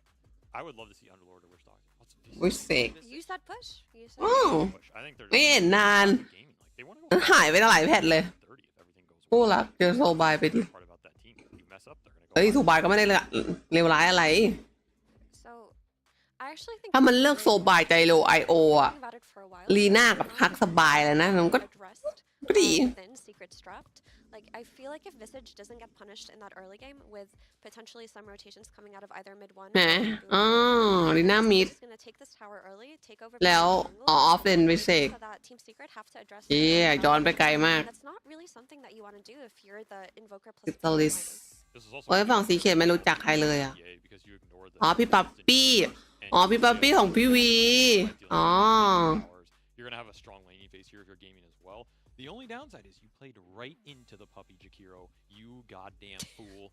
[SPEAKER 6] I would love to see Underlord or Witch Doctor. What's
[SPEAKER 1] Wish Sick
[SPEAKER 3] You said push. You said
[SPEAKER 1] อ้าว
[SPEAKER 6] push? I think they're
[SPEAKER 1] ไม่เห็นนาน
[SPEAKER 6] gaming. Like they want to
[SPEAKER 1] มัน
[SPEAKER 6] go
[SPEAKER 1] หายไปตั้งหลายแพทเลย
[SPEAKER 6] 30 if everything goes
[SPEAKER 1] กู
[SPEAKER 6] well.
[SPEAKER 1] รักเจอโซบายไปดิ
[SPEAKER 6] Part about that team. If you mess up, they're gonna go.
[SPEAKER 1] เฮ้ยโซบายก็ไม่ได้เลวร้ายอะไร
[SPEAKER 3] so. I actually think
[SPEAKER 1] ถ้ามันเลือกโซบายใจเร็ว IO อะ
[SPEAKER 3] thinking about it for a while.
[SPEAKER 1] ลีน่ากับทักสบายเลยนะมันก็
[SPEAKER 3] addressed
[SPEAKER 1] ก็ดี
[SPEAKER 3] within Secret's draft. Like, I feel like if Visage doesn't get punished in that early game with potentially some rotations coming out of either mid 1
[SPEAKER 1] แหมอ๋อลีน่ามิด
[SPEAKER 3] He's gonna take this tower early, take over
[SPEAKER 1] แล้ว
[SPEAKER 3] jungle,
[SPEAKER 1] อ๋อออฟเลนไปเสก
[SPEAKER 3] so that Team Secret have to address
[SPEAKER 1] เย้ย้อนไปไกลมาก
[SPEAKER 3] That's not really something that you want to do if you're the Invoker
[SPEAKER 1] อิ
[SPEAKER 3] plus
[SPEAKER 1] ตาลิส
[SPEAKER 6] This is also
[SPEAKER 1] โอ้ยฝั่งสีเขียวไม่รู้จักใครเลยอ่ะ
[SPEAKER 6] PA because you ignore the
[SPEAKER 1] อ๋อพี่ปั๊ปปี้ อ๋อพี่ปั๊ปปี้ของพี่วี อ๋อ
[SPEAKER 6] You're gonna have a strong laning phase here if you're gaming as well. The only downside is you played right into the puppy Jakiro. You goddamn fool.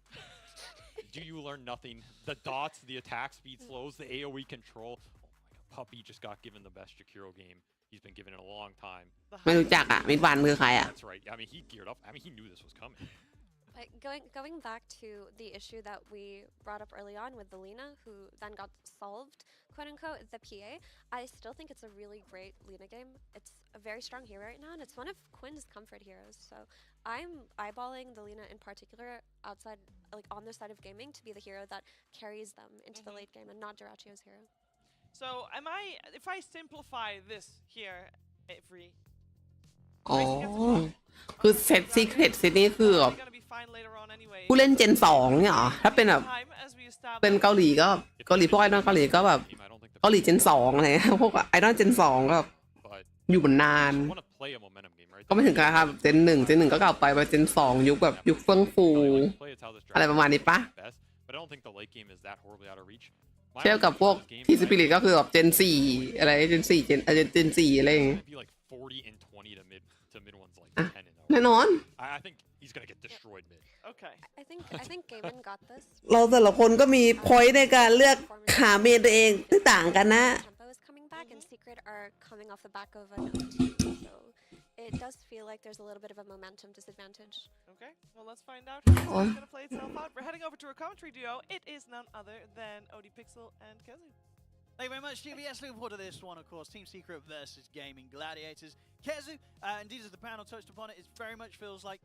[SPEAKER 6] Do you learn nothing? The dots, the attack speed slows, the AoE control. Oh my god, Puppy just got given the best Jakiro game he's been given in a long time.
[SPEAKER 1] ไม่รู้จักอ่ะมิดวันคือใครอ่ะ
[SPEAKER 6] That's right. I mean, he geared up. I mean, he knew this was coming.
[SPEAKER 3] But going back to the issue that we brought up early on with the Lina, who then got solved, quote unquote, the PA, I still think it's a really great Lina game. It's a very strong hero right now, and it's one of Quinn's comfort heroes. So I'm eyeballing the Lina in particular outside, like on their side of gaming, to be the hero that carries them into the late game and not Durachio's hero.
[SPEAKER 2] So if I simplify this here, Avery,
[SPEAKER 1] อ๋อคือเซตซีเครตเซตนี้คือแบบ
[SPEAKER 2] they're gonna be fine later on anyway.
[SPEAKER 1] ผู้เล่นเจน2เนี่ยเหรอถ้าเป็นแบบ
[SPEAKER 2] Time as we
[SPEAKER 1] เป็น
[SPEAKER 2] establish.
[SPEAKER 1] เกาหลีก็เกาหลีพวกไอดอลเกาหลีก็แบบเกาหลีเจน2อะไรเงี้ยพวกไอดอลเจน2ก็อยู่มานาน
[SPEAKER 6] Want to play a momentum game, right?
[SPEAKER 1] ก็ไม่ถึงกับครับเจน1ก็เก่าไปเจน2ยุคแบบยุคเฟื่องฟู
[SPEAKER 6] Play it's how this
[SPEAKER 1] อะไรประมาณนี้ปะ
[SPEAKER 6] best, but I don't think the late game is that horribly out of reach.
[SPEAKER 1] เทียบกับพวกทีสปิริตก็คือแบบเจน4อะไรเจน4เจน4อะไรอย่างเงี้ย
[SPEAKER 6] It'd be like 40 and 20 to mid ones like 10 and
[SPEAKER 1] แน่นอน
[SPEAKER 6] I think he's gonna get destroyed mid.
[SPEAKER 2] Okay.
[SPEAKER 3] I think Gaiman got this.
[SPEAKER 1] เราแต่ละคนก็มีพอยต์ในการเลือกหาเมนตัวเองที่ต่างกันนะ
[SPEAKER 3] Tempo is coming back, and Secret are coming off the back of an OT, so it does feel like there's a little bit of a momentum disadvantage.
[SPEAKER 2] Okay, well, let's find out how this
[SPEAKER 1] Oh.
[SPEAKER 2] is going to play itself out. We're heading over to a commentary duo. It is none other than OD Pixel and Kezu.
[SPEAKER 13] Thank you very much, GBS. Looking forward to this one, of course. Team Secret versus Gaming Gladiators. Kezu, indeed, as the panel touched upon it, it very much feels like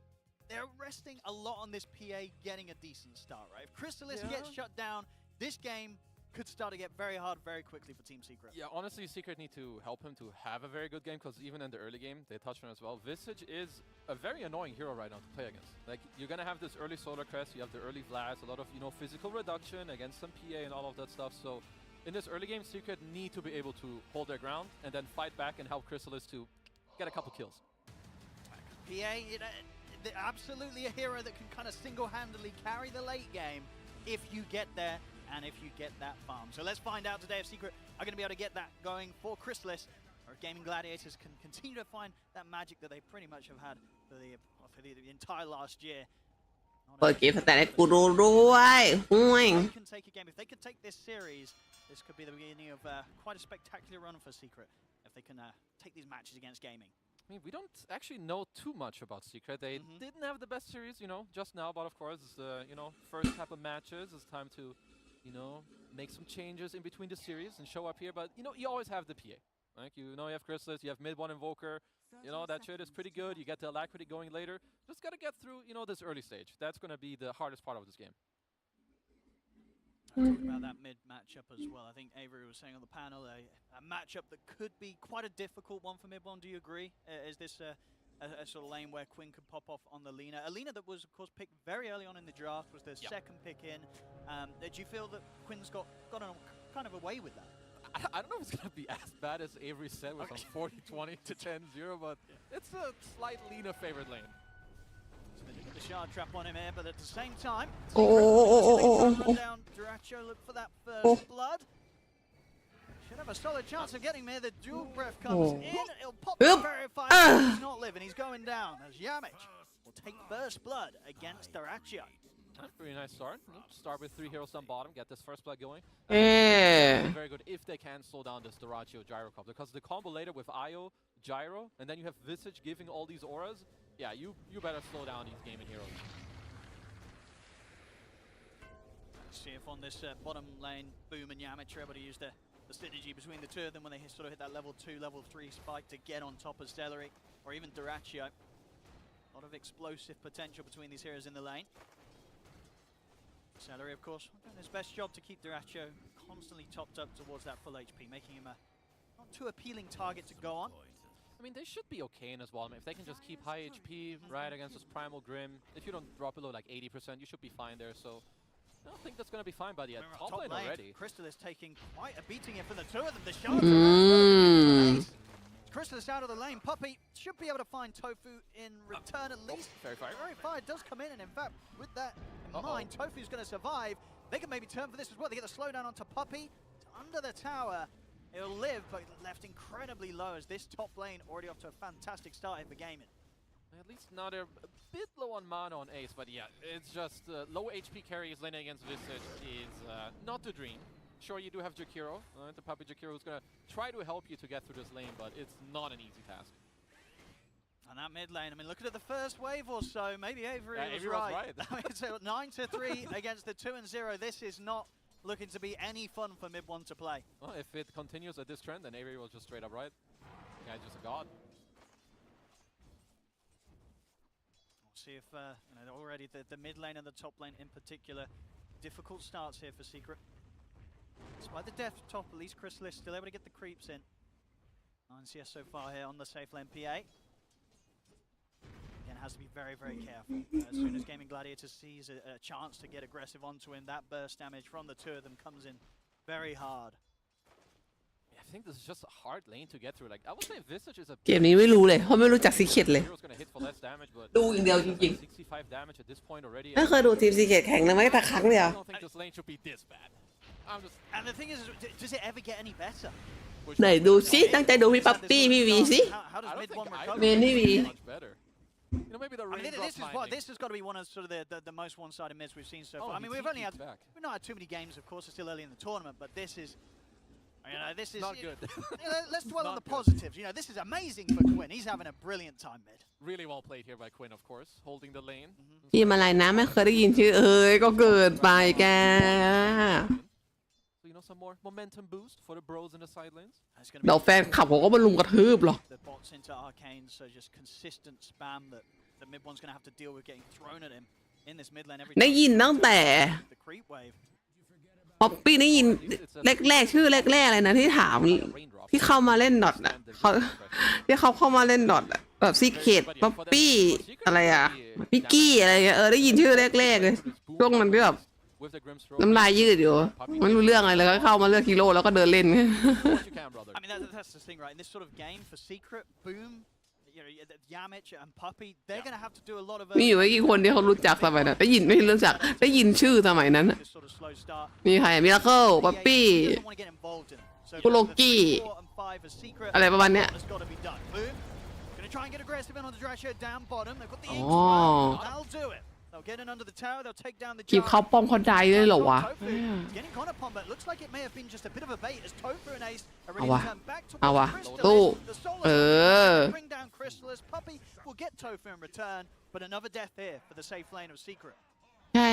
[SPEAKER 13] they're resting a lot on this PA getting a decent start, right? If Chrysalis gets shut down, this game could start to get very hard very quickly for Team Secret.
[SPEAKER 4] Yeah, honestly, Secret need to help him to have a very good game, because even in the early game, they touched on as well. Visage is a very annoying hero right now to play against. Like, you're gonna have this early Solar Crest, you have the early Vlads, a lot of, physical reduction against some PA and all of that stuff. So in this early game, Secret need to be able to hold their ground and then fight back and help Chrysalis to get a couple kills.
[SPEAKER 13] PA, they're absolutely a hero that can kind of single-handedly carry the late game if you get there and if you get that farm. So let's find out today if Secret are going to be able to get that going for Chrysalis, or if Gaming Gladiators can continue to find that magic that they pretty much have had for the entire last year.
[SPEAKER 1] เปิดเกมแต่ให้กูรู้ด้วยห่วย
[SPEAKER 13] They can take a game. If they can take this series, this could be the beginning of quite a spectacular run for Secret if they can take these matches against Gaming.
[SPEAKER 4] I mean, we don't actually know too much about Secret. They didn't have the best series, just now, but of course, it's first type of matches. It's time to, make some changes in between the series and show up here. But, you always have the PA. Like, you have Chrysalis, you have mid 1 Invoker. That shit is pretty good. You get the Alacrity going later. Just gotta get through, this early stage. That's gonna be the hardest part of this game.
[SPEAKER 13] Talking about that mid matchup as well. I think Avery was saying on the panel a matchup that could be quite a difficult one for mid one. Do you agree? Is this a sort of lane where Quinn could pop off on the Lina? A Lina that was, of course, picked very early on in the draft, was their second pick in. Do you feel that Quinn's got kind of away with that?
[SPEAKER 4] I don't know if it's going to be as bad as Avery said with some 40-20 to 10-0, but it's a slight Lina favored lane.
[SPEAKER 13] So they put the shard trap on him here, but at the same time, down Durachio, look for that first blood. Should have a solid chance of getting there. The dual breath comes in. It'll pop the verified. He's not living. He's going down as Yamich will take first blood against Durachio.
[SPEAKER 4] Pretty nice start. Start with 3 heroes on bottom, get this first blood going.
[SPEAKER 1] เอ๊ะ
[SPEAKER 4] Very good if they can slow down this Durachio Gyro combo, because the combo later with Io, Gyro, and then you have Visage giving all these auras. Yeah, you better slow down these gaming heroes.
[SPEAKER 13] See if on this bottom lane, Boom and Yamich are able to use the synergy between the two of them when they sort of hit that level 2, level 3 spike to get on top of Celery, or even Durachio. A lot of explosive potential between these heroes in the lane. Celery, of course, doing his best job to keep Durachio constantly topped up towards that full HP, making him a not too appealing target to go on.
[SPEAKER 4] I mean, they should be okay in as well. I mean, if they can just keep high HP, right, against this Primal Grim, if you don't drop below like 80%, you should be fine there, so I don't think that's going to be fine by the top lane already.
[SPEAKER 13] Chrysalis taking quite a beating here for the two of them. The shard Chrysalis out of the lane. Puppy should be able to find Tofu in return at least.
[SPEAKER 4] Very fire.
[SPEAKER 13] Very fire does come in, and in fact, with that in mind, Tofu's going to survive. They can maybe turn for this as well. They get the slowdown onto Puppy. Under the tower. It'll live, but left incredibly low as this top lane already off to a fantastic start here for Gaming.
[SPEAKER 4] At least now they're a bit low on mana on Ace, but yeah, it's just low HP carries laning against Visage is not the dream. Sure, you do have Jakiro, the Puppy Jakiro, who's gonna try to help you to get through this lane, but it's not an easy task.
[SPEAKER 13] And that mid lane, I mean, look at the first wave or so. Maybe Avery was
[SPEAKER 4] Avery was
[SPEAKER 13] right. I mean, so 9-3 against the 2-0. This is not looking to be any fun for mid one to play.
[SPEAKER 4] Well, if it continues at this trend, then Avery was just straight up right. Yeah, just a god.
[SPEAKER 13] We'll see if already the mid lane and the top lane in particular, difficult starts here for Secret. Despite the death top, at least Chrysalis still able to get the creeps in. 9 CS so far here on the safe lane PA. Again, has to be very, very careful. As soon as Gaming Gladiators sees a chance to get aggressive onto him, that burst damage from the two of them comes in very hard.
[SPEAKER 4] Yeah, I think this is just a hard lane to get through. Like, I would say Visage is a
[SPEAKER 1] เกมนี้ไม่รู้เลยเพราะไม่รู้จักซีเคร็ตเลย
[SPEAKER 4] Hero's gonna hit for less damage, but
[SPEAKER 1] ดูอย่างเดียวจริง
[SPEAKER 4] 65 damage at this point already.
[SPEAKER 1] ๆไม่เคยดูทีมซีเคร็ตแข่งเลยไม่แต่ครั้งเดียว
[SPEAKER 4] I don't think this lane should be this bad. I'm just
[SPEAKER 13] And the thing is, does it ever get any better?
[SPEAKER 1] ไหนดูซิตั้งใจดูพี่ปั๊ปปี้พี่วีสิ
[SPEAKER 13] How does
[SPEAKER 4] I don't
[SPEAKER 13] mid
[SPEAKER 4] think
[SPEAKER 13] one
[SPEAKER 4] I
[SPEAKER 13] recover?
[SPEAKER 4] would
[SPEAKER 1] Man,
[SPEAKER 4] think
[SPEAKER 1] maybe.
[SPEAKER 4] much better. You know, maybe the
[SPEAKER 13] I mean,
[SPEAKER 4] raindrop timing.
[SPEAKER 13] this has got to be one of sort of the most one-sided mids we've seen so far. I mean, we've not had too many games, of course. It's still early in the tournament, but this is, this is
[SPEAKER 4] Not good.
[SPEAKER 13] Let's dwell on
[SPEAKER 4] Not
[SPEAKER 13] the
[SPEAKER 4] good.
[SPEAKER 13] positives. You know, this is amazing for Quinn. He's having a brilliant time mid.
[SPEAKER 4] Really well played here by Quinn, of course, holding the lane.
[SPEAKER 1] ทีมอะไรนะไม่เคยได้ยินชื่อก็เกิดไปแก
[SPEAKER 4] So, you know, some more momentum boost for the bros in the side lanes.
[SPEAKER 13] It's gonna
[SPEAKER 1] เดี๋ยวแฟนขับเขาก็มาลุมกระทืบหรอก
[SPEAKER 13] the bots into Arcane, so just consistent spam that the mid one's going to have to deal with getting thrown at him in this mid lane every
[SPEAKER 1] ได้ยินตั้งแต่
[SPEAKER 13] the creep wave.
[SPEAKER 1] ป๊อปปี้ได้ยินแรกๆชื่อแรกๆเลยนะที่ถามที่เข้ามาเล่นดอทอ่ะเขาที่เขาเข้ามาเล่นดอทอะแบบซีเคร็ตป๊อปปี้อะไรอ่ะพิกกี้อะไรเงี้ยได้ยินชื่อแรกๆเลยช่วงมันก็แบบ
[SPEAKER 4] With the Grim's
[SPEAKER 1] น้ำลายยืดอยู่ไม่รู้เรื่องอะไรเลยก็เข้ามาเลือกฮีโร่แล้วก็เดินเล่น
[SPEAKER 4] what you can, brother.
[SPEAKER 13] I mean, that's the thing, right? In this sort of game for Secret, Boom, Yamich and Puppy, they're going to have to do a lot of
[SPEAKER 1] มีอยู่ไม่กี่คนที่เขารู้จักสมัยนั้นได้ยินไม่รู้จักได้ยินชื่อสมัยนั้น
[SPEAKER 13] this sort of slow start.
[SPEAKER 1] มีใครมิราเคิลป๊อปปี้
[SPEAKER 13] Doesn't want to get involved in it. So
[SPEAKER 1] คุโร
[SPEAKER 13] the
[SPEAKER 1] กี้
[SPEAKER 13] 3, 4, and 5 as Secret.
[SPEAKER 1] อะไรประมาณเนี้ย
[SPEAKER 13] Has got to be done. Boom, going to try and get aggressive in on the Drasher down bottom. They've got the
[SPEAKER 1] อ๋อ
[SPEAKER 13] Ink. That'll do it. They'll get in under the tower. They'll take down the
[SPEAKER 1] คลิป
[SPEAKER 13] giant.
[SPEAKER 1] เขาป้องเขาได้เลยเหรอวะ
[SPEAKER 13] Getting caught upon, but looks like it may have been just a bit of a bait as Tofu and Ace are ready
[SPEAKER 1] เอา
[SPEAKER 13] to
[SPEAKER 1] วะ
[SPEAKER 13] turn back
[SPEAKER 1] เอา
[SPEAKER 13] towards
[SPEAKER 1] วะ
[SPEAKER 13] Crystallis.
[SPEAKER 1] ตู้
[SPEAKER 13] The Solar
[SPEAKER 1] เออ
[SPEAKER 13] bring down Crystallis. Puppy will get Tofu in return, but another death here for the safe lane of Secret.
[SPEAKER 1] ใช่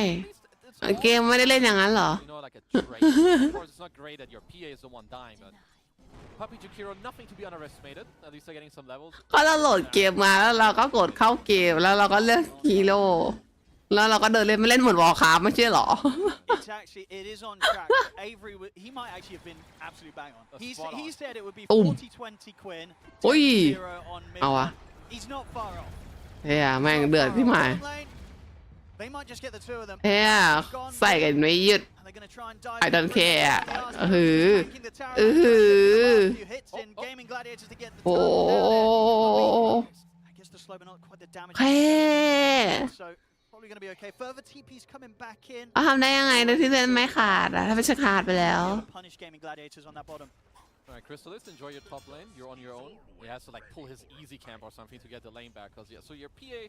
[SPEAKER 1] เกมไม่ได้เล่นอย่างนั้นเหรอ
[SPEAKER 4] You know, like a trade. Of course, it's not great that your PA is the one dying, but Puppy Jakiro, nothing to be underestimated. At least they're getting some levels.
[SPEAKER 1] ก็เราโหลดเกมมาแล้วเราก็กดเข้าเกมแล้วเราก็เลือกฮีโร่แล้วเราก็เดินเล่นไม่เล่นเหมือนวอลคราฟไม่ใช่เหรอ
[SPEAKER 13] It's actually, it is on track. Avery, he might actually have been absolutely bang on. He said it would be 40-20 Quinn,
[SPEAKER 1] โอ้ย
[SPEAKER 13] 0 on mid.
[SPEAKER 1] เอาวะ
[SPEAKER 13] He's not far off.
[SPEAKER 1] เฮียแม่งเดือดที่หมาย
[SPEAKER 13] Bottom lane, they might just get the two of them.
[SPEAKER 1] เฮียใส่กันไม่หยุด
[SPEAKER 13] And they're going to try and dive.
[SPEAKER 1] I don't
[SPEAKER 13] in.
[SPEAKER 1] care.
[SPEAKER 13] Tanking the tower.
[SPEAKER 1] A
[SPEAKER 13] few hits in. Gaming Gladiators to get the
[SPEAKER 1] โอ้
[SPEAKER 13] I guess the slow, but not quite the damage.
[SPEAKER 1] แค่
[SPEAKER 13] So probably going to be okay. Further TP's coming back in.
[SPEAKER 1] เอาทำได้ยังไงโดยที่เล่นไม่ขาดอะถ้าไม่ใช่ขาดไปแล้ว
[SPEAKER 13] Punish Gaming Gladiators on that bottom.
[SPEAKER 4] Alright, Crystallis, enjoy your top lane. You're on your own. He has to like pull his easy camp or something to get the lane back. Cause yeah, so your PA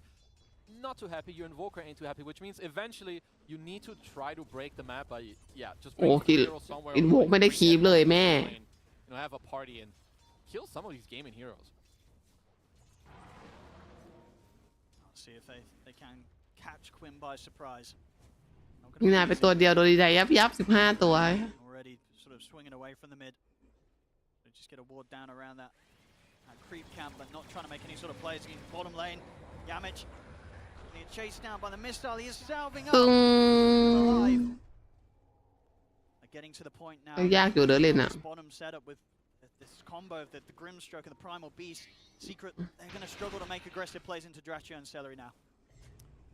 [SPEAKER 4] not too happy. Your Invoker ain't too happy, which means eventually you need to try to break the map by just
[SPEAKER 1] โอ้
[SPEAKER 4] bring
[SPEAKER 1] กิล
[SPEAKER 4] heroes somewhere.
[SPEAKER 1] อินโวกไม่ได้คีบเลยแม่
[SPEAKER 4] You know, have a party and kill some of these gaming heroes.
[SPEAKER 13] Let's see if they can catch Quinn by surprise.
[SPEAKER 1] นี่นายเป็นตัวเดียวโดนดีใจยับ15 ตัว
[SPEAKER 13] Already sort of swinging away from the mid. They just get a ward down around that creep camp, but not trying to make any sort of plays against bottom lane. Yamich being chased down by the missile. He is salving up.
[SPEAKER 1] ตึง
[SPEAKER 13] Alive. They're getting to the point now.
[SPEAKER 1] ยากอยู่เดินเล่นอะ
[SPEAKER 13] This bottom setup with this combo of the Grimstroke and the Primal Beast. Secret, they're going to struggle to make aggressive plays into Drachio and Celery now.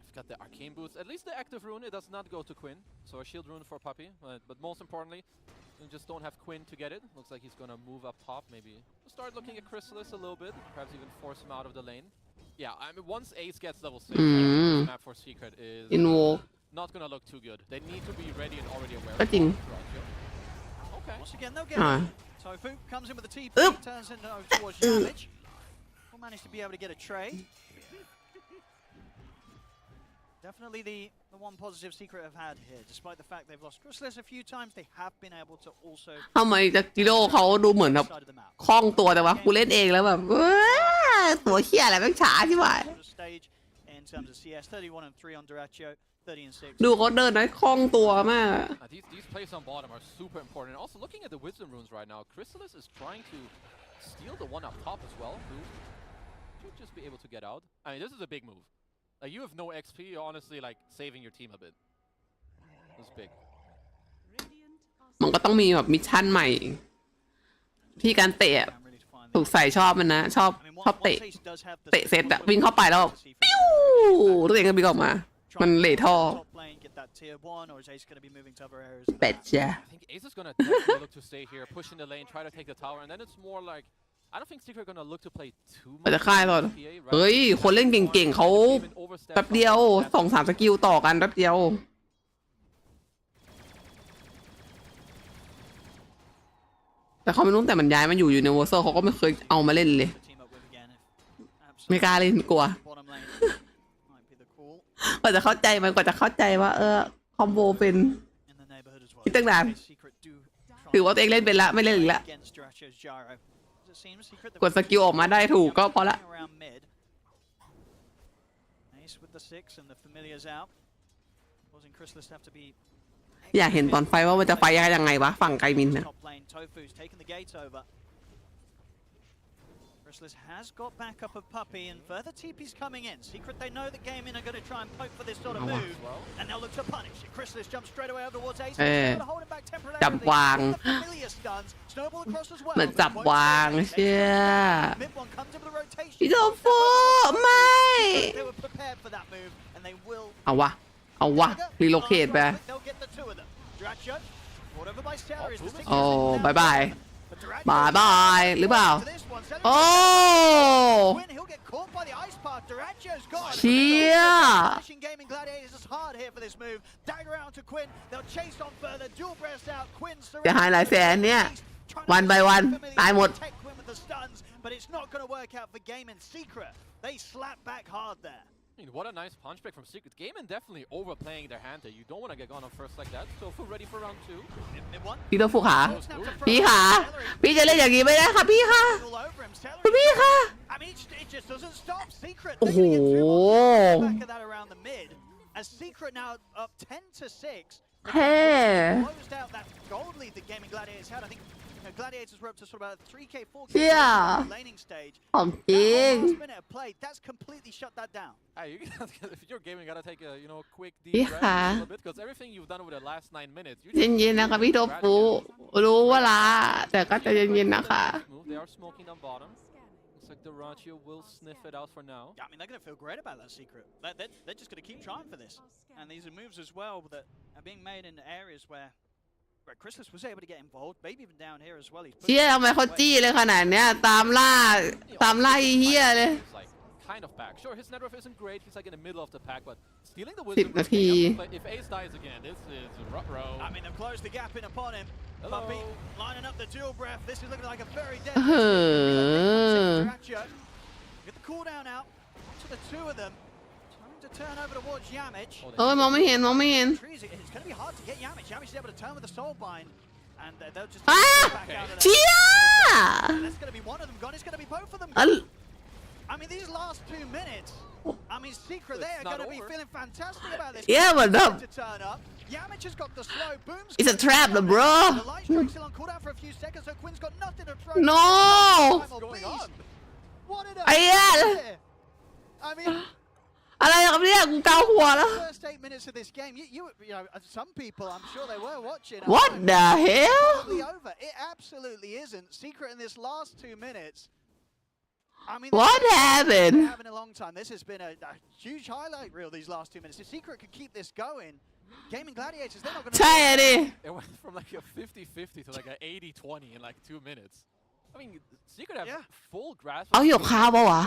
[SPEAKER 4] I've got the Arcane Boots. At least the active rune, it does not go to Quinn. So a shield rune for Puppy. But most importantly, you just don't have Quinn to get it. Looks like he's going to move up top, maybe start looking at Crystallis a little bit. Perhaps even force him out of the lane. Yeah, I mean, once Ace gets level 6, the map for Secret is
[SPEAKER 1] อินโวก
[SPEAKER 4] not going to look too good. They need to be ready and already aware.
[SPEAKER 1] ก็จริง
[SPEAKER 4] Okay.
[SPEAKER 13] Once again, they'll get
[SPEAKER 1] อ่า
[SPEAKER 13] it. Tofu comes in with the TP, turns it towards Yamich. Will manage to be able to get a trade. definitely the one positive Secret have had here. Despite the fact they've lost Chrysalis a few times, they have been able to also
[SPEAKER 1] ทำไมจากจิโร่เขาดูเหมือนแบบ
[SPEAKER 13] side of them out.
[SPEAKER 1] คล่องตัวแต่ว่ากูเล่นเองแล้วแบบตัวเหี้ยอะไรแม่งช้าใช่ไหม
[SPEAKER 13] Stage in terms of CS, 31 and 3 on Duraccio, 30 and 6.
[SPEAKER 1] ดูเขาเดินได้คล่องตัวมาก
[SPEAKER 4] These plays on bottom are super important. And also looking at the Wisdom runes right now, Chrysalis is trying to steal the one up top as well, who should just be able to get out. I mean, this is a big move. Like, you have no XP, you're honestly like saving your team a bit. This is big.
[SPEAKER 1] มันก็ต้องมีแบบมิชชั่นใหม่ที่การเตะถูกใส่ชอบมันนะชอบเตะเสร็จอะวิ่งเข้าไปแล้วปิ้วตัวเองก็วิ่งออกมามันเหล่ท่อเป็ดจ้ะ
[SPEAKER 4] I think Ace is gonna definitely look to stay here, push in the lane, try to take the tower, and then it's more like I don't think Secret gonna look to play too
[SPEAKER 1] มัน
[SPEAKER 4] much.
[SPEAKER 1] จะค่ายก่อนเฮ้ยคนเล่นเก่งๆเขาแป๊บเดียว2-3 สกิลต่อกันแป๊บเดียวแต่เขาไม่รู้แต่มันย้ายมาอยู่ในวอร์เซอร์เขาก็ไม่เคยเอามาเล่นเลยไม่กล้าเล่นกลัวกว่าจะเข้าใจมันกว่าจะเข้าใจว่าคอมโบเป็นคิดตั้งนานถือว่าตัวเองเล่นเป็นละไม่เล่นอีกละกดสกิลออกมาได้ถูกก็พอละอยากเห็นตอนไฟว่ามันจะไฟยังไงวะฝั่งไกมินนะ
[SPEAKER 13] Chrysalis has got backup of Puppy and further TP's coming in. Secret, they know that Gaming are going to try and poke for this sort of move, and they'll look to punish it. Chrysalis jumps straight away over towards Ace, to hold him back temporarily.
[SPEAKER 1] จับวาง
[SPEAKER 13] Familiar stuns, snowball across as well.
[SPEAKER 1] มันจับวางเชี่ย
[SPEAKER 13] Mid one comes into the rotation.
[SPEAKER 1] พี่โดฟูไม่
[SPEAKER 13] They were prepared for that move, and they will.
[SPEAKER 1] เอาวะรีโลเคทไป
[SPEAKER 13] They'll get the two of them. Dracho, whatever by Sarah is.
[SPEAKER 1] โอ้บายบายหรือเปล่าโอ้เชี่ยจะหายหลายแสนเนี่ยวันbyวันตายหมด
[SPEAKER 4] I mean, what a nice punch back from Secret. Gaming definitely overplaying their hand there. You don't want to get gone on first like that. So we're ready for round 2.
[SPEAKER 1] พี่โดฟูขาพี่ขาพี่จะเล่นอย่างนี้ไม่ได้ค่ะพี่ค่ะพี่ค่ะโอ้โห
[SPEAKER 13] As Secret now up 10 to 6.
[SPEAKER 1] แฮ่
[SPEAKER 13] Closed out that gold lead that Gaming Gladiators had. I think Gladiators were up to sort of about 3K, 4K laning stage.
[SPEAKER 1] ของจริง
[SPEAKER 13] Last minute of play, that's completely shut that down.
[SPEAKER 4] Hey, if you're gaming, you gotta take a quick deep breath a little bit because everything you've done over the last 9 minutes.
[SPEAKER 1] เย็นๆนะคะพี่โดฟูรู้ว่าล้าแต่ก็จะเย็นๆนะคะ
[SPEAKER 4] They are smoking on bottom. Looks like the Ratio will sniff it out for now.
[SPEAKER 13] Yeah, I mean, they're going to feel great about that Secret. They're just going to keep trying for this. And these are moves as well that are being made in areas where Chrysalis was able to get involved, maybe even down here as well.
[SPEAKER 1] เชี่ยทำไมเขาจี้เลยขนาดเนี้ยตามล่าเฮียเลย
[SPEAKER 4] Kind of back. Sure, his net worth isn't great. He's like in the middle of the pack, but stealing the wisdom.
[SPEAKER 1] 10 นาที
[SPEAKER 4] But if Ace dies again, this is row.
[SPEAKER 13] I mean, they've closed the gap in upon him. Puppy lining up the dual breath. This is looking like a very dead. Get the cooldown out to the two of them. Trying to turn over towards Yamich.
[SPEAKER 1] มองไม่เห็น
[SPEAKER 13] It's going to be hard to get Yamich. Yamich is able to turn with the soul bind. And they'll just back out of
[SPEAKER 1] เชี่ย
[SPEAKER 13] That's going to be one of them gone. It's going to be both of them. I mean, these last 2 minutes. I mean, Secret, they are going to be feeling fantastic about this.
[SPEAKER 1] Yeah, but no.
[SPEAKER 13] To turn up. Yamich has got the slow booms.
[SPEAKER 1] It's a trap, bro.
[SPEAKER 13] The light strike's still on cooldown for a few seconds, so Quinn's got nothing to throw.
[SPEAKER 1] No.
[SPEAKER 13] What's going on? What did I mean,
[SPEAKER 1] อะไรครับเนี่ยกูเกาหัวแล้ว
[SPEAKER 13] first 8 minutes of this game, you know, some people, I'm sure they were watching.
[SPEAKER 1] What the hell?
[SPEAKER 13] Over. It absolutely isn't. Secret in this last 2 minutes. I mean,
[SPEAKER 1] what happened?
[SPEAKER 13] Having a long time. This has been a huge highlight reel these last 2 minutes. If Secret could keep this going, Gaming Gladiators, they're not going to.
[SPEAKER 1] ใช่ดิ
[SPEAKER 4] It went from like a 50-50 to like a 80-20 in like 2 minutes. I mean, Secret have full grasp.
[SPEAKER 1] เอาหิวข้าวปะวะ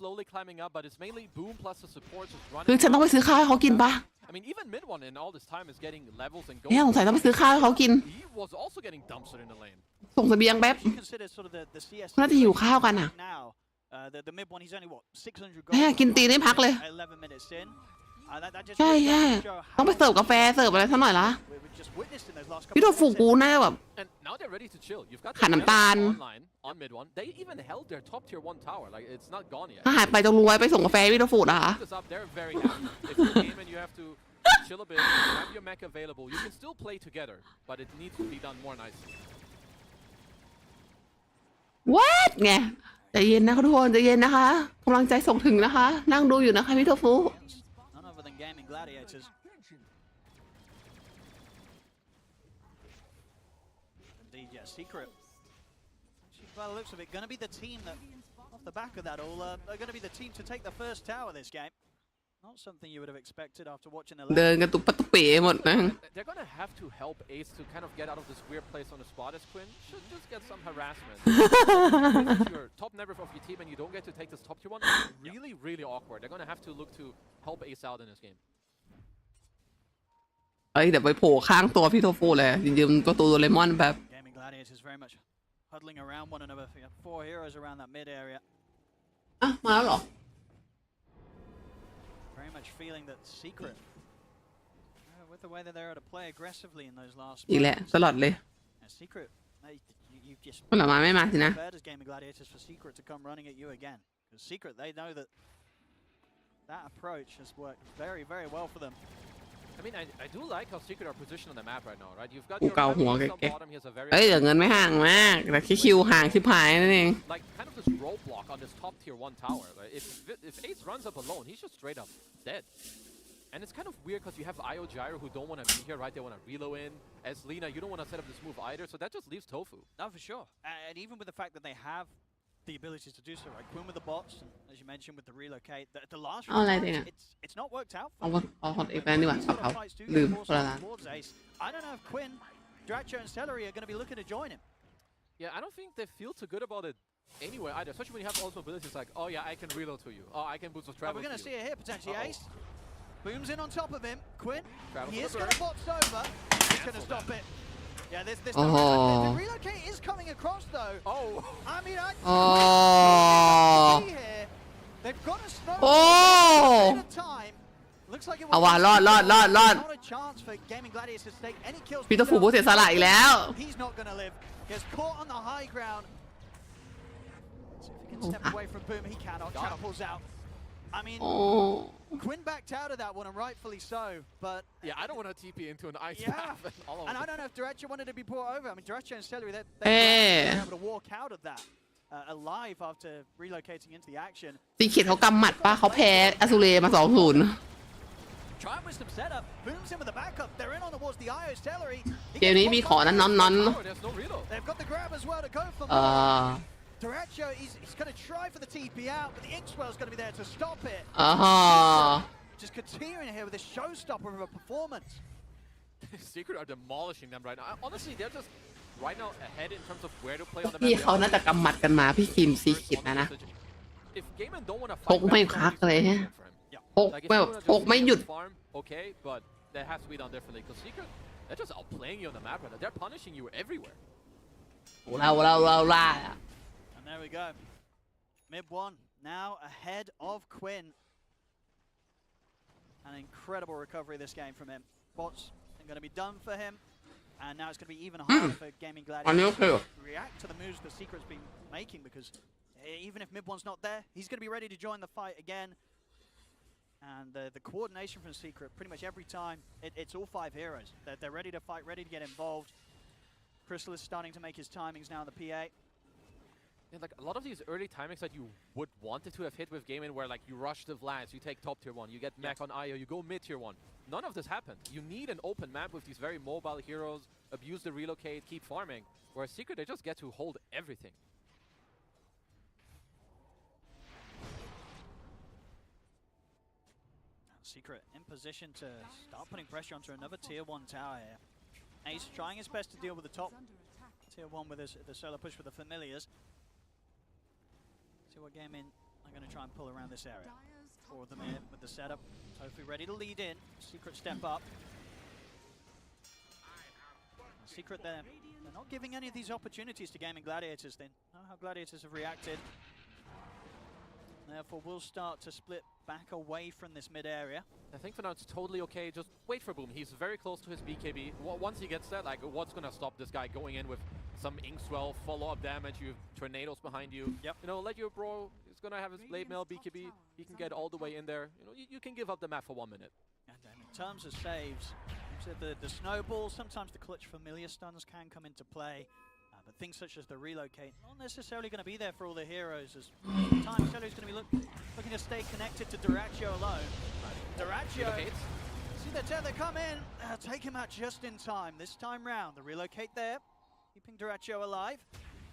[SPEAKER 4] Slowly climbing up, but it's mainly Boom plus the supports just running.
[SPEAKER 1] คือฉันต้องไปซื้อข้าวให้เขากินปะ
[SPEAKER 4] I mean, even mid one in all this time is getting levels and goals.
[SPEAKER 1] เนี่ยสงสัยต้องไปซื้อข้าวให้เขากิน
[SPEAKER 4] He was also getting dumpstered in the lane.
[SPEAKER 1] ส่งเสบียงแป๊บน่าจะหิวข้าวกันอ่ะ
[SPEAKER 13] The mid one, he's only what 600
[SPEAKER 1] ให้กินตีนให้พักเลย
[SPEAKER 13] 11 minutes in.
[SPEAKER 1] ใช่ใช่ต้องไปเสิร์ฟกาแฟเสิร์ฟอะไรสักหน่อยละพี่โดฟูกูน่าจะแบบ
[SPEAKER 4] And now they're ready to chill. You've got
[SPEAKER 1] ขันน้ำตาล
[SPEAKER 4] online on mid one. They even held their top tier 1 tower. Like it's not gone yet.
[SPEAKER 1] ถ้าหายไปจงรู้ไว้ไปส่งกาแฟให้พี่โดฟูนะคะ
[SPEAKER 4] This up, they're very happy. If you're game and you have to chill a bit, have your mech available, you can still play together, but it needs to be done more nicely.
[SPEAKER 1] What ไงใจเย็นนะคะทุกคนใจเย็นนะคะกำลังใจส่งถึงนะคะ นั่งดูอยู่นะคะพี่โดฟู
[SPEAKER 13] None other than Gaming Gladiators. Indeed, yeah, Secret. Actually, by the looks of it, going to be the team that, off the back of that all, are going to be the team to take the first tower this game. Not something you would have expected after watching the
[SPEAKER 1] เดินกันตุกปะตุกเป๋หมดนะ
[SPEAKER 4] They're gonna have to help Ace to kind of get out of this weird place on the spot as Quinn. Should just get some harassment. If you're top member of your team and you don't get to take this top tier one, really, really awkward. They're gonna have to look to help Ace out in this game.
[SPEAKER 1] เอ้ยเดี๋ยวไปโผล่ข้างตัวพี่โทฟูเลยจริงๆตัวโดเรมอนแบบ
[SPEAKER 13] Gaming Gladiators very much huddling around one another. We have 4 heroes around that mid area.
[SPEAKER 1] อ่ะมาแล้วเหรอ
[SPEAKER 13] Very much feeling that Secret, with the way that they're able to play aggressively in those last
[SPEAKER 1] อีกแหละตลอดเลย
[SPEAKER 13] Secret, you just
[SPEAKER 1] คนหลังมาไม่มาสินะ
[SPEAKER 13] prepared as Gaming Gladiators for Secret to come running at you again. Because Secret, they know that that approach has worked very, very well for them.
[SPEAKER 4] I mean, I do like how Secret are positioned on the map right now, right? You've got
[SPEAKER 1] กู
[SPEAKER 4] your
[SPEAKER 1] เกาหัว
[SPEAKER 4] Rabbit
[SPEAKER 1] แก
[SPEAKER 4] Ace on bottom. He has a very
[SPEAKER 1] เอ้ยเดี๋ยวเงินไม่ห่างมากแต่แค่คิวห่างชิบหายนั่นเอง
[SPEAKER 4] like kind of this roadblock on this top tier 1 tower. Like if Ace runs up alone, he's just straight up dead. And it's kind of weird because you have Io Gyro who don't want to be here, right? They want to reload in. As Lina, you don't want to set up this move either, so that just leaves Tofu.
[SPEAKER 13] No, for sure. And even with the fact that they have the ability to do so, right? Quinn with the bots, and as you mentioned with the relocate, the last round, it's not worked out.
[SPEAKER 1] เอาฮอตเอฟแอนดีกว่าเอาลืมคนละร้าน
[SPEAKER 13] I don't know if Quinn, Dracho, and Celery are going to be looking to join him.
[SPEAKER 4] Yeah, I don't think they feel too good about it anyway either, especially when you have also abilities like, oh yeah, I can reload to you. Oh, I can boost with travel.
[SPEAKER 13] We're going to see it here, potentially. Ace booms in on top of him. Quinn,
[SPEAKER 4] Travel
[SPEAKER 13] he
[SPEAKER 4] for
[SPEAKER 13] is
[SPEAKER 4] the
[SPEAKER 13] going to
[SPEAKER 4] bird.
[SPEAKER 13] bots over. He's going to stop it. Yeah, this
[SPEAKER 1] Oh.
[SPEAKER 13] the relocate is coming across though.
[SPEAKER 4] Oh,
[SPEAKER 13] I mean,
[SPEAKER 1] Oh.
[SPEAKER 13] here. They've got to slow
[SPEAKER 1] Oh.
[SPEAKER 13] at a time. Looks like it
[SPEAKER 1] เอาว่ะรอด
[SPEAKER 13] not a chance for Gaming Gladiators to take any kills.
[SPEAKER 1] พี่โทฟูผู้เสียสละอีกแล้ว
[SPEAKER 13] He's not going to live. Gets caught on the high ground. See if he can step away from Boom. He cannot. Channel pulls out. I mean,
[SPEAKER 1] โอ้
[SPEAKER 13] Quinn backed out of that one, and rightfully so. But
[SPEAKER 4] yeah, I don't want to TP into an ice
[SPEAKER 13] yeah,
[SPEAKER 4] path. All of
[SPEAKER 13] and I
[SPEAKER 4] it.
[SPEAKER 13] don't know if Derecha wanted to be brought over. I mean, Derecha and Celery, they
[SPEAKER 1] Eh.
[SPEAKER 13] were able to walk out of that alive after relocating into the action.
[SPEAKER 1] ซีเขียดเขากำหมัดป่ะเขาแพ้อสูเรมา2-0
[SPEAKER 13] Try and wisdom setup. Booms in with the backup. They're in on towards the Io Celery.
[SPEAKER 1] เกมนี้มีขอนั้นนอน
[SPEAKER 4] Oh, there's no reload.
[SPEAKER 13] They've got the grab as well to go for
[SPEAKER 1] เอ่
[SPEAKER 13] more.
[SPEAKER 1] อ
[SPEAKER 13] Derecho, he's going to try for the TP out, but the Inkswell's going to be there to stop it.
[SPEAKER 1] ฮะ
[SPEAKER 13] Just continuing here with a showstopper of a performance.
[SPEAKER 4] Secret are demolishing them right now. Honestly, they're just right now ahead in terms of where to play on the
[SPEAKER 1] พี่
[SPEAKER 4] map.
[SPEAKER 1] เขาน่าจะกำหมัดกันมาพี่คิมซีเขียดนะ
[SPEAKER 4] If Gaiman don't want to
[SPEAKER 1] พก
[SPEAKER 4] fight
[SPEAKER 1] ไม่
[SPEAKER 4] back,
[SPEAKER 1] พักเลยฮะ
[SPEAKER 4] Yeah.
[SPEAKER 1] พก
[SPEAKER 4] Like if
[SPEAKER 1] แบ
[SPEAKER 4] you
[SPEAKER 1] บ
[SPEAKER 4] wanna
[SPEAKER 1] พก
[SPEAKER 4] just
[SPEAKER 1] ไม่หยุด
[SPEAKER 4] farm, okay, but that has to be done differently. Because Secret, they're just outplaying you on the map right now. They're punishing you everywhere.
[SPEAKER 1] เรา
[SPEAKER 13] And there we go. Mid one now ahead of Quinn. An incredible recovery this game from him. Bots are going to be done for him. And now it's going to be even harder for Gaming Gladiators to react to the moves the Secret's been making, because even if mid one's not there, he's going to be ready to join the fight again. And the coordination from Secret, pretty much every time, it's all 5 heroes. They're ready to fight, ready to get involved. Crystal is starting to make his timings now in the PA.
[SPEAKER 4] Yeah, like a lot of these early timings that you would wanted to have hit with Gaiman, where like you rush the Vlans, you take top tier 1, you get mech on Io, you go mid tier 1. None of this happened. You need an open map with these very mobile heroes, abuse the relocate, keep farming. Whereas Secret, they just get to hold everything.
[SPEAKER 13] Secret in position to start putting pressure onto another tier 1 tower here. Ace trying his best to deal with the top tier 1 with the solo push with the familiars. See what Gaming are going to try and pull around this area. 4 of them here with the setup. Tofu ready to lead in. Secret step up. Secret there. They're not giving any of these opportunities to Gaming Gladiators then. Know how Gladiators have reacted. Therefore, we'll start to split back away from this mid area.
[SPEAKER 6] I think for now it's totally okay. Just wait for Boom. He's very close to his BKB. Once he gets that, like, what's gonna stop this guy going in with some Inkswell follow-up damage? You have tornadoes behind you.
[SPEAKER 13] Yep.
[SPEAKER 6] You know, let your bro. He's gonna have his blade mail BKB. He can get all the way in there. You know, you can give up the map for 1 minute.
[SPEAKER 13] And in terms of saves, so the snowballs, sometimes the clutch familiar stuns can come into play. But things such as the relocate, not necessarily going to be there for all the heroes. As time, Cellu's going to be looking to stay connected to Dyrachyo alone. Dyrachyo, see the tether come in, take him out just in time. This time round, the relocate there, keeping Dyrachyo alive.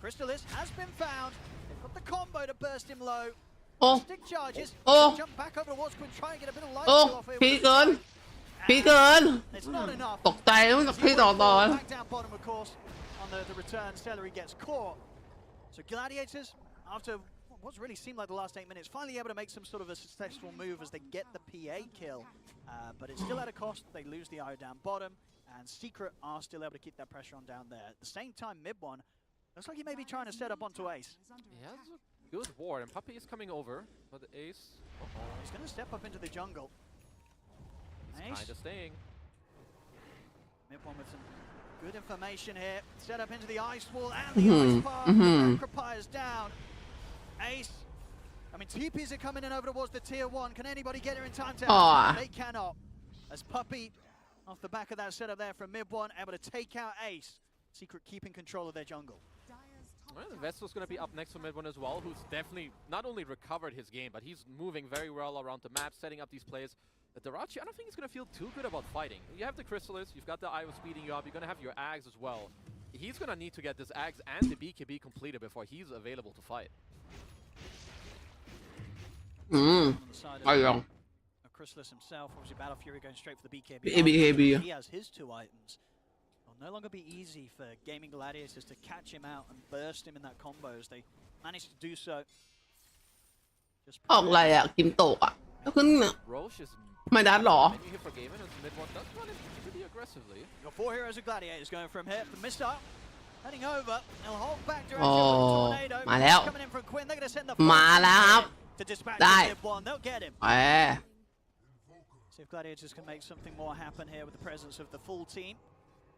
[SPEAKER 13] Crystallis has been found. They've got the combo to burst him low. Stick charges. Jump back over towards Quinn, try and get a bit of life off here.
[SPEAKER 1] พี่เกิน
[SPEAKER 13] It's not enough.
[SPEAKER 1] ตกใจแล้วมันพี่ต่อ
[SPEAKER 13] Back down bottom, of course. On the return, Celery gets caught. So Gladiators, after what's really seemed like the last 8 minutes, finally able to make some sort of a successful move as they get the PA kill. But it's still at a cost. They lose the IO down bottom, and Secret are still able to keep that pressure on down there. At the same time, mid one looks like he may be trying to set up onto Ace.
[SPEAKER 6] He has a good ward, and Puppy is coming over, but the Ace.
[SPEAKER 13] He's going to step up into the jungle.
[SPEAKER 6] He's kind of staying.
[SPEAKER 13] Mid one with some good information here. Set up into the ice wall and the ice path. Macropyre's down. Ace. I mean, TPs are coming in over towards the tier 1. Can anybody get here in time to help? They cannot. As Puppy, off the back of that setup there from mid 1, able to take out Ace. Secret keeping control of their jungle.
[SPEAKER 6] Well, the Vestal's going to be up next for mid 1 as well, who's definitely not only recovered his game, but he's moving very well around the map, setting up these plays. The Dyrachyo, I don't think he's going to feel too good about fighting. You have the Crystallis, you've got the IO speeding you up, you're going to have your Ags as well. He's going to need to get this Ags and the BKB completed before he's available to fight.
[SPEAKER 13] Crystallis himself, obviously Battle Fury going straight for the BKB. He has his 2 items. It'll no longer be easy for Gaming Gladiators to catch him out and burst him in that combo as they managed to do so.
[SPEAKER 1] ออกอะไรอ่ะ กินโตะอ่ะแล้วขึ้น
[SPEAKER 6] Roche is
[SPEAKER 1] ไม่ดัดหรอ
[SPEAKER 6] here for Gaming as mid 1 does run in pretty aggressively.
[SPEAKER 13] Got 4 heroes of Gladiators going from here. The missile heading over. They'll hold back direction with the tornado.
[SPEAKER 1] มาแล้ว
[SPEAKER 13] Coming in from Quinn. They're going to send the
[SPEAKER 1] มาแล้วครับ
[SPEAKER 13] to dispatch
[SPEAKER 1] ได้
[SPEAKER 13] mid 1. They'll get him.
[SPEAKER 1] แหม
[SPEAKER 13] See if Gladiators can make something more happen here with the presence of the full team.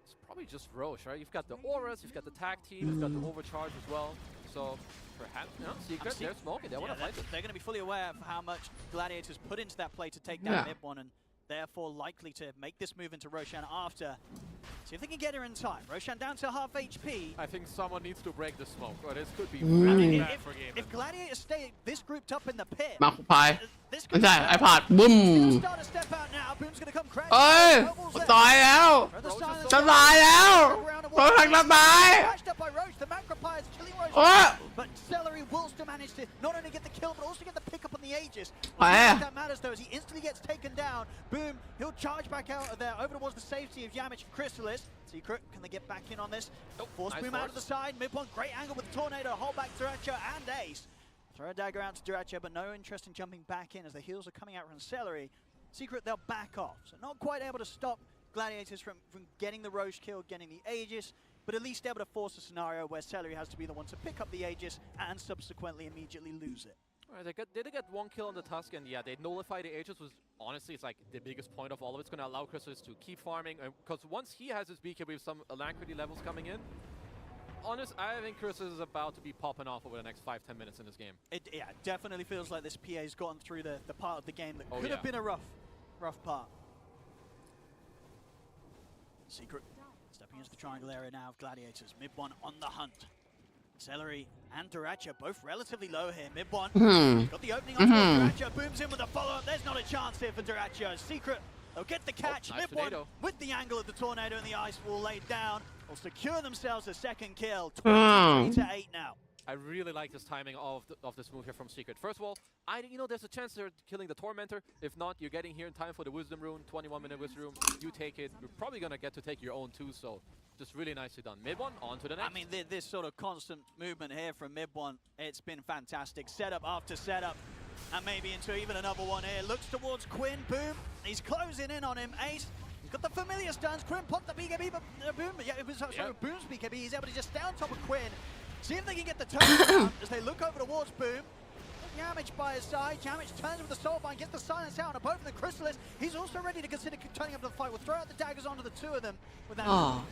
[SPEAKER 6] It's probably just Roche, right? You've got the auras, you've got the tag team, you've got the overcharge as well. So perhaps, you know, Secret, they're smoking. They want to fight it.
[SPEAKER 13] They're going to be fully aware of how much Gladiators put into that play to take down mid 1, and therefore likely to make this move into Roshan after. See if they can get her in time. Roshan down to half HP.
[SPEAKER 6] I think someone needs to break the smoke, or this could be
[SPEAKER 13] I mean,
[SPEAKER 6] really bad for Gaming.
[SPEAKER 13] if Gladiators stay this grouped up in the pit,
[SPEAKER 1] มาคุพาย
[SPEAKER 13] this
[SPEAKER 1] ไม่
[SPEAKER 13] could
[SPEAKER 1] ใช่ ไอพาดบึ้ม
[SPEAKER 13] start to step out now. Boom's going to come crashing.
[SPEAKER 1] เอ้ยตายแล้วจะตายแล้วโดนทางจะตาย
[SPEAKER 13] Crashed up by Roche. The Macropyre's killing Roche.
[SPEAKER 1] โอ้ย
[SPEAKER 13] But Celery will still manage to not only get the kill, but also get the pickup on the Aegis.
[SPEAKER 1] Yeah.
[SPEAKER 13] That matters though, as he instantly gets taken down. Boom, he'll charge back out of there, over towards the safety of Yamich and Crystallis. Secret, can they get back in on this? Nope, force
[SPEAKER 6] nice
[SPEAKER 13] Boom out of the side. Mid one, great angle with the Tornado, hold back Dyrachyo and Ace. Throw a dagger out to Dyrachyo, but no interest in jumping back in as the heals are coming out from Celery. Secret, they'll back off. So not quite able to stop Gladiators from getting the Roche kill, getting the Aegis, but at least able to force a scenario where Celery has to be the one to pick up the Aegis and subsequently immediately lose it.
[SPEAKER 6] Alright, they did get 1 kill on the Tusk, and yeah, they nullify the Aegis, was honestly, it's like the biggest point of all of it. It's going to allow Crystallis to keep farming, because once he has his BKB with some alacrity levels coming in, I think Crystallis is about to be popping off over the next 5-10 minutes in this game.
[SPEAKER 13] Yeah, it definitely feels like this PA's gotten through the part of the game that could have been a rough part. Secret stepping into the triangle area now of Gladiators. Mid 1 on the hunt. Celery and Dyrachyo both relatively low here. Mid 1 got the opening on Dyrachyo. Booms in with a follow-up. There's not a chance here for Dyrachyo. Secret, they'll get the catch.
[SPEAKER 6] Nice
[SPEAKER 13] Mid 1 with the angle of the tornado and the ice wall laid down. Will secure themselves a second kill. 23-8 now.
[SPEAKER 6] I really like this timing of this move here from Secret. First of all, you know, there's a chance they're killing the Tormentor. If not, you're getting here in time for the Wisdom Rune, 21-minute Wisdom Rune. You take it. You're probably going to get to take your own too, so just really nicely done. Mid 1, on to the next.
[SPEAKER 13] I mean, this sort of constant movement here from mid 1, it's been fantastic. Setup after setup, and maybe into even another one here. Looks towards Quinn. Boom. He's closing in on him. Ace. He's got the familiar stuns. Quinn popped the BKB, but Boom. Yeah, it was sorry, Boom's BKB. He's able to just stay on top of Quinn. See if they can get the turnaround as they look over towards Boom. Yamich by his side. Yamich turns with the Soulbind, gets the silence out on both of the Chrysalis. He's also ready to consider turning up the fight. We'll throw out the daggers onto the two of them with that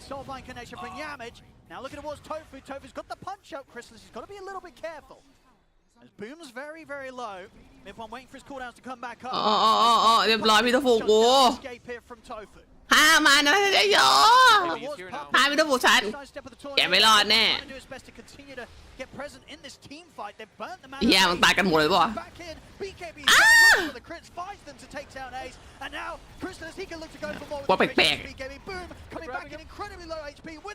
[SPEAKER 13] Soulbind connection from Yamich. Now looking towards Tofu. Tofu's got the punch out Chrysalis. He's got to be a little bit careful. As Boom's very, very low. Mid-1 waiting for his cooldowns to come back up.
[SPEAKER 1] เรียบร้อยพี่ตะฟูกู
[SPEAKER 13] Escape here from Tofu.
[SPEAKER 1] ห้ามานะจะโยห้าพี่ตะฟูฉันแกไม่รอดแน่เฮียมันตายกันหมดเลยป่ะว่าแปลกๆ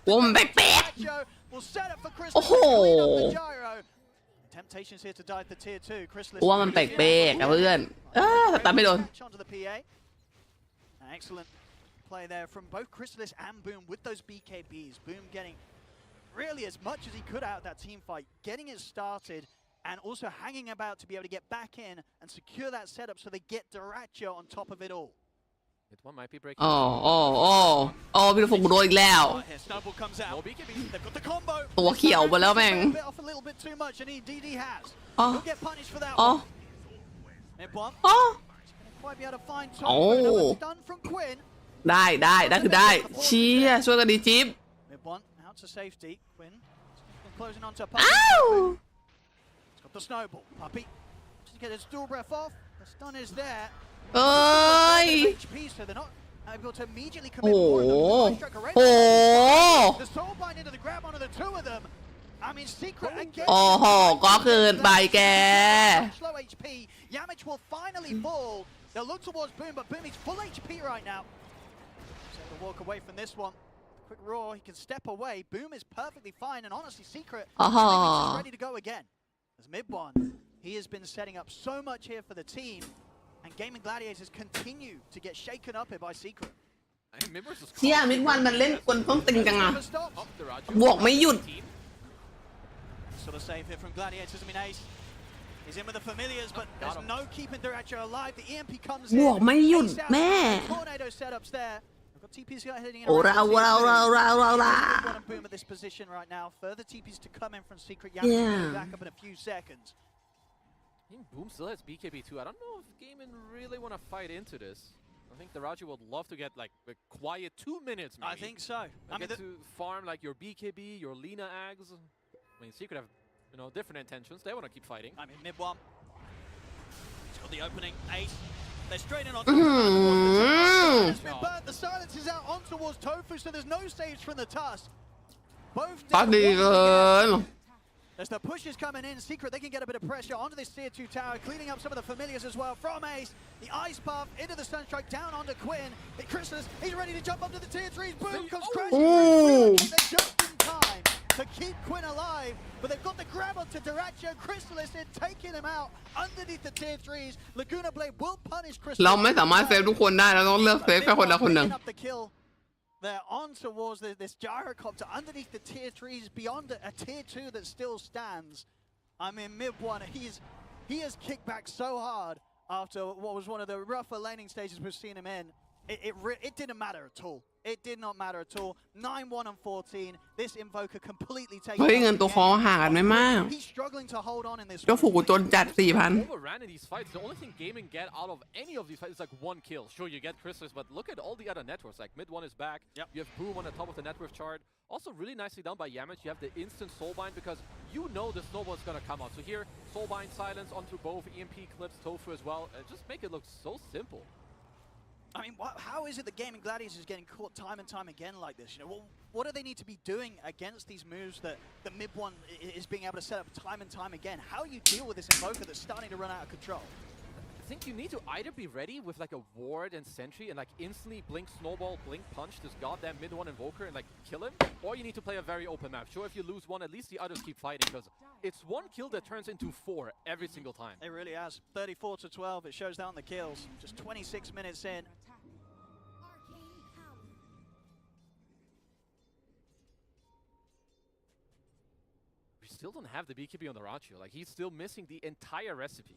[SPEAKER 1] ว่ามันแปลกๆโอ้โหว่ามันแปลกๆอะเพื่อนตามไม่โดน
[SPEAKER 13] Excellent play there from both Chrysalis and Boom with those BKBs. Boom getting really as much as he could out of that team fight, getting it started and also hanging about to be able to get back in and secure that setup so they get Diracho on top of it all.
[SPEAKER 4] One might be breaking.
[SPEAKER 1] พี่ตะฟูกูโดนอีกแล้ว
[SPEAKER 13] Snowball comes out. They've got the combo.
[SPEAKER 1] ตัวเขียวหมดแล้วแม่ง
[SPEAKER 13] Off a little bit too much and DD has.
[SPEAKER 1] อ๋อ
[SPEAKER 13] He'll get punished for that
[SPEAKER 1] อ๋อ
[SPEAKER 13] one. Mid-1.
[SPEAKER 1] อ๋อ
[SPEAKER 13] Quite be able to find
[SPEAKER 1] โอ้
[SPEAKER 13] Tofu. Stun from Quinn.
[SPEAKER 1] ได้คือได้เชี่ยช่วยกันดีจิ๊บ
[SPEAKER 13] Mid-1 out to safety. Quinn closing onto
[SPEAKER 1] อ้าว
[SPEAKER 13] Puppy. He's got the snowball. Puppy just to get his dual breath off. The stun is there.
[SPEAKER 1] เอ้ย
[SPEAKER 13] HP, so they're not able to immediately
[SPEAKER 1] โอ้
[SPEAKER 13] commit
[SPEAKER 1] โห
[SPEAKER 13] more.
[SPEAKER 1] โอ้โห
[SPEAKER 13] The soul bind into the grab onto the two of them. I mean, Secret again.
[SPEAKER 1] โอ้โหก็เกินไปแก
[SPEAKER 13] Slow HP. Yamich will finally fall. They'll look towards Boom, but Boom is full HP right now. So to walk away from this one. Quick roar, he can step away. Boom is perfectly fine, and honestly, Secret is ready to go again. As Mid-1, he has been setting up so much here for the team, and Gaming Gladiators continue to get shaken up here by Secret.
[SPEAKER 1] เชี่ยมิดวันมันเล่นกลต้องตึงจังอะบวกไม่หยุด
[SPEAKER 13] Sort of save here from Gladiators. I mean, Ace. He's in with the familiars, but there's no keeping Diracho alive. The EMP comes in.
[SPEAKER 1] บวกไม่หยุดแม่
[SPEAKER 13] Tornado setups there. We've got TPs heading in.
[SPEAKER 1] โอ้เรา
[SPEAKER 13] Boom at this position right now. Further TPs to come in from Secret. Back up in a few seconds.
[SPEAKER 4] I think Boom still has BKB too. I don't know if Gaming really want to fight into this. I think Diracho would love to get like a quiet 2 minutes. Maybe.
[SPEAKER 13] I think so. I mean,
[SPEAKER 4] to farm like your BKB, your Lina Ags. I mean, Secret have different intentions. They want to keep fighting.
[SPEAKER 13] I mean, Mid-1. He's got the opening. Ace. They're straight in on but the silence is out on towards Tofu, so there's no saves from the Tusk. Both as the push is coming in, Secret, they can get a bit of pressure onto this tier 2 tower, cleaning up some of the familiars as well from Ace. The Ice Puff into the Sunstrike, down onto Quinn. Chrysalis, he's ready to jump up to the tier 3s. Boom comes crashing. They're just in time to keep Quinn alive, but they've got the grab onto Diracho. Chrysalis in, taking him out underneath the tier 3s. Laguna Blade will punish Chrysalis.
[SPEAKER 1] เราไม่สามารถเซฟทุกคนได้เราต้องเลือกเซฟแค่คนละคนหนึ่ง
[SPEAKER 13] They're on towards this gyrocopter underneath the tier 3s beyond a tier 2 that still stands. I mean, Mid-1, he has kicked back so hard after what was one of the rougher laning stages we've seen him in. It didn't matter at all. It did not matter at all. 9-1 and 14. This Invoker completely taken.
[SPEAKER 1] เฮ้ยเงินตัวคอห่างกันไม่มาก
[SPEAKER 13] He's struggling to hold on in this.
[SPEAKER 1] ก็ฝูจนจัด 4,000
[SPEAKER 4] Overran in these fights. The only thing Gaming get out of any of these fights is like 1 kill. Sure, you get Chrysalis, but look at all the other networks. Like Mid-1 is back.
[SPEAKER 13] Yep.
[SPEAKER 4] You have Boom on the top of the network chart. Also really nicely done by Yamich. You have the instant Soulbind because you know the snowball is gonna come out. So here, Soulbind silence onto both EMP clips, Tofu as well. Just make it look so simple.
[SPEAKER 13] I mean, how is it that Gaming Gladiators is getting caught time and time again like this? You know, what do they need to be doing against these moves that the Mid-1 is being able to set up time and time again? How do you deal with this Invoker that's starting to run out of control?
[SPEAKER 4] I think you need to either be ready with like a ward and sentry and like instantly blink snowball, blink punch this goddamn Mid-1 Invoker and like kill him, or you need to play a very open map. Sure, if you lose one, at least the others keep fighting because it's 1 kill that turns into 4 every single time.
[SPEAKER 13] It really has. 34-12. It shows down the kills. Just 26 minutes in.
[SPEAKER 4] Still don't have the BKB on the Racho. Like, he's still missing the entire recipe.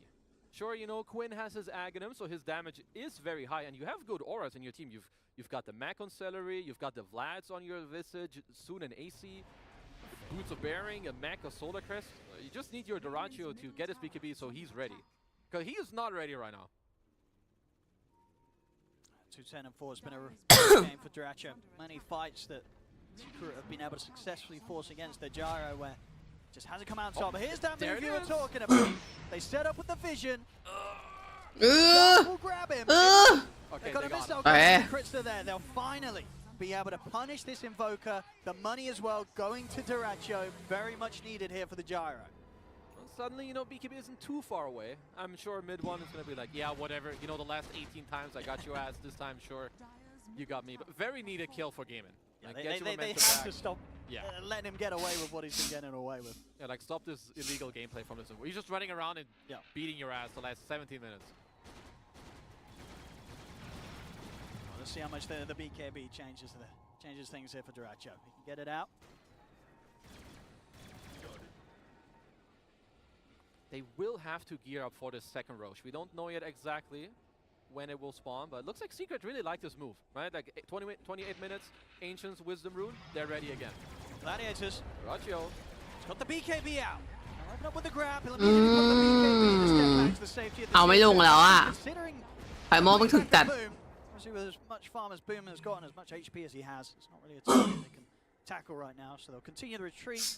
[SPEAKER 4] Sure, you know, Quinn has his Aghanim, so his damage is very high, and you have good auras in your team. You've got the Mac on Celery, you've got the Vlads on your Visage, soon an AC. Boots of Bearing, a Mech, a Solar Crest. You just need your Dyrachyo to get his BKB so he's ready. Because he is not ready right now.
[SPEAKER 13] 2-10 and 4 has been a game for Dyrachyo. Many fights that Secret have been able to successfully force against the gyro where it just hasn't come out on top. But here's that move you were talking about. They set up with the vision. Will grab him.
[SPEAKER 4] Okay,
[SPEAKER 13] They've got a
[SPEAKER 4] they
[SPEAKER 13] missile.
[SPEAKER 4] got him.
[SPEAKER 13] Secrets are there. They'll finally be able to punish this Invoker. The money as well going to Dyrachyo. Very much needed here for the gyro.
[SPEAKER 4] Well, suddenly, you know, BKB isn't too far away. I'm sure mid one is going to be like, yeah, whatever. You know, the last 18 times I got your ass. This time, sure, you got me. But very needed kill for Gaimin. Like,
[SPEAKER 13] They have to stop letting him get away with what he's been getting away with.
[SPEAKER 4] Yeah, like stop this illegal gameplay from this. He's just running around and beating your ass the last 17 minutes.
[SPEAKER 13] Well, let's see how much the BKB changes things here for Dyrachyo. He can get it out.
[SPEAKER 4] They will have to gear up for this second Roche. We don't know yet exactly when it will spawn, but it looks like Secret really like this move, right? Like 28 minutes, Ancient's Wisdom Rune, they're ready again.
[SPEAKER 13] Gladiators.
[SPEAKER 4] Dyrachyo.
[SPEAKER 13] He's got the BKB out. Now open up with the grab. He'll immediately put the BKB to step back to the safety of the
[SPEAKER 1] เอาไม่ลงแล้วอ่ะ
[SPEAKER 13] Considering
[SPEAKER 1] ไข่โม่มันถึกจัด
[SPEAKER 13] Boom, obviously with as much farm as Boom has got and as much HP as he has, it's not really a target they can tackle right now, so they'll continue the retreat.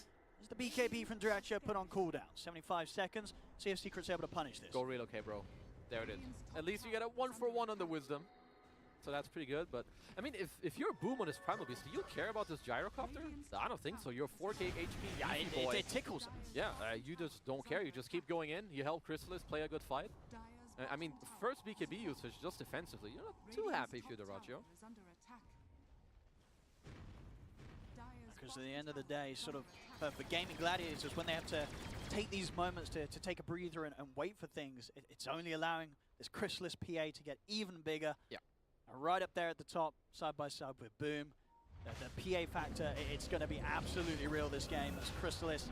[SPEAKER 13] As the BKB from Dyrachyo put on cooldown. 75 seconds. See if Secret's able to punish this.
[SPEAKER 4] Go relocate, bro. There it is. At least you get a 1-for-1 on the Wisdom. So that's pretty good, but I mean, if you're Boom on his Primal Beast, do you care about this Gyrocopter? I don't think so. You're 4k HP.
[SPEAKER 13] Yeah, it tickles him.
[SPEAKER 4] Yeah, you just don't care. You just keep going in. You help Chrysalis play a good fight. I mean, first BKB usage just defensively. You're not too happy if you're Dyrachyo.
[SPEAKER 13] Because at the end of the day, sort of for gaming gladiators, when they have to take these moments to take a breather and wait for things, it's only allowing this Chrysalis PA to get even bigger.
[SPEAKER 4] Yeah.
[SPEAKER 13] And right up there at the top, side by side with Boom. The PA factor, it's going to be absolutely real this game as Chrysalis.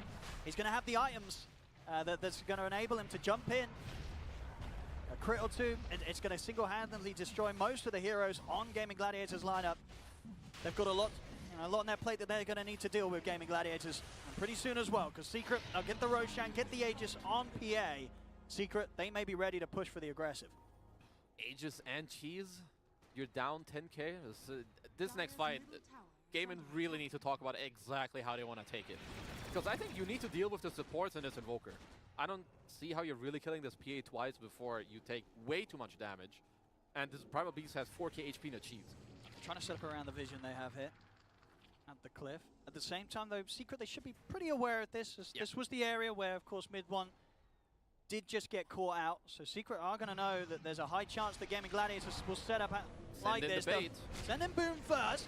[SPEAKER 13] He's going to have the items that's going to enable him to jump in. A crit or two, it's going to single-handedly destroy most of the heroes on Gaming Gladiators lineup. They've got a lot on their plate that they're going to need to deal with, Gaming Gladiators, and pretty soon as well, because Secret, they'll get the Roshan, get the Aegis on PA. Secret, they may be ready to push for the aggressive.
[SPEAKER 4] Aegis and Cheese, you're down 10k. This next fight, Gaimin really need to talk about exactly how they want to take it. Because I think you need to deal with the supports in this Invoker. I don't see how you're really killing this PA twice before you take way too much damage. And this Primal Beast has 4k HP in a Cheese.
[SPEAKER 13] Trying to set up around the vision they have here at the cliff. At the same time, though, Secret, they should be pretty aware of this. This was the area where, of course, mid one did just get caught out. So Secret are going to know that there's a high chance that Gaming Gladiators will set up like this. Send in Boom first.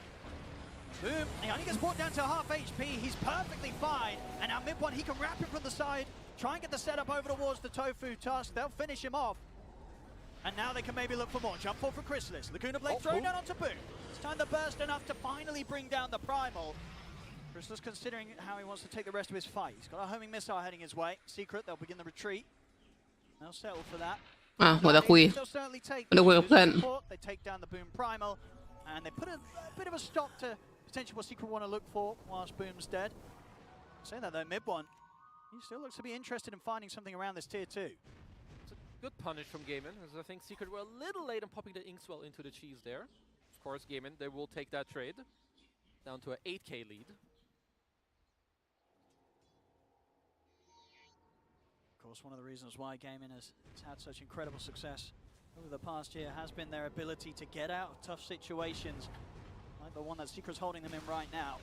[SPEAKER 13] Boom, he only gets brought down to half HP. He's perfectly fine. And now mid one, he can wrap him from the side. Try and get the setup over towards the Tofu Tusk. They'll finish him off. And now they can maybe look for more. Jump forward for Chrysalis. Laguna Blade thrown down onto Boom. It's time to burst enough to finally bring down the Primal. Chrysalis considering how he wants to take the rest of his fight. He's got a homing missile heading his way. Secret, they'll begin the retreat. They'll settle for that.
[SPEAKER 1] หัวตะคุย
[SPEAKER 13] They'll certainly take
[SPEAKER 1] หัวตะคุยกับเพื่อน
[SPEAKER 13] support. They take down the Boom Primal. And they put a bit of a stop to potentially what Secret want to look for whilst Boom's dead. Saying that though, mid one, he still looks to be interested in finding something around this tier 2.
[SPEAKER 4] It's a good punish from Gaimin, as I think Secret were a little late on popping the Inkswell into the Cheese there. Of course, Gaimin, they will take that trade down to an 8k lead.
[SPEAKER 13] Of course, one of the reasons why Gaimin has had such incredible success over the past year has been their ability to get out of tough situations, like the one that Secret's holding them in right now.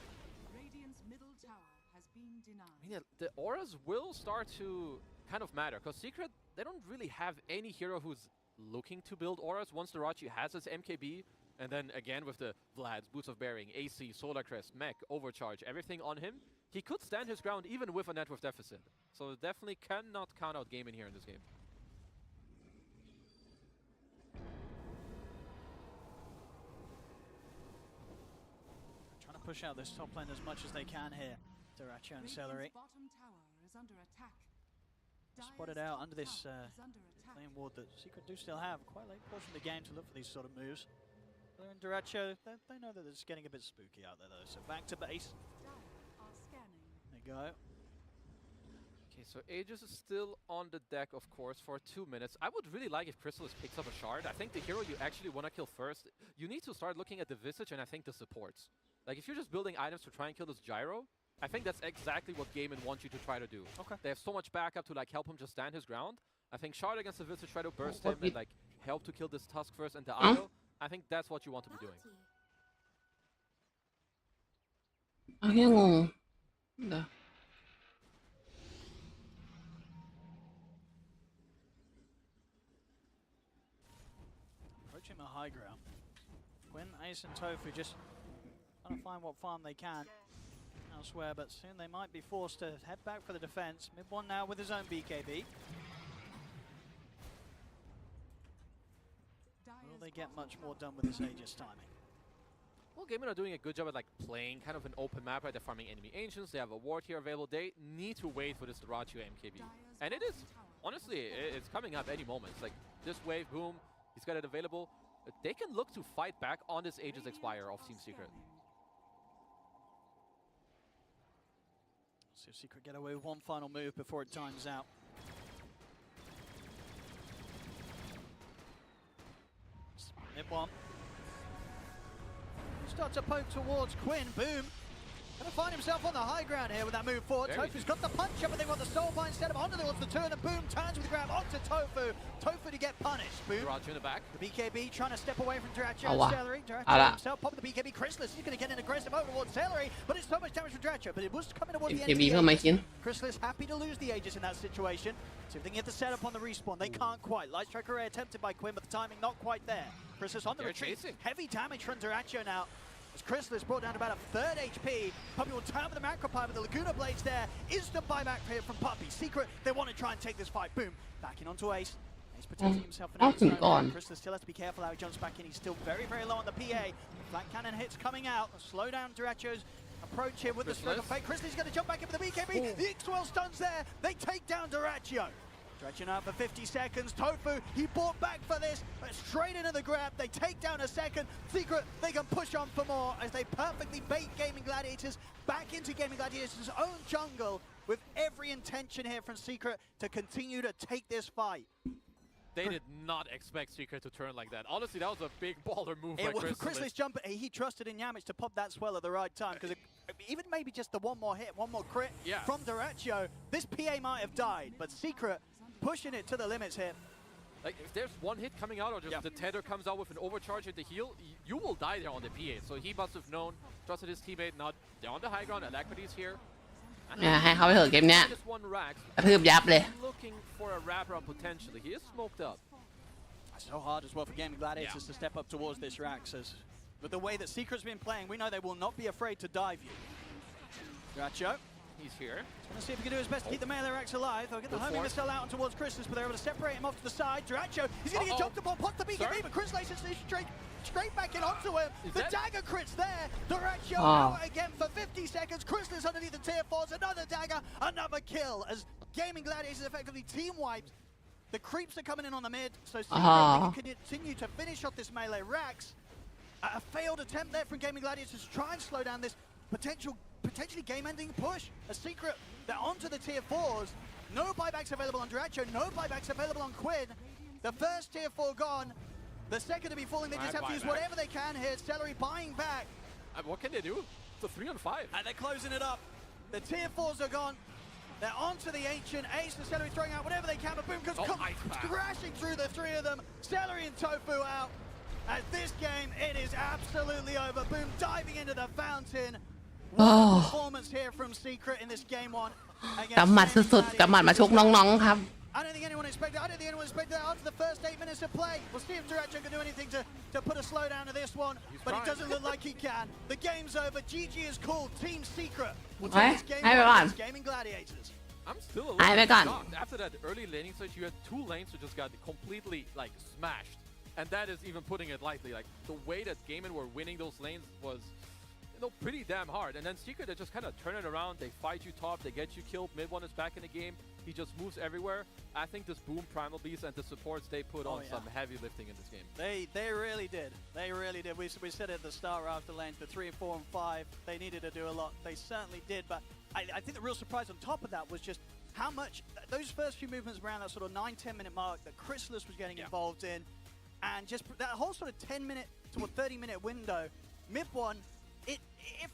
[SPEAKER 4] I mean, the auras will start to kind of matter, because Secret, they don't really have any hero who's looking to build auras once Dyrachyo has his MKB, and then again with the Vlads, Boots of Bearing, AC, Solar Crest, Mech, Overcharge, everything on him, he could stand his ground even with a net worth deficit. So definitely cannot count out Gaimin here in this game.
[SPEAKER 13] Trying to push out this top lane as much as they can here. Dyrachyo and Celery. Spotted out under this lane ward that Secret do still have. Quite late portion of the game to look for these sort of moves. They're in Dyrachyo, they know that it's getting a bit spooky out there though. So back to base. They we go.
[SPEAKER 4] Okay, so Aegis is still on the deck, of course, for 2 minutes. I would really like if Chrysalis picks up a shard. I think the hero you actually want to kill first, you need to start looking at the Visage and I think the supports. Like, if you're just building items to try and kill this Gyro, I think that's exactly what Gaimin wants you to try to do.
[SPEAKER 13] Okay.
[SPEAKER 4] They have so much backup to, like, help him just stand his ground. I think shard against the Visage, try to burst him and, like, help to kill this Tusk first and the Idol. I think that's what you want to be doing.
[SPEAKER 1] อันนี้งงเดี๋ยว
[SPEAKER 13] Approaching the high ground. Quinn, Ace and Tofu just trying to find what farm they can elsewhere, but soon they might be forced to head back for the defense. Mid one now with his own BKB. Will they get much more done with this Aegis timing?
[SPEAKER 4] Well, Gaimin are doing a good job at, like, playing kind of an open map, right? They're farming enemy ancients, they have a ward here available. They need to wait for this Ratio MKB. And it is, honestly, it's coming up any moment. It's like, this wave, boom, he's got it available. They can look to fight back on this Aegis Expire of Team Secret.
[SPEAKER 13] See if Secret get away with one final move before it times out. Mid one. Start to poke towards Quinn. Boom. Gonna find himself on the high ground here with that move forward. Tofu's got the punch up, but they want the soulbind set him onto the turn, and boom, turns with the grab onto Tofu. Tofu to get punished. Boom.
[SPEAKER 4] Raju in the back.
[SPEAKER 13] The BKB trying to step away from Dracho
[SPEAKER 1] Oh,
[SPEAKER 13] and
[SPEAKER 1] wow.
[SPEAKER 13] Celery. Dracho himself popping the BKB. Chrysalis is going to get in aggressive over towards Celery, but it's so much damage from Dracho. But it was coming towards the end of
[SPEAKER 1] MKB เพิ่มไหมคิน
[SPEAKER 13] Chrysalis happy to lose the Aegis in that situation. See if they can get the setup on the respawn. They can't quite. Light Strike Array attempted by Quinn, but the timing not quite there. Chrysalis on the
[SPEAKER 4] They're
[SPEAKER 13] retreat.
[SPEAKER 4] chasing.
[SPEAKER 13] Heavy damage from Dracho now. As Chrysalis brought down to about a third HP. Puppy will turn with the macro pie with the Laguna Blades there. Instant buyback here from Puppy. Secret, they want to try and take this fight. Boom. Backing onto Ace. Ace protecting himself. Chrysalis still has to be careful how he jumps back in. He's still very, very low on the PA. The flat cannon hits coming out. Slow down Duracho's approach here with the stroke of fate. Chrysalis is going to jump back in for the BKB. The X-Well stuns there. They take down Duracho. Stretching out for 50 seconds. Tofu, he bought back for this, but straight into the grab. They take down a second. Secret, they can push on for more as they perfectly bait Gaming Gladiators back into Gaming Gladiators' own jungle with every intention here from Secret to continue to take this fight.
[SPEAKER 4] They did not expect Secret to turn like that. Honestly, that was a big baller move by Chrysalis.
[SPEAKER 13] Chrysalis jump, he trusted in Yamich to pop that swell at the right time because even maybe just the one more hit, one more crit from Duracho, this PA might have died, but Secret pushing it to the limits here.
[SPEAKER 4] Like, if there's one hit coming out or just the tether comes out with an overcharge at the heal, you will die there on the PA. So he must have known, trusted his teammate, not they're on the high ground, Alacrity's here.
[SPEAKER 1] ให้เขาไปเถอะเกมเนี้ย
[SPEAKER 4] Just one rack.
[SPEAKER 1] กระทืบยับเลย
[SPEAKER 4] Looking for a wraparound potentially. He is smoked up.
[SPEAKER 13] So hard as well for Gaming Gladiators to step up towards this Rax. As with the way that Secret's been playing, we know they will not be afraid to dive you. Duracho.
[SPEAKER 4] He's here.
[SPEAKER 13] He's going to see if he can do his best to keep the melee Rax alive. They'll get the homing missile out towards Chrysalis, but they're able to separate him off to the side. Duracho, he's going to get jumped upon, pops the BKB, but Chrysalis is straight back in onto him. The dagger crits there. Duracho out again for 50 seconds. Chrysalis underneath the tier 4s, another dagger, another kill as Gaming Gladiators effectively team wiped. The creeps are coming in on the mid, so Secret can continue to finish off this melee Rax. A failed attempt there from Gaming Gladiators to try and slow down this potentially game-ending push. A Secret, they're onto the tier 4s. No buybacks available on Duracho, no buybacks available on Quinn. The first tier 4 gone. The second to be falling, they just have to use whatever they can here. Celery buying back.
[SPEAKER 4] What can they do? It's a 3-on-5.
[SPEAKER 13] And they're closing it up. The tier 4s are gone. They're onto the Ancient. Ace and Celery throwing out whatever they can, but boom comes crashing through the three of them. Celery and Tofu out. As this game, it is absolutely over. Boom diving into the fountain. What a performance here from Secret in this game one.
[SPEAKER 1] กำหมัดสุดๆกำหมัดมาชกน้องๆครับ
[SPEAKER 13] I don't think anyone expected that after the first 8 minutes of play. We'll see if Duracho can do anything to put a slowdown to this one, but it doesn't look like he can. The game's over. GG is called. Team Secret will take this game against Gaming Gladiators.
[SPEAKER 4] I'm still a little bit shocked. After that early laning switch, you had 2 lanes who just got completely, like, smashed. And that is even putting it lightly. Like, the way that Gaimin were winning those lanes was, you know, pretty damn hard. And then Secret, they just kind of turn it around. They fight you top. They get you killed. Mid one is back in the game. He just moves everywhere. I think this Boom Primal Beast and the supports, they put on some heavy lifting in this game.
[SPEAKER 13] They really did. They really did. We said it at the start after lanes, the 3, 4, and 5. They needed to do a lot. They certainly did. But I think the real surprise on top of that was just how much those first few movements around that sort of 9-10 minute mark that Chrysalis was getting involved in, and just that whole sort of 10-minute to a 30-minute window, mid one, it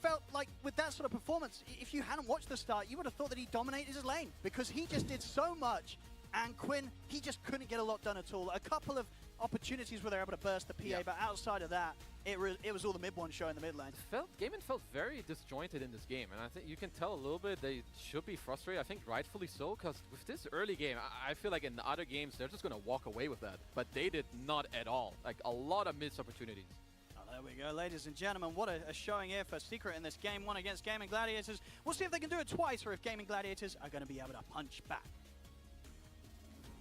[SPEAKER 13] felt like with that sort of performance, if you hadn't watched the start, you would have thought that he dominated his lane because he just did so much, and Quinn, he just couldn't get a lot done at all. A couple of opportunities where they're able to burst the PA, but outside of that, it was all the mid one show in the mid lane.
[SPEAKER 4] Gaimin felt very disjointed in this game, and I think you can tell a little bit they should be frustrated. I think rightfully so, because with this early game, I feel like in the other games they're just gonna walk away with that, but they did not at all. Like a lot of missed opportunities.
[SPEAKER 13] There we go, ladies and gentlemen. What a showing here for Secret in this game one against Gaming Gladiators. We'll see if they can do it twice or if Gaming Gladiators are going to be able to punch back.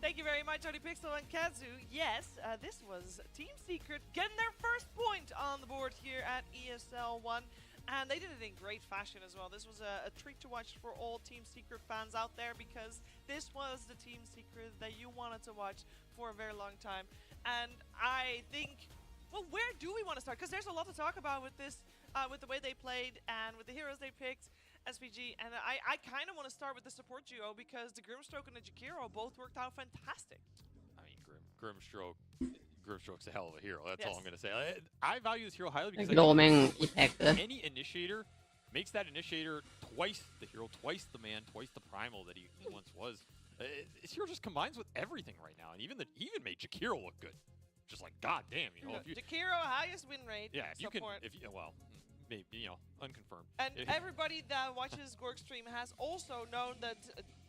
[SPEAKER 2] Thank you very much, ODPixel and Kazu. Yes, this was Team Secret getting their first point on the board here at ESL 1. And they did it in great fashion as well. This was a treat to watch for all Team Secret fans out there because this was the Team Secret that you wanted to watch for a very long time. And I think... well, where do we want to start? Because there's a lot to talk about with this, with the way they played and with the heroes they picked, SPG. And I kind of want to start with the support duo because the Grimstroke and the Jakiro both worked out fantastic.
[SPEAKER 6] I mean, Grimstroke's a hell of a hero. That's all I'm going to say. I value this hero highly because any initiator makes that initiator twice the hero, twice the man, twice the primal that he once was. This hero just combines with everything right now, and even made Jakiro look good. Just like, goddamn, you know.
[SPEAKER 2] Jakiro, highest win rate.
[SPEAKER 6] Yeah, if
[SPEAKER 2] support.
[SPEAKER 6] you can, well, maybe, you know, unconfirmed.
[SPEAKER 2] And everybody that watches Gork's stream has also known that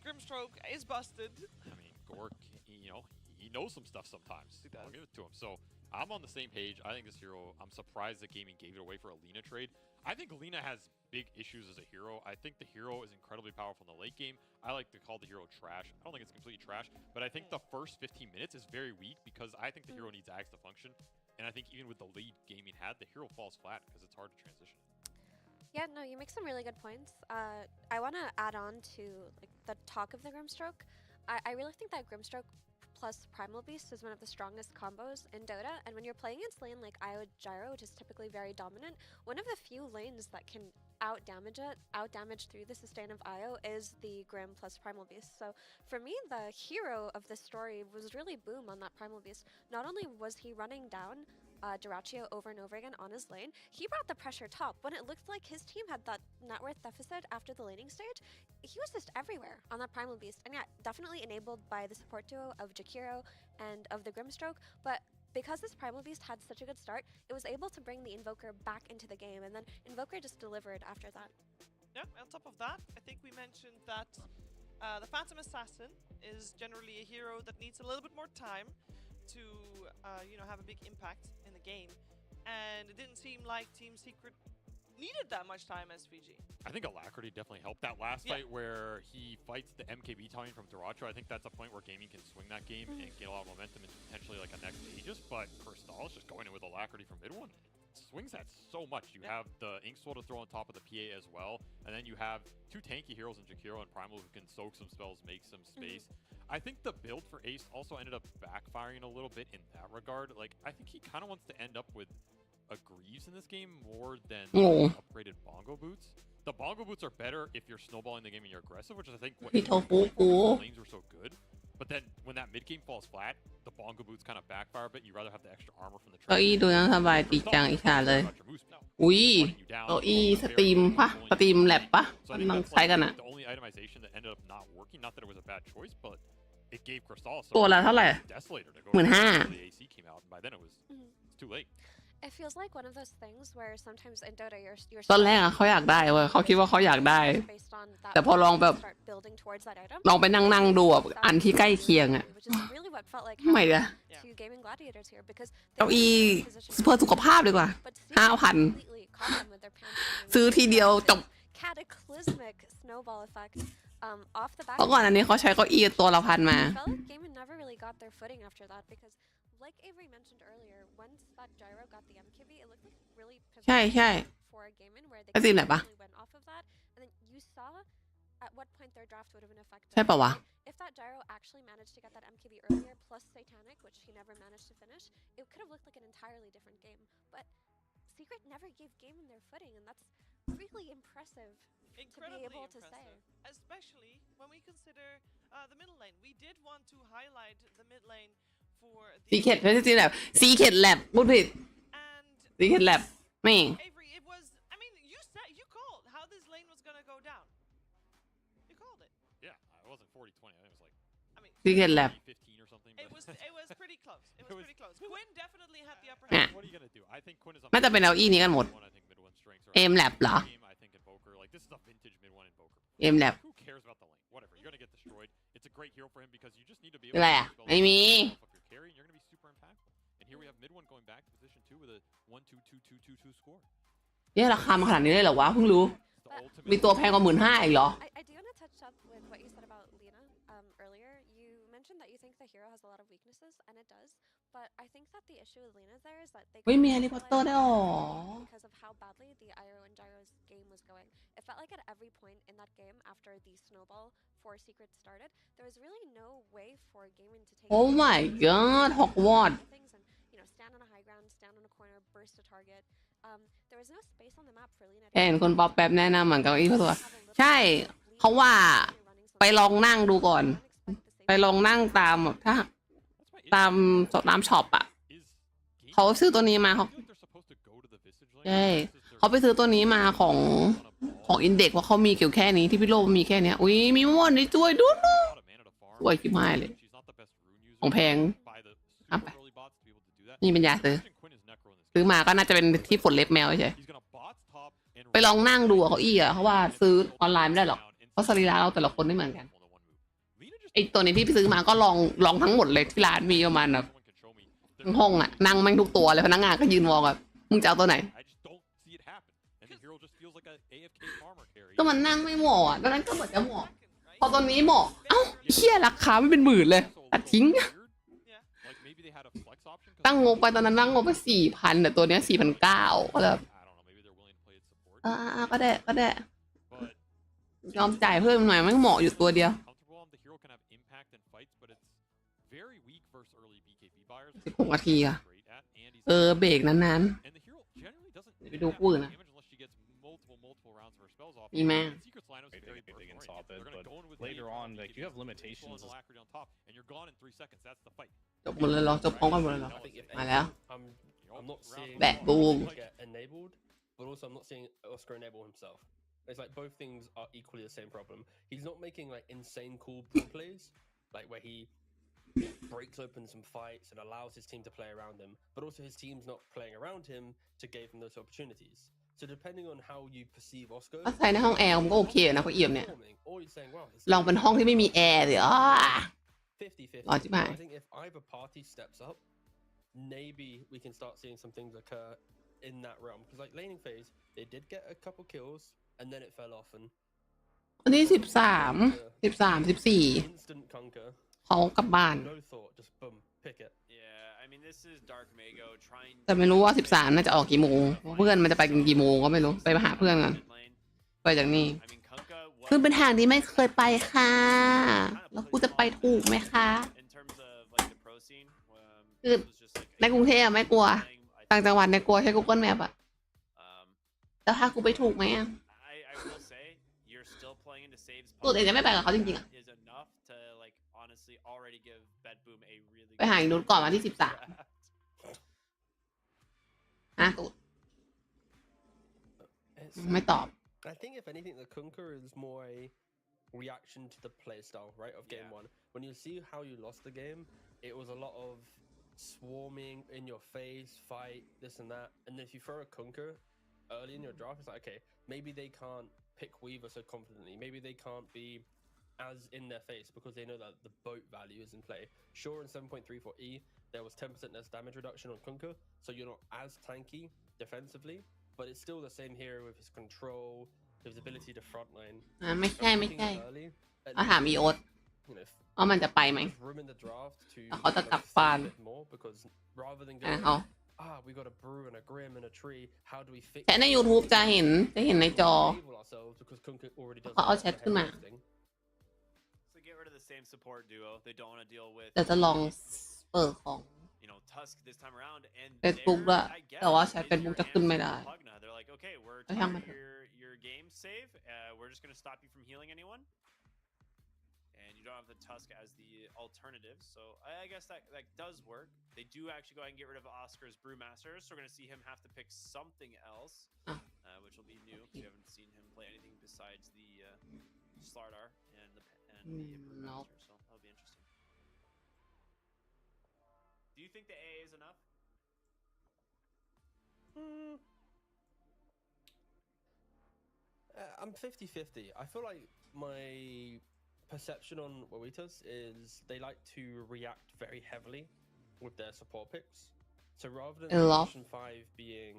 [SPEAKER 2] Grimstroke is busted.
[SPEAKER 6] I mean, Gork, you know, he knows some stuff sometimes. I'll give it to him. So I'm on the same page. I think this hero, I'm surprised that Gaming gave it away for a Lina trade. I think Lina has big issues as a hero. I think the hero is incredibly powerful in the late game. I like to call the hero trash. I don't think it's completely trash, but I think the first 15 minutes is very weak because I think the hero needs Axe to function. And I think even with the lead Gaming had, the hero falls flat because it's hard to transition.
[SPEAKER 3] Yeah, no, you make some really good points. I want to add on to like the talk of the Grimstroke. I really think that Grimstroke plus Primal Beast is one of the strongest combos in Dota, and when you're playing against lane like Io Gyro, which is typically very dominant, one of the few lanes that can out-damage through the sustain of Io is the Grim plus Primal Beast. So for me, the hero of this story was really Boom on that Primal Beast. Not only was he running down Duraccio over and over again on his lane, he brought the pressure top. When it looked like his team had that net worth deficit after the laning stage, he was just everywhere on that Primal Beast. And yeah, definitely enabled by the support duo of Jakiro and of the Grimstroke, but because this Primal Beast had such a good start, it was able to bring the Invoker back into the game, and then Invoker just delivered after that.
[SPEAKER 2] Yeah, on top of that, I think we mentioned that the Phantom Assassin is generally a hero that needs a little bit more time to you know, have a big impact in the game, and it didn't seem like Team Secret needed that much time as VG.
[SPEAKER 6] I think Alacrity definitely helped that last fight where he fights the MKB timing from Duraccio. I think that's a point where Gaming can swing that game and get a lot of momentum into potentially like a next Aegis, but Crystal is just going in with Alacrity from mid one. Swings that so much. You have the Ink Sword to throw on top of the PA as well, and then you have two tanky heroes in Jakiro and Primal who can soak some spells, make some space. I think the build for Ace also ended up backfiring a little bit in that regard. Like, I think he kind of wants to end up with a Greaves in this game more than upgraded Bongo Boots. The Bongo Boots are better if you're snowballing the game and you're aggressive, which is I think what lanes were so good. But then when that mid game falls flat, the Bongo Boots kind of backfire, but you rather have the extra armor from the
[SPEAKER 1] เก้าอี้ดูยังสบายดีจังอีกค่ะเลยอุ้ยเก้าอี้สตรีมปะสตรีมแลบปะมันต้องใช้กันอะ
[SPEAKER 6] The only itemization that ended up not working, not that it was a bad choice, but it gave Crystal
[SPEAKER 1] ตัวละเท่าไหร่
[SPEAKER 6] Desolator to go
[SPEAKER 1] 15,000
[SPEAKER 6] the AC came out, and by then it was it's too late.
[SPEAKER 3] It feels like one of those things where sometimes in Dota you're
[SPEAKER 1] ตอนแรกอะเขาอยากได้เว้ยเขาคิดว่าเขาอยากได้
[SPEAKER 3] based on that
[SPEAKER 1] แต่พอลองแบบ
[SPEAKER 3] start building towards that item.
[SPEAKER 1] ลองไปนั่งดูแบบอันที่ใกล้เคียงอะ
[SPEAKER 3] Which is really what felt like
[SPEAKER 1] ไม่อะ
[SPEAKER 3] to Gaming Gladiators here because
[SPEAKER 1] เก้าอี้เพื่อสุขภาพดีกว่า 5,000 ซื้อทีเดียวจบ
[SPEAKER 3] cataclysmic snowball effect off the back.
[SPEAKER 1] เพราะก่อนอันนี้เขาใช้เก้าอี้ตัวละพันมา
[SPEAKER 3] I felt like Gaming never really got their footing after that because like Avery mentioned earlier, once that Gyro got the MKB, it looked like really pivotal for a Gaming where they really went off of that. And then you saw at what point their draft would have been effective.
[SPEAKER 1] ใช่ปะวะ
[SPEAKER 3] If that Gyro actually managed to get that MKB earlier, plus Satanic, which he never managed to finish, it could have looked like an entirely different game. But Secret never gave Gaming their footing, and that's really impressive to be
[SPEAKER 2] Incredibly
[SPEAKER 3] able to say.
[SPEAKER 2] impressive, especially when we consider the middle lane. We did want to highlight the mid lane for
[SPEAKER 1] ซี
[SPEAKER 2] the
[SPEAKER 1] เคทไม่ใช่ซีแลบซีเคทแลบพูดผิด
[SPEAKER 2] and
[SPEAKER 1] ซีเคทแลบนี่
[SPEAKER 2] Avery. It was. I mean, you called how this lane was gonna go down. You called it.
[SPEAKER 6] Yeah, it wasn't 40-20. I think it was like
[SPEAKER 2] I mean,
[SPEAKER 1] ซีเคทแลบ
[SPEAKER 6] 15 or something.
[SPEAKER 2] it was pretty close. It was pretty close. Quinn definitely had the upper
[SPEAKER 1] เนี่ย
[SPEAKER 2] hand.
[SPEAKER 6] What are you gonna do? I think Quinn is.
[SPEAKER 1] น่าจะเป็นเอาอี้นี้กันหมด
[SPEAKER 6] I think mid one strengths are
[SPEAKER 1] เอมแลบเหรอ
[SPEAKER 6] game, I think Invoker. Like this is a vintage mid one Invoker.
[SPEAKER 1] เอมแลบ
[SPEAKER 6] Who cares about the lane? Whatever. You're gonna get destroyed. It's a great hero for him because you just need to be
[SPEAKER 1] คืออะไรอ่ะ ไม่มี
[SPEAKER 6] of your carry, and you're gonna be super impactful. And here we have mid one going back to position 2 with a 1-2-2-2-2-2 score.
[SPEAKER 1] เนี่ยราคามาขนาดนี้เลยเหรอวะเพิ่งรู้
[SPEAKER 6] It's the ultimate.
[SPEAKER 1] มีตัวแพงกว่า15,000อีกเหรอ
[SPEAKER 3] I do want to touch up with what you said about Lina earlier. You mentioned that you think the hero has a lot of weaknesses, and it does. But I think that the issue with Lina there is that they
[SPEAKER 1] เฮ้ย
[SPEAKER 3] couldn't
[SPEAKER 1] มีแฮร์รี่พอตเตอร์
[SPEAKER 3] capitalize
[SPEAKER 1] ด้วยเหรอ
[SPEAKER 3] because of how badly the Iro and Gyro's game was going. It felt like at every point in that game after the snowball for Secret started, there was really no way for Gaming to take
[SPEAKER 1] Oh my god ฮอกวอตส์
[SPEAKER 3] things and stand on a high ground, stand on a corner, burst a target. There was no space on the map for Lina.
[SPEAKER 1] เห็นคนป๊อปแป๊บแนะนำเหมือนกับอีพัวใช่เขาว่าไปลองนั่งดูก่อน ไปลองนั่งตามแบบถ้าตามช็อปอ่ะ เขาซื้อตัวนี้มาเขาใช่เขาไปซื้อตัวนี้มาของอินเด็กเพราะเขามีเกี่ยวแค่นี้ที่พี่โลมีแค่เนี้ยอุ้ยมีมอนนี่ช่วยดูนูสวยคิดไม่เลยของแพงเอาไปนี่เป็นยาซื้อมาก็น่าจะเป็นที่ฝนเล็บแมวใช่ไปลองนั่งดูอะเขาอี้อะเขาว่าซื้อออนไลน์ไม่ได้หรอกเพราะสรีระเราแต่ละคนไม่เหมือนกันไอตัวนี้ที่พี่ซื้อมาก็ลองทั้งหมดเลยที่ร้านมีประมาณแบบทั้งห้องอะนั่งแม่งทุกตัวเลยพนักงานก็ยืนมองแบบมึงจะเอาตัวไหนก็มันนั่งไม่เหมาะอะตอนนั้นก็เหมือนจะเหมาะพอตอนนี้เหมาะเอ้าเชี่ยราคาไม่เป็นหมื่นเลยตัดทิ้งตั้งงบไปตอนนั้นตั้งงบไป4,000แต่ตัวเนี้ย4,900ก็แบบก็ได้ยอมจ่ายเพิ่มหน่อยไม่เหมาะอยู่ตัวเดียว16 นาทีอะเบรกนั้นๆไปดูคู่อื่นนะมีไหม
[SPEAKER 9] They can top it, but later on, like you have limitations.
[SPEAKER 1] จบหมดเลยเหรอจบพร้อมกันหมดเลยเหรอ
[SPEAKER 7] I think if
[SPEAKER 1] มาแล้ว
[SPEAKER 7] I'm not seeing
[SPEAKER 1] Bat boom.
[SPEAKER 7] get enabled, but also I'm not seeing Oscar enable himself. It's like both things are equally the same problem. He's not making like insane cool plays, like where he breaks open some fights and allows his team to play around him, but also his team's not playing around him to give him those opportunities. So depending on how you perceive Oscar,
[SPEAKER 1] ถ้าใช้ในห้องแอร์มันก็โอเคนะเขาเอี่ยมเนี่ย
[SPEAKER 7] or you're saying, wow,
[SPEAKER 1] ลองเป็นห้องที่ไม่มีแอร์เลยร้อนจิ๋วหาย
[SPEAKER 7] I think if either party steps up, maybe we can start seeing some things occur in that realm. Because like laning phase, they did get a couple kills and then it fell off. And
[SPEAKER 1] วันที่13 14
[SPEAKER 7] instant conquer,
[SPEAKER 1] เขากลับบ้าน
[SPEAKER 7] no thought, just boom, pick it.
[SPEAKER 8] Yeah, I mean this is Dark Mago trying.
[SPEAKER 1] แต่ไม่รู้ว่า13น่าจะออกกี่โมงเพื่อนมันจะไปกันกี่โมงก็ไม่รู้ไปหาเพื่อนกันไปจากนี่
[SPEAKER 8] I mean Kunkka
[SPEAKER 1] คือเป็นทางที่ไม่เคยไปค่ะแล้วกูจะไปถูกไหมคะ
[SPEAKER 8] in terms of like the pro scene.
[SPEAKER 1] คือในกรุงเทพไม่กลัวต่างจังหวัดเนี่ยกลัวใช้ Google Map อะแล้วถ้ากูไปถูกไหมอะ
[SPEAKER 8] I will say you're still playing into saves.
[SPEAKER 1] ตัวเองจะไม่ไปกับเขาจริงๆอะ
[SPEAKER 8] is enough to like honestly already give Bedboom a really
[SPEAKER 1] ไปหาอีกนู้นก่อนมาที่13ตูดไม่ตอบ
[SPEAKER 7] I think if anything, the Kunkka is more a reaction to the playstyle, right, of game one. When you see how you lost the game, it was a lot of swarming in your face, fight, this and that. And if you throw a Kunkka early in your draft, it's like, okay, maybe they can't pick Weaver so confidently. Maybe they can't be as in their face because they know that the boat value is in play. Sure, in 7.34E, there was 10% less damage reduction on Kunkka, so you're not as tanky defensively, but it's still the same hero with his control, his ability to frontline.
[SPEAKER 1] ไม่ใช่เขาถามอีโอ๊ตว่ามันจะไปไหม
[SPEAKER 7] room in the draft to
[SPEAKER 1] เขาจะกลับบ้าน
[SPEAKER 7] more because rather than
[SPEAKER 1] เขา
[SPEAKER 7] we got a brew and a grim and a tree, how do we fix
[SPEAKER 1] แชทใน YouTube จะเห็นในจอ
[SPEAKER 7] ourselves because Kunkka already does
[SPEAKER 1] เขาเอาแชทขึ้นมา
[SPEAKER 8] So get rid of the same support duo. They don't want to deal with
[SPEAKER 1] แต่จะลองเปิดของ
[SPEAKER 8] know, Tusk this time around, and
[SPEAKER 1] เฟซบุ๊กด้วย
[SPEAKER 8] I guess
[SPEAKER 1] แต่ว่าใช้
[SPEAKER 8] is
[SPEAKER 1] เฟซบุ๊ก
[SPEAKER 8] your
[SPEAKER 1] จะขึ้น
[SPEAKER 8] answer
[SPEAKER 1] ไม่
[SPEAKER 8] to
[SPEAKER 1] ได้
[SPEAKER 8] Pugna. They're like, okay, we're
[SPEAKER 1] ก็ช่างมัน
[SPEAKER 8] taking
[SPEAKER 1] เถอะ
[SPEAKER 8] your game save. We're just gonna stop you from healing anyone, and you don't have the Tusk as the alternative. So I guess that does work. They do actually go ahead and get rid of Oscar's Brewmaster, so we're gonna see him have to pick something else, which will be new because we haven't seen him play anything besides the Slardar and the Brewmaster. So that'll be interesting. Do you think the AA is enough?
[SPEAKER 7] I'm 50-50. I feel like my perception on Wawitas is they like to react very heavily with their support picks. So rather than Position 5 being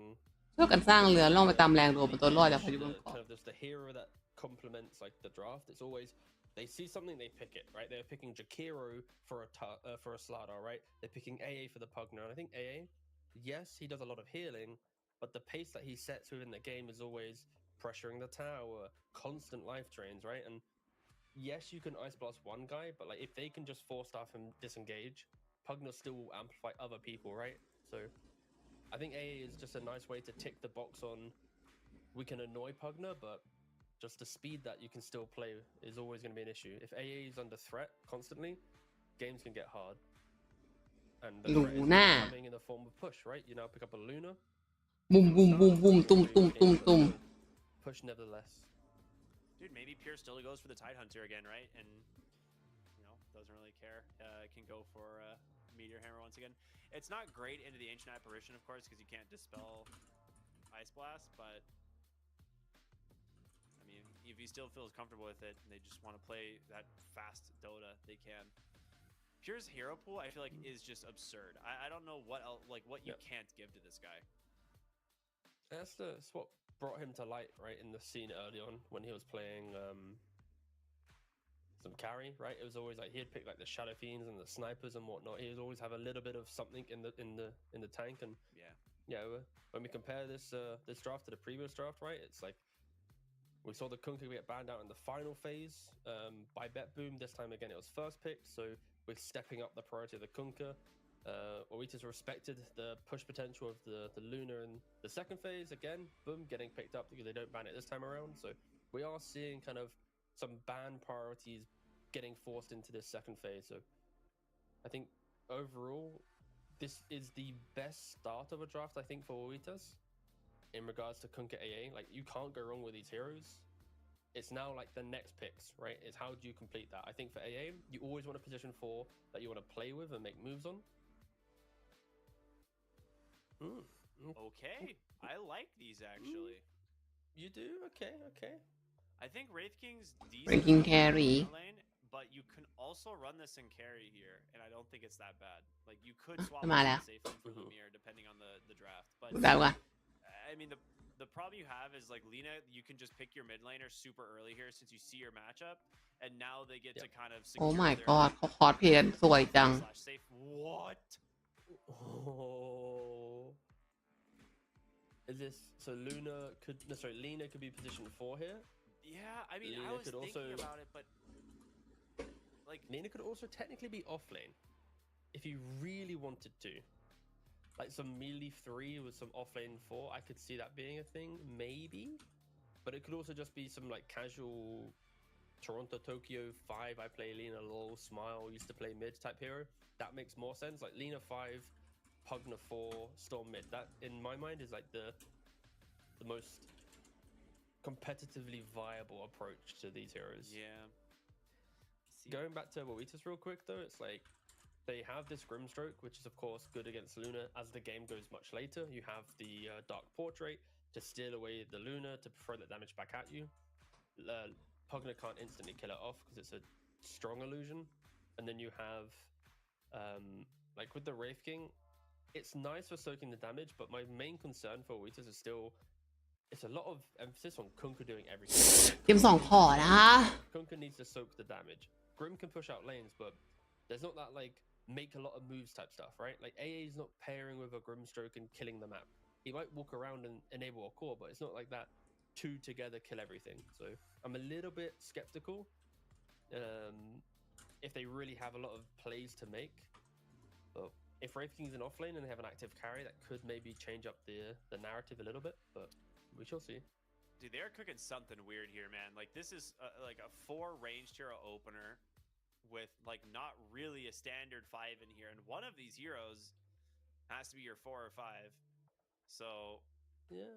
[SPEAKER 1] ช่วยกันสร้างเรือล่องไปตามแรงโดนเป็นตัวรอดจากพายุบนเกาะ
[SPEAKER 7] kind of just the hero that complements like the draft, it's always they see something, they pick it, right? They're picking Jakiro for a Slardar, right? They're picking AA for the Pugna, and I think AA, yes, he does a lot of healing, but the pace that he sets within the game is always pressuring the tower, constant life drains, right? And yes, you can Ice Blast one guy, but like if they can just force-staff him disengage, Pugna still will amplify other people, right? So I think AA is just a nice way to tick the box on we can annoy Pugna, but just the speed that you can still play is always going to be an issue. If AA is under threat constantly, games can get hard. And the threat is coming in the form of push, right? You now pick up a Luna.
[SPEAKER 1] Boom, boom, boom, boom, tum, tum, tum, tum.
[SPEAKER 7] Push nevertheless.
[SPEAKER 8] Dude, maybe Pierre still goes for the Tide Hunter again, right? And, you know, doesn't really care. Can go for Meteor Hammer once again. It's not great into the Ancient Apparition, of course, because you can't dispel Ice Blast, but I mean, if he still feels comfortable with it and they just want to play that fast Dota, they can. Pure's hero pool, I feel like, is just absurd. I don't know what else, like what you can't give to this guy.
[SPEAKER 7] That's what brought him to light, right, in the scene early on when he was playing some carry, right? It was always like he'd pick like the Shadow Fiends and the snipers and whatnot. He would always have a little bit of something in the tank, and when we compare this this draft to the previous draft, right, it's like we saw the Kunkka get banned out in the final phase by Bet Boom. This time again, it was first pick, so we're stepping up the priority of the Kunkka. Wawitas respected the push potential of the Luna in the second phase. Again, boom, getting picked up because they don't ban it this time around. So we are seeing kind of some ban priorities getting forced into this second phase. So I think overall, this is the best start of a draft, I think, for Wawitas in regards to Kunkka AA. Like, you can't go wrong with these heroes. It's now like the next picks, right? It's how do you complete that? I think for AA, you always want a position 4 that you want to play with and make moves on.
[SPEAKER 8] Okay, I like these actually.
[SPEAKER 7] You do? Okay.
[SPEAKER 8] I think Wraith King's decent
[SPEAKER 1] Breaking carry.
[SPEAKER 8] lane, but you can also run this in carry here, and I don't think it's that bad. Like, you could swap
[SPEAKER 1] มาแล้ว
[SPEAKER 8] it safely for Lumiere depending on the draft. But
[SPEAKER 1] ได้ว่ะ
[SPEAKER 8] I mean, the problem you have is like Lina, you can just pick your mid laner super early here since you see your matchup, and now they get to kind of secure
[SPEAKER 1] โอ้ my
[SPEAKER 8] their
[SPEAKER 1] god เขาคอร์สเพลย์สวยจัง
[SPEAKER 8] slash safe. What?
[SPEAKER 7] Oh. Is this so Lena could be positioned 4 here?
[SPEAKER 8] Yeah, I mean,
[SPEAKER 7] Lena
[SPEAKER 8] I was
[SPEAKER 7] could
[SPEAKER 8] thinking
[SPEAKER 7] also-
[SPEAKER 8] about it, but like
[SPEAKER 7] Lena could also technically be off lane if you really wanted to. Like some melee 3 with some off lane 4, I could see that being a thing, maybe. But it could also just be some like casual Toronto Tokyo 5. I play Lena lol smile, used to play mid type hero. That makes more sense. Like Lena 5, Pugna 4, Storm mid. That in my mind is like the most competitively viable approach to these heroes.
[SPEAKER 8] yeah.
[SPEAKER 7] Going back to Wawitas real quick though, it's like they have this Grimstroke, which is of course good against Luna. As the game goes much later, you have the Dark Portrait to steal away the Luna to throw that damage back at you. Pugna can't instantly kill it off because it's a strong illusion. And then you have, like with the Wraith King, it's nice for soaking the damage, but my main concern for Wawitas is still, it's a lot of emphasis on Kunkka doing everything.
[SPEAKER 1] เกม2ขอนะ
[SPEAKER 7] Kunkka needs to soak the damage. Grim can push out lanes, but there's not that like make a lot of moves type stuff, right? Like AA is not pairing with a Grimstroke and killing the map. He might walk around and enable a core, but it's not like that 2 together kill everything. So I'm a little bit skeptical if they really have a lot of plays to make. But if Wraith King's in offlane and they have an active carry, that could maybe change up the narrative a little bit, but we shall see.
[SPEAKER 8] Dude, they're cooking something weird here, man. Like, this is like a 4 ranged hero opener with, like, not really a standard 5 in here. And one of these heroes has to be your 4 or 5. So,
[SPEAKER 7] yeah.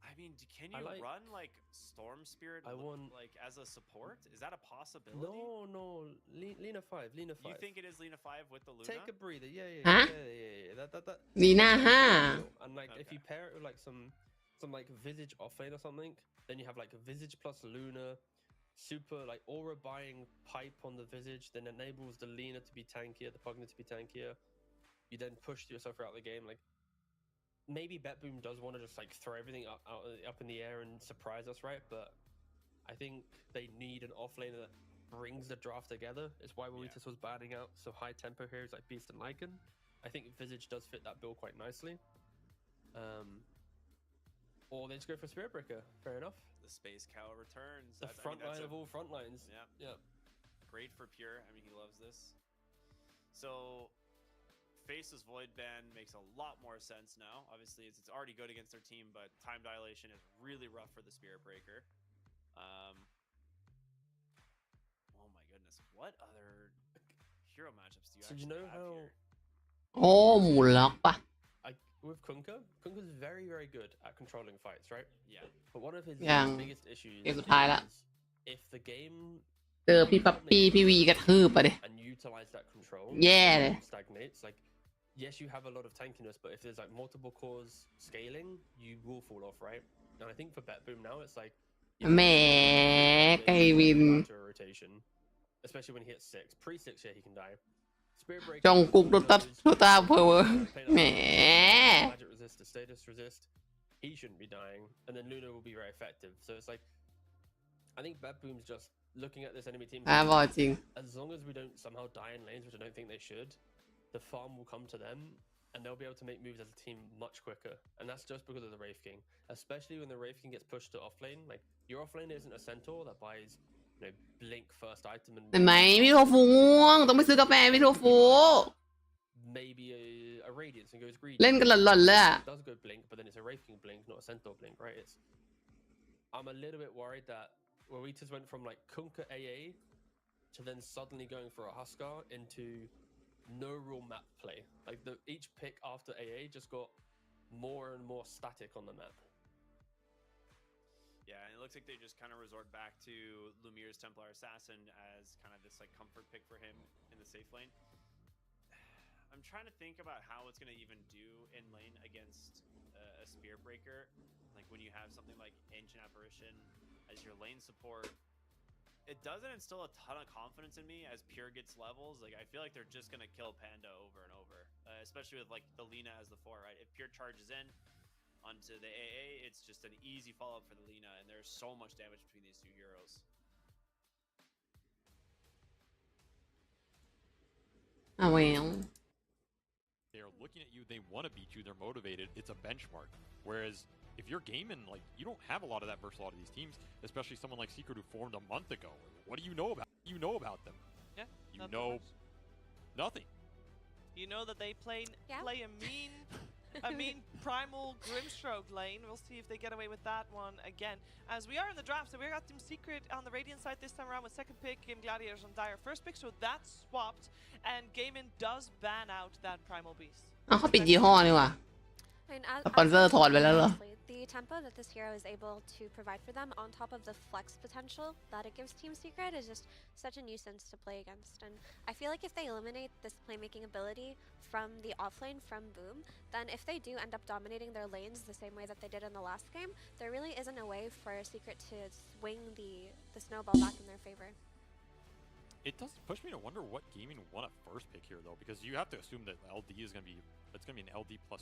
[SPEAKER 8] I mean, can you run, like, Storm Spirit, like, as a support? Is that a possibility?
[SPEAKER 7] No. Lina 5, Lina 5.
[SPEAKER 8] You think it is Lina 5 with the Luna?
[SPEAKER 7] Take a breather, yeah. That
[SPEAKER 1] Lina 5
[SPEAKER 7] And, like, if you pair it with, like, some like Visage offlane or something, then you have like Visage plus Luna, super like aura buying pipe on the Visage, then enables the Lina to be tankier, the Pugna to be tankier. You then push yourself throughout the game. Like maybe BetBoom does want to just like throw everything up in the air and surprise us, right? But I think they need an offlaner that brings the draft together. It's why Waritas was batting out so high tempo heroes like Beast and Lycan. I think Visage does fit that bill quite nicely. Or they just go for Spirit Breaker. Fair enough.
[SPEAKER 8] The Space Cow returns.
[SPEAKER 7] The front line of all front lines.
[SPEAKER 8] Yeah. Great for Pure. I mean, he loves this. So, Face's Void Ban makes a lot more sense now. Obviously, it's already good against their team, but time dilation is really rough for the Spirit Breaker. Oh my goodness. What other hero matchups do you actually have here?
[SPEAKER 1] โอ้หมุนล็อกปะ
[SPEAKER 7] With Kunka's very, very good at controlling fights, right?
[SPEAKER 8] Yeah.
[SPEAKER 7] But one of his biggest issues is if the game
[SPEAKER 1] เจอพี่ปั๊ปปี้พี่วีกระทืบไปดิ
[SPEAKER 7] and utilize that control,
[SPEAKER 1] แย่เลย
[SPEAKER 7] stagnates. Like, yes, you have a lot of tankiness, but if there's like multiple cores scaling, you will fall off, right? And I think for BetBoom now, it's like
[SPEAKER 1] แหมไกวิน
[SPEAKER 7] rotation, especially when he hits 6. Pre-6, yeah, he can die.
[SPEAKER 1] จงกุกโดตาเพอแหม
[SPEAKER 7] Magic resist, the status resist. He shouldn't be dying, and then Luna will be very effective. So it's like, I think BetBoom's just looking at this enemy team.
[SPEAKER 1] บอจริง
[SPEAKER 7] As long as we don't somehow die in lanes, which I don't think they should, the farm will come to them, and they'll be able to make moves as a team much quicker. And that's just because of the Wraith King, especially when the Wraith King gets pushed to offlane. Like your offlane isn't a centaur that buys. Blink first item and
[SPEAKER 1] เห็นไหมพี่โทฟูง่วงต้องไปซื้อกาแฟพี่โทฟู
[SPEAKER 7] maybe a radiance and goes greedy.
[SPEAKER 1] เล่นกันหล่อนๆเลยอะ
[SPEAKER 7] It does go blink, but then it's a Wraith King blink, not a centaur blink, right? I'm a little bit worried that Waritas went from like Kunkka AA to then suddenly going for a Huskar into no real map play. Like each pick after AA just got more and more static on the map.
[SPEAKER 8] Yeah, and it looks like they just kind of resort back to Lumire's Templar Assassin as kind of this like comfort pick for him in the safe lane. I'm trying to think about how it's going to even do in lane against a Spear Breaker. Like when you have something like Ancient Apparition as your lane support, it doesn't instill a ton of confidence in me as Pure gets levels. Like I feel like they're just going to kill Panda over and over, especially with like the Lina as the 4, right? If Pure charges in onto the AA, it's just an easy follow-up for the Lina, and there's so much damage between these two heroes.
[SPEAKER 1] Oh well.
[SPEAKER 6] They are looking at you, they want to beat you, they're motivated, it's a benchmark. Whereas if you're gaming, like, you don't have a lot of that versus a lot of these teams, especially someone like Secret who formed a month ago. What do you know about them?
[SPEAKER 2] Yeah.
[SPEAKER 6] You know nothing.
[SPEAKER 2] You know that they play a mean primal Grimstroke lane. We'll see if they get away with that one again. As we are in the draft, so we got Team Secret on the Radiant side this time around with second pick, Game Gladiators on Dire first pick, so that's swapped, and Gaimin does ban out that Primal Beast.
[SPEAKER 1] เขาปิดยี่ห้อนี่ว่ะ
[SPEAKER 3] I mean,
[SPEAKER 1] สปอนเซอร์ถอดไปแล้วเหรอ
[SPEAKER 3] the tempo that this hero is able to provide for them on top of the flex potential that it gives Team Secret is just such a nuisance to play against. And I feel like if they eliminate this playmaking ability from the offlane from Boom, then if they do end up dominating their lanes the same way that they did in the last game, there really isn't a way for Secret to swing the snowball back in their favor.
[SPEAKER 6] It does push me to wonder what gaming won a first pick here, though, because you have to assume that LD is going to be, it's going to be an LD +1.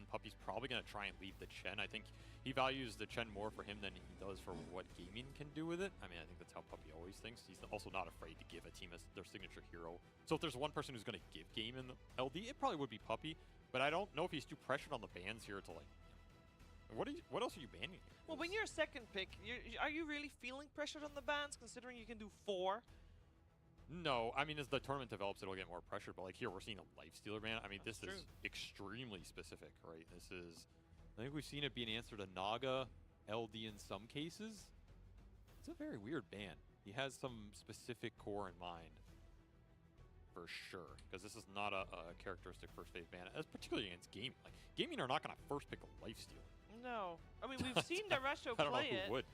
[SPEAKER 6] Puppy's probably going to try and leave the Chen. I think he values the Chen more for him than he does for what gaming can do with it. I mean, I think that's how Puppy always thinks. He's also not afraid to give a team their signature hero. So if there's one person who's going to give game in LD, it probably would be Puppy, but I don't know if he's too pressured on the bans here to like, what else are you banning?
[SPEAKER 2] Well, when you're a second pick, are you really feeling pressured on the bans, considering you can do 4?
[SPEAKER 6] No, I mean, as the tournament develops, it'll get more pressure. But like here, we're seeing a Lifestealer ban. I mean, this is extremely specific, right? This is, I think we've seen it be an answer to Naga, LD in some cases. It's a very weird ban. He has some specific core in mind, for sure, because this is not a characteristic first phase ban, as particularly against gaming. Like gaming are not going to first pick a Lifestealer.
[SPEAKER 2] No, I mean we've seen the Retro
[SPEAKER 6] I don't know
[SPEAKER 2] play
[SPEAKER 6] who
[SPEAKER 2] it.
[SPEAKER 6] would.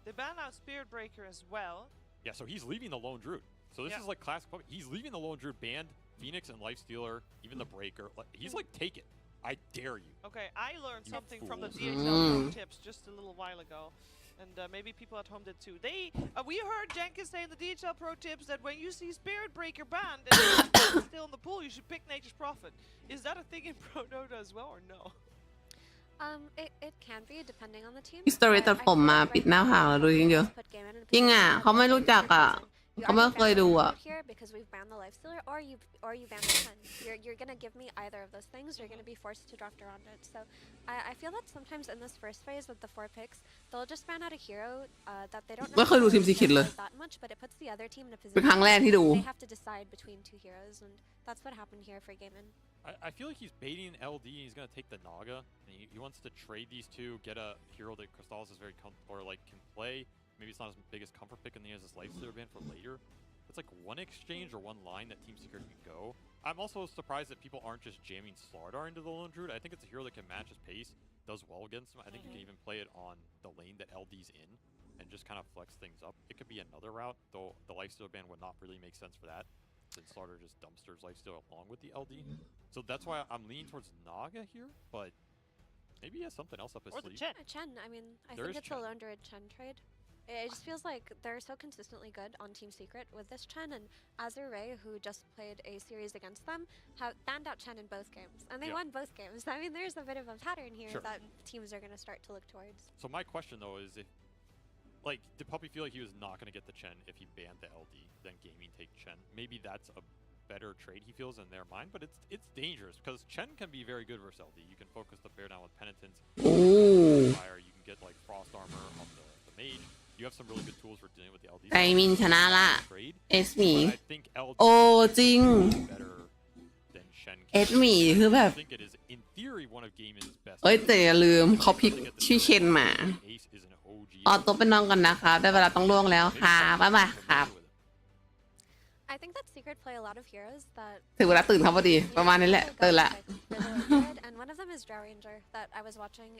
[SPEAKER 2] They ban out Spirit Breaker as well.
[SPEAKER 6] Yeah, so he's leaving the Lone Druid. So this is like classic. He's leaving the Lone Druid banned, Phoenix and Lifestealer, even the Breaker. He's like, take it. I dare you.
[SPEAKER 2] Okay, I learned
[SPEAKER 6] You
[SPEAKER 2] something from the
[SPEAKER 6] fools.
[SPEAKER 2] DHL pro tips just a little while ago. And maybe people at home did too. We heard Jenkins say in the DHL pro tips that when you see Spirit Breaker banned and it's still in the pool, you should pick Nature's Prophet. Is that a thing in Pro Dota as well or no?
[SPEAKER 3] It can be depending on the team.
[SPEAKER 1] พี่สตอรี่ตัดผมมาปิดหน้าผากแล้วดูจริงจริงอ่ะเขาไม่รู้จักอ่ะเขาไม่เคยดูอ่ะ
[SPEAKER 3] Here because we've banned the Lifestealer or you ban the 10. You're gonna give me either of those things. You're gonna be forced to draft around it. So I feel that sometimes in this first phase with the 4 picks, they'll just ban out a hero that they don't
[SPEAKER 1] ไม่เคยดูทีมซีคิดเลย
[SPEAKER 3] know that much, but it puts the other team in a
[SPEAKER 1] เป็นครั้ง
[SPEAKER 3] position
[SPEAKER 1] แรกที่ดู
[SPEAKER 3] they have to decide between 2 heroes, and that's what happened here for Gaiman.
[SPEAKER 6] I feel like he's baiting LD and he's going to take the Naga. And he wants to trade these two, get a hero that Crystallis is very comfortable or like can play. Maybe it's not his biggest comfort pick and he has his Lifestealer ban for later. It's like one exchange or one line that Team Secret can go. I'm also surprised that people aren't just jamming Slardar into the Lone Druid. I think it's a hero that can match his pace, does well against him. I think you can even play it on the lane that LD's in and just kind of flex things up. It could be another route, though the Lifestealer ban would not really make sense for that, since Slardar just dumpsters Lifestealer along with the LD. So that's why I'm leaning towards Naga here, but maybe he has something else up his sleeve.
[SPEAKER 2] Chen.
[SPEAKER 3] Chen, I mean, I
[SPEAKER 6] There
[SPEAKER 3] think
[SPEAKER 6] is
[SPEAKER 3] it's
[SPEAKER 6] Chen.
[SPEAKER 3] a Lone Druid Chen trade. It just feels like they're so consistently good on Team Secret with this Chen, and Azure Ray, who just played a series against them, have banned out Chen in both games, and they won both games. I mean, there's a bit of a pattern here that teams are going to start to look towards.
[SPEAKER 6] So my question though is, if like did Puppy feel like he was not going to get the Chen if he banned the LD, then Gaming take Chen? Maybe that's a better trade he feels in their mind, but it's dangerous because Chen can be very good versus LD. You can focus the bear down with Penitence, fire. You can get like Frost Armor on the mage. You have some really good tools for dealing with the LD.
[SPEAKER 1] ไกมินชนะละเอสหมี
[SPEAKER 6] But I think LD
[SPEAKER 1] โอ้จริง
[SPEAKER 6] is better than Shen.
[SPEAKER 1] เอสหมีคือแบบ
[SPEAKER 6] I think it is in theory one of Gaiman's best.
[SPEAKER 1] เอ้ยแต่อย่าลืมเขาพิกชื่อเคนมา
[SPEAKER 6] Ace is an OG.
[SPEAKER 1] ออตัวเป็นน้องกันนะคะได้เวลาต้องล่วงแล้วค่ะบ๊ายบายครับ
[SPEAKER 3] I think that Secret play a lot of heroes that
[SPEAKER 1] ถึงเวลาตื่นครับพอดีประมาณนี้แหละตื่นละ
[SPEAKER 3] and one of them is Drow Ranger that I was watching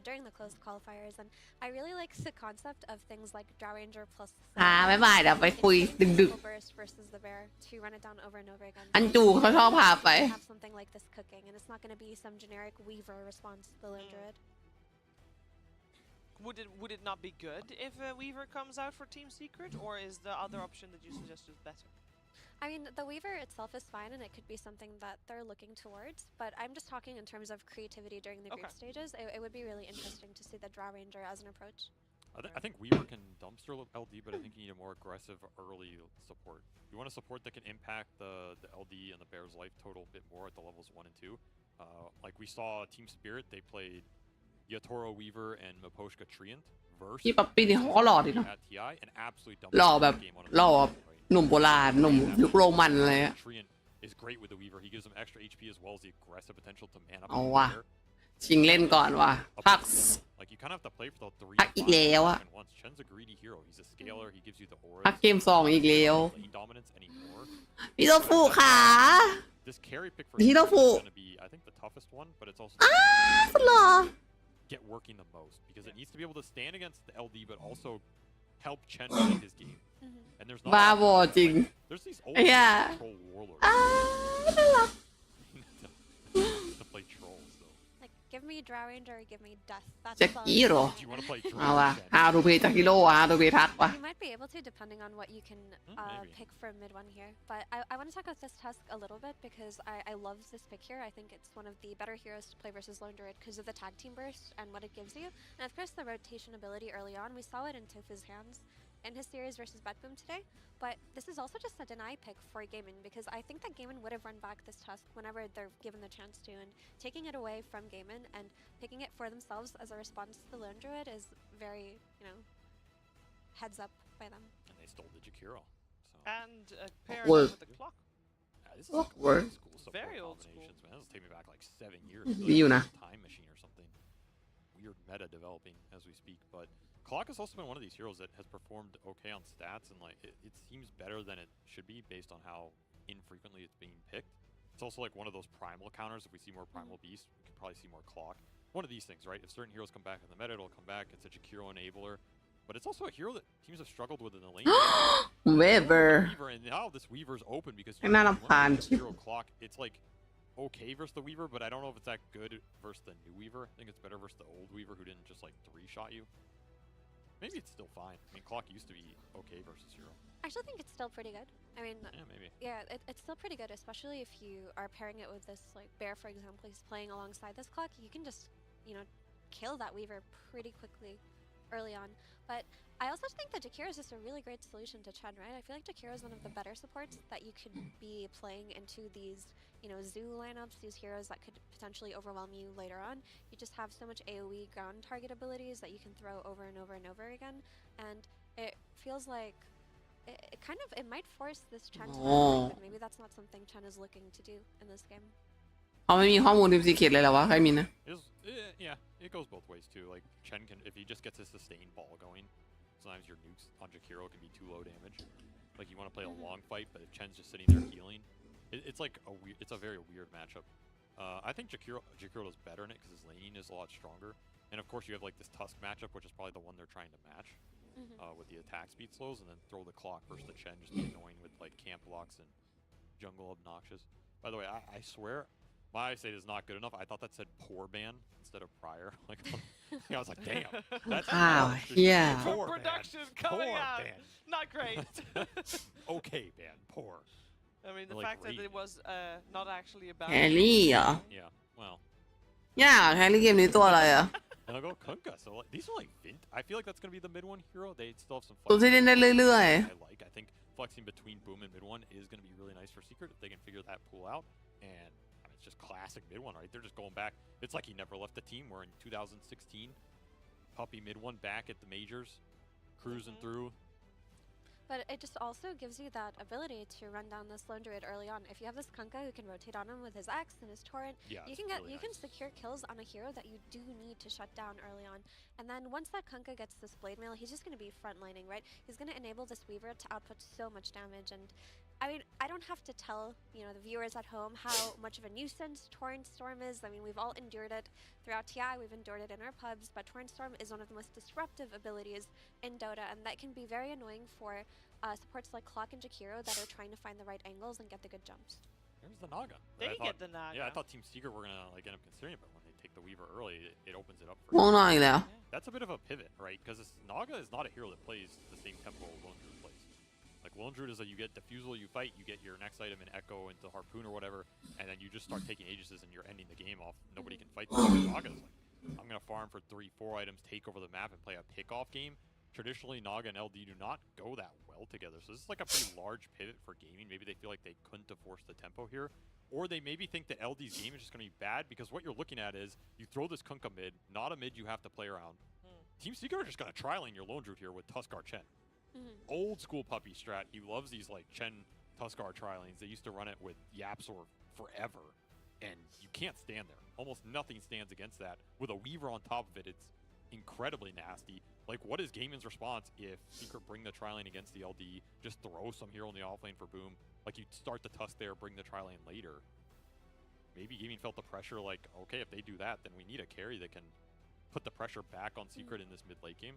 [SPEAKER 3] during the closed qualifiers, and I really like the concept of things like Drow Ranger plus
[SPEAKER 1] ค่ะบ๊ายบายเดี๋ยวไปคุยดึก
[SPEAKER 3] burst versus the bear to run it down over and over again.
[SPEAKER 1] ๆอันจูเขาชอบพาไป
[SPEAKER 3] Have something like this cooking, and it's not going to be some generic Weaver response to the Lone Druid.
[SPEAKER 2] Would it not be good if Weaver comes out for Team Secret, or is the other option that you suggested better?
[SPEAKER 3] I mean, the Weaver itself is fine, and it could be something that they're looking towards, but I'm just talking in terms of creativity during the group stages. It would be really interesting to see the Drow Ranger as an approach.
[SPEAKER 6] I think Weaver can dumpster LD, but I think you need a more aggressive early support. You want a support that can impact the LD and the Bear's life total a bit more at the levels 1 and 2. Like we saw Team Spirit, they played Yatoro Weaver and Maposhka Treant
[SPEAKER 1] พี่ป๊อปปี้นี่เขาก็หล่อดีเนาะ
[SPEAKER 6] at TI and absolutely
[SPEAKER 1] หล่อ
[SPEAKER 6] dumpstered
[SPEAKER 1] แบบ
[SPEAKER 6] the game on
[SPEAKER 1] หล่อ
[SPEAKER 6] right?
[SPEAKER 1] หนุ่มโบราณหนุ่มยุคโรมันอะไรอะ
[SPEAKER 6] Treant is great with the Weaver. He gives him extra HP as well as the aggressive potential to man up.
[SPEAKER 1] เอาว่ะชิงเล่นก่อนว่ะพัก
[SPEAKER 6] Like you kind of have to play for the 3
[SPEAKER 1] พักอีกแล้วอะ
[SPEAKER 6] and once. Chen's a greedy hero. He's a scaler. He gives you the aura.
[SPEAKER 1] พักเกม2อีกแล้ว
[SPEAKER 6] Lane dominance anymore.
[SPEAKER 1] พี่โตฟูขา
[SPEAKER 6] This carry pick for
[SPEAKER 1] Hito
[SPEAKER 6] Secret
[SPEAKER 1] Fu.
[SPEAKER 6] is going to be, I think, the toughest one, but it's also
[SPEAKER 1] สุดหล่อ
[SPEAKER 6] get working the most because it needs to be able to stand against the LD, but also help Chen play his game. And there's not
[SPEAKER 1] บ้าบอจริง
[SPEAKER 6] there's these old
[SPEAKER 1] ไอ้เหี้ย
[SPEAKER 6] troll warlords
[SPEAKER 1] น่ารัก
[SPEAKER 6] to play trolls though.
[SPEAKER 3] Like, give me Drow Ranger or give me Death. That's
[SPEAKER 1] จะกี้เหรอ
[SPEAKER 6] Do you want to play
[SPEAKER 1] เอา
[SPEAKER 6] trolls?
[SPEAKER 1] ว่ะ
[SPEAKER 6] Chen?
[SPEAKER 1] ฮาดูเพย์จากฮิโร่ฮาดูเพย์ทักว่ะ
[SPEAKER 3] You might be able to, depending on what you can
[SPEAKER 6] maybe.
[SPEAKER 3] pick for mid one here. But I want to talk about this Tusk a little bit because I love this pick here. I think it's one of the better heroes to play versus Lone Druid because of the tag team burst and what it gives you. And of course the rotation ability early on. We saw it in Tofu's hands in his series versus Batboom today. But this is also just a deny pick for Gaiman because I think that Gaiman would have run back this Tusk whenever they're given the chance to. And taking it away from Gaiman and picking it for themselves as a response to the Lone Druid is very, heads up by them.
[SPEAKER 6] And they stole the Jakiro. So
[SPEAKER 2] and pair
[SPEAKER 1] Work.
[SPEAKER 2] with the clock.
[SPEAKER 6] This is like
[SPEAKER 1] Work.
[SPEAKER 6] old school support
[SPEAKER 2] Very old school.
[SPEAKER 6] combinations, man. This will take me back like 7 years.
[SPEAKER 1] ดีอยู่นะ
[SPEAKER 6] Time machine or something. Weird meta developing as we speak, but Clock has also been one of these heroes that has performed okay on stats, and like it seems better than it should be based on how infrequently it's being picked. It's also like one of those primal counters. If we see more primal beasts, we can probably see more Clock. One of these things, right? If certain heroes come back in the meta, it'll come back. It's a Jakiro enabler, but it's also a hero that teams have struggled with in the lane.
[SPEAKER 1] Weaver
[SPEAKER 6] Weaver, and now this Weaver's open because
[SPEAKER 1] Ang narapaan.
[SPEAKER 6] Hero Clock. It's like okay versus the Weaver, but I don't know if it's that good versus the new Weaver. I think it's better versus the old Weaver who didn't just like 3-shot you. Maybe it's still fine. I mean, Clock used to be okay versus Hero.
[SPEAKER 3] I actually think it's still pretty good. I mean,
[SPEAKER 6] Yeah, maybe.
[SPEAKER 3] yeah, it's still pretty good, especially if you are pairing it with this, like, Bear, for example, he's playing alongside this Clock. You can just, you know, kill that Weaver pretty quickly early on. But I also think that Jakiro is just a really great solution to Chen, right? I feel like Jakiro is one of the better supports that you could be playing into these, you know, zoo lineups, these heroes that could potentially overwhelm you later on. You just have so much AoE ground target abilities that you can throw over and over and over again. And it feels like it kind of, it might force this Chen to run, but maybe that's not something Chen is looking to do in this game.
[SPEAKER 1] เขาไม่มีข้อมูลทีมซีเคร็ตเลยเหรอวะใครมีนะ
[SPEAKER 6] Yeah, it goes both ways too. Like Chen can, if he just gets his sustained ball going, sometimes your nukes on Jakiro can be too low damage. Like you want to play a long fight, but if Chen's just sitting there healing, it's like a weird, it's a very weird matchup. I think Jakiro does better in it because his laning is a lot stronger. And of course you have like this Tusk matchup, which is probably the one they're trying to match with the attack speed slows, and then throw the Clock versus the Chen, just be annoying with like camp blocks and jungle obnoxious. By the way, I swear my eyesight is not good enough. I thought that said poor ban instead of prior. Like I was like, damn, that's
[SPEAKER 1] yeah.
[SPEAKER 6] poor
[SPEAKER 2] Production
[SPEAKER 6] ban.
[SPEAKER 2] coming
[SPEAKER 6] Poor
[SPEAKER 2] out.
[SPEAKER 6] ban.
[SPEAKER 2] Not great.
[SPEAKER 6] Okay ban, poor.
[SPEAKER 2] I mean, the
[SPEAKER 6] Like
[SPEAKER 2] fact that it was not actually about.
[SPEAKER 1] แฮร์รี่เหรอ
[SPEAKER 6] Yeah, well.
[SPEAKER 1] ยากอะแฮร์รี่เกมนี้ตัวอะไรอะ
[SPEAKER 6] And I'll go Kunkka. So like, these are like I feel like that's gonna be the mid one hero. They still have some
[SPEAKER 1] ตัวที่เล่นได้เรื่อย
[SPEAKER 6] I like. I think flexing between boom and mid one is gonna be really nice for Secret if they can figure that pool out. And I mean, it's just classic mid one, right? They're just going back. It's like he never left the team. We're in 2016. Puppy mid one back at the majors, cruising through.
[SPEAKER 3] But it just also gives you that ability to run down this lone druid early on. If you have this Kunkka who can rotate on him with his X and his torrent,
[SPEAKER 6] Yeah,
[SPEAKER 3] you can can secure kills on a hero that you do need to shut down early on. And then once that Kunkka gets this blade mail, he's just going to be frontlining, right? He's going to enable this Weaver to output so much damage. And I mean, I don't have to tell, you know, the viewers at home how much of a nuisance Torrent Storm is. I mean, we've all endured it throughout TI, we've endured it in our pubs, but Torrent Storm is one of the most disruptive abilities in Dota, and that can be very annoying for supports like Clock and Jakiro that are trying to find the right angles and get the good jumps.
[SPEAKER 6] There's the Naga.
[SPEAKER 2] They can get the Naga.
[SPEAKER 6] Yeah, I thought Team Secret were gonna like end up considering it, but when they take the Weaver early, it opens it up for
[SPEAKER 1] ๆมองหน่อยแล้ว
[SPEAKER 6] That's a bit of a pivot, right? Because Naga is not a hero that plays the same tempo Lone Druid plays. Like Lone Druid is that you get Diffusal, you fight, you get your next item in Echo into Harpoon or whatever, and then you just start taking Aegises and you're ending the game off. Nobody can fight them. Naga's like, I'm gonna farm for 3-4 items, take over the map, and play a pick-off game. Traditionally, Naga and LD do not go that well together, so this is like a pretty large pivot for gaming. Maybe they feel like they couldn't have forced the tempo here, or they maybe think that LD's game is just going to be bad because what you're looking at is you throw this Kunkka mid, not a mid you have to play around. Team Secret are just going to tri-lane your Lone Druid here with Tuskar Chen. Old school puppy strat. He loves these like Chen Tuskar tri-lanes. They used to run it with Yapsor forever, and you can't stand there. Almost nothing stands against that. With a Weaver on top of it, it's incredibly nasty. Like, what is Gaiman's response if Secret bring the tri-lane against the LD, just throw some hero in the offlane for boom? Like, you start the Tusk there, bring the tri-lane later. Maybe Gaming felt the pressure like, okay, if they do that, then we need a carry that can put the pressure back on Secret in this mid-late game.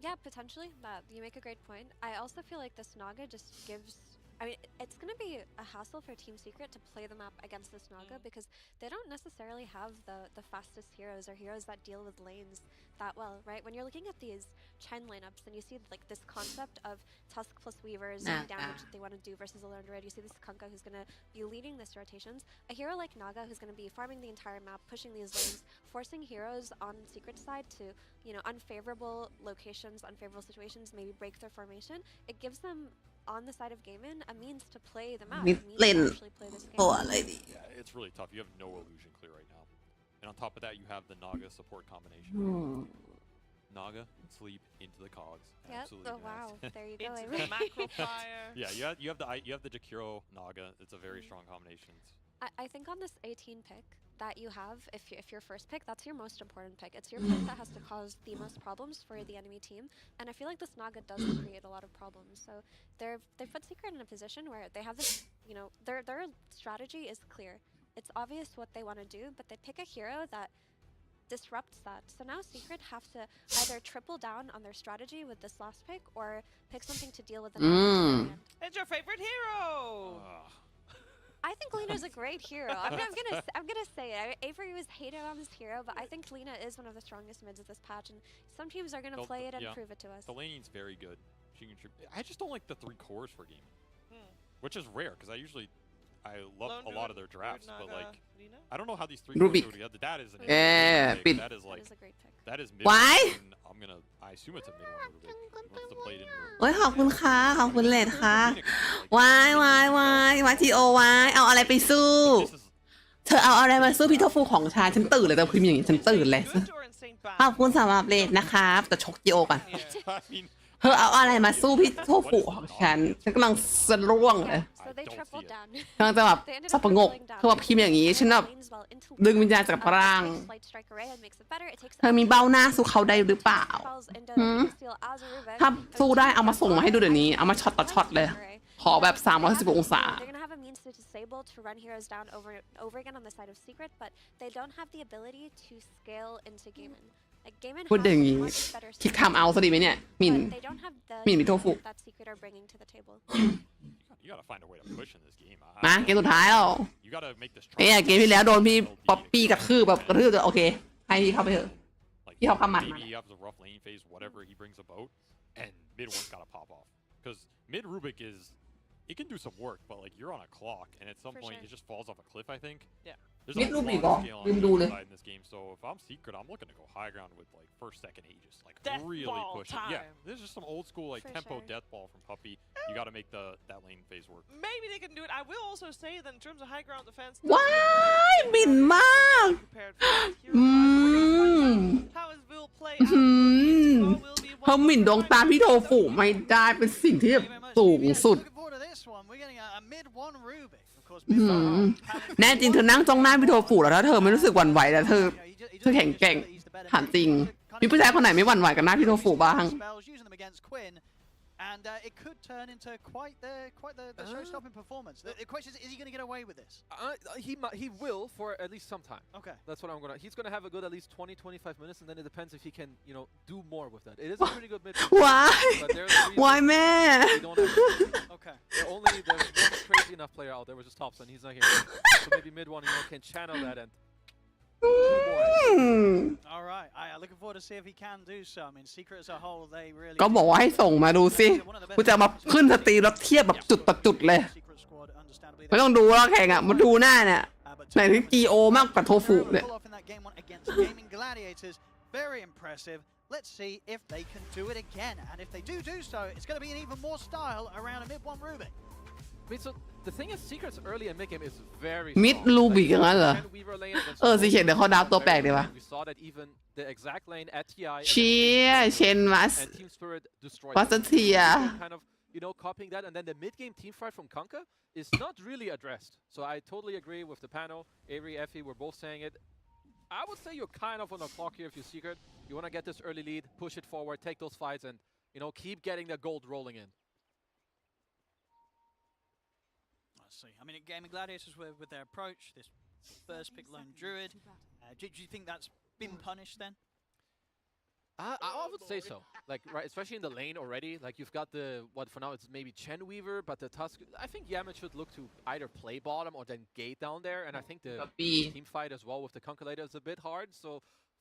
[SPEAKER 3] Yeah, potentially. You make a great point. I also feel like this Naga just gives... I mean, it's going to be a hassle for Team Secret to play the map against this Naga because they don't necessarily have the fastest heroes or heroes that deal with lanes that well, right? When you're looking at these Chen lineups and you see like this concept of Tusk plus Weavers and damage that they want to do versus a Lone Druid, you see this Kunkka who's going to be leading this rotations. A hero like Naga who's going to be farming the entire map, pushing these lanes, forcing heroes on Secret side to, you know, unfavorable locations, unfavorable situations, maybe break their formation. It gives them on the side of Gaiman a means to play the map, a means to actually play this game.
[SPEAKER 6] Yeah, it's really tough. You have no illusion clear right now. And on top of that, you have the Naga support combination. Naga and sleep into the cogs.
[SPEAKER 3] Yep.
[SPEAKER 6] Absolutely
[SPEAKER 3] Oh wow.
[SPEAKER 6] connect.
[SPEAKER 3] There you go.
[SPEAKER 2] Into
[SPEAKER 3] Avery.
[SPEAKER 2] the macro fire.
[SPEAKER 6] Yeah, you have the Jakiro Naga. It's a very strong combination.
[SPEAKER 3] I think on this 18 pick that you have, if your first pick, that's your most important pick. It's your pick that has to cause the most problems for the enemy team, and I feel like this Naga does create a lot of problems. So they've put Secret in a position where they have this, you know, their strategy is clear. It's obvious what they want to do, but they pick a hero that disrupts that. So now Secret have to either triple down on their strategy with this last pick or pick something to deal with the Naga.
[SPEAKER 2] It's your favorite hero.
[SPEAKER 3] I think Lena's a great hero. I'm gonna say it. Avery was hated on this hero, but I think Lena is one of the strongest mids of this patch, and some teams are gonna play it and prove it to us.
[SPEAKER 6] The laning's very good. I just don't like the 3 cores for gaming, which is rare because I love a lot of their drafts, but like I don't know how these 3
[SPEAKER 1] Rubik.
[SPEAKER 6] cores go together. That is an
[SPEAKER 1] Pin.
[SPEAKER 6] that is like
[SPEAKER 3] That is a great pick.
[SPEAKER 6] that is mid.
[SPEAKER 1] Why?
[SPEAKER 6] I assume it's a mid one Rubik. He wants to play it in Rubik.
[SPEAKER 1] โอ้ยขอบคุณค่ะขอบคุณเลดค่ะวายวายวายวายทีโอวายเอาอะไรไปสู้
[SPEAKER 6] This is
[SPEAKER 1] เธอเอาอะไรมาสู้พี่โทฟูของชายฉันตื่นเลยแต่พิมพ์อย่างนี้ฉันตื่นเลย
[SPEAKER 2] Good or insane
[SPEAKER 1] ขอบ
[SPEAKER 2] bad?
[SPEAKER 1] คุณสำหรับเลดนะครับแต่ชกจีโอก่อน
[SPEAKER 6] I mean
[SPEAKER 1] เธอเอาอะไรมาสู้พี่โทฟูของฉันกำลังสะร่วงเลย
[SPEAKER 3] So they
[SPEAKER 6] don't
[SPEAKER 3] tripled
[SPEAKER 6] see it.
[SPEAKER 3] down.
[SPEAKER 1] กำลังจะแบบ
[SPEAKER 3] They ended
[SPEAKER 1] สับ
[SPEAKER 3] up
[SPEAKER 1] ประงก
[SPEAKER 3] tripling down.
[SPEAKER 1] คือแบบพิมพ์อย่างนี้ฉันแบบ
[SPEAKER 3] Lanes well into
[SPEAKER 1] ดึงวิญญาณจากร่าง
[SPEAKER 3] Slight strike array and makes it better. It takes
[SPEAKER 1] เธอมีเบ้าหน้าสู้เขาได้หรือเปล่า
[SPEAKER 3] falls into
[SPEAKER 1] หืม
[SPEAKER 3] steal as a revenge.
[SPEAKER 1] ถ้าสู้ได้เอามาส่งมาให้ดูเดี๋ยวนี้เอามาช็อตต่อช็อตเลย ขอแบบ360องศา
[SPEAKER 3] They're gonna have a means to disable to run heroes down over and over again on the side of Secret, but they don't have the ability to scale into Gaimin. Like Gaimin
[SPEAKER 1] พูดอย่าง
[SPEAKER 3] has
[SPEAKER 1] นี้
[SPEAKER 3] much better
[SPEAKER 1] คิด
[SPEAKER 3] scale,
[SPEAKER 1] คำเอาซะดีไหมเนี่ยหมิ่น
[SPEAKER 3] but they don't have the
[SPEAKER 1] หมิ่นมิโทฟุ
[SPEAKER 3] that Secret are bringing to the table.
[SPEAKER 6] you gotta find a way to push in this game.
[SPEAKER 1] มาเกมสุดท้ายแล้ว
[SPEAKER 6] You gotta make this.
[SPEAKER 1] เอ้ยเกมที่แล้วโดนพี่ป๊อปปี้กระทืบแบบกระทืบเลยโอเคให้พี่เข้าไปเถอะ
[SPEAKER 6] Like,
[SPEAKER 1] You have come on,
[SPEAKER 6] maybe
[SPEAKER 1] man.
[SPEAKER 6] he has a rough lane phase, whatever he brings about, and mid one's gotta pop off. Because mid Rubik it can do some work, but like you're on a clock, and at some
[SPEAKER 3] For
[SPEAKER 6] point
[SPEAKER 3] sure.
[SPEAKER 6] it just falls off a cliff. I think.
[SPEAKER 2] Yeah.
[SPEAKER 6] There's
[SPEAKER 1] Mid
[SPEAKER 6] a
[SPEAKER 1] Rubik
[SPEAKER 6] lot of
[SPEAKER 1] oh,
[SPEAKER 6] scale on
[SPEAKER 1] lim
[SPEAKER 6] the
[SPEAKER 1] du
[SPEAKER 6] other
[SPEAKER 1] le.
[SPEAKER 6] side in this game. So if I'm Secret, I'm looking to go high ground with like first, second Aegis, like
[SPEAKER 2] Death
[SPEAKER 6] really
[SPEAKER 2] ball
[SPEAKER 6] push it. Yeah,
[SPEAKER 2] time.
[SPEAKER 6] this is just some old school like
[SPEAKER 3] For
[SPEAKER 6] tempo
[SPEAKER 3] sure.
[SPEAKER 6] death ball from Puppy. You gotta make that lane phase work.
[SPEAKER 2] Maybe they can do it. I will also say that in terms of high ground defense,
[SPEAKER 1] ว้ายหมิ่นมาก
[SPEAKER 2] prepared for that. Hero
[SPEAKER 1] อืม
[SPEAKER 2] How is Will play
[SPEAKER 1] อืม
[SPEAKER 2] out? Will be
[SPEAKER 1] เขาหมิ่นดวงตาพี่โทฟูไม่ได้เป็นสิ่งที่แบบสูงสุด
[SPEAKER 13] Looking forward to this one. We're getting a mid 1 Rubik. Of course,
[SPEAKER 1] อื
[SPEAKER 13] mid
[SPEAKER 1] ม
[SPEAKER 13] 1.
[SPEAKER 1] แน่จริงเธอนั่งจ้องหน้าพี่โทฟูแล้วถ้าเธอไม่รู้สึกหวั่นไหวแล้วเธอแข็งแกร่งถามจริงมีผู้ชายคนไหนไม่หวั่นไหวกับหน้าพี่โทฟูบ้าง
[SPEAKER 13] Spells using them against Quinn. And it could turn into quite the show-stopping performance. The question is he going to get away with this?
[SPEAKER 4] He will for at least some time.
[SPEAKER 13] Okay.
[SPEAKER 4] That's what I'm gonna. He's gonna have a good at least 20-25 minutes, and then it depends if he can, do more with that. It is a pretty good mid.
[SPEAKER 1] Why?
[SPEAKER 4] But there's a reason
[SPEAKER 1] วายแม่
[SPEAKER 4] we don't have.
[SPEAKER 13] Okay.
[SPEAKER 4] There's one crazy enough player out there, which is Thompson. He's not here, so maybe mid one, can channel that and.
[SPEAKER 1] อืม
[SPEAKER 13] All right. Looking forward to see if he can do so. I mean, Secret as a whole, they really.
[SPEAKER 1] ก็บอกว่าให้ส่งมาดูสิกูจะมาขึ้นสตรีมแล้วเทียบแบบจุดต่อจุดเลย
[SPEAKER 13] Secret squad, understandably.
[SPEAKER 1] ไม่ต้องดูแล้วแข่งอ่ะมาดูหน้าเนี่ย
[SPEAKER 13] But
[SPEAKER 1] ไหนที่จีโอมากกว่าโทฟูเนี่ย
[SPEAKER 13] pull off in that game one against Gaming Gladiators. Very impressive. Let's see if they can do it again. And if they do so, it's going to be an even more style around a mid 1 Rubik.
[SPEAKER 4] I mean, so the thing is, Secret's early and mid game is very.
[SPEAKER 1] Mid
[SPEAKER 4] strong.
[SPEAKER 1] Rubik อย่างนั้นเหรอ
[SPEAKER 4] Chen Weaver lane against
[SPEAKER 1] สิเห็นเดี๋ยวเขาดับตัวแปลกดีวะ
[SPEAKER 4] We saw that even the exact lane at TI.
[SPEAKER 1] เชียเชนมัส
[SPEAKER 4] And Team Spirit destroyed.
[SPEAKER 1] วัสเทีย
[SPEAKER 4] Kind of, copying that, and then the mid-game team fight from Kanka is not really addressed. So I totally agree with the panel. Avery, Effie, we're both saying it. I would say you're kind of on the clock here if you're Secret. You want to get this early lead, push it forward, take those fights, and keep getting the gold rolling in.
[SPEAKER 13] Let's see. I mean, Gaming Gladiators with their approach, this first pick lone druid. Do you think that's been punished then?
[SPEAKER 4] I would say so. Like, right, especially in the lane already. Like, you've got what for now it's maybe Chen Weaver, but the Tusk. I think Yaman should look to either play bottom or then gate down there. And I think the team fight as well with the Concolator is a bit hard. So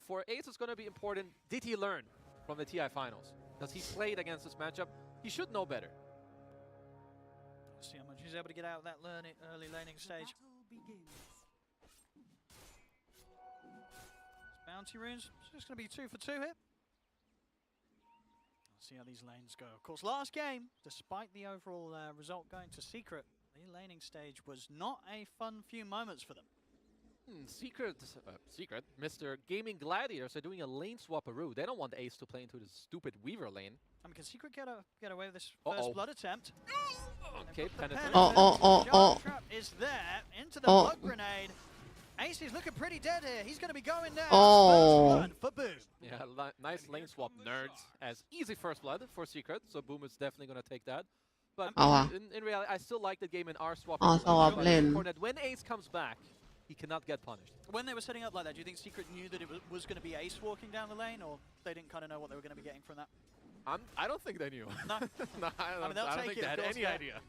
[SPEAKER 4] for Ace, it's going to be important. Did he learn from the TI finals? Because he played against this matchup. He should know better.
[SPEAKER 13] Let's see how much he's able to get out of that early laning stage. Bounty runes. It's just going to be 2 for 2 here. See how these lanes go. Of course, last game, despite the overall result going to Secret, the laning stage was not a fun few moments for them.
[SPEAKER 4] Secret, Mr. Gaming Gladiators are doing a lane swapperoo. They don't want Ace to play into the stupid Weaver lane.
[SPEAKER 13] Can Secret get away with this first blood attempt?
[SPEAKER 4] Okay, penetrate.
[SPEAKER 13] Trap is there into the blood grenade. Ace is looking pretty dead here. He's going to be going down. First blood for Boom.
[SPEAKER 4] Yeah, nice lane swap, nerds. As easy first blood for Secret, so Boom is definitely going to take that. But in reality, I still like the game in R swap. When Ace comes back, he cannot get punished.
[SPEAKER 13] When they were setting up like that, do you think Secret knew that it was going to be Ace walking down the lane, or they didn't kind of know what they were going to be getting from that?
[SPEAKER 4] I don't think they knew.
[SPEAKER 13] No,
[SPEAKER 4] no, I don't think they had any idea.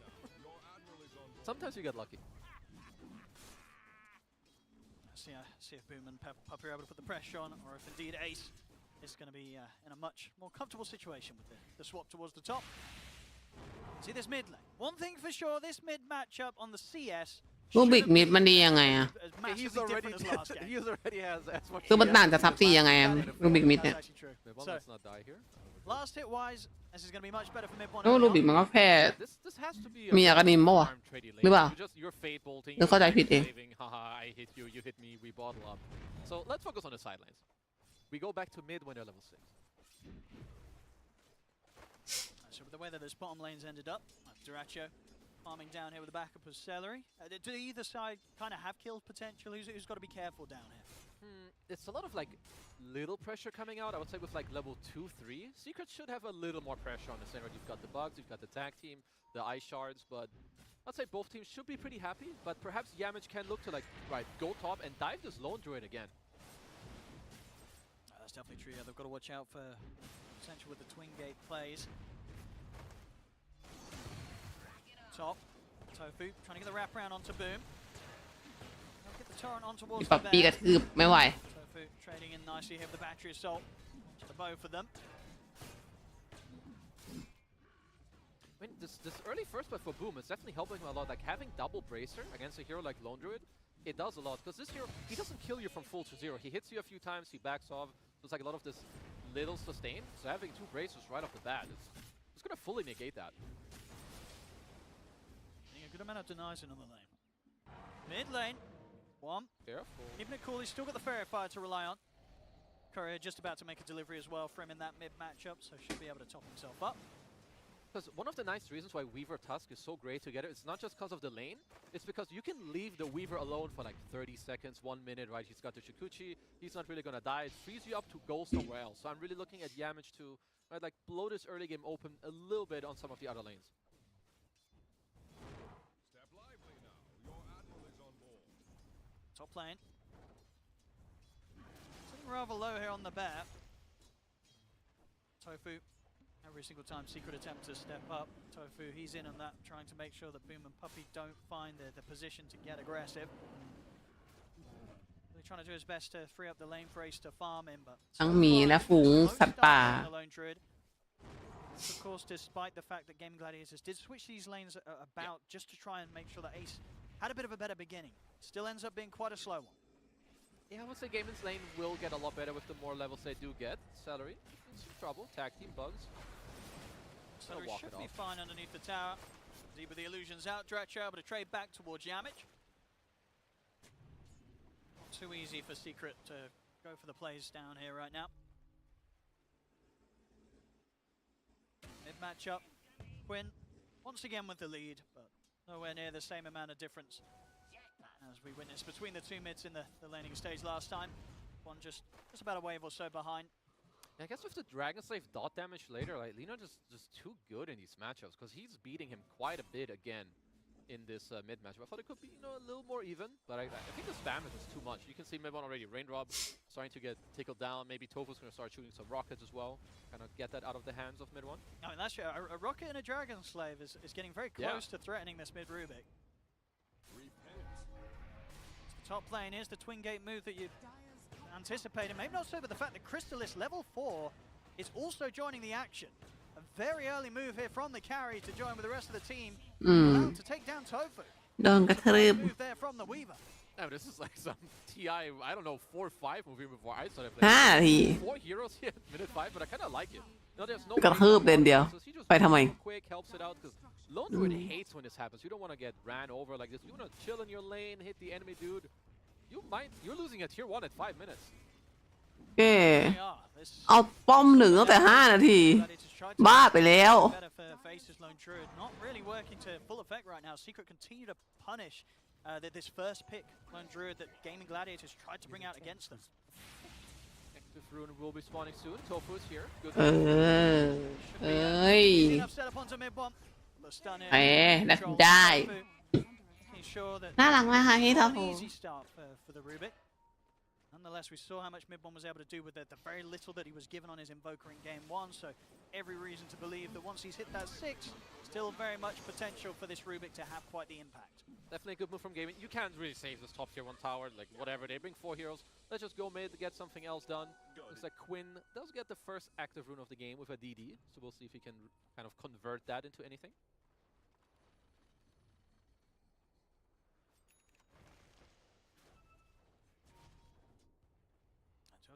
[SPEAKER 4] Sometimes you get lucky.
[SPEAKER 13] See if Boom and Puppy are able to put the pressure on, or if indeed Ace is going to be in a much more comfortable situation with the swap towards the top. See this mid lane. One thing for sure, this mid matchup on the CS.
[SPEAKER 1] ลูบิกมิดมันดียังไงอะ
[SPEAKER 13] He's already
[SPEAKER 4] has as much.
[SPEAKER 1] คือมันต่างจากซับซียังไงอะลูบิกมิดเนี่ย
[SPEAKER 4] Let's not die here.
[SPEAKER 13] Last hit wise, this is going to be much better for mid one.
[SPEAKER 1] แล้วลูบิกมันก็แค่มีอากานิมป่ะวะหรือเปล่าหรือเข้าใจผิดเอง
[SPEAKER 4] I hit you, you hit me, we bottle up. So let's focus on the sidelines. We go back to mid when they're level 6.
[SPEAKER 13] So with the way that this bottom lane's ended up, Duracho farming down here with the backup of Celery. Do either side kind of have kill potential? Who's got to be careful down here?
[SPEAKER 4] It's a lot of like little pressure coming out. I would say with like level 2, 3, Secret should have a little more pressure on the center. You've got the bugs, you've got the tag team, the ice shards, but I'd say both teams should be pretty happy. But perhaps Yamage can look to like go top and dive this lone druid again.
[SPEAKER 13] That's definitely true. Yeah, they've got to watch out for potential with the twin gate plays. Top, Tofu trying to get the wraparound onto Boom. Get the torrent on towards
[SPEAKER 1] ปับปีกระทืบไม่ไหว
[SPEAKER 13] Tofu trading in nicely here with the battery assault. Just a bow for them.
[SPEAKER 4] I mean, this early first blood for Boom is definitely helping him a lot. Like having double bracer against a hero like Lone Druid, it does a lot. Because this hero, he doesn't kill you from full to zero. He hits you a few times, he backs off. So it's like a lot of this little sustain. So having 2 bracers right off the bat it's going to fully negate that.
[SPEAKER 13] A good amount of denies in on the lane. Mid lane, one.
[SPEAKER 4] Careful.
[SPEAKER 13] Keeping it cool, he's still got the Fairy Fire to rely on. Courier just about to make a delivery as well for him in that mid matchup, so should be able to top himself up.
[SPEAKER 4] Because one of the nice reasons why Weaver Tusk is so great together, it's not just because of the lane, it's because you can leave the Weaver alone for like 30 seconds, 1 minute, right? He's got the Shikuchi, he's not really going to die. It frees you up to go somewhere else. So I'm really looking at Yamage to like blow this early game open a little bit on some of the other lanes.
[SPEAKER 13] Top lane. Sitting rather low here on the bat. Tofu, every single time Secret attempts to step up. Tofu, he's in on that, trying to make sure that Boom and Puppy don't find the position to get aggressive. Really trying to do his best to free up the lane for Ace to farm in, but
[SPEAKER 1] ทั้งหมีและฝูงสัตว์ป่า
[SPEAKER 13] Of course, despite the fact that Gaming Gladiators did switch these lanes about just to try and make sure that Ace had a bit of a better beginning. Still ends up being quite a slow one.
[SPEAKER 4] Yeah, I would say Gaiman's lane will get a lot better with the more levels they do get. Celery in some trouble. Tag team bugs.
[SPEAKER 13] Celery should be fine underneath the tower. Deep with the illusions out. Dratch able to trade back towards Yamage. Not too easy for Secret to go for the plays down here right now. Mid matchup. Quinn once again with the lead, but nowhere near the same amount of difference as we witnessed between the 2 mids in the laning stage last time. One just about a wave or so behind.
[SPEAKER 4] Yeah, I guess with the Dragon Slave dot damage later, like Lino just too good in these matchups because he's beating him quite a bit again in this mid matchup. I thought it could be a little more even, but I think the spam is just too much. You can see mid one already. Raindrop starting to get tickled down. Maybe Tofu's going to start shooting some rockets as well. Kind of get that out of the hands of mid one.
[SPEAKER 13] I mean, that's true. A rocket and a Dragon Slave is getting very close to threatening this mid Rubik. Top lane is the twin gate move that you anticipated. Maybe not so, but the fact that Crystallis level 4 is also joining the action. A very early move here from the carry to join with the rest of the team. About to take down Tofu.
[SPEAKER 1] โดนกระทืบ
[SPEAKER 13] Move there from the Weaver.
[SPEAKER 4] Yeah, this is like some TI, I don't know, 4 or 5 movie before I started
[SPEAKER 1] 5 นาที
[SPEAKER 4] 4 heroes here at minute 5, but I kind of like it. No, there's no
[SPEAKER 1] กระทืบเลนเดียว ไปทำไม
[SPEAKER 4] Quick helps it out because Lone Druid hates when this happens. You don't want to get ran over like this. You want to chill in your lane, hit the enemy dude. You're losing a tier 1 at 5 minutes.
[SPEAKER 1] แกเอาป้อม1ตั้งแต่5 นาที บ้าไปแล้ว
[SPEAKER 13] Not really working to full effect right now. Secret continue to punish this first pick Lone Druid that Gaming Gladiators tried to bring out against them.
[SPEAKER 4] Active Rune will be spawning soon. Tofu is here. Good.
[SPEAKER 1] เอ้ย
[SPEAKER 13] Set up onto mid bomb. The stun here.
[SPEAKER 1] แหมนักได้
[SPEAKER 13] He's sure that
[SPEAKER 1] น่ารักไหมคะพี่ทอ
[SPEAKER 13] an
[SPEAKER 1] ฟู
[SPEAKER 13] easy start for the Rubik. Nonetheless, we saw how much Midbomb was able to do with the very little that he was given on his Invoker in Game 1, so every reason to believe that once he's hit that 6, still very much potential for this Rubik to have quite the impact.
[SPEAKER 4] Definitely a good move from Gaming. You can't really save this top tier 1 tower, like whatever. They bring 4 heroes. Let's just go mid, get something else done. Looks like Quinn does get the first active rune of the game with a DD, so we'll see if he can kind of convert that into anything.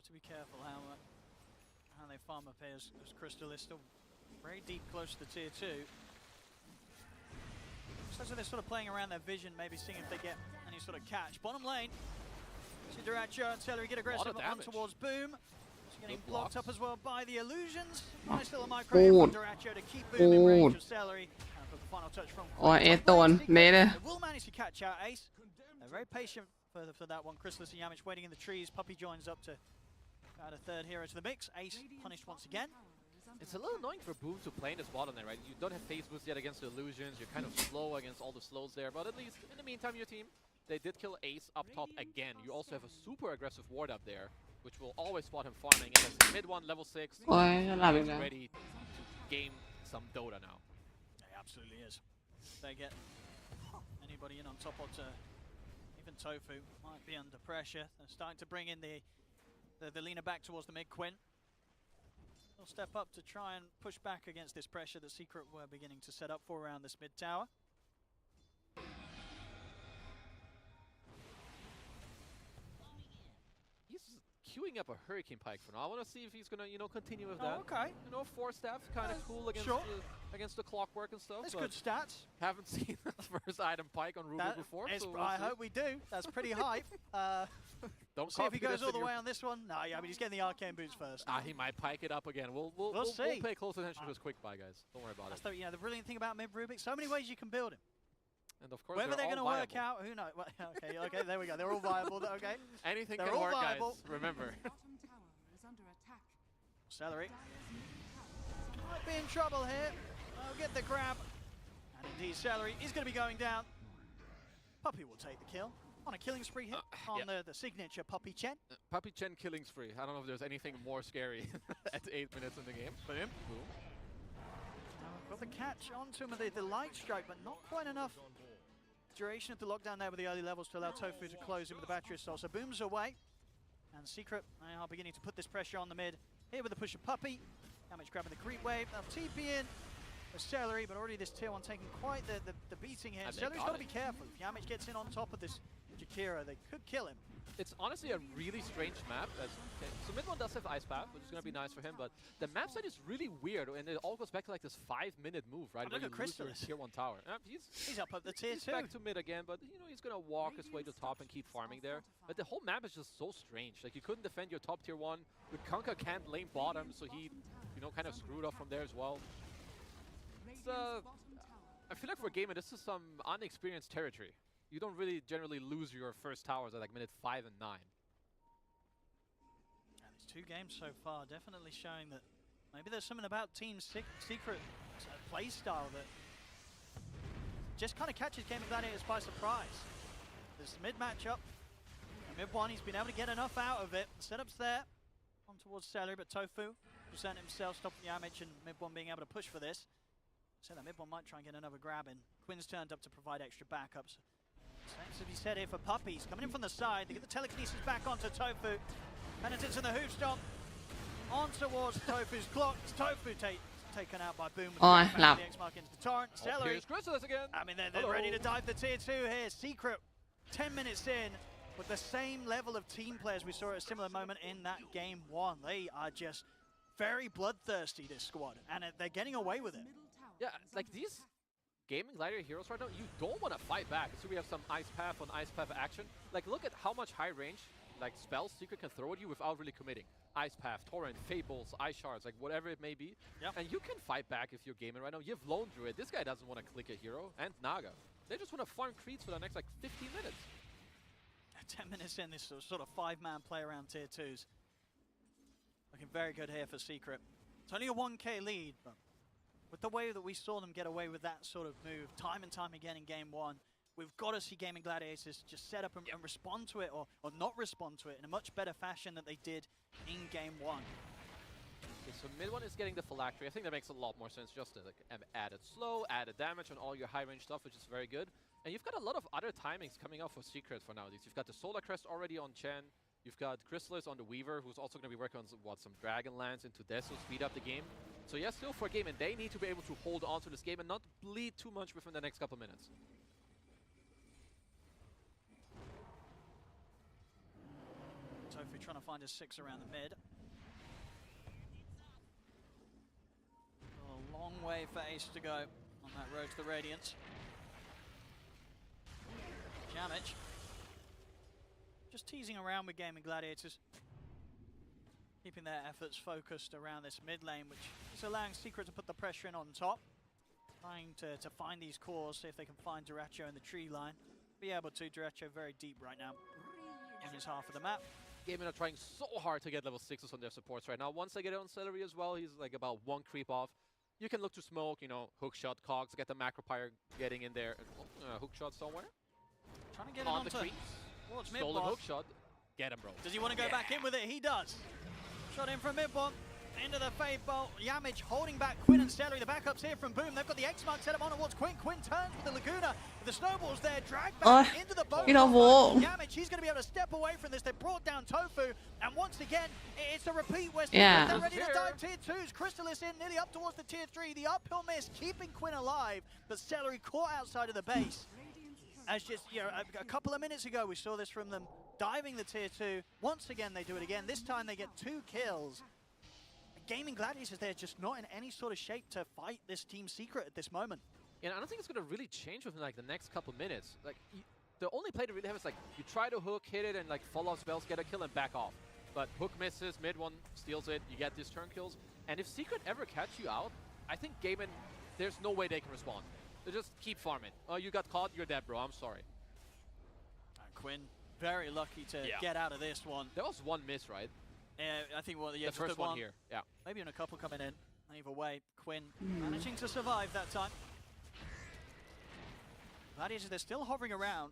[SPEAKER 13] To be careful how they farm up here as Crystal is still very deep close to the tier 2. So they're sort of playing around their vision, maybe seeing if they get any sort of catch. Bottom lane, Sideracho and Celery get aggressive on towards Boom. She's getting blocked up as well by the illusions. Nice little micro here from Sideracho to keep Boom in range of Celery. And for the final touch from
[SPEAKER 1] โอ้ยเอสโดนเมย์เลย
[SPEAKER 13] They will manage to catch out Ace. They're very patient for that one. Chrysalis and Yamich waiting in the trees. Puppy joins up to add a third hero to the mix. Ace punished once again.
[SPEAKER 4] It's a little annoying for Boom to play in this bottom lane, right? You don't have phase boost yet against the illusions. You're kind of slow against all the slows there. But at least, in the meantime, your team, they did kill Ace up top again. You also have a super aggressive ward up there, which will always spot him farming. And that's mid 1, level 6.
[SPEAKER 1] โอ้ยหลับอีก
[SPEAKER 4] He's
[SPEAKER 1] แล้ว
[SPEAKER 4] ready to game some Dota now.
[SPEAKER 13] He absolutely is. They get anybody in on top or to even Tofu might be under pressure. They're starting to bring in the leaner back towards the mid Quinn. They'll step up to try and push back against this pressure that Secret were beginning to set up for around this mid tower.
[SPEAKER 4] He's queuing up a Hurricane Pike for now. I want to see if he's gonna, continue with that.
[SPEAKER 13] Okay.
[SPEAKER 4] 4 staffs, kind of cool against the clockwork and stuff.
[SPEAKER 13] That's good stats.
[SPEAKER 4] Haven't seen the first item Pike on Rubik before. So
[SPEAKER 13] I hope we do. That's pretty hype.
[SPEAKER 4] Don't
[SPEAKER 13] see if he goes all the way on this one. No, yeah, I mean he's getting the arcane boots first.
[SPEAKER 4] He might pike it up again. We'll pay close attention to his quick buy, guys. Don't worry about it.
[SPEAKER 13] The brilliant thing about mid Rubik, so many ways you can build him.
[SPEAKER 4] And of course,
[SPEAKER 13] whether they're going to work out, who knows? Well, okay, there we go. They're all viable. Okay,
[SPEAKER 4] anything
[SPEAKER 13] they're
[SPEAKER 4] can
[SPEAKER 13] all
[SPEAKER 4] work,
[SPEAKER 13] viable.
[SPEAKER 4] Guys. Remember.
[SPEAKER 13] Celery might be in trouble here. I'll get the grab, and indeed Celery is going to be going down. Puppy will take the kill on a killing spree hit on the signature Puppy Chen.
[SPEAKER 4] Puppy Chen killing spree. I don't know if there's anything more scary at 8 minutes in the game. Boom. Boom.
[SPEAKER 13] Got the catch onto him with the light strike, but not quite enough duration of the lockdown there with the early levels to allow Tofu to close in with the battery assault. So Boom's away, and Secret are beginning to put this pressure on the mid. Here with the push of Puppy. Damage grabbing the creep wave. Now TP in for Celery, but already this tier 1 taking quite the beating here. Celery's got to be careful. If Yamich gets in on top of this Jakiro, they could kill him.
[SPEAKER 4] It's honestly a really strange map. So mid 1 does have Ice Path, which is going to be nice for him, but the map side is really weird, and it all goes back to like this 5-minute move, right? Where you lose your tier 1 tower.
[SPEAKER 13] He's up at the tier 2.
[SPEAKER 4] Back to mid again, but he's going to walk his way to top and keep farming there. But the whole map is just so strange. Like, you couldn't defend your top tier 1. With Kunkka can't lane bottom, so he, kind of screwed up from there as well. It's, I feel like for a gamer, this is some unexperienced territory. You don't really generally lose your first towers at like minute 5 and 9.
[SPEAKER 13] And it's 2 games so far, definitely showing that maybe there's something about Team Secret play style that just kind of catches Gaming Gladiators by surprise. This mid matchup, mid 1, he's been able to get enough out of it. The setup's there, on towards Celery, but Tofu present himself, stopping Yamich and mid 1 being able to push for this. So that mid 1 might try and get another grab in. Quinn's turned up to provide extra backups. Same to be said here for Puppies. Coming in from the side, they get the telekinesis back onto Tofu. Penitence in the hoof stomp. On towards Tofu's clock. Tofu taken out by Boom. The X-Mark into the torrent. Celery.
[SPEAKER 4] Again.
[SPEAKER 13] I mean, they're ready to dive the tier 2 here. Secret, 10 minutes in, with the same level of team players we saw at a similar moment in that game 1. They are just very bloodthirsty, this squad, and they're getting away with it.
[SPEAKER 4] Yeah, like these Gaming Gladiator heroes right now, you don't want to fight back. So we have some Ice Path on Ice Path action. Like, look at how much high range, like, spells Secret can throw at you without really committing. Ice Path, Torrent, Fables, Ice Shards, like, whatever it may be.
[SPEAKER 13] Yep.
[SPEAKER 4] And you can fight back if you're gaming right now. You have Lone Druid. This guy doesn't want to click a hero. And Naga. They just want to farm creeps for the next, like, 15 minutes.
[SPEAKER 13] 10 minutes in, this sort of 5-man play around tier 2s. Looking very good here for Secret. It's only a 1k lead, but with the way that we saw them get away with that sort of move time and time again in game 1, we've got to see Gaming Gladiators just set up and respond to it, or not respond to it in a much better fashion than they did in game 1.
[SPEAKER 4] Okay, so mid one is getting the phylactery. I think that makes a lot more sense, just to like, added slow, added damage on all your high range stuff, which is very good. And you've got a lot of other timings coming out for Secret for nowadays. You've got the Solar Crest already on Chen. You've got Chrysalis on the Weaver, who's also going to be working on some Dragonlance into Death, so speed up the game. So yeah, still for a game, and they need to be able to hold on to this game and not bleed too much within the next couple minutes.
[SPEAKER 13] Tofu trying to find a 6 around the mid. A long way for Ace to go on that road to the Radiance. Jamage just teasing around with Gaming Gladiators, keeping their efforts focused around this mid lane, which is allowing Secret to put the pressure in on top, trying to find these cores, see if they can find Duracho in the tree line. Be able to. Duracho very deep right now in his half of the map.
[SPEAKER 4] Gaming are trying so hard to get level 6s on their supports right now. Once they get it on Celery as well, he's like about 1 creep off. You can look to smoke, you know, hookshot, cogs, get the macro pyre getting in there. Hookshot somewhere.
[SPEAKER 13] Trying to get
[SPEAKER 4] on
[SPEAKER 13] it
[SPEAKER 4] the
[SPEAKER 13] onto
[SPEAKER 4] creeps.
[SPEAKER 13] towards mid
[SPEAKER 4] Stolen
[SPEAKER 13] boss.
[SPEAKER 4] hookshot. Get him, bro.
[SPEAKER 13] Does he want to go back in with it? He does. Shot in from mid bomb. Into the Fade Bolt. Yamage holding back Quinn and Celery. The backups here from Boom. They've got the X-Mark set up on towards Quinn. Quinn turns with the Laguna. The snowballs there. Dragged back into the boat. Yamage, he's going to be able to step away from this. They brought down Tofu. And once again, it's a repeat where they're ready to dive tier 2s. Chrysalis in nearly up towards the tier 3. The uphill miss keeping Quinn alive. But Celery caught outside of the base. As just, you know, a couple of minutes ago, we saw this from them diving the tier 2. Once again, they do it again. This time they get 2 kills. Gaming Gladiators, they're just not in any sort of shape to fight this Team Secret at this moment.
[SPEAKER 4] And I don't think it's going to really change within like the next couple minutes. Like the only play to really have is like you try to hook, hit it, and like follow up spells, get a kill, and back off. But hook misses, mid one steals it, you get these turn kills. And if Secret ever catch you out, I think Gaming, there's no way they can respond. They just keep farming. Oh, you got caught, you're dead, bro. I'm sorry.
[SPEAKER 13] Quinn, very lucky to get out of this one.
[SPEAKER 4] There was 1 miss, right?
[SPEAKER 13] I think
[SPEAKER 4] the first one here. Yeah.
[SPEAKER 13] Maybe in a couple coming in. Either way, Quinn managing to survive that time. Gladiators, they're still hovering around.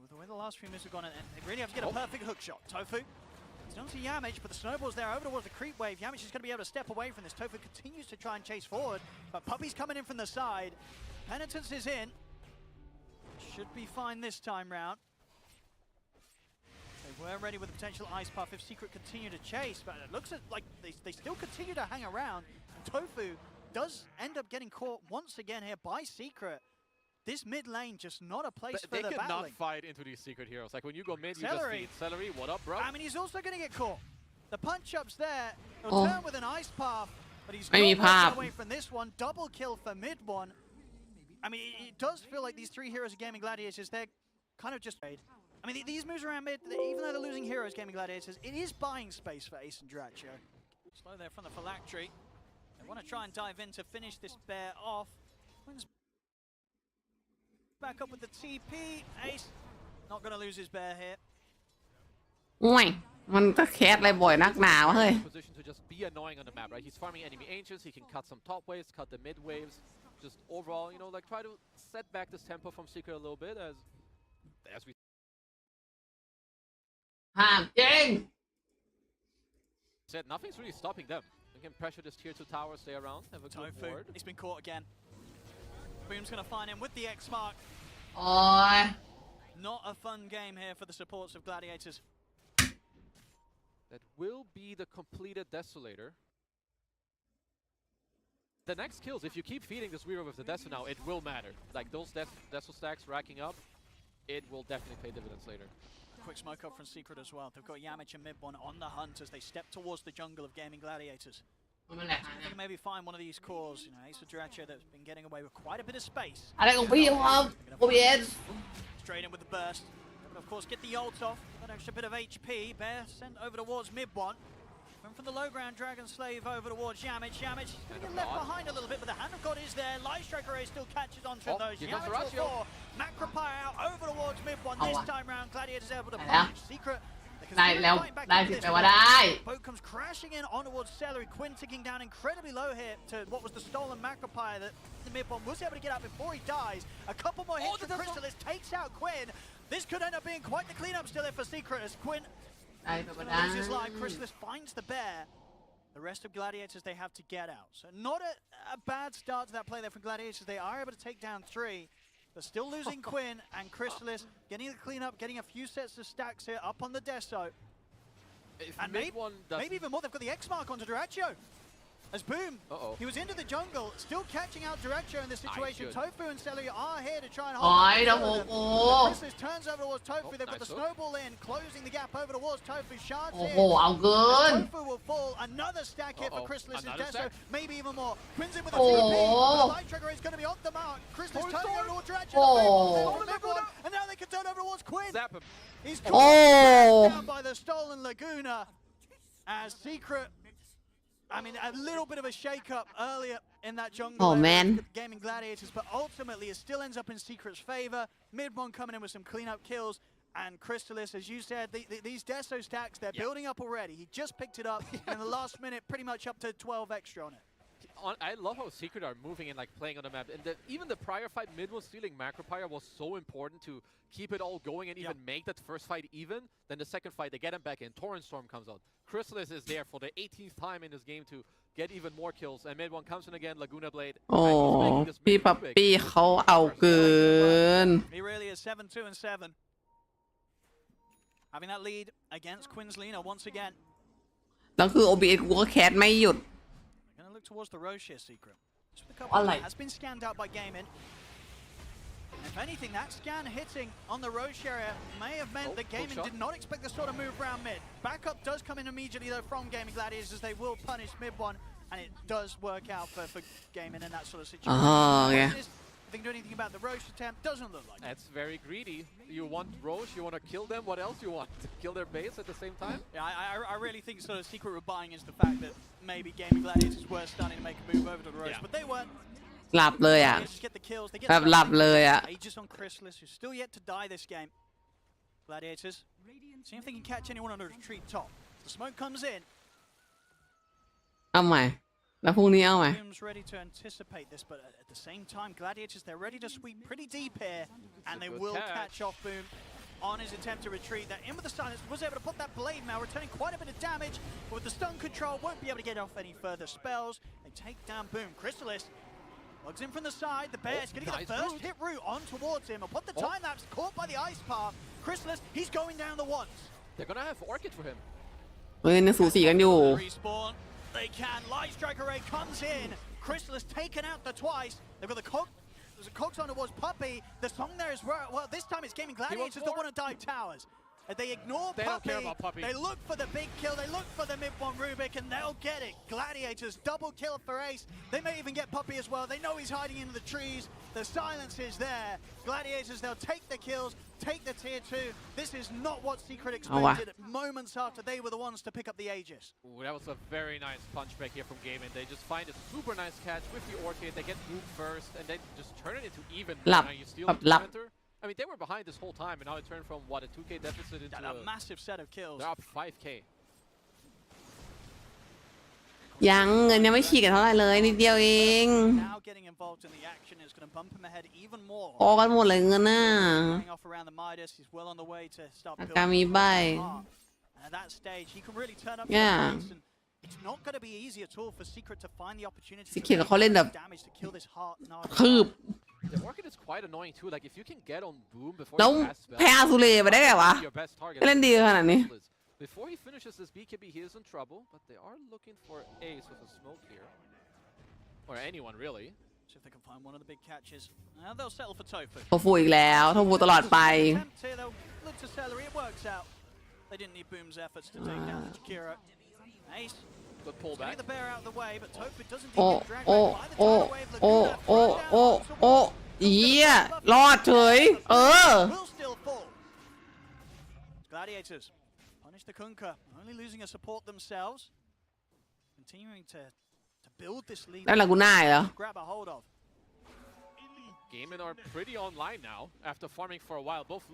[SPEAKER 13] With the way the last few minutes have gone, and they really have to get a perfect hook shot. Tofu. It's not to Yamage, but the snowball's there over towards the creep wave. Yamage is going to be able to step away from this. Tofu continues to try and chase forward, but Puppy's coming in from the side. Penitence is in. Should be fine this time round. They were ready with a potential Ice Puff if Secret continue to chase, but it looks like they still continue to hang around. And Tofu does end up getting caught once again here by Secret. This mid lane just not a place for the battling.
[SPEAKER 4] They cannot fight into these Secret heroes. Like when you go mid, you just feed. Celery, what up, bro?
[SPEAKER 13] I mean, he's also going to get caught. The punch-up's there. He'll turn with an Ice Path, but he's not away from this one. Double kill for mid one. I mean, it does feel like these 3 heroes of Gaming Gladiators, they're kind of just... I mean, these moves around mid, even though they're losing heroes, Gaming Gladiators, it is buying space for Ace and Duracho. Slow there from the Phylactery. They want to try and dive in to finish this bear off. Wins back up with the TP. Ace not going to lose his bear here.
[SPEAKER 1] โอ้ยมันก็แคสอะไรบ่อยนักหนาวะเฮ้ย
[SPEAKER 4] Position to just be annoying on the map, right? He's farming enemy ancients. He can cut some top waves, cut the mid waves. Just overall, you know, like try to set back this tempo from Secret a little bit as we
[SPEAKER 1] ห้ามจริง
[SPEAKER 4] said, nothing's really stopping them. They can pressure this tier 2 tower, stay around, have a good ward.
[SPEAKER 13] He's been caught again. Boom's going to find him with the X-Mark.
[SPEAKER 1] โอ้ย
[SPEAKER 13] Not a fun game here for the supports of Gladiators.
[SPEAKER 4] That will be the completed Desolator. The next kills, if you keep feeding this Weaver with the Deso now, it will matter. Like those Deso stacks racking up, it will definitely pay dividends later.
[SPEAKER 13] Quick smoke up from Secret as well. They've got Yamage and Mid1 on the hunt as they step towards the jungle of Gaming Gladiators.
[SPEAKER 1] มันแหละ
[SPEAKER 13] I think maybe find one of these cores, you know, Ace of Derecho that's been getting away with quite a bit of space.
[SPEAKER 1] อะไรของพี่ครับโอเอส
[SPEAKER 13] Straight in with the burst. But of course, get the ult off. Got an extra bit of HP. Bear sent over towards mid one. Went from the low ground Dragon Slave over towards Yamich. Yamich going to get left behind a little bit, but the Hand of God is there. Light Striker Ray still catches onto those. Yamich will fall. Macropire out over towards mid one. This time round, Gladiator's able to punish Secret.
[SPEAKER 1] ได้แล้วได้สิแปลว่าได้
[SPEAKER 13] Boat comes crashing in on towards Celery. Quinn ticking down incredibly low here to what was the stolen Macropire that the mid one was able to get out before he dies. A couple more hits from Crystallis takes out Quinn. This could end up being quite the cleanup still there for Secret as Quinn loses his life. Crystallis finds the bear. The rest of Gladiators they have to get out. So not a bad start to that play there from Gladiators. They are able to take down 3. But still losing Quinn and Crystallis, getting the cleanup, getting a few sets of stacks here up on the Deso. And maybe even more, they've got the X mark onto Derecho. As Boom, he was into the jungle, still catching out Derecho in this situation. Tofu and Celery are here to try and hold Crystallis turns over towards Tofu, they've got the snowball in, closing the gap over towards Tofu. Shards in. Tofu will fall, another stack here for Crystallis and Deso, maybe even more. Quinn's in with a TP, the light trigger is going to be on the mark. Crystallis turning over towards Derecho, and now they can turn over towards Quinn. He's caught down by the stolen Laguna as Secret. I mean, a little bit of a shake-up earlier in that jungle Gaming Gladiators, but ultimately it still ends up in Secret's favor. Mid-one coming in with some cleanup kills, and Crystallis, as you said, these Deso stacks, they're building up already. He just picked it up in the last minute, pretty much up to 12 extra on it.
[SPEAKER 6] I love how Secret are moving and like playing on the map, and even the prior fight, mid was stealing Macropire was so important to keep it all going and even make that first fight even. Then the second fight, they get him back in. Torrent Storm comes out. Crystallis is there for the 18th time in this game to get even more kills, and mid one comes in again. Laguna Blade.
[SPEAKER 1] โอ้พี่ปั๊ปปี้เขาเอาเกิน
[SPEAKER 13] He really is 7-2 and 7. Having that lead against Quinn's Lina once again.
[SPEAKER 1] แล้วคือ OBS กูก็แคสไม่หยุด
[SPEAKER 13] Gonna look towards the Roche here, Secret. Just with a couple
[SPEAKER 1] Alright.
[SPEAKER 13] has been scanned out by Gaming. If anything, that scan hitting on the Roche area may have meant that Gaming did not expect the sort of move around mid. Backup does come in immediately though from Gaming Gladiators, as they will punish mid one, and it does work out for Gaming in that sort of situation. If they can do anything about the Roche attempt, doesn't look like it.
[SPEAKER 6] That's very greedy. You want Roche, you want to kill them. What else you want? To kill their base at the same time?
[SPEAKER 13] Yeah, I really think sort of Secret were buying into the fact that maybe Gaming Gladiators were starting to make a move over to the Roche, but they weren't.
[SPEAKER 1] หลับเลยอ่ะ
[SPEAKER 13] Get the kills. They get
[SPEAKER 1] แบบหลับเลยอ่ะ
[SPEAKER 13] Aegis on Crystallis, who's still yet to die this game. Gladiators, see if they can catch anyone on the retreat top. The smoke comes in.
[SPEAKER 1] เอาใหม่แล้วพรุ่งนี้เอาใหม่
[SPEAKER 13] Doom's ready to anticipate this, but at the same time, Gladiators, they're ready to sweep pretty deep here, and they will catch off Boom on his attempt to retreat. That in with the silence, was able to put that blade now, returning quite a bit of damage, but with the stun control, won't be able to get off any further spells. They take down Boom. Crystallis logs in from the side. The Bear's going to get the first hit route on towards him. I'll put the time lapse, caught by the ice path. Crystallis, he's going down the ones.
[SPEAKER 6] They're gonna have Orchid for him.
[SPEAKER 1] เฮ้ยยังสูสีกันอยู่
[SPEAKER 13] Respawn. They can. Light Strike Array comes in. Crystallis taken out the twice. They've got the Cog. There's a Cogs on towards Puppy. The song there is well. This time it's Gaming Gladiators that want to dive towers. They ignore
[SPEAKER 6] They
[SPEAKER 13] Puppy.
[SPEAKER 6] don't care about Puppy.
[SPEAKER 13] They look for the big kill. They look for the mid-one Rubik, and they'll get it. Gladiators double kill for Ace. They may even get Puppy as well. They know he's hiding into the trees. The silence is there. Gladiators, they'll take the kills, take the tier 2. This is not what Secret expected moments after they were the ones to pick up the Aegis.
[SPEAKER 6] Ooh, that was a very nice punch back here from Gaming. They just find a super nice catch with the Orchid. They get moved first, and then just turn it into even. You steal the center. I mean, they were behind this whole time, and now it turned from, what, a 2k deficit into
[SPEAKER 13] a massive set of kills.
[SPEAKER 6] They're up 5k.
[SPEAKER 1] ยังเงินยังไม่ฉีกกันเท่าไหร่เลยนิดเดียวเอง
[SPEAKER 13] Now getting involved in the action is going to bump him ahead even more.
[SPEAKER 1] พอกันหมดเลยเงินน่ะ
[SPEAKER 13] Going off around the Midas, he's well on the way to start building.
[SPEAKER 1] การมีใบ
[SPEAKER 13] And at that stage, he can really turn up. It's not going to be easy at all for Secret to find the opportunity to damage to kill this heart.
[SPEAKER 1] คืบ
[SPEAKER 6] The Orchid is quite annoying too. Like if you can get on Boom before
[SPEAKER 1] แล้ว
[SPEAKER 6] he casts
[SPEAKER 1] แพ้อาซูเล่ไปได้ไงวะ
[SPEAKER 6] your best target.
[SPEAKER 1] เล่นดีขนาดนี้
[SPEAKER 6] Before he finishes this BKB, he is in trouble, but they are looking for Ace with a smoke here. Or anyone, really.
[SPEAKER 13] See if they can find one of the big catches. Now they'll settle for Tofu.
[SPEAKER 1] โทฟูอีกแล้วโทฟูตลอดไป
[SPEAKER 13] They'll look to Celery. It works out. They didn't need Boom's efforts to take down Jakiro. Ace
[SPEAKER 4] Good pull
[SPEAKER 13] Getting
[SPEAKER 4] back.
[SPEAKER 13] the bear out of the way, but Topher doesn't
[SPEAKER 1] โอ้
[SPEAKER 13] get dragged
[SPEAKER 1] โอ้
[SPEAKER 13] back by the
[SPEAKER 1] โอ้
[SPEAKER 13] tidal wave.
[SPEAKER 1] โอ้
[SPEAKER 13] Laguna
[SPEAKER 1] โอ้
[SPEAKER 13] falls
[SPEAKER 1] โอ้
[SPEAKER 13] down onto
[SPEAKER 1] โอ้
[SPEAKER 13] wall.
[SPEAKER 1] เหี้ยรอดเฉย
[SPEAKER 13] Will still fall. Gladiators punish the Kunkka, only losing a support themselves. Continuing to build this lead.
[SPEAKER 1] แล้วลากูน่าเหรอ
[SPEAKER 13] Grab a hold of.
[SPEAKER 4] Gaming are pretty online now after farming for a while. Both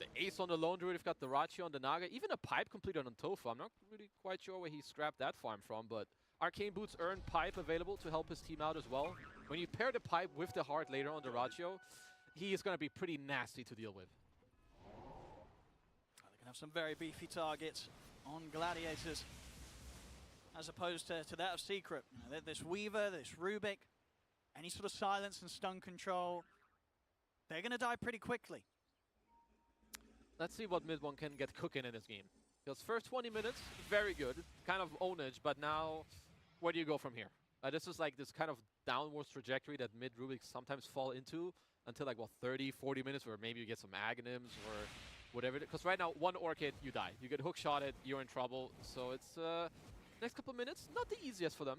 [SPEAKER 4] the ace on the lone druid, we've got the Rachi on the Naga, even a pipe completed on Tofu. I'm not really quite sure where he scrapped that farm from, but Arcane Boots earned pipe available to help his team out as well. When you pair the pipe with the heart later on the Rachio, he is going to be pretty nasty to deal with.
[SPEAKER 13] They're going to have some very beefy targets on Gladiators as opposed to that of Secret. You know, this Weaver, this Rubik, any sort of silence and stun control, they're going to die pretty quickly.
[SPEAKER 4] Let's see what mid one can get cooking in this game. Because first 20 minutes, very good, kind of ownage, but now where do you go from here? This is like this kind of downwards trajectory that mid Rubiks sometimes fall into until like, what, 30, 40 minutes where maybe you get some Aghanims or whatever. Because right now, one Orchid, you die. You get hook shotted, you're in trouble. So it's next couple of minutes, not the easiest for them.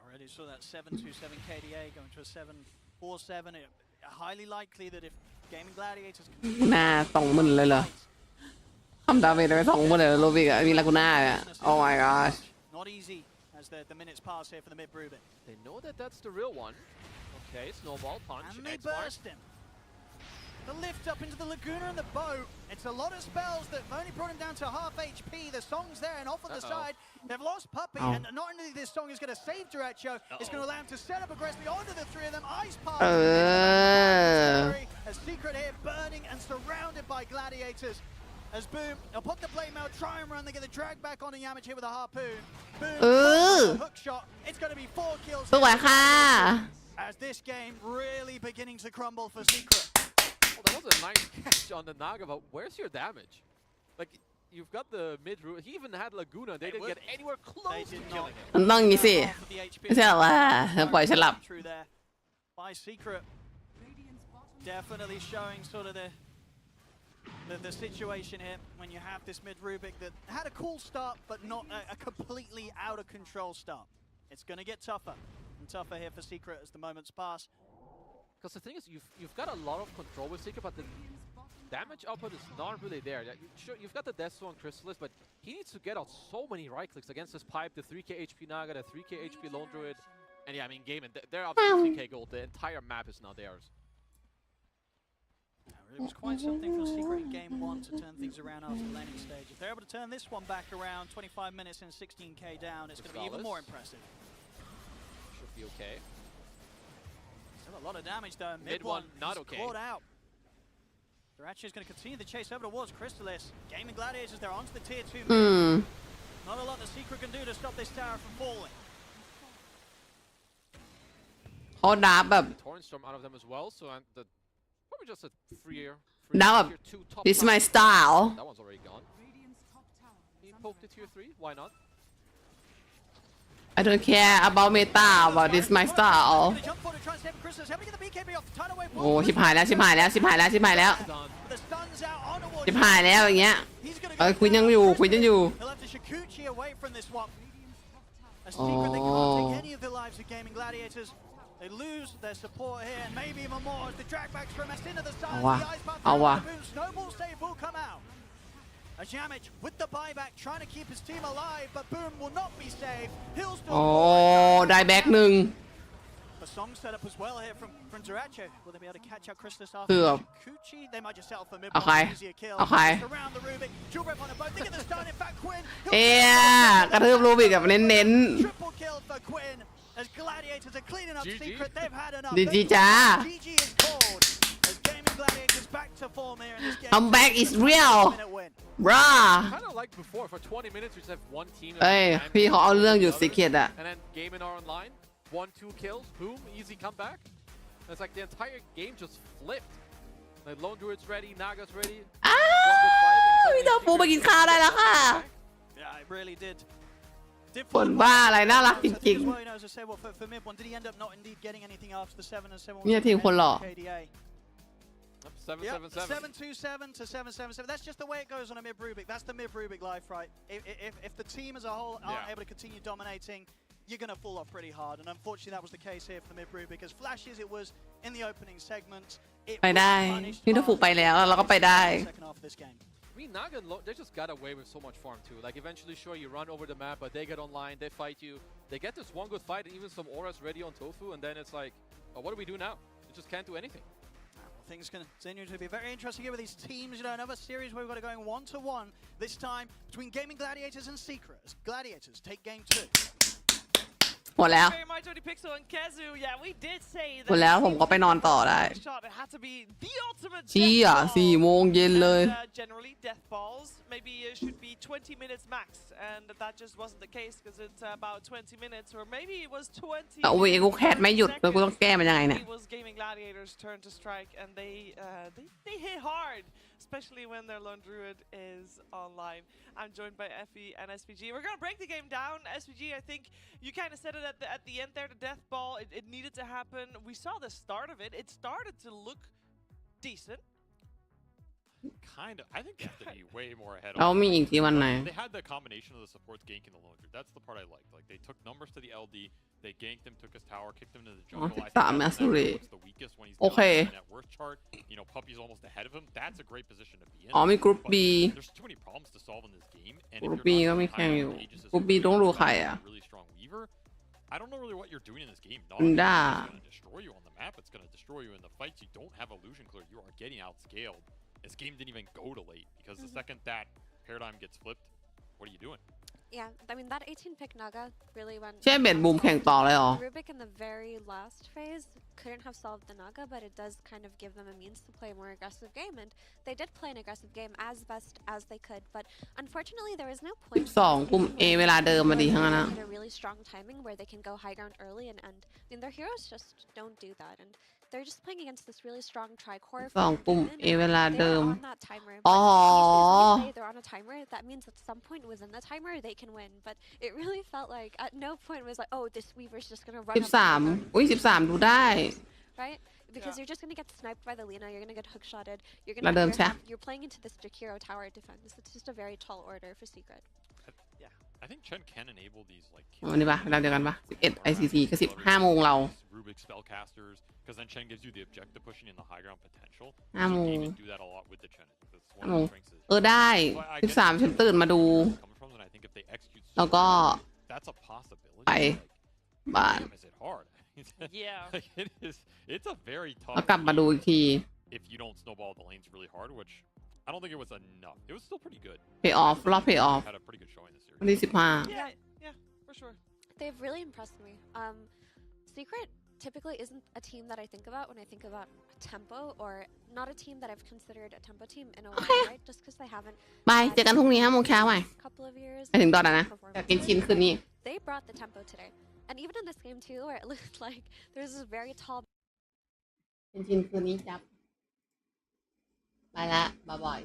[SPEAKER 13] Already saw that 727 KDA going to a 747. Highly likely that if Gaming Gladiators
[SPEAKER 1] หน้า20,000เลยเหรอทำดาเมจไป20,000เลยโรบิกอะมีลากูน่าอะ Oh my gosh
[SPEAKER 13] not easy as the minutes pass here for the mid Rubik.
[SPEAKER 4] They know that that's the real one. Okay, snowball punch.
[SPEAKER 13] And they burst him. The lift up into the Laguna and the boat. It's a lot of spells that have only brought him down to half HP. The song's there and off on the side. They've lost Puppy, and not only this song is going to save Duracho, it's going to allow him to set up aggressively onto the three of them. Ice Path. As Secret here burning and surrounded by Gladiators. As Boom, they'll put the blade mail, try and run. They get the drag back on the Yamich here with a harpoon. Boom, hook shot. It's going to be 4 kills.
[SPEAKER 1] สวยค่ะ
[SPEAKER 13] As this game really beginning to crumble for Secret.
[SPEAKER 4] Well, that was a nice catch on the Naga, but where's your damage? Like, you've got the mid route. He even had Laguna. They didn't get anywhere close to killing him.
[SPEAKER 1] มันต้องอย่างงี้สิไม่ใช่หรอวะปล่อยฉันหลับ
[SPEAKER 13] Through there by Secret. Definitely showing sort of the situation here when you have this mid Rubik that had a cool start but not a completely out of control start. It's going to get tougher and tougher here for Secret as the moments pass.
[SPEAKER 4] Because the thing is, you've got a lot of control with Secret, but the damage output is not really there. Sure, you've got the Death Zone Chrysalis, but he needs to get out so many right clicks against this pipe, the 3k HP Naga, the 3k HP Lone Druid, and yeah, I mean, Gaiman, they're up to 3k gold. The entire map is now theirs.
[SPEAKER 13] It was quite something for Secret in game 1 to turn things around after the landing stage. If they're able to turn this one back around, 25 minutes and 16k down, it's going to be even more impressive.
[SPEAKER 4] Should be okay.
[SPEAKER 13] Still a lot of damage though.
[SPEAKER 4] Mid one, not okay.
[SPEAKER 13] Caught out. Durachi is going to continue the chase over towards Chrysalis. Gaming Gladiators, they're onto the tier 2. Not a lot the Secret can do to stop this tower from falling.
[SPEAKER 1] เขาดับแบบ
[SPEAKER 4] Torrent Storm out of them as well, so probably just a freer.
[SPEAKER 1] ดับแบบ This is my style.
[SPEAKER 4] That one's already gone. He poked the tier 3, why not?
[SPEAKER 1] I don't care about meta about this my style. โอ้ชิบหายแล้วชิบหายแล้วชิบหายแล้วชิบหายแล้วชิบหายแล้วอย่างเงี้ยคุยยังอยู่คุยยังอยู่อ๋อ
[SPEAKER 13] They lose their support here, and maybe even more as the drag backs from us into the side.
[SPEAKER 1] The ice path boom,
[SPEAKER 13] snowball save will come out. As Yamich with the buyback trying to keep his team alive, but Boom will not be saved. He'll still.
[SPEAKER 1] โอ้ได้แบ็กหนึ่ง
[SPEAKER 13] The song set up as well here from Duracho. Will they be able to catch out Chrysalis after
[SPEAKER 1] เกือบ
[SPEAKER 13] Kuchi? They might just settle for mid.
[SPEAKER 1] เอาใคร
[SPEAKER 13] Easier kill.
[SPEAKER 1] เอาใคร
[SPEAKER 13] Around the Rubik. Dual rep on the boat. They get the stun. In fact, Quinn.
[SPEAKER 1] เอ๊ะกระทืบรูบิกกับเน้น
[SPEAKER 13] Triple kill for Quinn. As Gladiators are cleaning up Secret, they've had enough.
[SPEAKER 1] GG จ้า
[SPEAKER 13] GG is called. As Gaming Gladiators back to form here in this game.
[SPEAKER 1] Comeback is real bruh
[SPEAKER 4] Kind of like before, for 20 minutes we just have one team.
[SPEAKER 1] เอ้ยพี่เขาเอาเรื่องอยู่ซีเคร็ตอะ
[SPEAKER 4] And then Gaiman are online, 1-2 kills, boom, easy comeback. It's like the entire game just flipped. Like Lone Druid's ready, Naga's ready.
[SPEAKER 1] อ้าวพี่ต้องปูไปกินข้าวได้แล้วค่ะ
[SPEAKER 13] Yeah, it really did.
[SPEAKER 1] ฝนบ้าอะไรน่ารักจริง
[SPEAKER 13] For mid one, did he end up not indeed getting anything after the 7 and 7?
[SPEAKER 1] ๆเนี่ยทีมคนหล่อ
[SPEAKER 13] 727 to 777. That's just the way it goes on a mid Rubik. That's the mid Rubik life, right? If the team as a whole aren't able to continue dominating, you're going to fall off pretty hard. And unfortunately, that was the case here for the mid Rubik. As flashy as it was in the opening segment, it
[SPEAKER 1] ไปได้นี่ถ้าฝูไปแล้วเราก็ไปได้
[SPEAKER 13] second half of this game.
[SPEAKER 4] I mean, Naga, they just got away with so much farm too. Like eventually, sure, you run over the map, but they get online, they fight you. They get this one good fight, and even some auras ready on Tofu, and then it's like, oh, what do we do now? We just can't do anything.
[SPEAKER 13] Things continue to be very interesting here with these teams. You know, another series where we've got it going 1-1. This time between Gaming Gladiators and Secret. As Gladiators take game 2.
[SPEAKER 1] หมดแล้ว
[SPEAKER 2] Very much, Pixel and Kazu. Yeah, we did say
[SPEAKER 1] หมดแล้วผมก็ไปนอนต่อได้
[SPEAKER 2] shot. It had to be the ultimate
[SPEAKER 1] เชี่ย
[SPEAKER 2] death ball.
[SPEAKER 1] 4 โมงเย็นเลย
[SPEAKER 2] And, generally, death balls maybe it should be 20 minutes max, and that just wasn't the case because it's about 20 minutes, or maybe it was 20.
[SPEAKER 1] เอาเวกูแคทไม่หยุดแล้วกูต้องแก้มันยังไงเนี่ย
[SPEAKER 2] It was Gaming Gladiators' turn to strike, and they hit hard, especially when their Lone Druid is online. I'm joined by Effie and SPG. We're gonna break the game down. SPG, I think you kind of said it at the end there. The death ball, it needed to happen. We saw the start of it. It started to look decent.
[SPEAKER 6] Kind of. I think they have to be way more ahead.
[SPEAKER 1] เรามีอีกที่วันไหน
[SPEAKER 6] They had the combination of the supports ganking the Lone Druid. That's the part I liked. Like they took numbers to the LD, they ganked him, took his tower, kicked him into the jungle. I think that's the weakest when he's down in that worth chart. You know, Puppy's almost ahead of him. That's a great position to be in.
[SPEAKER 1] อ๋อมีกรุ๊ป B
[SPEAKER 6] There's too many problems to solve in this game. And
[SPEAKER 1] กรุ๊ป
[SPEAKER 6] if
[SPEAKER 1] B
[SPEAKER 6] you're
[SPEAKER 1] ก็
[SPEAKER 6] not
[SPEAKER 1] มีแข่ง
[SPEAKER 6] timing
[SPEAKER 1] อยู่
[SPEAKER 6] the Aegis
[SPEAKER 1] กรุ๊ป B ต้องดูใครอ่ะ
[SPEAKER 6] really strong weaver, I don't know really what you're doing in this game. No,
[SPEAKER 1] มันด่า
[SPEAKER 6] it's going to destroy you on the map. It's going to destroy you in the fights. You don't have illusion clear. You are getting outscaled. This game didn't even go to late because the second that paradigm gets flipped, what are you doing?
[SPEAKER 3] Yeah, I mean, that 18 pick Naga really went.
[SPEAKER 1] ใช่เบ็ดบูมแข่งต่อเลยเหรอ
[SPEAKER 3] Rubik in the very last phase couldn't have solved the Naga, but it does kind of give them a means to play a more aggressive game, and they did play an aggressive game as best as they could, but unfortunately there was no point.
[SPEAKER 1] 12 กลุ่ม A เวลาเดิมมาดีทั้งนั้นนะ
[SPEAKER 3] A really strong timing where they can go high ground early and end. I mean, their heroes just don't do that, and they're just playing against this really strong tri-core.
[SPEAKER 1] 2 กลุ่ม A เวลาเดิม
[SPEAKER 3] on that timer.
[SPEAKER 1] อ๋อ
[SPEAKER 3] Say they're on a timer. That means at some point within the timer they can win. But it really felt like at no point was like, oh, this Weaver's just gonna run.
[SPEAKER 1] 13 อุ้ย 13 ดูได้
[SPEAKER 3] Right? Because you're just gonna get sniped by the Lina. You're gonna get hook-shotted. You're playing into this Jakiro tower defense. It's just a very tall order for Secret.
[SPEAKER 6] I think Chen can enable these like.
[SPEAKER 1] วันนี้ปะเวลาเดียวกันปะ11 ICC ก็15 โมงเรา
[SPEAKER 6] Rubik spellcasters, because then Chen gives you the objective pushing in the high ground potential.
[SPEAKER 1] 5 โมง
[SPEAKER 6] Do that a lot with the Chen. That's
[SPEAKER 1] 5
[SPEAKER 6] one
[SPEAKER 1] โม
[SPEAKER 6] of
[SPEAKER 1] ง
[SPEAKER 6] the strengths.
[SPEAKER 1] ได้ 13 ฉันตื่นมาดู
[SPEAKER 6] Coming from, and I think if they execute,
[SPEAKER 1] แล้วก็
[SPEAKER 6] that's a possibility.
[SPEAKER 1] ไป
[SPEAKER 6] Like,
[SPEAKER 1] บ้าน
[SPEAKER 6] damn, is it hard?
[SPEAKER 2] Yeah.
[SPEAKER 6] Like it is. It's a very
[SPEAKER 1] แล้ว
[SPEAKER 6] tough.
[SPEAKER 1] กลับมาดูอีกที
[SPEAKER 6] If you don't snowball the lanes really hard, which I don't think it was enough. It was still pretty good.
[SPEAKER 1] pay off รอบ pay off
[SPEAKER 6] Had a pretty good showing this series.
[SPEAKER 1] วันที่
[SPEAKER 2] Yeah, for sure.
[SPEAKER 3] They've really impressed me. Secret typically isn't a team that I think about when I think about tempo, or not a team that I've considered a tempo team in a while, right? Just because they haven't.
[SPEAKER 1] 15 บาย เจอกันพรุ่งนี้ 5 โมงเช้าไป
[SPEAKER 3] Couple of years.
[SPEAKER 1] ไปถึงตอนนั้นนะอยากกินชิ้นคืนนี้
[SPEAKER 3] They brought the tempo today, and even in this game too, where it looked like there's this very tall.
[SPEAKER 1] กินชิ้นคืนนี้จับ ไปละบ๊ายบาย